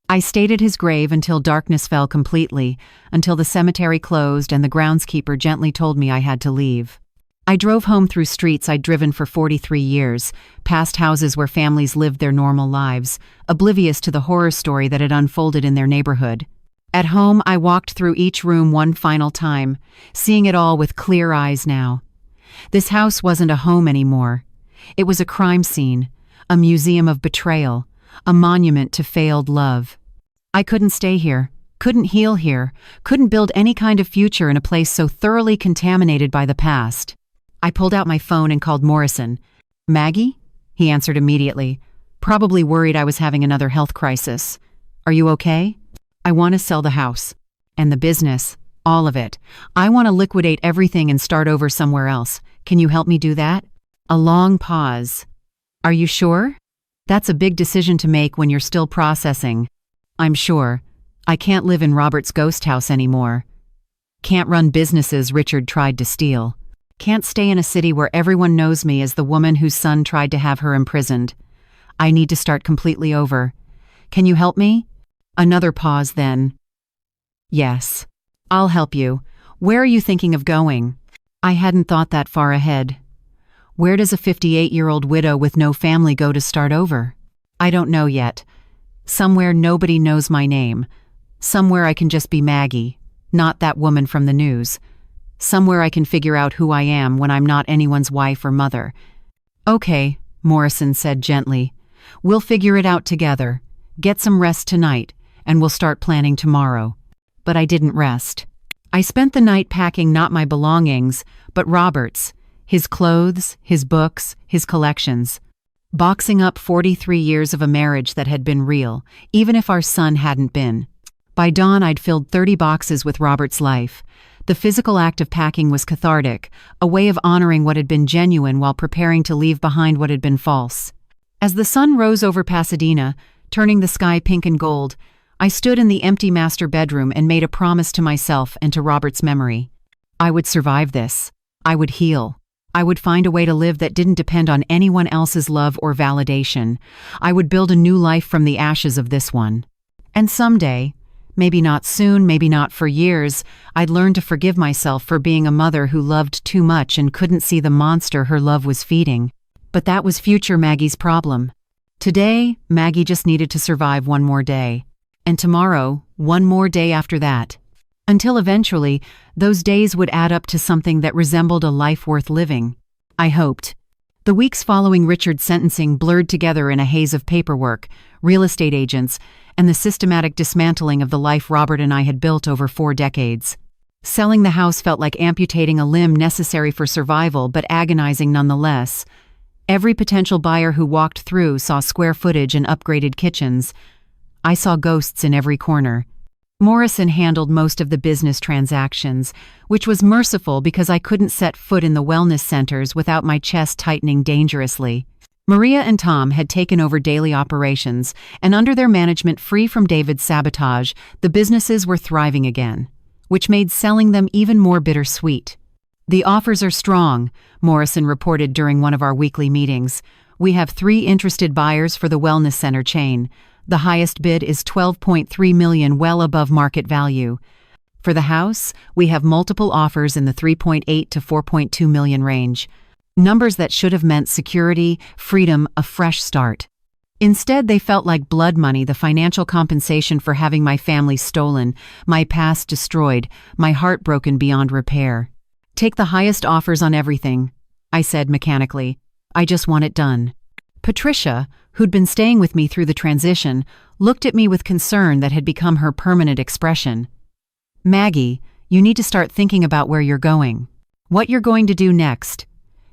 [SPEAKER 1] I stayed at his grave until darkness fell completely, until the cemetery closed and the groundskeeper gently told me I had to leave. I drove home through streets I'd driven for 43 years, past houses where families lived their normal lives, oblivious to the horror story that had unfolded in their neighborhood. At home, I walked through each room one final time, seeing it all with clear eyes now. This house wasn't a home anymore. It was a crime scene, a museum of betrayal, a monument to failed love. I couldn't stay here, couldn't heal here, couldn't build any kind of future in a place so thoroughly contaminated by the past. I pulled out my phone and called Morrison. "Maggie?" He answered immediately, probably worried I was having another health crisis. "Are you okay?" "I want to sell the house. And the business. All of it. I want to liquidate everything and start over somewhere else. Can you help me do that?" A long pause. "Are you sure? That's a big decision to make when you're still processing." "I'm sure. I can't live in Robert's ghost house anymore. Can't run businesses Richard tried to steal. Can't stay in a city where everyone knows me as the woman whose son tried to have her imprisoned. I need to start completely over. Can you help me?" Another pause then. "Yes. I'll help you. Where are you thinking of going?" I hadn't thought that far ahead. Where does a 58-year-old widow with no family go to start over? I don't know yet. Somewhere nobody knows my name. Somewhere I can just be Maggie, not that woman from the news. Somewhere I can figure out who I am when I'm not anyone's wife or mother. "Okay," Morrison said gently. "We'll figure it out together. Get some rest tonight, and we'll start planning tomorrow." But I didn't rest. I spent the night packing not my belongings, but Robert's. His clothes, his books, his collections. Boxing up 43 years of a marriage that had been real, even if our son hadn't been. By dawn, I'd filled 30 boxes with Robert's life. The physical act of packing was cathartic, a way of honoring what had been genuine while preparing to leave behind what had been false. As the sun rose over Pasadena, turning the sky pink and gold, I stood in the empty master bedroom and made a promise to myself and to Robert's memory. I would survive this. I would heal. I would find a way to live that didn't depend on anyone else's love or validation. I would build a new life from the ashes of this one. And someday, maybe not soon, maybe not for years, I'd learn to forgive myself for being a mother who loved too much and couldn't see the monster her love was feeding. But that was future Maggie's problem. Today, Maggie just needed to survive one more day. And tomorrow, one more day after that. Until eventually, those days would add up to something that resembled a life worth living. I hoped. The weeks following Richard's sentencing blurred together in a haze of paperwork, real estate agents, and the systematic dismantling of the life Robert and I had built over 4 decades. Selling the house felt like amputating a limb necessary for survival, but agonizing nonetheless. Every potential buyer who walked through saw square footage and upgraded kitchens. I saw ghosts in every corner. Morrison handled most of the business transactions, which was merciful because I couldn't set foot in the wellness centers without my chest tightening dangerously. Maria and Tom had taken over daily operations, and under their management free from David's sabotage, the businesses were thriving again, which made selling them even more bittersweet. "The offers are strong," Morrison reported during one of our weekly meetings. "We have 3 interested buyers for the wellness center chain. The highest bid is $12.3 million, well above market value. For the house, we have multiple offers in the $3.8 to $4.2 million range. Numbers that should have meant security, freedom, a fresh start. Instead, they felt like blood money, the financial compensation for having my family stolen, my past destroyed, my heart broken beyond repair. Take the highest offers on everything," I said mechanically. "I just want it done." Patricia, who'd been staying with me through the transition, looked at me with concern that had become her permanent expression. "Maggie, you need to start thinking about where you're going. What you're going to do next.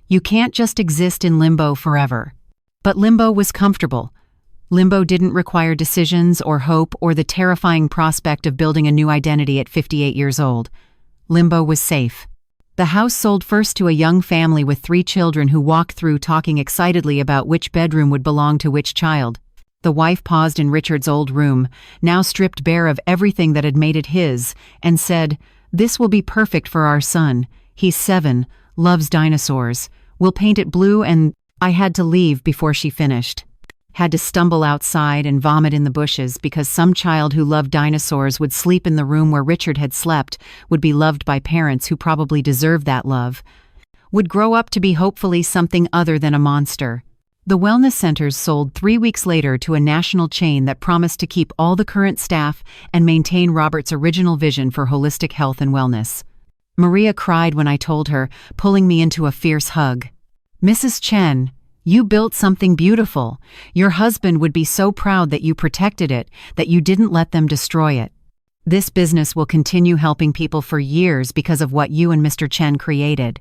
[SPEAKER 1] You can't just exist in limbo forever." But limbo was comfortable. Limbo didn't require decisions or hope or the terrifying prospect of building a new identity at 58 years old. Limbo was safe. The house sold first to a young family with 3 children who walked through talking excitedly about which bedroom would belong to which child. The wife paused in Richard's old room, now stripped bare of everything that had made it his, and said, "This will be perfect for our son. He's 7, loves dinosaurs. We'll paint it blue and—" I had to leave before she finished. Had to stumble outside and vomit in the bushes because some child who loved dinosaurs would sleep in the room where Richard had slept, would be loved by parents who probably deserved that love, would grow up to be hopefully something other than a monster. The wellness centers sold 3 weeks later to a national chain that promised to keep all the current staff and maintain Robert's original vision for holistic health and wellness. Maria cried when I told her, pulling me into a fierce hug. "Mrs. Chen, you built something beautiful. Your husband would be so proud that you protected it, that you didn't let them destroy it. This business will continue helping people for years because of what you and Mr. Chen created."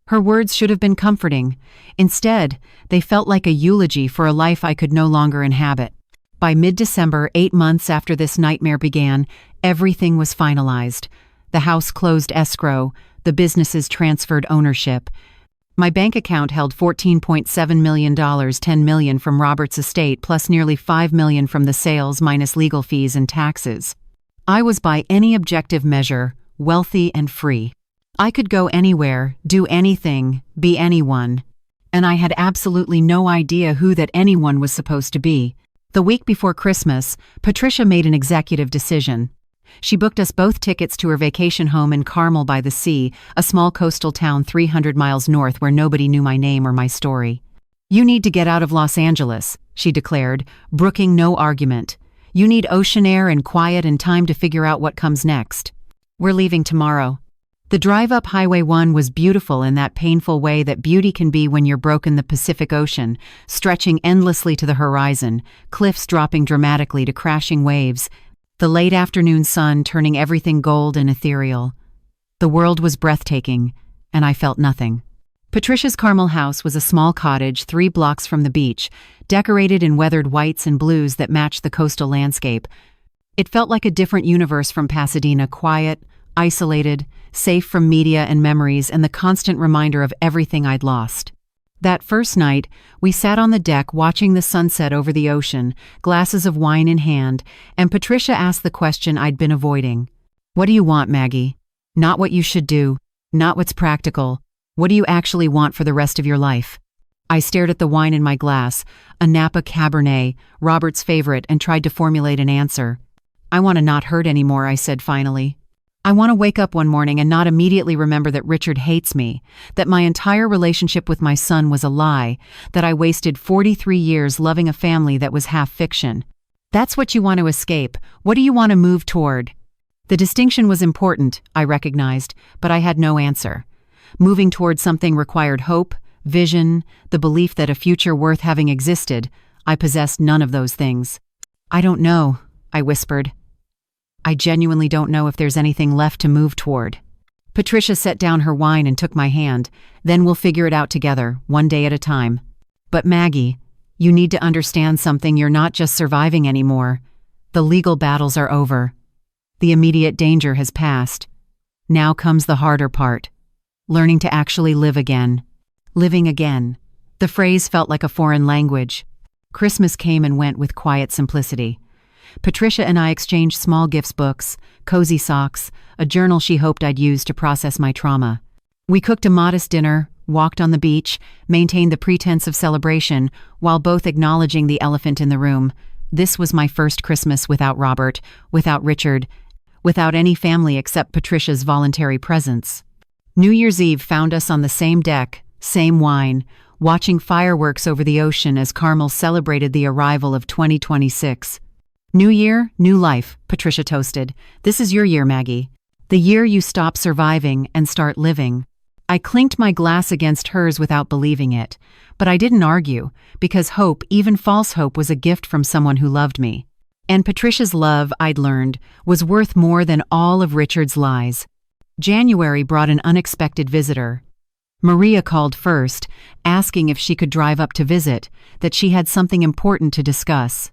[SPEAKER 1] Her words should have been comforting. Instead, they felt like a eulogy for a life I could no longer inhabit. By mid-December, 8 months after this nightmare began, everything was finalized. The house closed escrow, the businesses transferred ownership. My bank account held $14.7 million, $10 million from Robert's estate, plus nearly $5 million from the sales minus legal fees and taxes. I was by any objective measure, wealthy and free. I could go anywhere, do anything, be anyone. And I had absolutely no idea who that anyone was supposed to be. The week before Christmas, Patricia made an executive decision. She booked us both tickets to her vacation home in Carmel by the Sea, a small coastal town 300 miles north where nobody knew my name or my story. "You need to get out of Los Angeles," she declared, brooking no argument. "You need ocean air and quiet and time to figure out what comes next. We're leaving tomorrow." The drive up Highway 1 was beautiful in that painful way that beauty can be when you're broken, the Pacific Ocean, stretching endlessly to the horizon, cliffs dropping dramatically to crashing waves, the late afternoon sun turning everything gold and ethereal. The world was breathtaking, and I felt nothing. Patricia's Carmel house was a small cottage 3 blocks from the beach, decorated in weathered whites and blues that matched the coastal landscape. It felt like a different universe from Pasadena, quiet, isolated, safe from media and memories and the constant reminder of everything I'd lost. That first night, we sat on the deck watching the sunset over the ocean, glasses of wine in hand, and Patricia asked the question I'd been avoiding. "What do you want, Maggie? Not what you should do, not what's practical. What do you actually want for the rest of your life?" I stared at the wine in my glass, a Napa Cabernet, Robert's favorite, and tried to formulate an answer. "I want to not hurt anymore," I said finally. "I want to wake up one morning and not immediately remember that Richard hates me, that my entire relationship with my son was a lie, that I wasted 43 years loving a family that was half fiction." "That's what you want to escape. What do you want to move toward?" The distinction was important, I recognized, but I had no answer. Moving toward something required hope, vision, the belief that a future worth having existed. I possessed none of those things. "I don't know," I whispered. "I genuinely don't know if there's anything left to move toward." Patricia set down her wine and took my hand. "Then we'll figure it out together, one day at a time." "But Maggie, you need to understand something. You're not just surviving anymore. The legal battles are over. The immediate danger has passed. Now comes the harder part. Learning to actually live again." Living again. The phrase felt like a foreign language. Christmas came and went with quiet simplicity. Patricia and I exchanged small gifts, books, cozy socks, a journal she hoped I'd use to process my trauma. We cooked a modest dinner, walked on the beach, maintained the pretense of celebration, while both acknowledging the elephant in the room. This was my first Christmas without Robert, without Richard, without any family except Patricia's voluntary presence. New Year's Eve found us on the same deck, same wine, watching fireworks over the ocean as Carmel celebrated the arrival of 2026. "New year, new life," Patricia toasted. "This is your year, Maggie. The year you stop surviving and start living." I clinked my glass against hers without believing it, but I didn't argue, because hope, even false hope, was a gift from someone who loved me. And Patricia's love, I'd learned, was worth more than all of Richard's lies. January brought an unexpected visitor. Maria called first, asking if she could drive up to visit, that she had something important to discuss.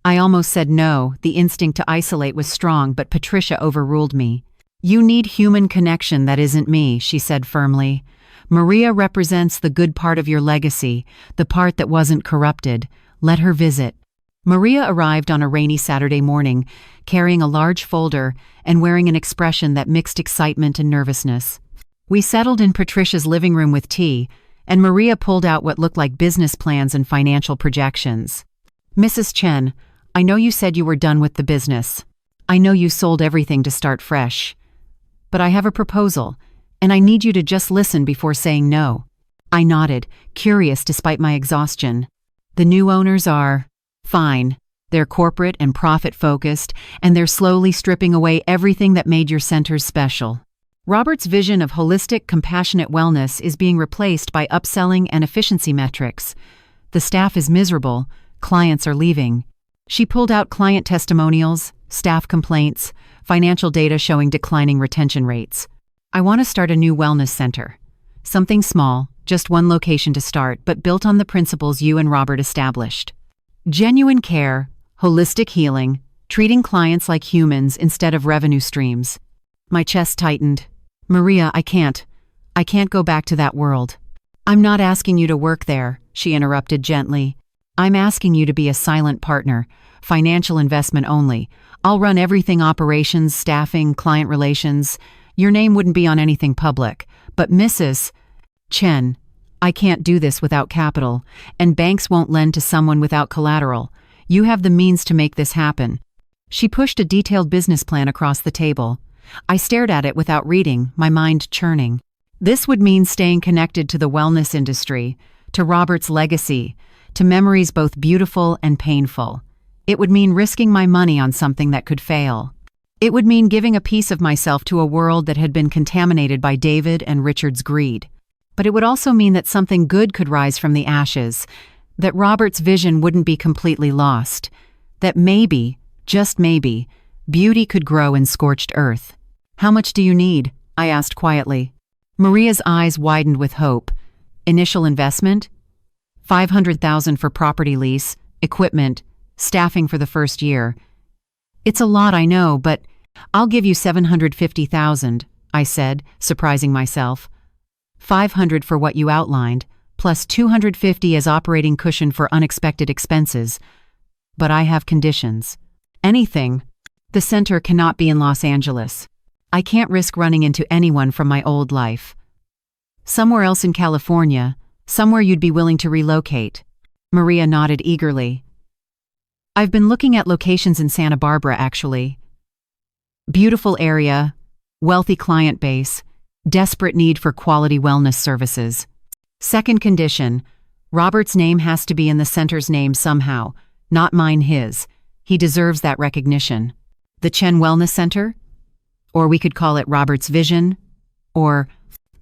[SPEAKER 1] I almost said no. The instinct to isolate was strong, but Patricia overruled me. "You need human connection that isn't me," she said firmly. "Maria represents the good part of your legacy, the part that wasn't corrupted. Let her visit." Maria arrived on a rainy Saturday morning, carrying a large folder and wearing an expression that mixed excitement and nervousness. We settled in Patricia's living room with tea, and Maria pulled out what looked like business plans and financial projections. "Mrs. Chen, I know you said you were done with the business. I know you sold everything to start fresh. But I have a proposal, and I need you to just listen before saying no." I nodded, curious despite my exhaustion. "The new owners are fine. They're corporate and profit-focused, and they're slowly stripping away everything that made your centers special. Robert's vision of holistic, compassionate wellness is being replaced by upselling and efficiency metrics. The staff is miserable, clients are leaving." She pulled out client testimonials, staff complaints, financial data showing declining retention rates. "I want to start a new wellness center. Something small, just one location to start, but built on the principles you and Robert established. Genuine care, holistic healing, treating clients like humans instead of revenue streams." My chest tightened. "Maria, I can't go back to that world." "I'm not asking you to work there," she interrupted gently. "I'm asking you to be a silent partner, financial investment only. I'll run everything: operations, staffing, client relations. Your name wouldn't be on anything public. But Mrs. Chen, I can't do this without capital, and banks won't lend to someone without collateral. You have the means to make this happen." She pushed a detailed business plan across the table. I stared at it without reading, my mind churning. This would mean staying connected to the wellness industry, to Robert's legacy, to memories both beautiful and painful. It would mean risking my money on something that could fail. It would mean giving a piece of myself to a world that had been contaminated by David and Richard's greed. But it would also mean that something good could rise from the ashes, that Robert's vision wouldn't be completely lost, that maybe, just maybe, beauty could grow in scorched earth. "How much do you need?" I asked quietly. Maria's eyes widened with hope. "Initial investment? 500,000 for property lease, equipment, staffing for the first year. It's a lot, I know, but I'll give you 750,000, I said, surprising myself. 500 for what you outlined, plus 250 as operating cushion for unexpected expenses. But I have conditions. Anything. The center cannot be in Los Angeles. I can't risk running into anyone from my old life. Somewhere else in California, somewhere you'd be willing to relocate. Maria nodded eagerly. I've been looking at locations in Santa Barbara, actually. Beautiful area, wealthy client base, desperate need for quality wellness services. Second condition, Robert's name has to be in the center's name somehow, not mine, his. He deserves that recognition. The Chen Wellness Center? Or we could call it Robert's Vision? Or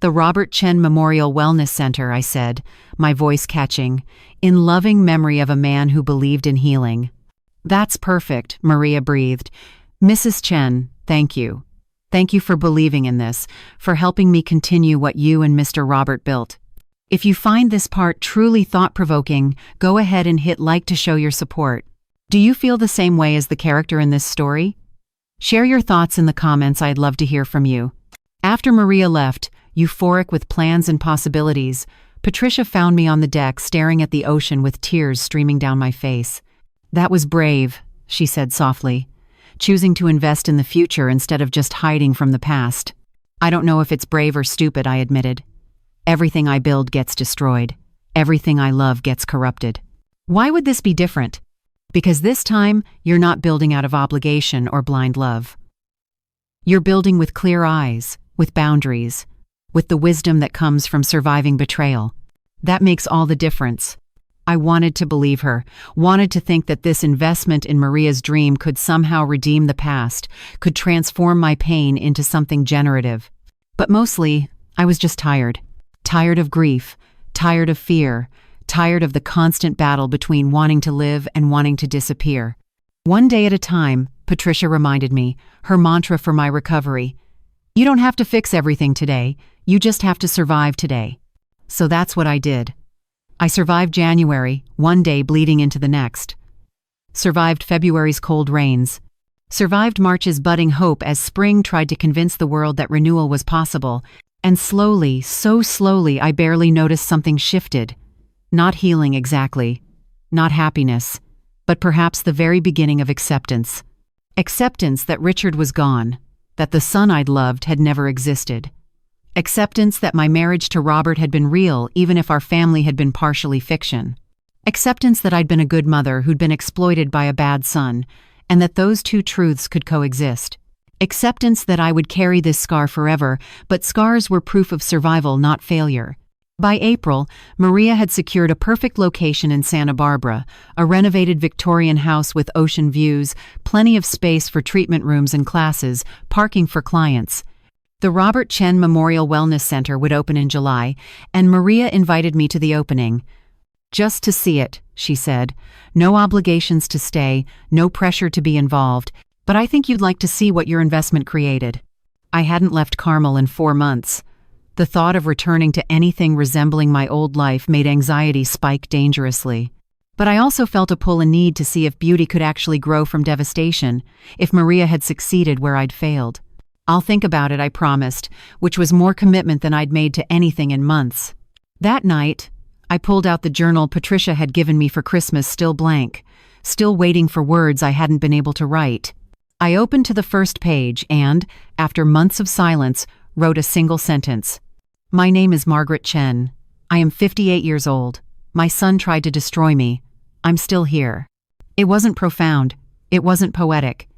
[SPEAKER 1] the Robert Chen Memorial Wellness Center, I said, my voice catching, in loving memory of a man who believed in healing. That's perfect, Maria breathed. Mrs. Chen, thank you. Thank you for believing in this, for helping me continue what you and Mr. Robert built. If you find this part truly thought-provoking, go ahead and hit like to show your support. Do you feel the same way as the character in this story? Share your thoughts in the comments, I'd love to hear from you. After Maria left, euphoric with plans and possibilities, Patricia found me on the deck staring at the ocean with tears streaming down my face. That was brave, she said softly, choosing to invest in the future instead of just hiding from the past. I don't know if it's brave or stupid, I admitted. Everything I build gets destroyed. Everything I love gets corrupted. Why would this be different? Because this time, you're not building out of obligation or blind love. You're building with clear eyes, with boundaries, with the wisdom that comes from surviving betrayal. That makes all the difference. I wanted to believe her, wanted to think that this investment in Maria's dream could somehow redeem the past, could transform my pain into something generative. But mostly, I was just tired. Tired of grief, tired of fear, tired of the constant battle between wanting to live and wanting to disappear. One day at a time, Patricia reminded me, her mantra for my recovery. You don't have to fix everything today, you just have to survive today. So that's what I did. I survived January, one day bleeding into the next. Survived February's cold rains. Survived March's budding hope as spring tried to convince the world that renewal was possible. And slowly, so slowly, I barely noticed something shifted. Not healing exactly, not happiness, but perhaps the very beginning of acceptance. Acceptance that Richard was gone, that the son I'd loved had never existed. Acceptance that my marriage to Robert had been real even if our family had been partially fiction. Acceptance that I'd been a good mother who'd been exploited by a bad son, and that those two truths could coexist. Acceptance that I would carry this scar forever, but scars were proof of survival, not failure. By April, Maria had secured a perfect location in Santa Barbara, a renovated Victorian house with ocean views, plenty of space for treatment rooms and classes, parking for clients. The Robert Chen Memorial Wellness Center would open in July, and Maria invited me to the opening. Just to see it, she said. No obligations to stay, no pressure to be involved, but I think you'd like to see what your investment created. I hadn't left Carmel in 4 months. The thought of returning to anything resembling my old life made anxiety spike dangerously. But I also felt a pull and need to see if beauty could actually grow from devastation, if Maria had succeeded where I'd failed. I'll think about it, I promised, which was more commitment than I'd made to anything in months. That night, I pulled out the journal Patricia had given me for Christmas, still blank, still waiting for words I hadn't been able to write. I opened to the first page and, after months of silence, wrote a single sentence. My name is Margaret Chen. I am 58 years old. My son tried to destroy me. I'm still here. It wasn't profound. It wasn't poetic.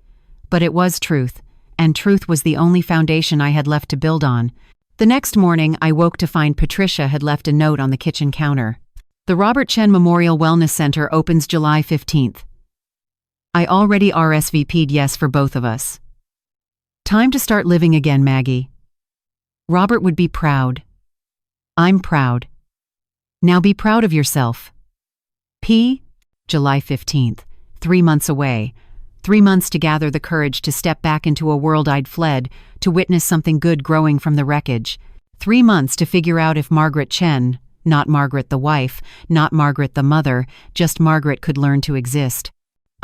[SPEAKER 1] But it was truth, and truth was the only foundation I had left to build on. The next morning, I woke to find Patricia had left a note on the kitchen counter. The Robert Chen Memorial Wellness Center opens July 15th. I already RSVP'd yes for both of us. Time to start living again, Maggie. Robert would be proud. I'm proud. Now be proud of yourself. P. July 15th. 3 months away. 3 months to gather the courage to step back into a world I'd fled, to witness something good growing from the wreckage. 3 months to figure out if Margaret Chen, not Margaret the wife, not Margaret the mother, just Margaret could learn to exist.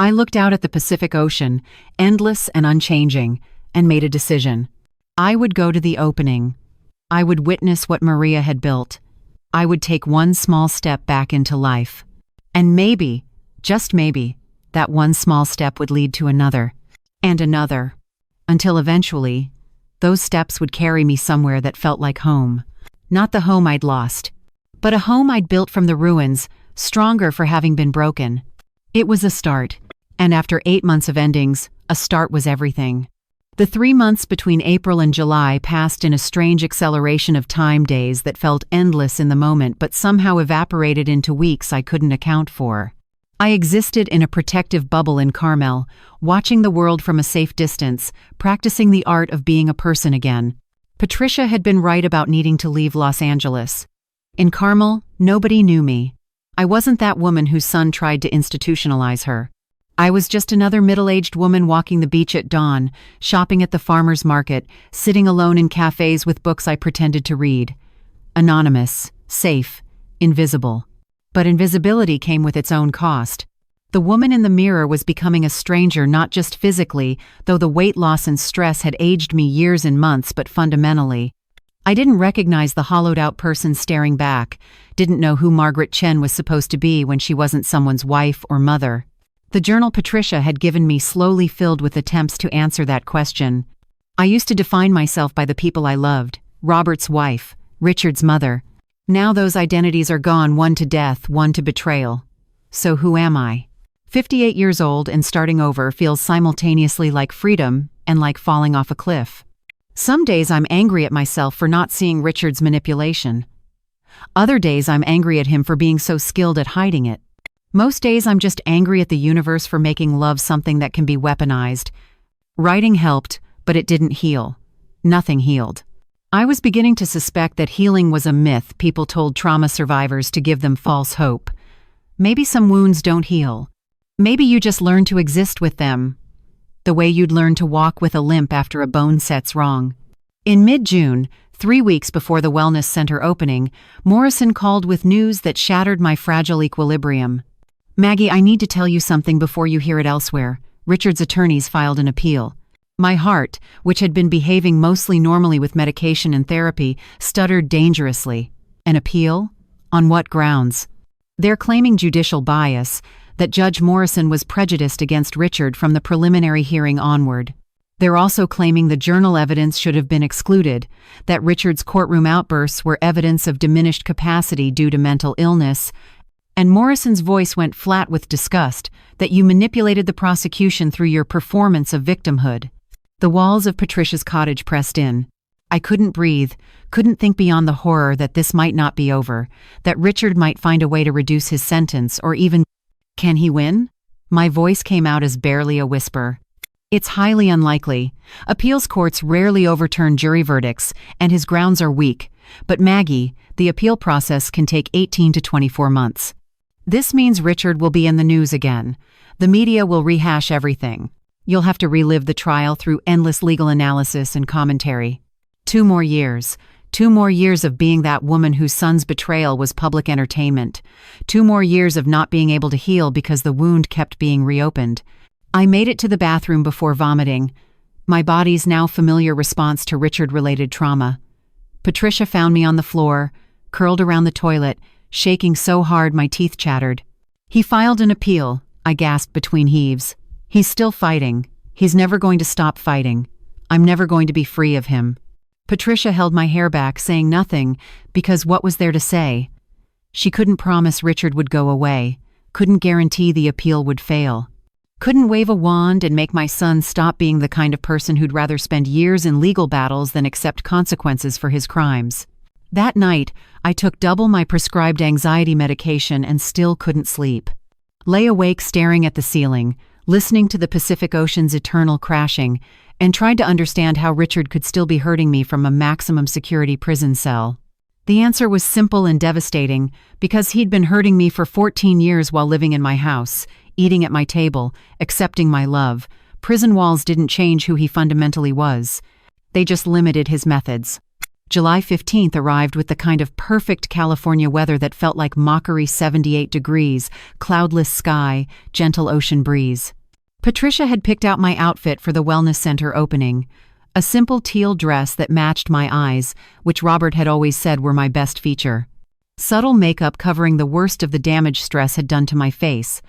[SPEAKER 1] I looked out at the Pacific Ocean, endless and unchanging, and made a decision. I would go to the opening. I would witness what Maria had built. I would take one small step back into life. And maybe, just maybe, that one small step would lead to another, and another, until eventually, those steps would carry me somewhere that felt like home. Not the home I'd lost, but a home I'd built from the ruins, stronger for having been broken. It was a start, and after 8 months of endings, a start was everything. The 3 months between April and July passed in a strange acceleration of time, days that felt endless in the moment but somehow evaporated into weeks I couldn't account for. I existed in a protective bubble in Carmel, watching the world from a safe distance, practicing the art of being a person again. Patricia had been right about needing to leave Los Angeles. In Carmel, nobody knew me. I wasn't that woman whose son tried to institutionalize her. I was just another middle-aged woman walking the beach at dawn, shopping at the farmer's market, sitting alone in cafes with books I pretended to read. Anonymous, safe, invisible. But invisibility came with its own cost. The woman in the mirror was becoming a stranger, not just physically, though the weight loss and stress had aged me years and months, but fundamentally. I didn't recognize the hollowed-out person staring back, didn't know who Maggie Chen was supposed to be when she wasn't someone's wife or mother. The journal Patricia had given me slowly filled with attempts to answer that question. I used to define myself by the people I loved, Robert's wife, Richard's mother. Now those identities are gone, one to death, one to betrayal. So who am I? 58 years old and starting over feels simultaneously like freedom and like falling off a cliff. Some days I'm angry at myself for not seeing Richard's manipulation. Other days I'm angry at him for being so skilled at hiding it. Most days I'm just angry at the universe for making love something that can be weaponized. Writing helped, but it didn't heal. Nothing healed. I was beginning to suspect that healing was a myth people told trauma survivors to give them false hope. Maybe some wounds don't heal. Maybe you just learn to exist with them, the way you'd learn to walk with a limp after a bone sets wrong. In mid-June, 3 weeks before the wellness center opening, Morrison called with news that shattered my fragile equilibrium. "Maggie, I need to tell you something before you hear it elsewhere." Richard's attorneys filed an appeal. My heart, which had been behaving mostly normally with medication and therapy, stuttered dangerously. An appeal? On what grounds? They're claiming judicial bias, that Judge Morrison was prejudiced against Richard from the preliminary hearing onward. They're also claiming the journal evidence should have been excluded, that Richard's courtroom outbursts were evidence of diminished capacity due to mental illness, and Morrison's voice went flat with disgust, that you manipulated the prosecution through your performance of victimhood. The walls of Patricia's cottage pressed in. I couldn't breathe, couldn't think beyond the horror that this might not be over, that Richard might find a way to reduce his sentence or even... Can he win? My voice came out as barely a whisper. It's highly unlikely. Appeals courts rarely overturn jury verdicts, and his grounds are weak. But Maggie, the appeal process can take 18 to 24 months. This means Richard will be in the news again. The media will rehash everything. You'll have to relive the trial through endless legal analysis and commentary. 2 more years. 2 more years of being that woman whose son's betrayal was public entertainment. 2 more years of not being able to heal because the wound kept being reopened. I made it to the bathroom before vomiting. My body's now familiar response to Richard-related trauma. Patricia found me on the floor, curled around the toilet, shaking so hard my teeth chattered. "He filed an appeal," I gasped between heaves. "He's still fighting. He's never going to stop fighting. I'm never going to be free of him." Patricia held my hair back, saying nothing, because what was there to say? She couldn't promise Richard would go away, couldn't guarantee the appeal would fail. Couldn't wave a wand and make my son stop being the kind of person who'd rather spend years in legal battles than accept consequences for his crimes. That night, I took double my prescribed anxiety medication and still couldn't sleep. Lay awake staring at the ceiling, listening to the Pacific Ocean's eternal crashing, and tried to understand how Richard could still be hurting me from a maximum security prison cell. The answer was simple and devastating, because he'd been hurting me for 14 years while living in my house, eating at my table, accepting my love. Prison walls didn't change who he fundamentally was. They just limited his methods. July 15th arrived with the kind of perfect California weather that felt like mockery 78 degrees, cloudless sky, gentle ocean breeze. Patricia had picked out my outfit for the wellness center opening. A simple teal dress that matched my eyes, which Robert had always said were my best feature. Subtle makeup covering the worst of the damage stress had done to my face.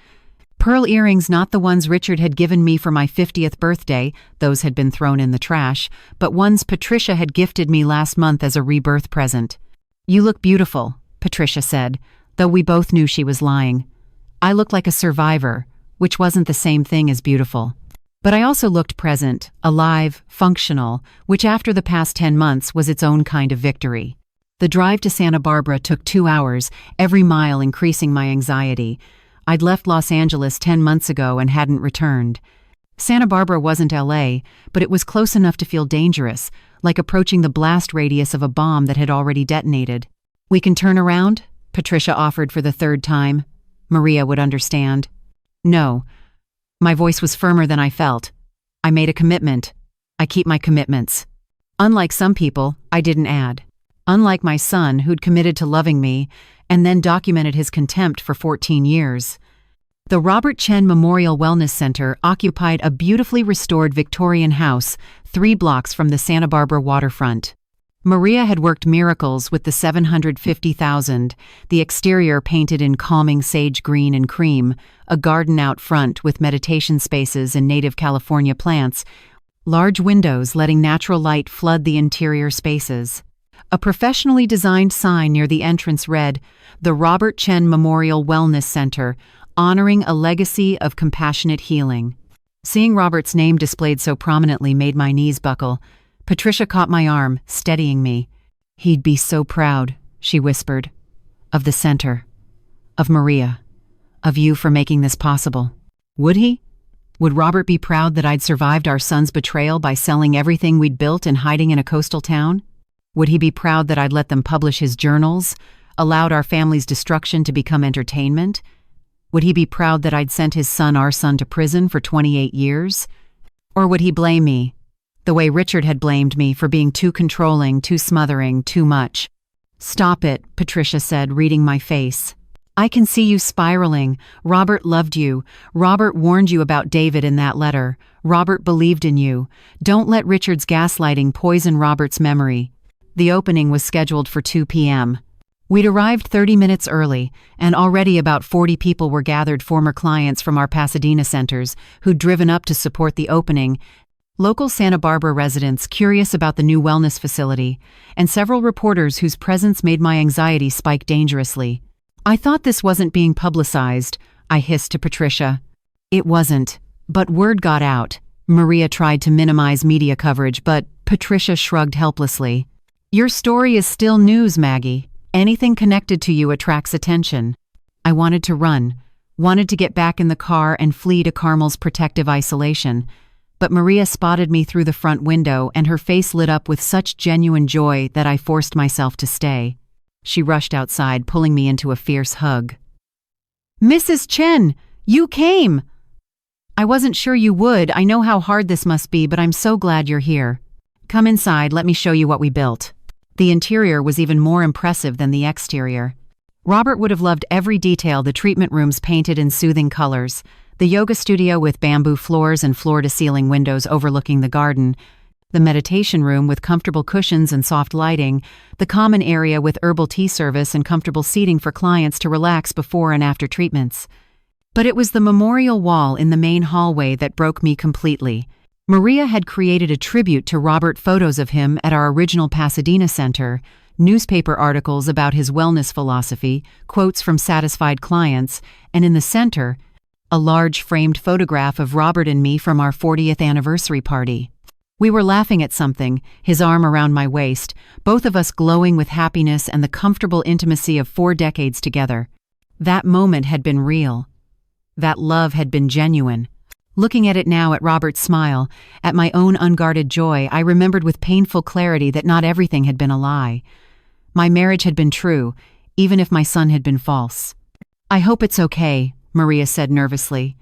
[SPEAKER 1] Pearl earrings, not the ones Richard had given me for my 50th birthday, those had been thrown in the trash, but ones Patricia had gifted me last month as a rebirth present. "You look beautiful," Patricia said, though we both knew she was lying. I looked like a survivor, which wasn't the same thing as beautiful. But I also looked present, alive, functional, which after the past 10 months was its own kind of victory. The drive to Santa Barbara took 2 hours, every mile increasing my anxiety. I'd left Los Angeles 10 months ago and hadn't returned. Santa Barbara wasn't LA, but it was close enough to feel dangerous, like approaching the blast radius of a bomb that had already detonated. "We can turn around?" Patricia offered for the 3rd time. Maria would understand. "No." My voice was firmer than I felt. "I made a commitment. I keep my commitments." Unlike some people, I didn't add. Unlike my son, who'd committed to loving me, and then documented his contempt for 14 years. The Robert Chen Memorial Wellness Center occupied a beautifully restored Victorian house 3 blocks from the Santa Barbara waterfront. Maria had worked miracles with the $750,000, the exterior painted in calming sage green and cream, a garden out front with meditation spaces and native California plants, large windows letting natural light flood the interior spaces. A professionally designed sign near the entrance read, "The Robert Chen Memorial Wellness Center, honoring a legacy of compassionate healing." Seeing Robert's name displayed so prominently made my knees buckle. Patricia caught my arm, steadying me. "He'd be so proud," she whispered. "Of the center. Of Maria. Of you for making this possible." Would he? Would Robert be proud that I'd survived our son's betrayal by selling everything we'd built and hiding in a coastal town? Would he be proud that I'd let them publish his journals, allowed our family's destruction to become entertainment? Would he be proud that I'd sent our son to prison for 28 years? Or would he blame me, the way Richard had blamed me for being too controlling, too smothering, too much? "Stop it," Patricia said, reading my face. "I can see you spiraling. Robert loved you. Robert warned you about David in that letter. Robert believed in you. Don't let Richard's gaslighting poison Robert's memory." The opening was scheduled for 2 p.m. We'd arrived 30 minutes early, and already about 40 people were gathered, former clients from our Pasadena centers, who'd driven up to support the opening, local Santa Barbara residents curious about the new wellness facility, and several reporters whose presence made my anxiety spike dangerously. "I thought this wasn't being publicized," I hissed to Patricia. "It wasn't, but word got out." Maria tried to minimize media coverage, but Patricia shrugged helplessly. "Your story is still news, Maggie. Anything connected to you attracts attention." I wanted to run, wanted to get back in the car and flee to Carmel's protective isolation, but Maria spotted me through the front window and her face lit up with such genuine joy that I forced myself to stay. She rushed outside, pulling me into a fierce hug. "Mrs. Chen, you came!" "I wasn't sure you would. I know how hard this must be, but I'm so glad you're here. Come inside, let me show you what we built." The interior was even more impressive than the exterior. Robert would have loved every detail: the treatment rooms painted in soothing colors, the yoga studio with bamboo floors and floor-to-ceiling windows overlooking the garden, the meditation room with comfortable cushions and soft lighting, the common area with herbal tea service and comfortable seating for clients to relax before and after treatments. But it was the memorial wall in the main hallway that broke me completely. Maria had created a tribute to Robert, photos of him at our original Pasadena center, newspaper articles about his wellness philosophy, quotes from satisfied clients, and in the center, a large framed photograph of Robert and me from our 40th anniversary party. We were laughing at something, his arm around my waist, both of us glowing with happiness and the comfortable intimacy of 4 decades together. That moment had been real. That love had been genuine. Looking at it now, at Robert's smile, at my own unguarded joy, I remembered with painful clarity that not everything had been a lie. My marriage had been true, even if my son had been false. "I hope it's okay," Maria said nervously.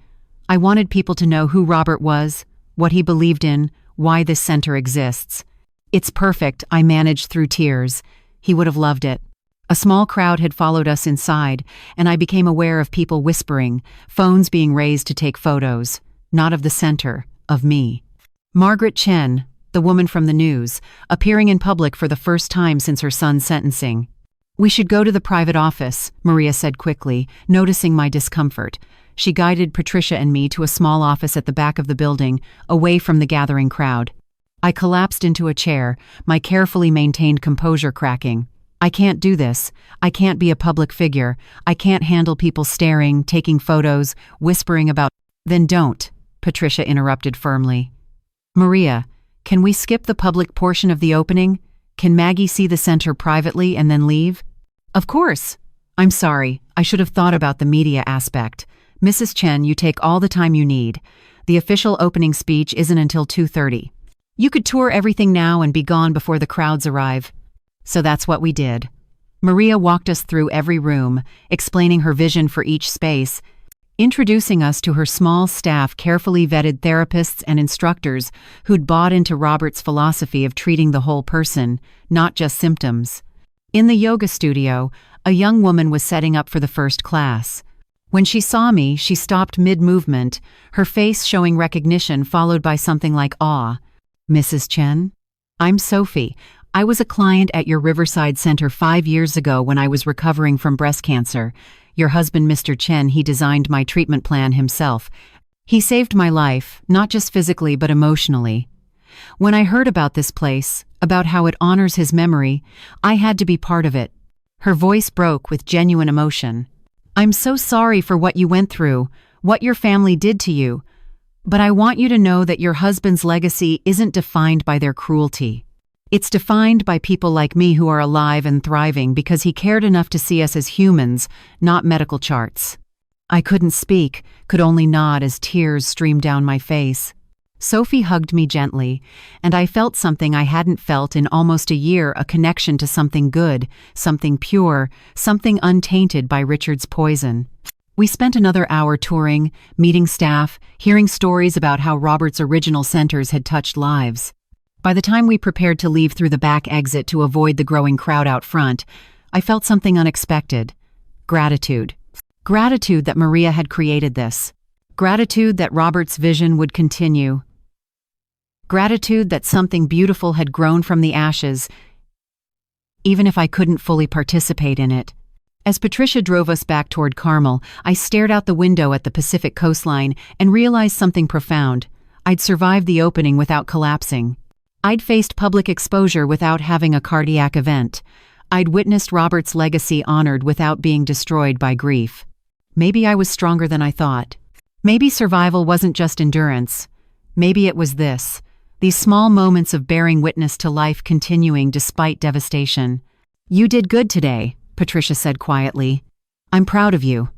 [SPEAKER 1] "I wanted people to know who Robert was, what he believed in, why this center exists." "It's perfect," I managed through tears. He would have loved it. A small crowd had followed us inside, and I became aware of people whispering, phones being raised to take photos. Not of the center, of me. Margaret Chen, the woman from the news, appearing in public for the first time since her son's sentencing. "We should go to the private office," Maria said quickly, noticing my discomfort. She guided Patricia and me to a small office at the back of the building, away from the gathering crowd. I collapsed into a chair, my carefully maintained composure cracking. "I can't do this. I can't be a public figure. I can't handle people staring, taking photos, whispering about—" "Then don't," Patricia interrupted firmly. "Maria, can we skip the public portion of the opening? Can Maggie see the center privately and then leave?" "Of course." "I'm sorry. I should have thought about the media aspect. Mrs. Chen, you take all the time you need. The official opening speech isn't until 2:30. You could tour everything now and be gone before the crowds arrive." So that's what we did. Maria walked us through every room, explaining her vision for each space, introducing us to her small staff carefully vetted therapists and instructors who'd bought into Robert's philosophy of treating the whole person, not just symptoms. In the yoga studio, a young woman was setting up for the first class. When she saw me, she stopped mid-movement, her face showing recognition followed by something like awe. "Mrs. Chen? I'm Sophie. I was a client at your Riverside Center 5 years ago when I was recovering from breast cancer. Your husband, Mr. Chen, he designed my treatment plan himself. He saved my life, not just physically but emotionally. When I heard about this place, about how it honors his memory, I had to be part of it." Her voice broke with genuine emotion. "I'm so sorry for what you went through, what your family did to you. But I want you to know that your husband's legacy isn't defined by their cruelty. It's defined by people like me who are alive and thriving because he cared enough to see us as humans, not medical charts." I couldn't speak, could only nod as tears streamed down my face. Sophie hugged me gently, and I felt something I hadn't felt in almost a year, a connection to something good, something pure, something untainted by Richard's poison. We spent another hour touring, meeting staff, hearing stories about how Robert's original centers had touched lives. By the time we prepared to leave through the back exit to avoid the growing crowd out front, I felt something unexpected. Gratitude. Gratitude that Maria had created this. Gratitude that Robert's vision would continue. Gratitude that something beautiful had grown from the ashes, even if I couldn't fully participate in it. As Patricia drove us back toward Carmel, I stared out the window at the Pacific coastline and realized something profound. I'd survived the opening without collapsing. I'd faced public exposure without having a cardiac event. I'd witnessed Robert's legacy honored without being destroyed by grief. Maybe I was stronger than I thought. Maybe survival wasn't just endurance. Maybe it was this. These small moments of bearing witness to life continuing despite devastation. "You did good today," Patricia said quietly. "I'm proud of you."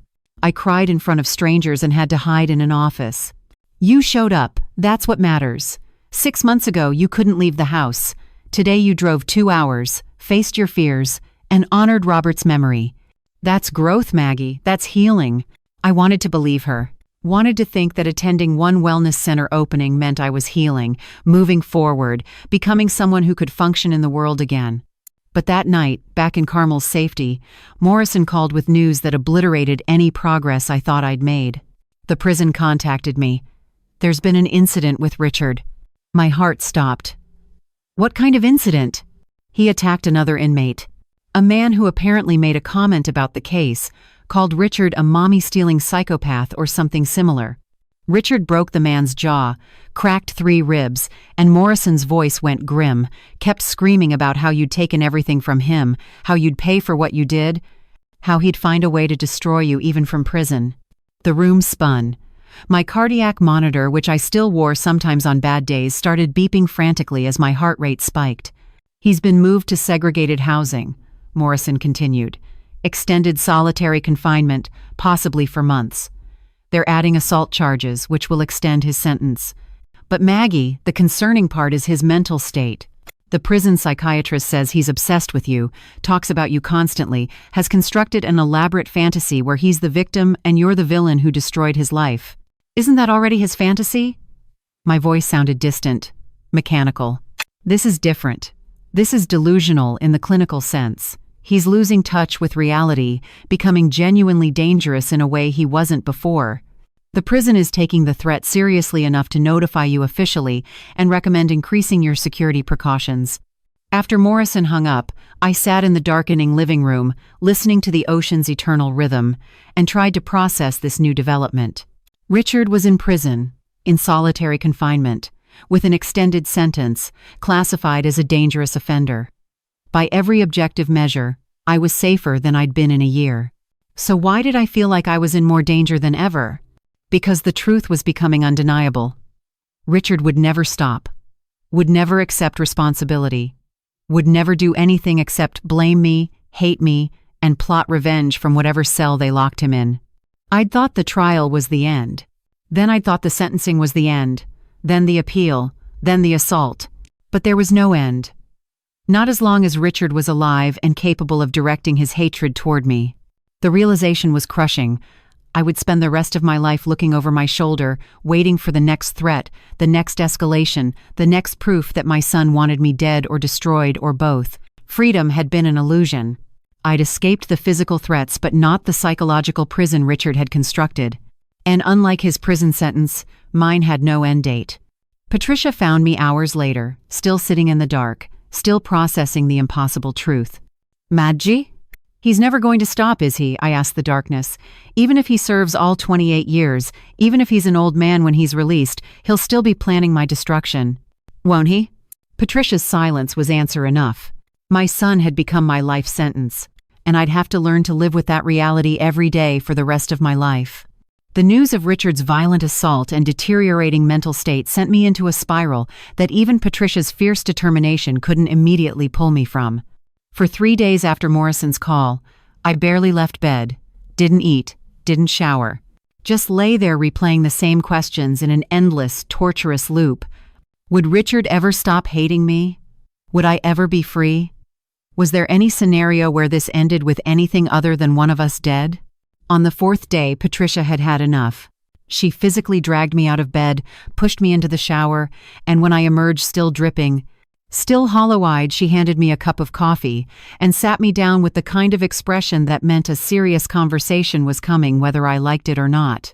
[SPEAKER 1] I cried in front of strangers and had to hide in an office. "You showed up. That's what matters. 6 months ago, you couldn't leave the house. Today you drove 2 hours, faced your fears, and honored Robert's memory. That's growth, Maggie. That's healing." I wanted to believe her. Wanted to think that attending one wellness center opening meant I was healing, moving forward, becoming someone who could function in the world again. But that night, back in Carmel's safety, Morrison called with news that obliterated any progress I thought I'd made. The prison contacted me. "There's been an incident with Richard." My heart stopped. "What kind of incident?" "He attacked another inmate. A man who apparently made a comment about the case, called Richard a mommy-stealing psychopath or something similar. Richard broke the man's jaw, cracked 3 ribs, and Morrison's voice went grim, kept screaming about how you'd taken everything from him, how you'd pay for what you did, how he'd find a way to destroy you even from prison." The room spun. My cardiac monitor, which I still wore sometimes on bad days, started beeping frantically as my heart rate spiked. "He's been moved to segregated housing," Morrison continued. "Extended solitary confinement, possibly for months. They're adding assault charges, which will extend his sentence. But Maggie, the concerning part is his mental state. The prison psychiatrist says he's obsessed with you, talks about you constantly, has constructed an elaborate fantasy where he's the victim and you're the villain who destroyed his life. Isn't that already his fantasy?" My voice sounded distant, mechanical. This is different. This is delusional in the clinical sense. He's losing touch with reality, becoming genuinely dangerous in a way he wasn't before. The prison is taking the threat seriously enough to notify you officially and recommend increasing your security precautions. After Morrison hung up, I sat in the darkening living room, listening to the ocean's eternal rhythm, and tried to process this new development. Richard was in prison, in solitary confinement, with an extended sentence, classified as a dangerous offender. By every objective measure, I was safer than I'd been in a year. So why did I feel like I was in more danger than ever? Because the truth was becoming undeniable. Richard would never stop, would never accept responsibility, would never do anything except blame me, hate me, and plot revenge from whatever cell they locked him in. I'd thought the trial was the end. Then I'd thought the sentencing was the end. Then the appeal. Then the assault. But there was no end. Not as long as Richard was alive and capable of directing his hatred toward me. The realization was crushing. I would spend the rest of my life looking over my shoulder, waiting for the next threat, the next escalation, the next proof that my son wanted me dead or destroyed or both. Freedom had been an illusion. I'd escaped the physical threats but not the psychological prison Richard had constructed. And unlike his prison sentence, mine had no end date. Patricia found me hours later, still sitting in the dark, still processing the impossible truth. Maggie? He's never going to stop, is he? I asked the darkness. Even if he serves all 28 years, even if he's an old man when he's released, he'll still be planning my destruction. Won't he? Patricia's silence was answer enough. My son had become my life sentence, and I'd have to learn to live with that reality every day for the rest of my life. The news of Richard's violent assault and deteriorating mental state sent me into a spiral that even Patricia's fierce determination couldn't immediately pull me from. For 3 days after Morrison's call, I barely left bed, didn't eat, didn't shower. Just lay there replaying the same questions in an endless, torturous loop. Would Richard ever stop hating me? Would I ever be free? Was there any scenario where this ended with anything other than one of us dead? On the 4th day, Patricia had had enough. She physically dragged me out of bed, pushed me into the shower, and when I emerged still dripping, still hollow-eyed, she handed me a cup of coffee and sat me down with the kind of expression that meant a serious conversation was coming whether I liked it or not.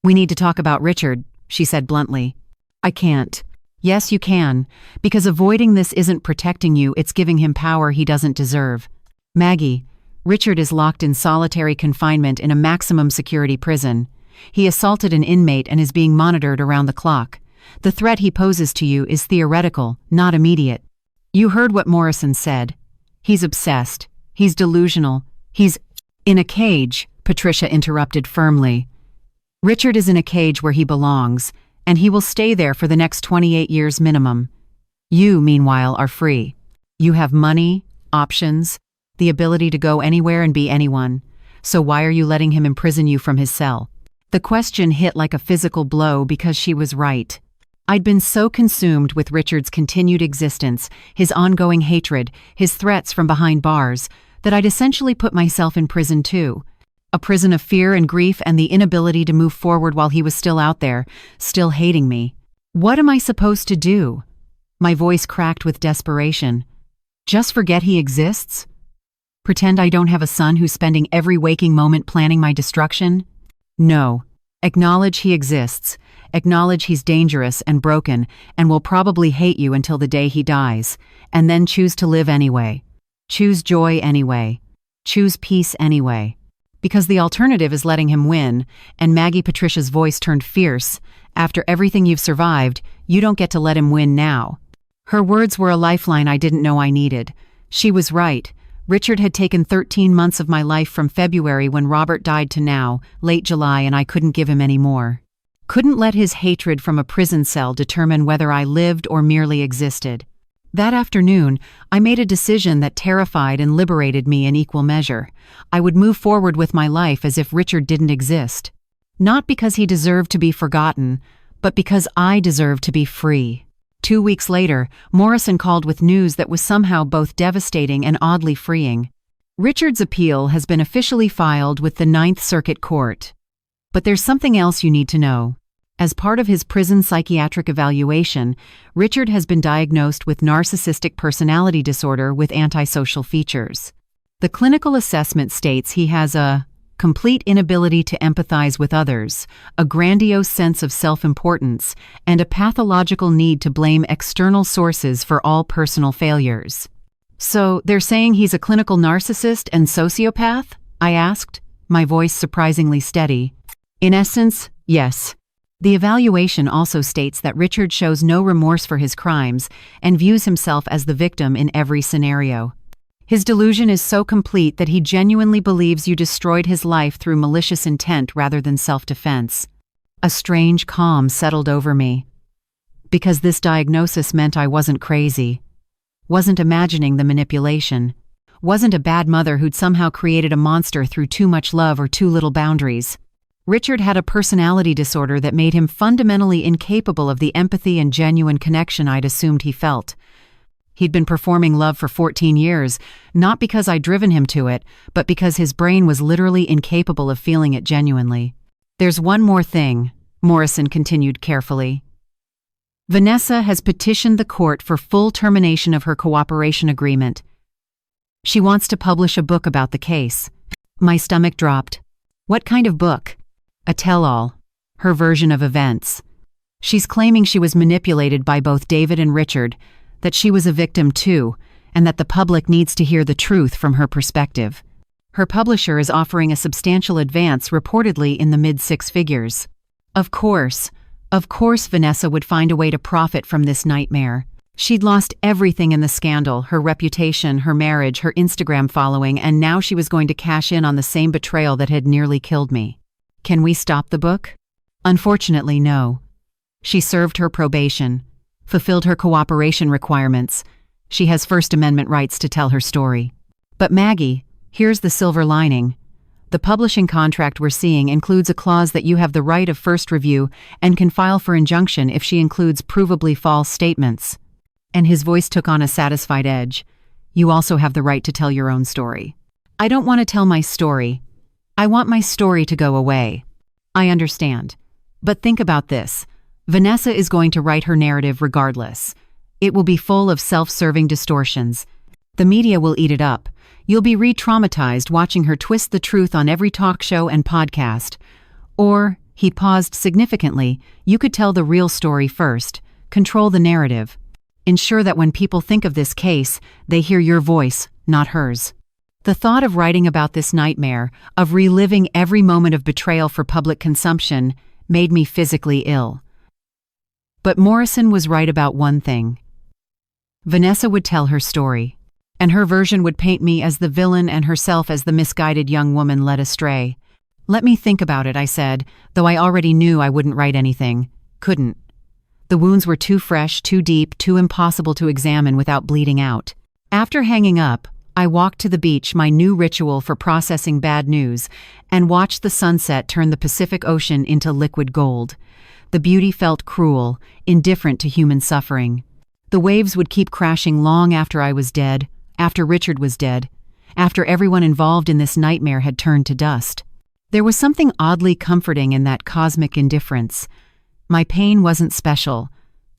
[SPEAKER 1] "We need to talk about Richard," she said bluntly. "I can't." "Yes, you can, because avoiding this isn't protecting you, it's giving him power he doesn't deserve. Maggie, Richard is locked in solitary confinement in a maximum security prison. He assaulted an inmate and is being monitored around the clock. The threat he poses to you is theoretical, not immediate. You heard what Morrison said. He's obsessed. He's delusional. He's in a cage," Patricia interrupted firmly. "Richard is in a cage where he belongs, and he will stay there for the next 28 years minimum. You, meanwhile, are free. You have money, options, the ability to go anywhere and be anyone. So why are you letting him imprison you from his cell?" The question hit like a physical blow because she was right. I'd been so consumed with Richard's continued existence, his ongoing hatred, his threats from behind bars, that I'd essentially put myself in prison too. A prison of fear and grief and the inability to move forward while he was still out there, still hating me. What am I supposed to do? My voice cracked with desperation. Just forget he exists? Pretend I don't have a son who's spending every waking moment planning my destruction? No. Acknowledge he exists. Acknowledge he's dangerous and broken and will probably hate you until the day he dies, and then choose to live anyway. Choose joy anyway. Choose peace anyway. Because the alternative is letting him win, and Maggie Patricia's voice turned fierce. After everything you've survived, you don't get to let him win now. Her words were a lifeline I didn't know I needed. She was right. Richard had taken 13 months of my life from February when Robert died to now, late July, and I couldn't give him any more. Couldn't let his hatred from a prison cell determine whether I lived or merely existed. That afternoon, I made a decision that terrified and liberated me in equal measure. I would move forward with my life as if Richard didn't exist. Not because he deserved to be forgotten, but because I deserved to be free. 2 weeks later, Morrison called with news that was somehow both devastating and oddly freeing. Richard's appeal has been officially filed with the Ninth Circuit Court. But there's something else you need to know. As part of his prison psychiatric evaluation, Richard has been diagnosed with narcissistic personality disorder with antisocial features. The clinical assessment states he has a complete inability to empathize with others, a grandiose sense of self-importance, and a pathological need to blame external sources for all personal failures. So, they're saying he's a clinical narcissist and sociopath? I asked, my voice surprisingly steady. In essence, yes. The evaluation also states that Richard shows no remorse for his crimes and views himself as the victim in every scenario. His delusion is so complete that he genuinely believes you destroyed his life through malicious intent rather than self-defense. A strange calm settled over me. Because this diagnosis meant I wasn't crazy. Wasn't imagining the manipulation. Wasn't a bad mother who'd somehow created a monster through too much love or too little boundaries. Richard had a personality disorder that made him fundamentally incapable of the empathy and genuine connection I'd assumed he felt. He'd been performing love for 14 years, not because I'd driven him to it, but because his brain was literally incapable of feeling it genuinely. There's one more thing, Morrison continued carefully. Vanessa has petitioned the court for full termination of her cooperation agreement. She wants to publish a book about the case. My stomach dropped. What kind of book? A tell-all. Her version of events. She's claiming she was manipulated by both David and Richard, that she was a victim too, and that the public needs to hear the truth from her perspective. Her publisher is offering a substantial advance, reportedly in the mid-six figures. Of course Vanessa would find a way to profit from this nightmare. She'd lost everything in the scandal, her reputation, her marriage, her Instagram following, and now she was going to cash in on the same betrayal that had nearly killed me. Can we stop the book? Unfortunately, no. She served her probation, fulfilled her cooperation requirements. She has First Amendment rights to tell her story. But Maggie, here's the silver lining. The publishing contract we're seeing includes a clause that you have the right of first review and can file for injunction if she includes provably false statements. And his voice took on a satisfied edge. You also have the right to tell your own story. I don't want to tell my story. I want my story to go away. I understand. But think about this. Vanessa is going to write her narrative regardless. It will be full of self-serving distortions. The media will eat it up. You'll be re-traumatized watching her twist the truth on every talk show and podcast. Or, he paused significantly, you could tell the real story first, control the narrative. Ensure that when people think of this case, they hear your voice, not hers. The thought of writing about this nightmare, of reliving every moment of betrayal for public consumption, made me physically ill. But Morrison was right about one thing. Vanessa would tell her story, and her version would paint me as the villain and herself as the misguided young woman led astray. Let me think about it, I said, though I already knew I wouldn't write anything. Couldn't. The wounds were too fresh, too deep, too impossible to examine without bleeding out. After hanging up, I walked to the beach, my new ritual for processing bad news, and watched the sunset turn the Pacific Ocean into liquid gold. The beauty felt cruel, indifferent to human suffering. The waves would keep crashing long after I was dead, after Richard was dead, after everyone involved in this nightmare had turned to dust. There was something oddly comforting in that cosmic indifference. My pain wasn't special.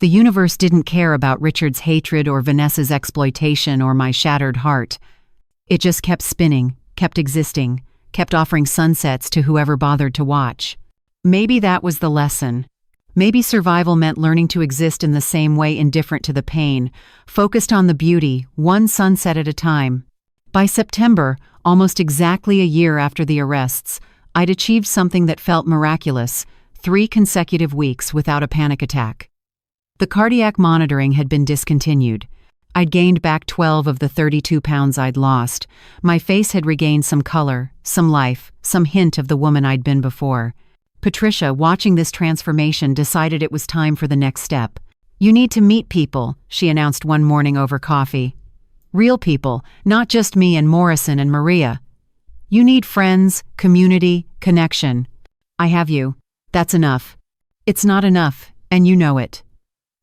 [SPEAKER 1] The universe didn't care about Richard's hatred or Vanessa's exploitation or my shattered heart. It just kept spinning, kept existing, kept offering sunsets to whoever bothered to watch. Maybe that was the lesson. Maybe survival meant learning to exist in the same way, indifferent to the pain, focused on the beauty, one sunset at a time. By September, almost exactly a year after the arrests, I'd achieved something that felt miraculous: 3 consecutive weeks without a panic attack. The cardiac monitoring had been discontinued. I'd gained back 12 of the 32 pounds I'd lost. My face had regained some color, some life, some hint of the woman I'd been before. Patricia, watching this transformation, decided it was time for the next step. You need to meet people, she announced one morning over coffee. Real people, not just me and Morrison and Maria. You need friends, community, connection. I have you. That's enough. It's not enough, and you know it.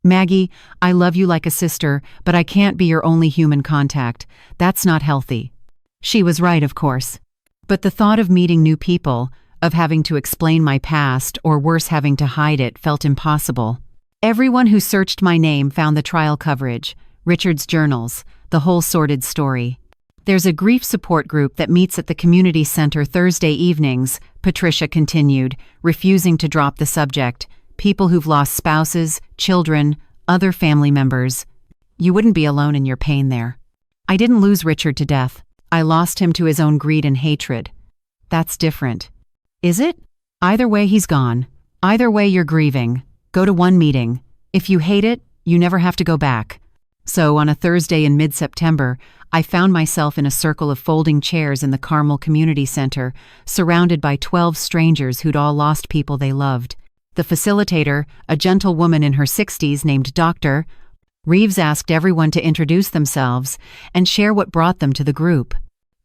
[SPEAKER 1] Maggie, I love you like a sister, but I can't be your only human contact. That's not healthy. She was right, of course. But the thought of meeting new people, of having to explain my past, or worse, having to hide it, felt impossible. Everyone who searched my name found the trial coverage, Richard's journals, the whole sordid story. There's a grief support group that meets at the community center Thursday evenings, Patricia continued, refusing to drop the subject. People who've lost spouses, children, other family members. You wouldn't be alone in your pain there. I didn't lose Richard to death. I lost him to his own greed and hatred. That's different. Is it? Either way, he's gone. Either way, you're grieving. Go to one meeting. If you hate it, you never have to go back. So, on a Thursday in mid-September, I found myself in a circle of folding chairs in the Carmel Community Center, surrounded by 12 strangers who'd all lost people they loved. The facilitator, a gentle woman in her 60s named Dr. Reeves, asked everyone to introduce themselves and share what brought them to the group.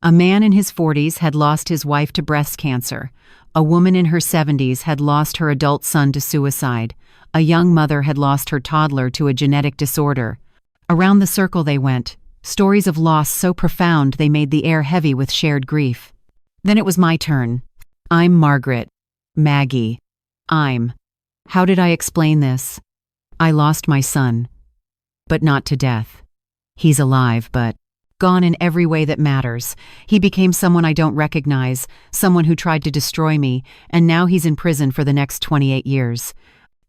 [SPEAKER 1] A man in his 40s had lost his wife to breast cancer. A woman in her 70s had lost her adult son to suicide. A young mother had lost her toddler to a genetic disorder. Around the circle they went, stories of loss so profound they made the air heavy with shared grief. Then it was my turn. I'm Margaret. Maggie. How did I explain this? I lost my son. But not to death. He's alive, but gone in every way that matters. He became someone I don't recognize, someone who tried to destroy me, and now he's in prison for the next 28 years.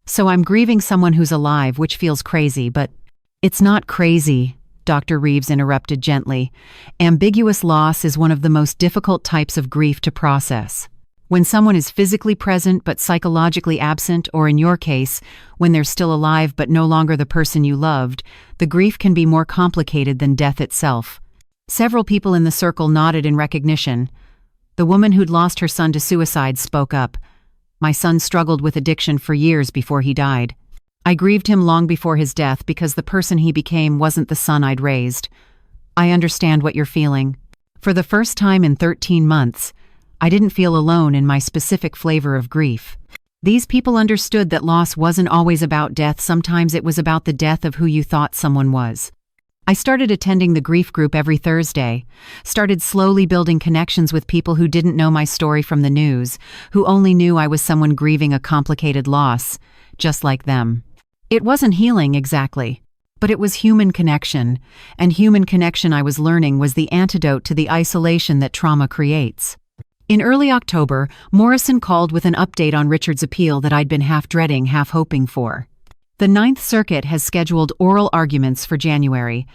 [SPEAKER 1] So I'm grieving someone who's alive, which feels crazy, but it's not crazy, Dr. Reeves interrupted gently. Ambiguous loss is one of the most difficult types of grief to process. When someone is physically present but psychologically absent, or in your case, when they're still alive but no longer the person you loved, the grief can be more complicated than death itself. Several people in the circle nodded in recognition. The woman who'd lost her son to suicide spoke up. My son struggled with addiction for years before he died. I grieved him long before his death because the person he became wasn't the son I'd raised. I understand what you're feeling. For the first time in 13 months, I didn't feel alone in my specific flavor of grief. These people understood that loss wasn't always about death. Sometimes it was about the death of who you thought someone was. I started attending the grief group every Thursday, started slowly building connections with people who didn't know my story from the news, who only knew I was someone grieving a complicated loss, just like them. It wasn't healing exactly, but it was human connection, and human connection, I was learning, was the antidote to the isolation that trauma creates. In early October, Morrison called with an update on Richard's appeal that I'd been half dreading, half hoping for. The Ninth Circuit has scheduled oral arguments for January.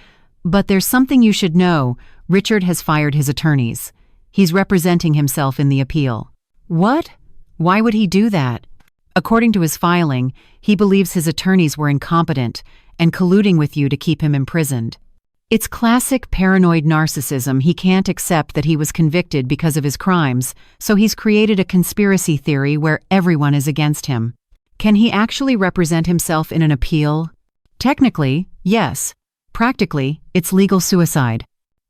[SPEAKER 1] But there's something you should know. Richard has fired his attorneys. He's representing himself in the appeal. What? Why would he do that? According to his filing, he believes his attorneys were incompetent and colluding with you to keep him imprisoned. It's classic paranoid narcissism. He can't accept that he was convicted because of his crimes, so he's created a conspiracy theory where everyone is against him. Can he actually represent himself in an appeal? Technically, yes. Practically, it's legal suicide.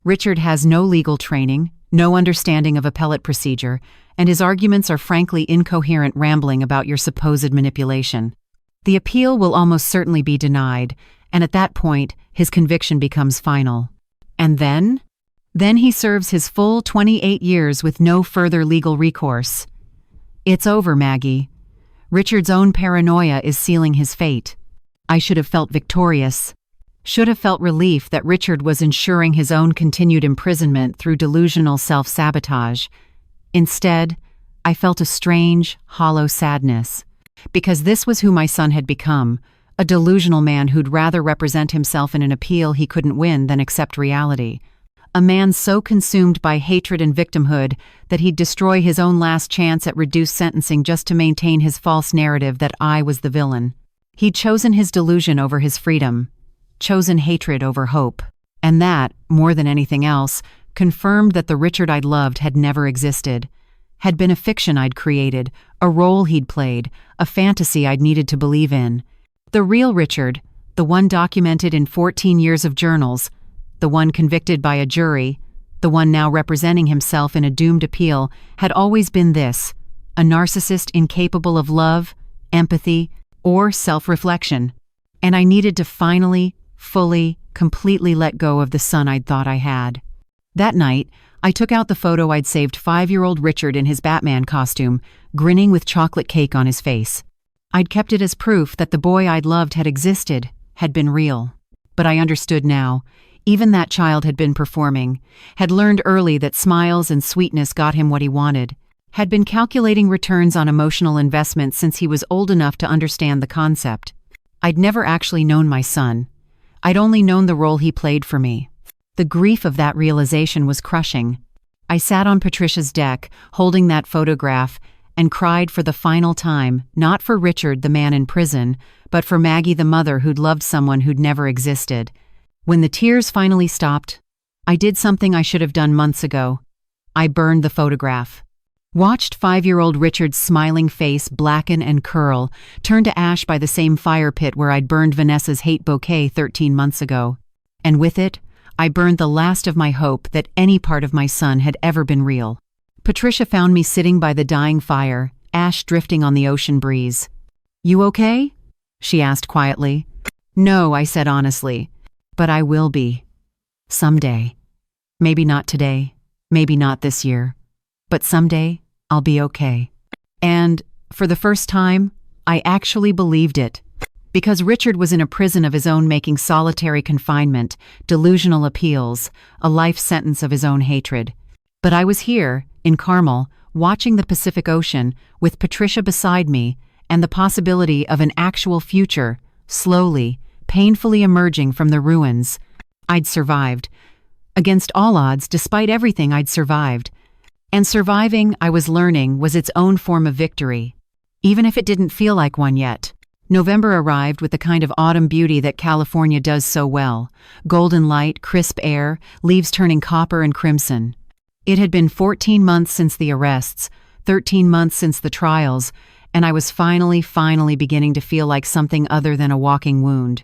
[SPEAKER 1] Richard has no legal training, no understanding of appellate procedure, and his arguments are frankly incoherent rambling about your supposed manipulation. The appeal will almost certainly be denied, and at that point, his conviction becomes final. And then? Then he serves his full 28 years with no further legal recourse. It's over, Maggie. Richard's own paranoia is sealing his fate. I should have felt victorious. Should have felt relief that Richard was ensuring his own continued imprisonment through delusional self-sabotage. Instead, I felt a strange, hollow sadness. Because this was who my son had become, a delusional man who'd rather represent himself in an appeal he couldn't win than accept reality. A man so consumed by hatred and victimhood that he'd destroy his own last chance at reduced sentencing just to maintain his false narrative that I was the villain. He'd chosen his delusion over his freedom, chosen hatred over hope. And that, more than anything else, confirmed that the Richard I'd loved had never existed, had been a fiction I'd created, a role he'd played, a fantasy I'd needed to believe in. The real Richard, the one documented in 14 years of journals, the one convicted by a jury, the one now representing himself in a doomed appeal, had always been this: a narcissist incapable of love, empathy, or self-reflection. And I needed to finally, fully, completely let go of the son I'd thought I had. That night, I took out the photo I'd saved 5-year-old Richard in his Batman costume, grinning with chocolate cake on his face. I'd kept it as proof that the boy I'd loved had existed, had been real. But I understood now. Even that child had been performing, had learned early that smiles and sweetness got him what he wanted, had been calculating returns on emotional investment since he was old enough to understand the concept. I'd never actually known my son. I'd only known the role he played for me. The grief of that realization was crushing. I sat on Patricia's deck, holding that photograph, and cried for the final time, not for Richard, the man in prison, but for Maggie, the mother who'd loved someone who'd never existed. When the tears finally stopped, I did something I should have done months ago. I burned the photograph. Watched 5-year-old Richard's smiling face blacken and curl, turn to ash by the same fire pit where I'd burned Vanessa's hate bouquet 13 months ago. And with it, I burned the last of my hope that any part of my son had ever been real. Patricia found me sitting by the dying fire, ash drifting on the ocean breeze. "You okay?" she asked quietly. "No," I said honestly, "but I will be. Someday. Maybe not today, maybe not this year, but someday I'll be okay." And, for the first time, I actually believed it. Because Richard was in a prison of his own making solitary confinement, delusional appeals, a life sentence of his own hatred. But I was here, in Carmel, watching the Pacific Ocean, with Patricia beside me, and the possibility of an actual future, slowly, painfully emerging from the ruins. I'd survived. Against all odds, despite everything, I'd survived. And surviving, I was learning, was its own form of victory. Even if it didn't feel like one yet. November arrived with the kind of autumn beauty that California does so well. Golden light, crisp air, leaves turning copper and crimson. It had been 14 months since the arrests, 13 months since the trials, and I was finally beginning to feel like something other than a walking wound.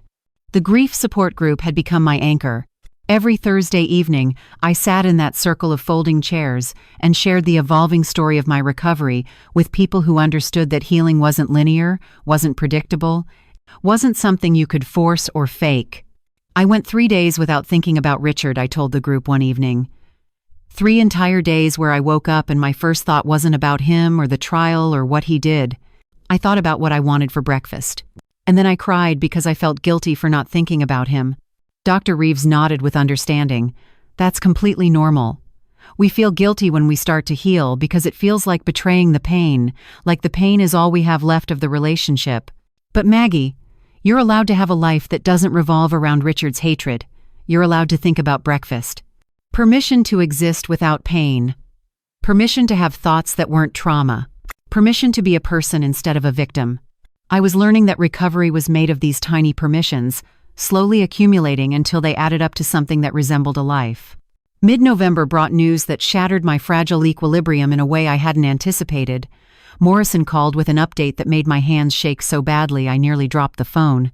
[SPEAKER 1] The grief support group had become my anchor. Every Thursday evening, I sat in that circle of folding chairs and shared the evolving story of my recovery with people who understood that healing wasn't linear, wasn't predictable, wasn't something you could force or fake. I went 3 days without thinking about Richard, I told the group one evening. 3 entire days where I woke up and my first thought wasn't about him or the trial or what he did. I thought about what I wanted for breakfast. And then I cried because I felt guilty for not thinking about him. Dr. Reeves nodded with understanding. That's completely normal. We feel guilty when we start to heal because it feels like betraying the pain, like the pain is all we have left of the relationship. But Maggie, you're allowed to have a life that doesn't revolve around Richard's hatred. You're allowed to think about breakfast. Permission to exist without pain. Permission to have thoughts that weren't trauma. Permission to be a person instead of a victim. I was learning that recovery was made of these tiny permissions, slowly accumulating until they added up to something that resembled a life. Mid-November brought news that shattered my fragile equilibrium in a way I hadn't anticipated. Morrison called with an update that made my hands shake so badly I nearly dropped the phone.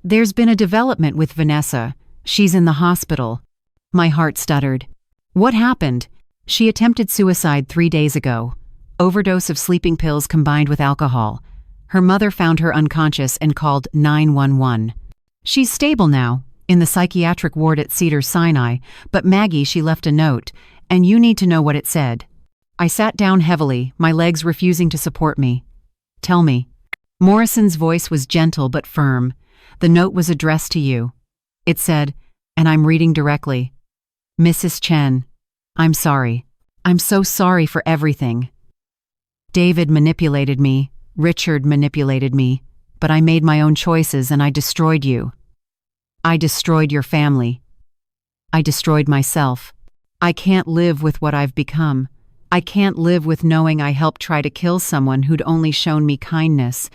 [SPEAKER 1] "There's been a development with Vanessa. She's in the hospital." My heart stuttered. "What happened?" "She attempted suicide 3 days ago. Overdose of sleeping pills combined with alcohol. Her mother found her unconscious and called 911. She's stable now, in the psychiatric ward at Cedars-Sinai, but Maggie, she left a note, and you need to know what it said." I sat down heavily, my legs refusing to support me. "Tell me." Morrison's voice was gentle but firm. "The note was addressed to you." It said, and I'm reading directly, "Mrs. Chen, I'm sorry. I'm so sorry for everything. David manipulated me, Richard manipulated me, but I made my own choices and I destroyed you. I destroyed your family. I destroyed myself. I can't live with what I've become. I can't live with knowing I helped try to kill someone who'd only shown me kindness.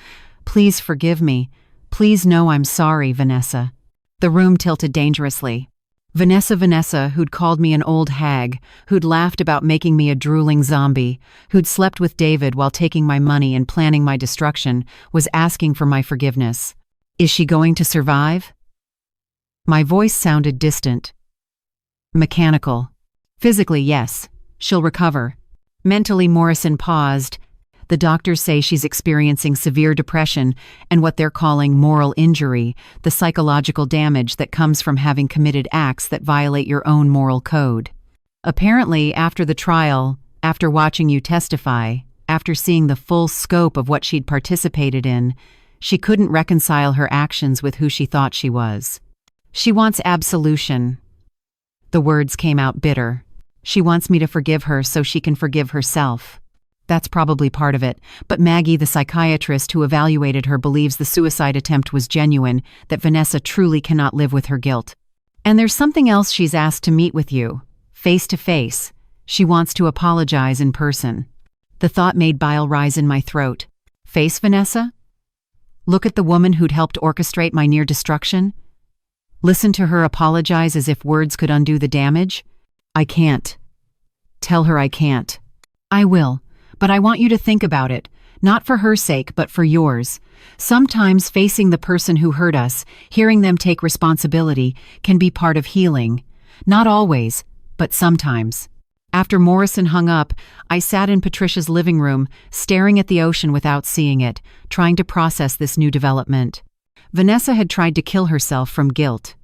[SPEAKER 1] Please forgive me. Please know I'm sorry, Vanessa." The room tilted dangerously. Vanessa, who'd called me an old hag, who'd laughed about making me a drooling zombie, who'd slept with David while taking my money and planning my destruction, was asking for my forgiveness. Is she going to survive? My voice sounded distant. Mechanical. Physically, yes. She'll recover. Mentally, Morrison paused. The doctors say she's experiencing severe depression and what they're calling moral injury, the psychological damage that comes from having committed acts that violate your own moral code. Apparently, after the trial, after watching you testify, after seeing the full scope of what she'd participated in, she couldn't reconcile her actions with who she thought she was. She wants absolution. The words came out bitter. She wants me to forgive her so she can forgive herself. That's probably part of it, but Maggie, the psychiatrist who evaluated her, believes the suicide attempt was genuine, that Vanessa truly cannot live with her guilt. And there's something else. She's asked to meet with you, face to face. She wants to apologize in person. The thought made bile rise in my throat. Face Vanessa? Look at the woman who'd helped orchestrate my near destruction? Listen to her apologize as if words could undo the damage? I can't. Tell her I can't. I will, but I want you to think about it, not for her sake, but for yours. Sometimes facing the person who hurt us, hearing them take responsibility, can be part of healing. Not always, but sometimes. After Morrison hung up, I sat in Patricia's living room, staring at the ocean without seeing it, trying to process this new development. Vanessa had tried to kill herself from guilt.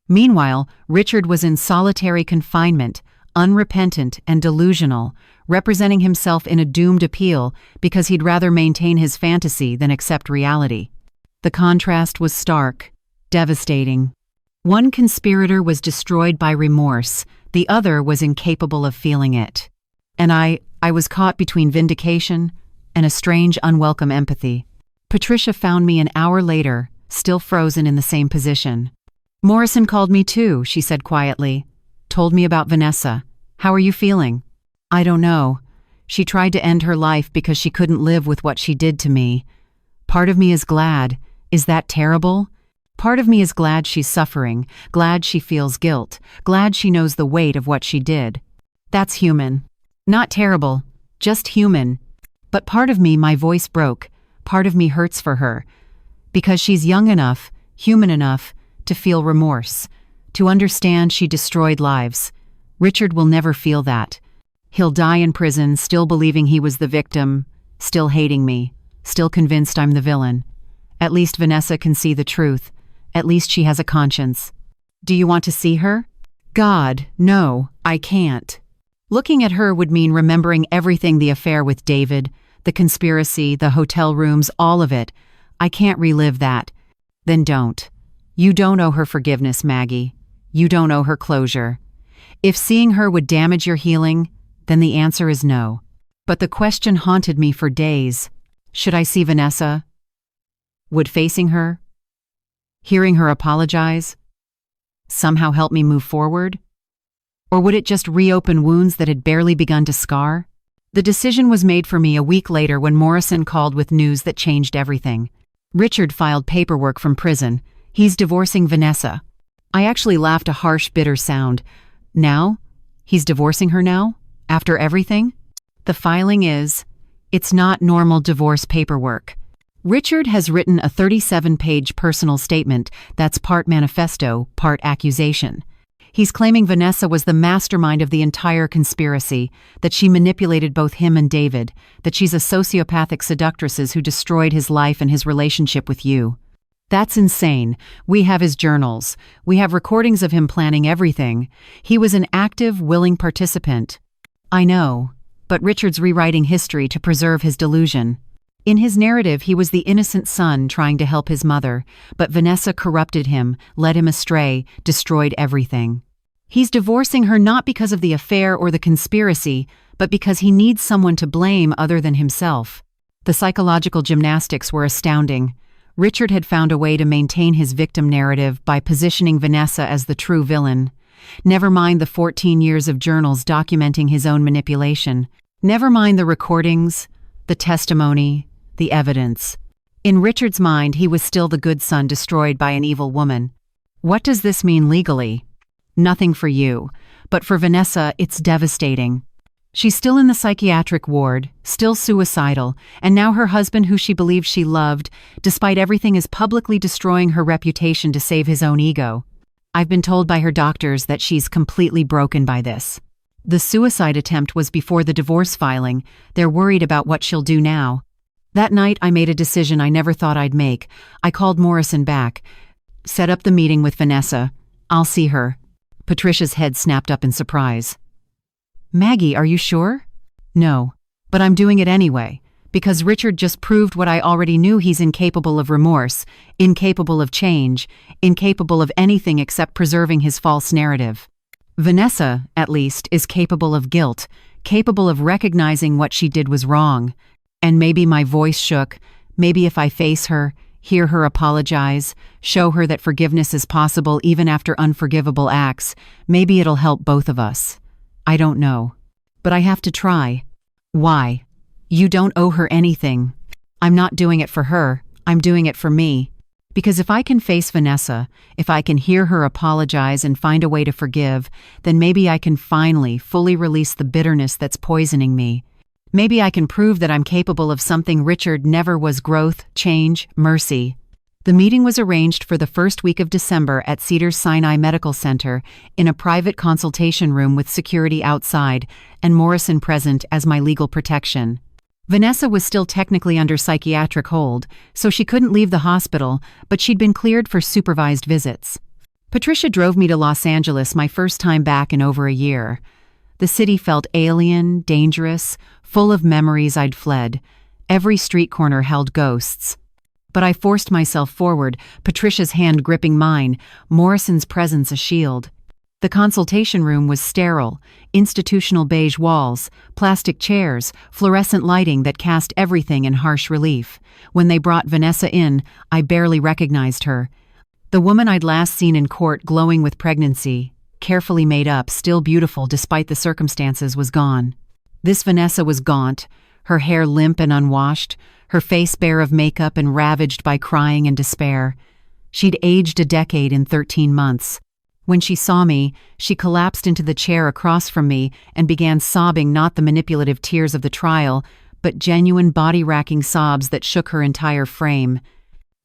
[SPEAKER 1] Meanwhile, Richard was in solitary confinement, unrepentant and delusional, representing himself in a doomed appeal because he'd rather maintain his fantasy than accept reality. The contrast was stark, devastating. One conspirator was destroyed by remorse, the other was incapable of feeling it. And I was caught between vindication and a strange, unwelcome empathy. Patricia found me an hour later, still frozen in the same position. Morrison called me too, she said quietly. Told me about Vanessa. How are you feeling? I don't know. She tried to end her life because she couldn't live with what she did to me. Part of me is glad. Is that terrible? Part of me is glad she's suffering, glad she feels guilt, glad she knows the weight of what she did. That's human. Not terrible, just human. But part of me, my voice broke, part of me hurts for her. Because she's young enough, human enough, to feel remorse, to understand she destroyed lives. Richard will never feel that. He'll die in prison, still believing he was the victim, still hating me, still convinced I'm the villain. At least Vanessa can see the truth. At least she has a conscience. Do you want to see her? God, no, I can't. Looking at her would mean remembering everything, the affair with David, the conspiracy, the hotel rooms, all of it. I can't relive that. Then don't. You don't owe her forgiveness, Maggie. You don't owe her closure. If seeing her would damage your healing, then the answer is no. But the question haunted me for days. Should I see Vanessa? Would facing her, hearing her apologize, somehow help me move forward? Or would it just reopen wounds that had barely begun to scar? The decision was made for me a week later when Morrison called with news that changed everything. Richard filed paperwork from prison. He's divorcing Vanessa. I actually laughed, a harsh, bitter sound. Now? He's divorcing her now? After everything? The filing is, it's not normal divorce paperwork. Richard has written a 37-page personal statement that's part manifesto, part accusation. He's claiming Vanessa was the mastermind of the entire conspiracy, that she manipulated both him and David, that she's a sociopathic seductress who destroyed his life and his relationship with you. That's insane. We have his journals. We have recordings of him planning everything. He was an active, willing participant. I know, but Richard's rewriting history to preserve his delusion. In his narrative, he was the innocent son trying to help his mother, but Vanessa corrupted him, led him astray, destroyed everything. He's divorcing her not because of the affair or the conspiracy, but because he needs someone to blame other than himself. The psychological gymnastics were astounding. Richard had found a way to maintain his victim narrative by positioning Vanessa as the true villain. Never mind the 14 years of journals documenting his own manipulation. Never mind the recordings, the testimony, the evidence. In Richard's mind, he was still the good son destroyed by an evil woman. What does this mean legally? Nothing for you, but for Vanessa, it's devastating. She's still in the psychiatric ward, still suicidal, and now her husband, who she believed she loved, despite everything, is publicly destroying her reputation to save his own ego. I've been told by her doctors that she's completely broken by this. The suicide attempt was before the divorce filing. They're worried about what she'll do now. That night, I made a decision I never thought I'd make. I called Morrison back. Set up the meeting with Vanessa. I'll see her. Patricia's head snapped up in surprise. Maggie, are you sure? No. But I'm doing it anyway. Because Richard just proved what I already knew: he's incapable of remorse, incapable of change, incapable of anything except preserving his false narrative. Vanessa, at least, is capable of guilt, capable of recognizing what she did was wrong. And maybe my voice shook, maybe if I face her, hear her apologize, show her that forgiveness is possible even after unforgivable acts, maybe it'll help both of us. I don't know. But I have to try. Why? You don't owe her anything. I'm not doing it for her, I'm doing it for me. Because if I can face Vanessa, if I can hear her apologize and find a way to forgive, then maybe I can finally, fully release the bitterness that's poisoning me. Maybe I can prove that I'm capable of something Richard never was: growth, change, mercy. The meeting was arranged for the first week of December at Cedars-Sinai Medical Center in a private consultation room with security outside and Morrison present as my legal protection. Vanessa was still technically under psychiatric hold, so she couldn't leave the hospital, but she'd been cleared for supervised visits. Patricia drove me to Los Angeles, my first time back in over a year. The city felt alien, dangerous, full of memories I'd fled. Every street corner held ghosts. But I forced myself forward, Patricia's hand gripping mine, Morrison's presence a shield. The consultation room was sterile, institutional beige walls, plastic chairs, fluorescent lighting that cast everything in harsh relief. When they brought Vanessa in, I barely recognized her. The woman I'd last seen in court, glowing with pregnancy, carefully made up, still beautiful despite the circumstances, was gone. This Vanessa was gaunt, her hair limp and unwashed, her face bare of makeup and ravaged by crying and despair. She'd aged a decade in 13 months. When she saw me, she collapsed into the chair across from me and began sobbing, not the manipulative tears of the trial, but genuine body-racking sobs that shook her entire frame.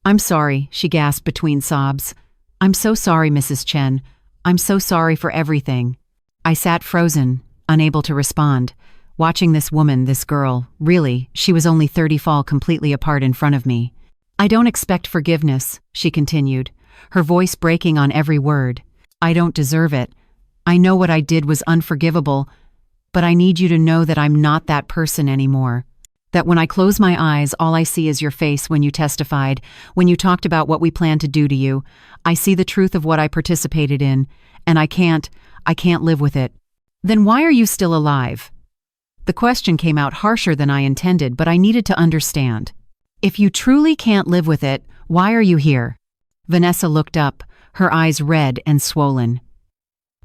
[SPEAKER 1] "I'm sorry," she gasped between sobs. "I'm so sorry, Mrs. Chen. I'm so sorry for everything." I sat frozen, unable to respond, watching this woman, this girl, really, she was only 30, fall completely apart in front of me. "I don't expect forgiveness," she continued, her voice breaking on every word. "I don't deserve it. I know what I did was unforgivable, but I need you to know that I'm not that person anymore. That when I close my eyes, all I see is your face when you testified, when you talked about what we planned to do to you. I see the truth of what I participated in, and I can't live with it." "Then why are you still alive?" The question came out harsher than I intended, but I needed to understand. "If you truly can't live with it, why are you here?" Vanessa looked up, her eyes red and swollen.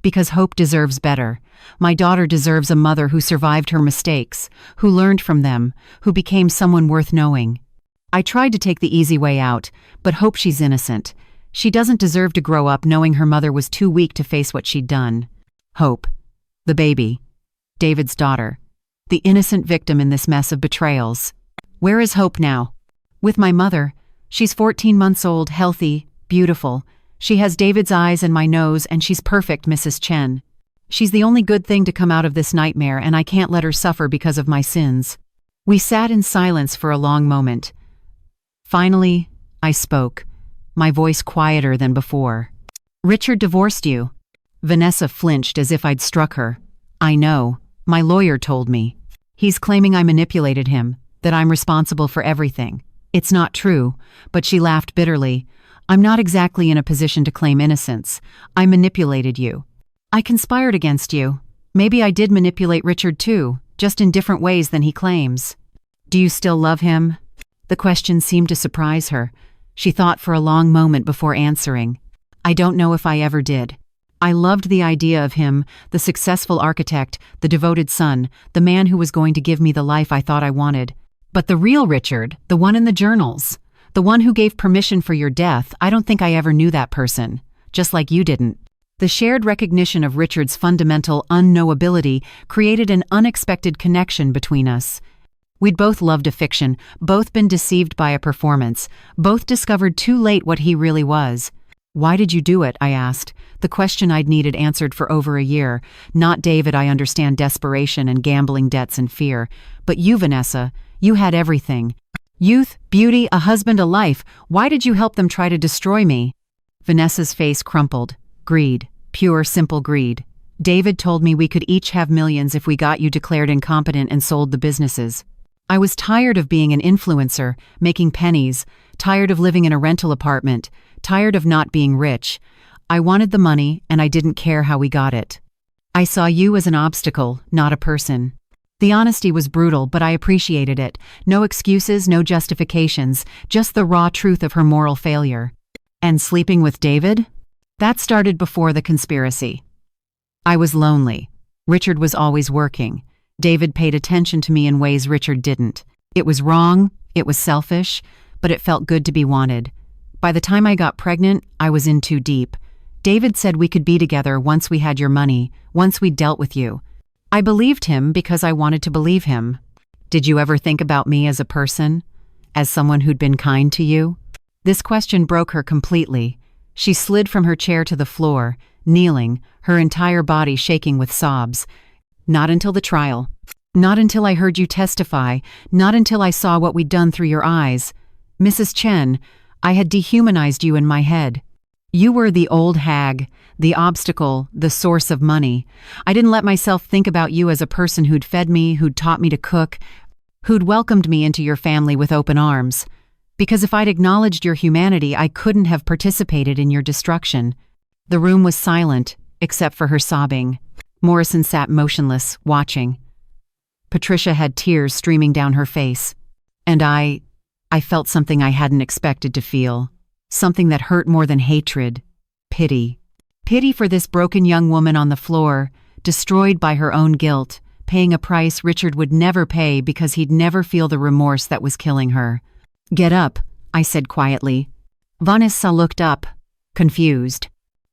[SPEAKER 1] "Because Hope deserves better. My daughter deserves a mother who survived her mistakes, who learned from them, who became someone worth knowing. I tried to take the easy way out, but Hope, she's innocent. She doesn't deserve to grow up knowing her mother was too weak to face what she'd done. Hope, the baby, David's daughter, the innocent victim in this mess of betrayals. Where is Hope now?" "With my mother. She's 14 months old, healthy, beautiful. She has David's eyes and my nose, and she's perfect, Mrs. Chen. She's the only good thing to come out of this nightmare, and I can't let her suffer because of my sins." We sat in silence for a long moment. Finally, I spoke, my voice quieter than before. "Richard divorced you." Vanessa flinched as if I'd struck her. "I know. My lawyer told me. He's claiming I manipulated him, that I'm responsible for everything. It's not true," but she laughed bitterly. "I'm not exactly in a position to claim innocence. I manipulated you. I conspired against you. Maybe I did manipulate Richard too, just in different ways than he claims." "Do you still love him?" The question seemed to surprise her. She thought for a long moment before answering. "I don't know if I ever did. I loved the idea of him, the successful architect, the devoted son, the man who was going to give me the life I thought I wanted. But the real Richard, the one in the journals, the one who gave permission for your death, I don't think I ever knew that person, just like you didn't." The shared recognition of Richard's fundamental unknowability created an unexpected connection between us. We'd both loved a fiction, both been deceived by a performance, both discovered too late what he really was. "Why did you do it?" I asked, the question I'd needed answered for over a year. "Not David, I understand desperation and gambling debts and fear. But you, Vanessa, you had everything. Youth, beauty, a husband, a life. Why did you help them try to destroy me?" Vanessa's face crumpled. "Greed. Pure, simple greed. David told me we could each have millions if we got you declared incompetent and sold the businesses. I was tired of being an influencer, making pennies, tired of living in a rental apartment, tired of not being rich. I wanted the money, and I didn't care how we got it. I saw you as an obstacle, not a person. The honesty was brutal, but I appreciated it. No excuses, no justifications, just the raw truth of her moral failure. And sleeping with David? That started before the conspiracy. I was lonely. Richard was always working. David paid attention to me in ways Richard didn't. It was wrong, it was selfish, but it felt good to be wanted. By the time I got pregnant, I was in too deep. David said we could be together once we had your money, once we'd dealt with you. I believed him because I wanted to believe him. Did you ever think about me as a person? As someone who'd been kind to you? This question broke her completely. She slid from her chair to the floor, kneeling, her entire body shaking with sobs. Not until the trial. Not until I heard you testify. Not until I saw what we'd done through your eyes. Mrs. Chen, I had dehumanized you in my head. You were the old hag, the obstacle, the source of money. I didn't let myself think about you as a person who'd fed me, who'd taught me to cook, who'd welcomed me into your family with open arms. Because if I'd acknowledged your humanity, I couldn't have participated in your destruction. The room was silent, except for her sobbing. Morrison sat motionless, watching. Patricia had tears streaming down her face. And I felt something I hadn't expected to feel. Something that hurt more than hatred. Pity. Pity for this broken young woman on the floor, destroyed by her own guilt, paying a price Richard would never pay because he'd never feel the remorse that was killing her. Get up, I said quietly. Vanessa looked up, confused.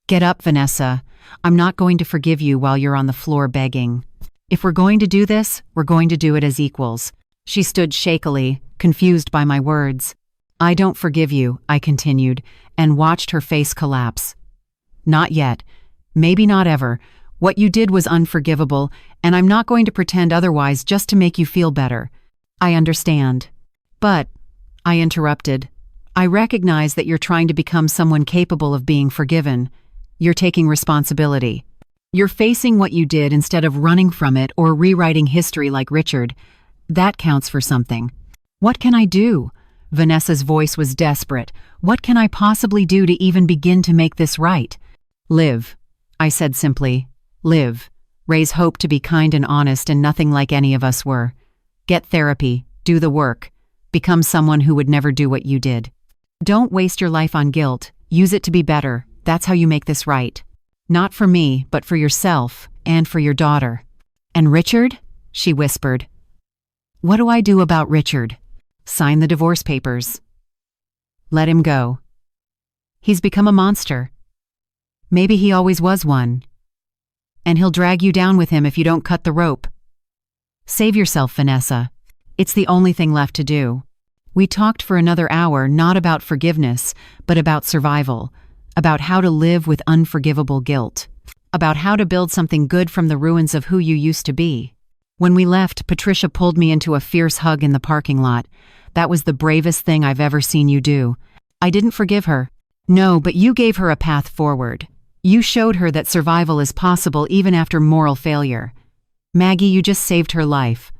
[SPEAKER 1] Get up, Vanessa. I'm not going to forgive you while you're on the floor begging. If we're going to do this, we're going to do it as equals. She stood shakily, confused by my words. I don't forgive you, I continued, and watched her face collapse. Not yet. Maybe not ever. What you did was unforgivable, and I'm not going to pretend otherwise just to make you feel better. I understand. But, I interrupted, I recognize that you're trying to become someone capable of being forgiven. You're taking responsibility. You're facing what you did instead of running from it or rewriting history like Richard. That counts for something. What can I do? Vanessa's voice was desperate. What can I possibly do to even begin to make this right? Live, I said simply. Live. Raise hope to be kind and honest and nothing like any of us were. Get therapy. Do the work. Become someone who would never do what you did. Don't waste your life on guilt. Use it to be better. That's how you make this right. Not for me, but for yourself and for your daughter. And Richard? She whispered. What do I do about Richard? Sign the divorce papers. Let him go. He's become a monster. Maybe he always was one. And he'll drag you down with him if you don't cut the rope. Save yourself, Vanessa. It's the only thing left to do. We talked for another hour not about forgiveness, but about survival. About how to live with unforgivable guilt. About how to build something good from the ruins of who you used to be. When we left, Patricia pulled me into a fierce hug in the parking lot. That was the bravest thing I've ever seen you do. I didn't forgive her. No, but you gave her a path forward. You showed her that survival is possible even after moral failure. Maggie, you just saved her life.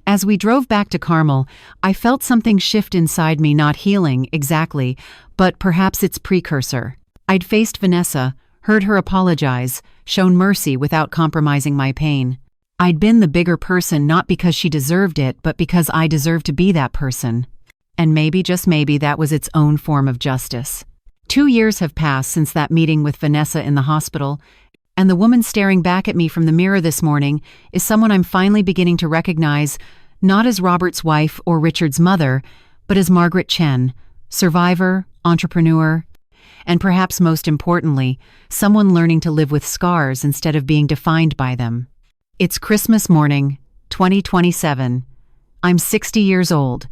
[SPEAKER 1] As we drove back to Carmel, I felt something shift inside me, not healing, exactly, but perhaps its precursor. I'd faced Vanessa, heard her apologize, shown mercy without compromising my pain. I'd been the bigger person not because she deserved it, but because I deserved to be that person. And maybe, just maybe, that was its own form of justice. 2 years have passed since that meeting with Vanessa in the hospital, and the woman staring back at me from the mirror this morning is someone I'm finally beginning to recognize, not as Robert's wife or Richard's mother, but as Margaret Chen, survivor, entrepreneur, and perhaps most importantly, someone learning to live with scars instead of being defined by them. It's Christmas morning, 2027. I'm 60 years old.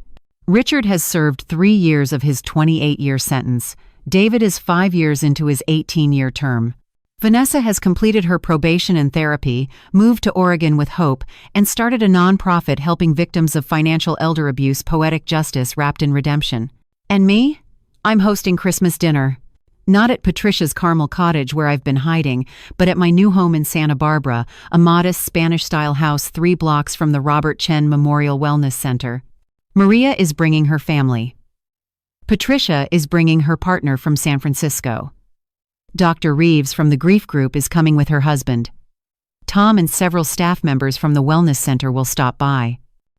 [SPEAKER 1] Richard has served 3 years of his 28-year sentence. David is 5 years into his 18-year term. Vanessa has completed her probation and therapy, moved to Oregon with hope, and started a nonprofit helping victims of financial elder abuse, poetic justice wrapped in redemption. And me? I'm hosting Christmas dinner. Not at Patricia's Carmel cottage where I've been hiding, but at my new home in Santa Barbara, a modest Spanish-style house 3 blocks from the Robert Chen Memorial Wellness Center. Maria is bringing her family. Patricia is bringing her partner from San Francisco. Dr. Reeves from the grief group is coming with her husband. Tom and several staff members from the wellness center will stop by.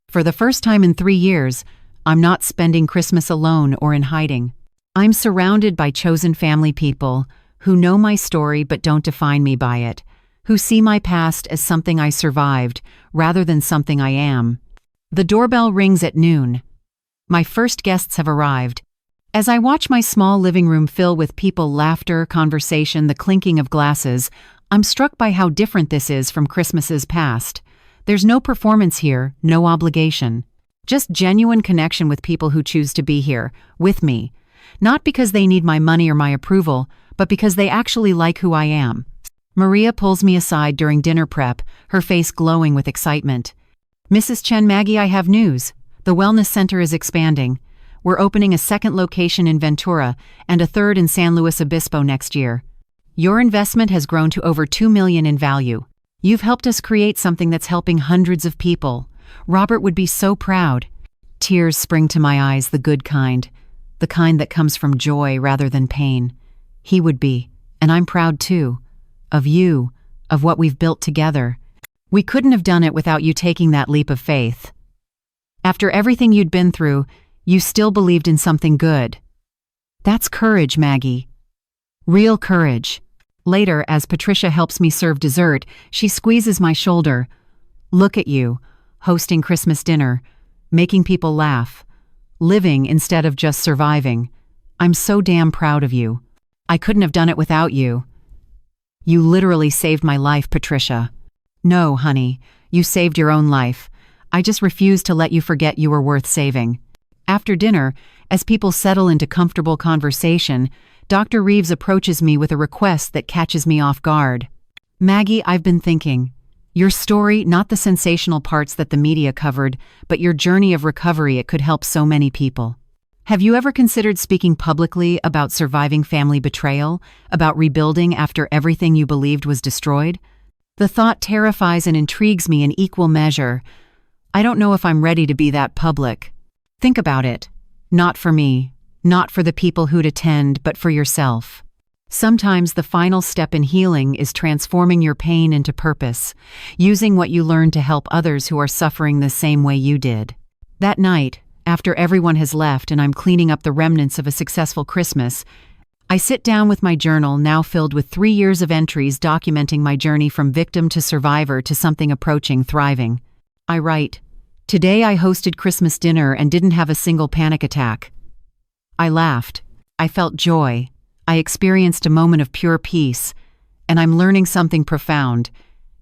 [SPEAKER 1] For the first time in 3 years, I'm not spending Christmas alone or in hiding. I'm surrounded by chosen family people who know my story but don't define me by it, who see my past as something I survived rather than something I am. The doorbell rings at noon. My first guests have arrived. As I watch my small living room fill with people, laughter, conversation, the clinking of glasses, I'm struck by how different this is from Christmases past. There's no performance here, no obligation. Just genuine connection with people who choose to be here, with me. Not because they need my money or my approval, but because they actually like who I am. Maria pulls me aside during dinner prep, her face glowing with excitement. "Mrs. Chen, Maggie, I have news. The wellness center is expanding. We're opening a second location in Ventura and a third in San Luis Obispo next year. Your investment has grown to over $2 million in value. You've helped us create something that's helping hundreds of people. Robert would be so proud." Tears spring to my eyes, the good kind. The kind that comes from joy rather than pain. He would be, and I'm proud too. Of you, of what we've built together. We couldn't have done it without you taking that leap of faith. After everything you'd been through, you still believed in something good. That's courage, Maggie. Real courage. Later, as Patricia helps me serve dessert, she squeezes my shoulder. "Look at you, hosting Christmas dinner, making people laugh, living instead of just surviving. I'm so damn proud of you. I couldn't have done it without you." "You literally saved my life, Patricia." "No, honey, you saved your own life. I just refuse to let you forget you were worth saving." After dinner, as people settle into comfortable conversation, Dr. Reeves approaches me with a request that catches me off guard. "Maggie, I've been thinking. Your story, not the sensational parts that the media covered, but your journey of recovery, it could help so many people. Have you ever considered speaking publicly about surviving family betrayal, about rebuilding after everything you believed was destroyed? The thought terrifies and intrigues me in equal measure. I don't know if I'm ready to be that public. Think about it. Not for me, not for the people who'd attend, but for yourself. Sometimes the final step in healing is transforming your pain into purpose, using what you learned to help others who are suffering the same way you did." That night, after everyone has left and I'm cleaning up the remnants of a successful Christmas, I sit down with my journal, now filled with 3 years of entries documenting my journey from victim to survivor to something approaching thriving. I write, "Today I hosted Christmas dinner and didn't have a single panic attack. I laughed. I felt joy. I experienced a moment of pure peace. And I'm learning something profound.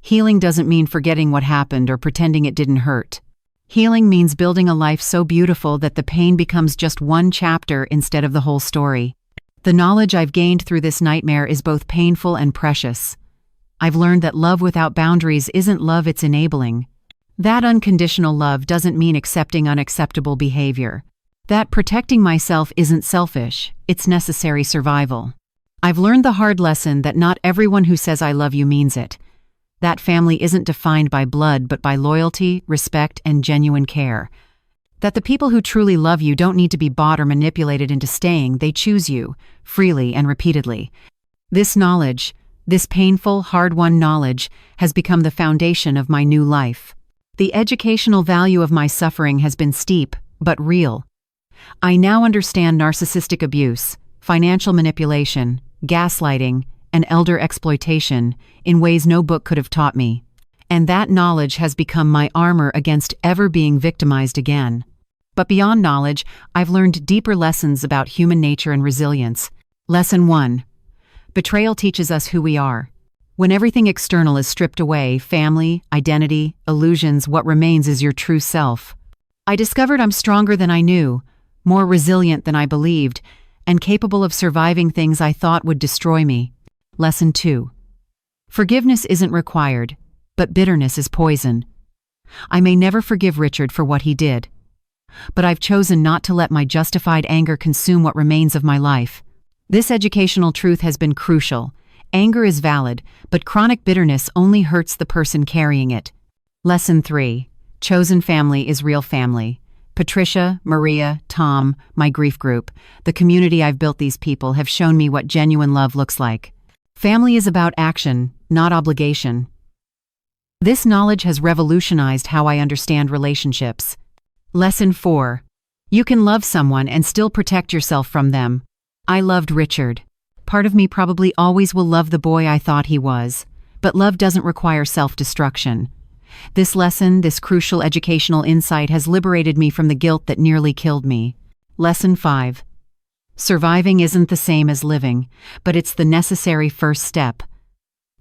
[SPEAKER 1] Healing doesn't mean forgetting what happened or pretending it didn't hurt. Healing means building a life so beautiful that the pain becomes just one chapter instead of the whole story. The knowledge I've gained through this nightmare is both painful and precious. I've learned that love without boundaries isn't love, it's enabling. That unconditional love doesn't mean accepting unacceptable behavior. That protecting myself isn't selfish, it's necessary survival. I've learned the hard lesson that not everyone who says I love you means it. That family isn't defined by blood but by loyalty, respect, and genuine care. That the people who truly love you don't need to be bought or manipulated into staying, they choose you, freely and repeatedly. This knowledge, this painful, hard-won knowledge, has become the foundation of my new life. The educational value of my suffering has been steep, but real. I now understand narcissistic abuse, financial manipulation, gaslighting, and elder exploitation in ways no book could have taught me. And that knowledge has become my armor against ever being victimized again. But beyond knowledge, I've learned deeper lessons about human nature and resilience. Lesson 1. Betrayal teaches us who we are. When everything external is stripped away, family, identity, illusions, what remains is your true self. I discovered I'm stronger than I knew, more resilient than I believed, and capable of surviving things I thought would destroy me. Lesson 2. Forgiveness isn't required, but bitterness is poison. I may never forgive Richard for what he did, but I've chosen not to let my justified anger consume what remains of my life. This educational truth has been crucial. Anger is valid, but chronic bitterness only hurts the person carrying it. Lesson 3. Chosen family is real family. Patricia, Maria, Tom, my grief group, the community I've built, these people have shown me what genuine love looks like. Family is about action, not obligation. This knowledge has revolutionized how I understand relationships. Lesson 4. You can love someone and still protect yourself from them. I loved Richard. Part of me probably always will love the boy I thought he was, but love doesn't require self-destruction. This lesson, this crucial educational insight has liberated me from the guilt that nearly killed me. Lesson 5. Surviving isn't the same as living, but it's the necessary first step.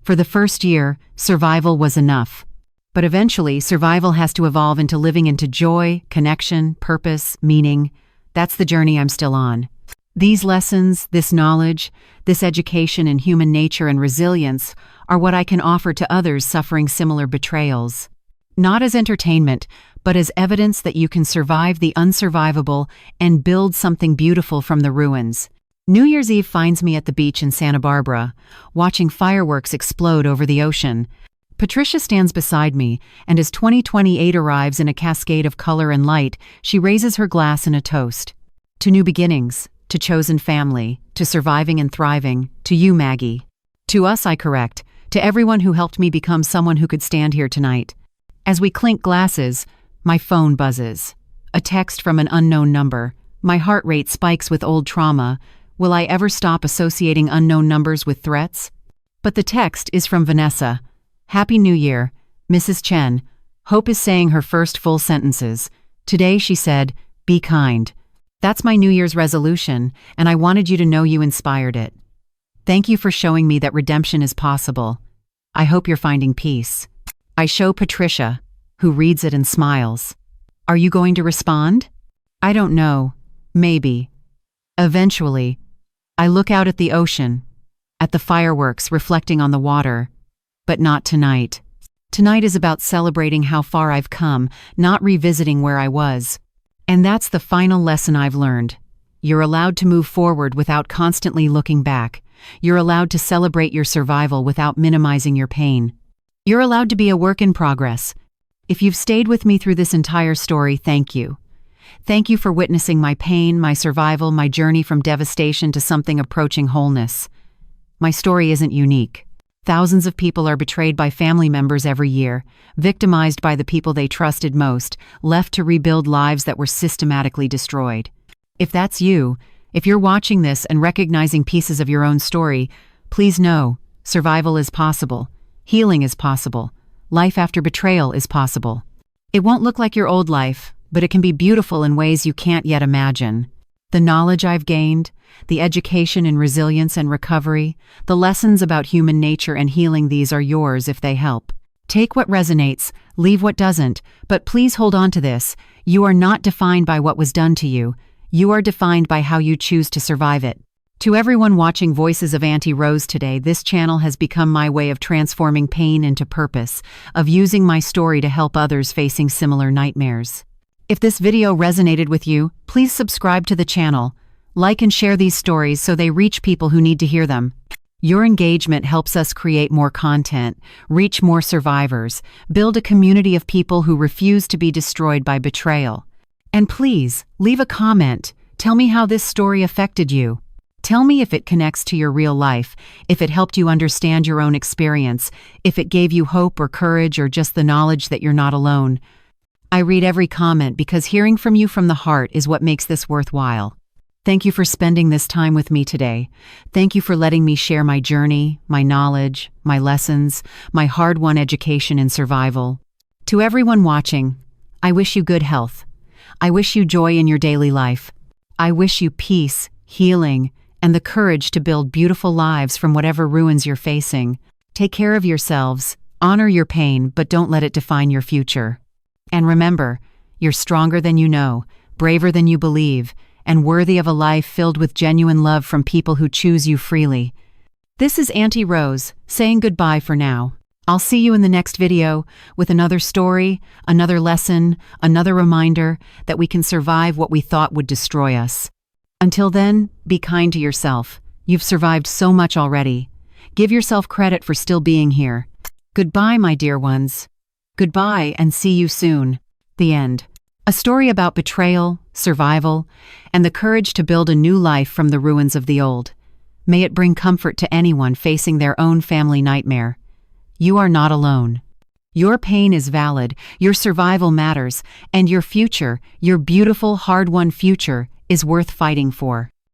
[SPEAKER 1] For the first year, survival was enough. But eventually, survival has to evolve into living into joy, connection, purpose, meaning. That's the journey I'm still on. These lessons, this knowledge, this education in human nature and resilience are what I can offer to others suffering similar betrayals. Not as entertainment, but as evidence that you can survive the unsurvivable and build something beautiful from the ruins. New Year's Eve finds me at the beach in Santa Barbara, watching fireworks explode over the ocean. Patricia stands beside me, and as 2028 arrives in a cascade of color and light, she raises her glass in a toast. To new beginnings, to chosen family, to surviving and thriving, to you, Maggie. To us, I correct, to everyone who helped me become someone who could stand here tonight. As we clink glasses, my phone buzzes. A text from an unknown number. My heart rate spikes with old trauma. Will I ever stop associating unknown numbers with threats? But the text is from Vanessa. Happy New Year, Mrs. Chen. Hope is saying her first full sentences. Today she said, be kind. That's my New Year's resolution, and I wanted you to know you inspired it. Thank you for showing me that redemption is possible. I hope you're finding peace. I show Patricia, who reads it and smiles. Are you going to respond? I don't know. Maybe. Eventually. I look out at the ocean, at the fireworks reflecting on the water. But not tonight. Tonight is about celebrating how far I've come, not revisiting where I was. And that's the final lesson I've learned. You're allowed to move forward without constantly looking back. You're allowed to celebrate your survival without minimizing your pain. You're allowed to be a work in progress. If you've stayed with me through this entire story, thank you. Thank you for witnessing my pain, my survival, my journey from devastation to something approaching wholeness. My story isn't unique. Thousands of people are betrayed by family members every year, victimized by the people they trusted most, left to rebuild lives that were systematically destroyed. If that's you, if you're watching this and recognizing pieces of your own story, please know, survival is possible, healing is possible, life after betrayal is possible. It won't look like your old life, but it can be beautiful in ways you can't yet imagine. The knowledge I've gained, the education in resilience and recovery, the lessons about human nature and healing, these are yours if they help. Take what resonates, leave what doesn't, but please hold on to this. You are not defined by what was done to you. You are defined by how you choose to survive it. To everyone watching Voices of Auntie Rose today, this channel has become my way of transforming pain into purpose, of using my story to help others facing similar nightmares. If this video resonated with you, please subscribe to the channel. Like and share these stories so they reach people who need to hear them. Your engagement helps us create more content, reach more survivors, build a community of people who refuse to be destroyed by betrayal. And please, leave a comment. Tell me how this story affected you. Tell me if it connects to your real life, if it helped you understand your own experience, if it gave you hope or courage or just the knowledge that you're not alone. I read every comment because hearing from you from the heart is what makes this worthwhile. Thank you for spending this time with me today. Thank you for letting me share my journey, my knowledge, my lessons, my hard-won education and survival. To everyone watching, I wish you good health. I wish you joy in your daily life. I wish you peace, healing, and the courage to build beautiful lives from whatever ruins you're facing. Take care of yourselves, honor your pain, but don't let it define your future. And remember, you're stronger than you know, braver than you believe, and worthy of a life filled with genuine love from people who choose you freely. This is Auntie Rose, saying goodbye for now. I'll see you in the next video with another story, another lesson, another reminder that we can survive what we thought would destroy us. Until then, be kind to yourself, You've survived so much already. Give yourself credit for still being here. Goodbye, my dear ones. Goodbye, and see you soon. The end. A story about betrayal, survival, and the courage to build a new life from the ruins of the old. May it bring comfort to anyone facing their own family nightmare. You are not alone. Your pain is valid, your survival matters, and your future, your beautiful, hard-won future, is worth fighting for.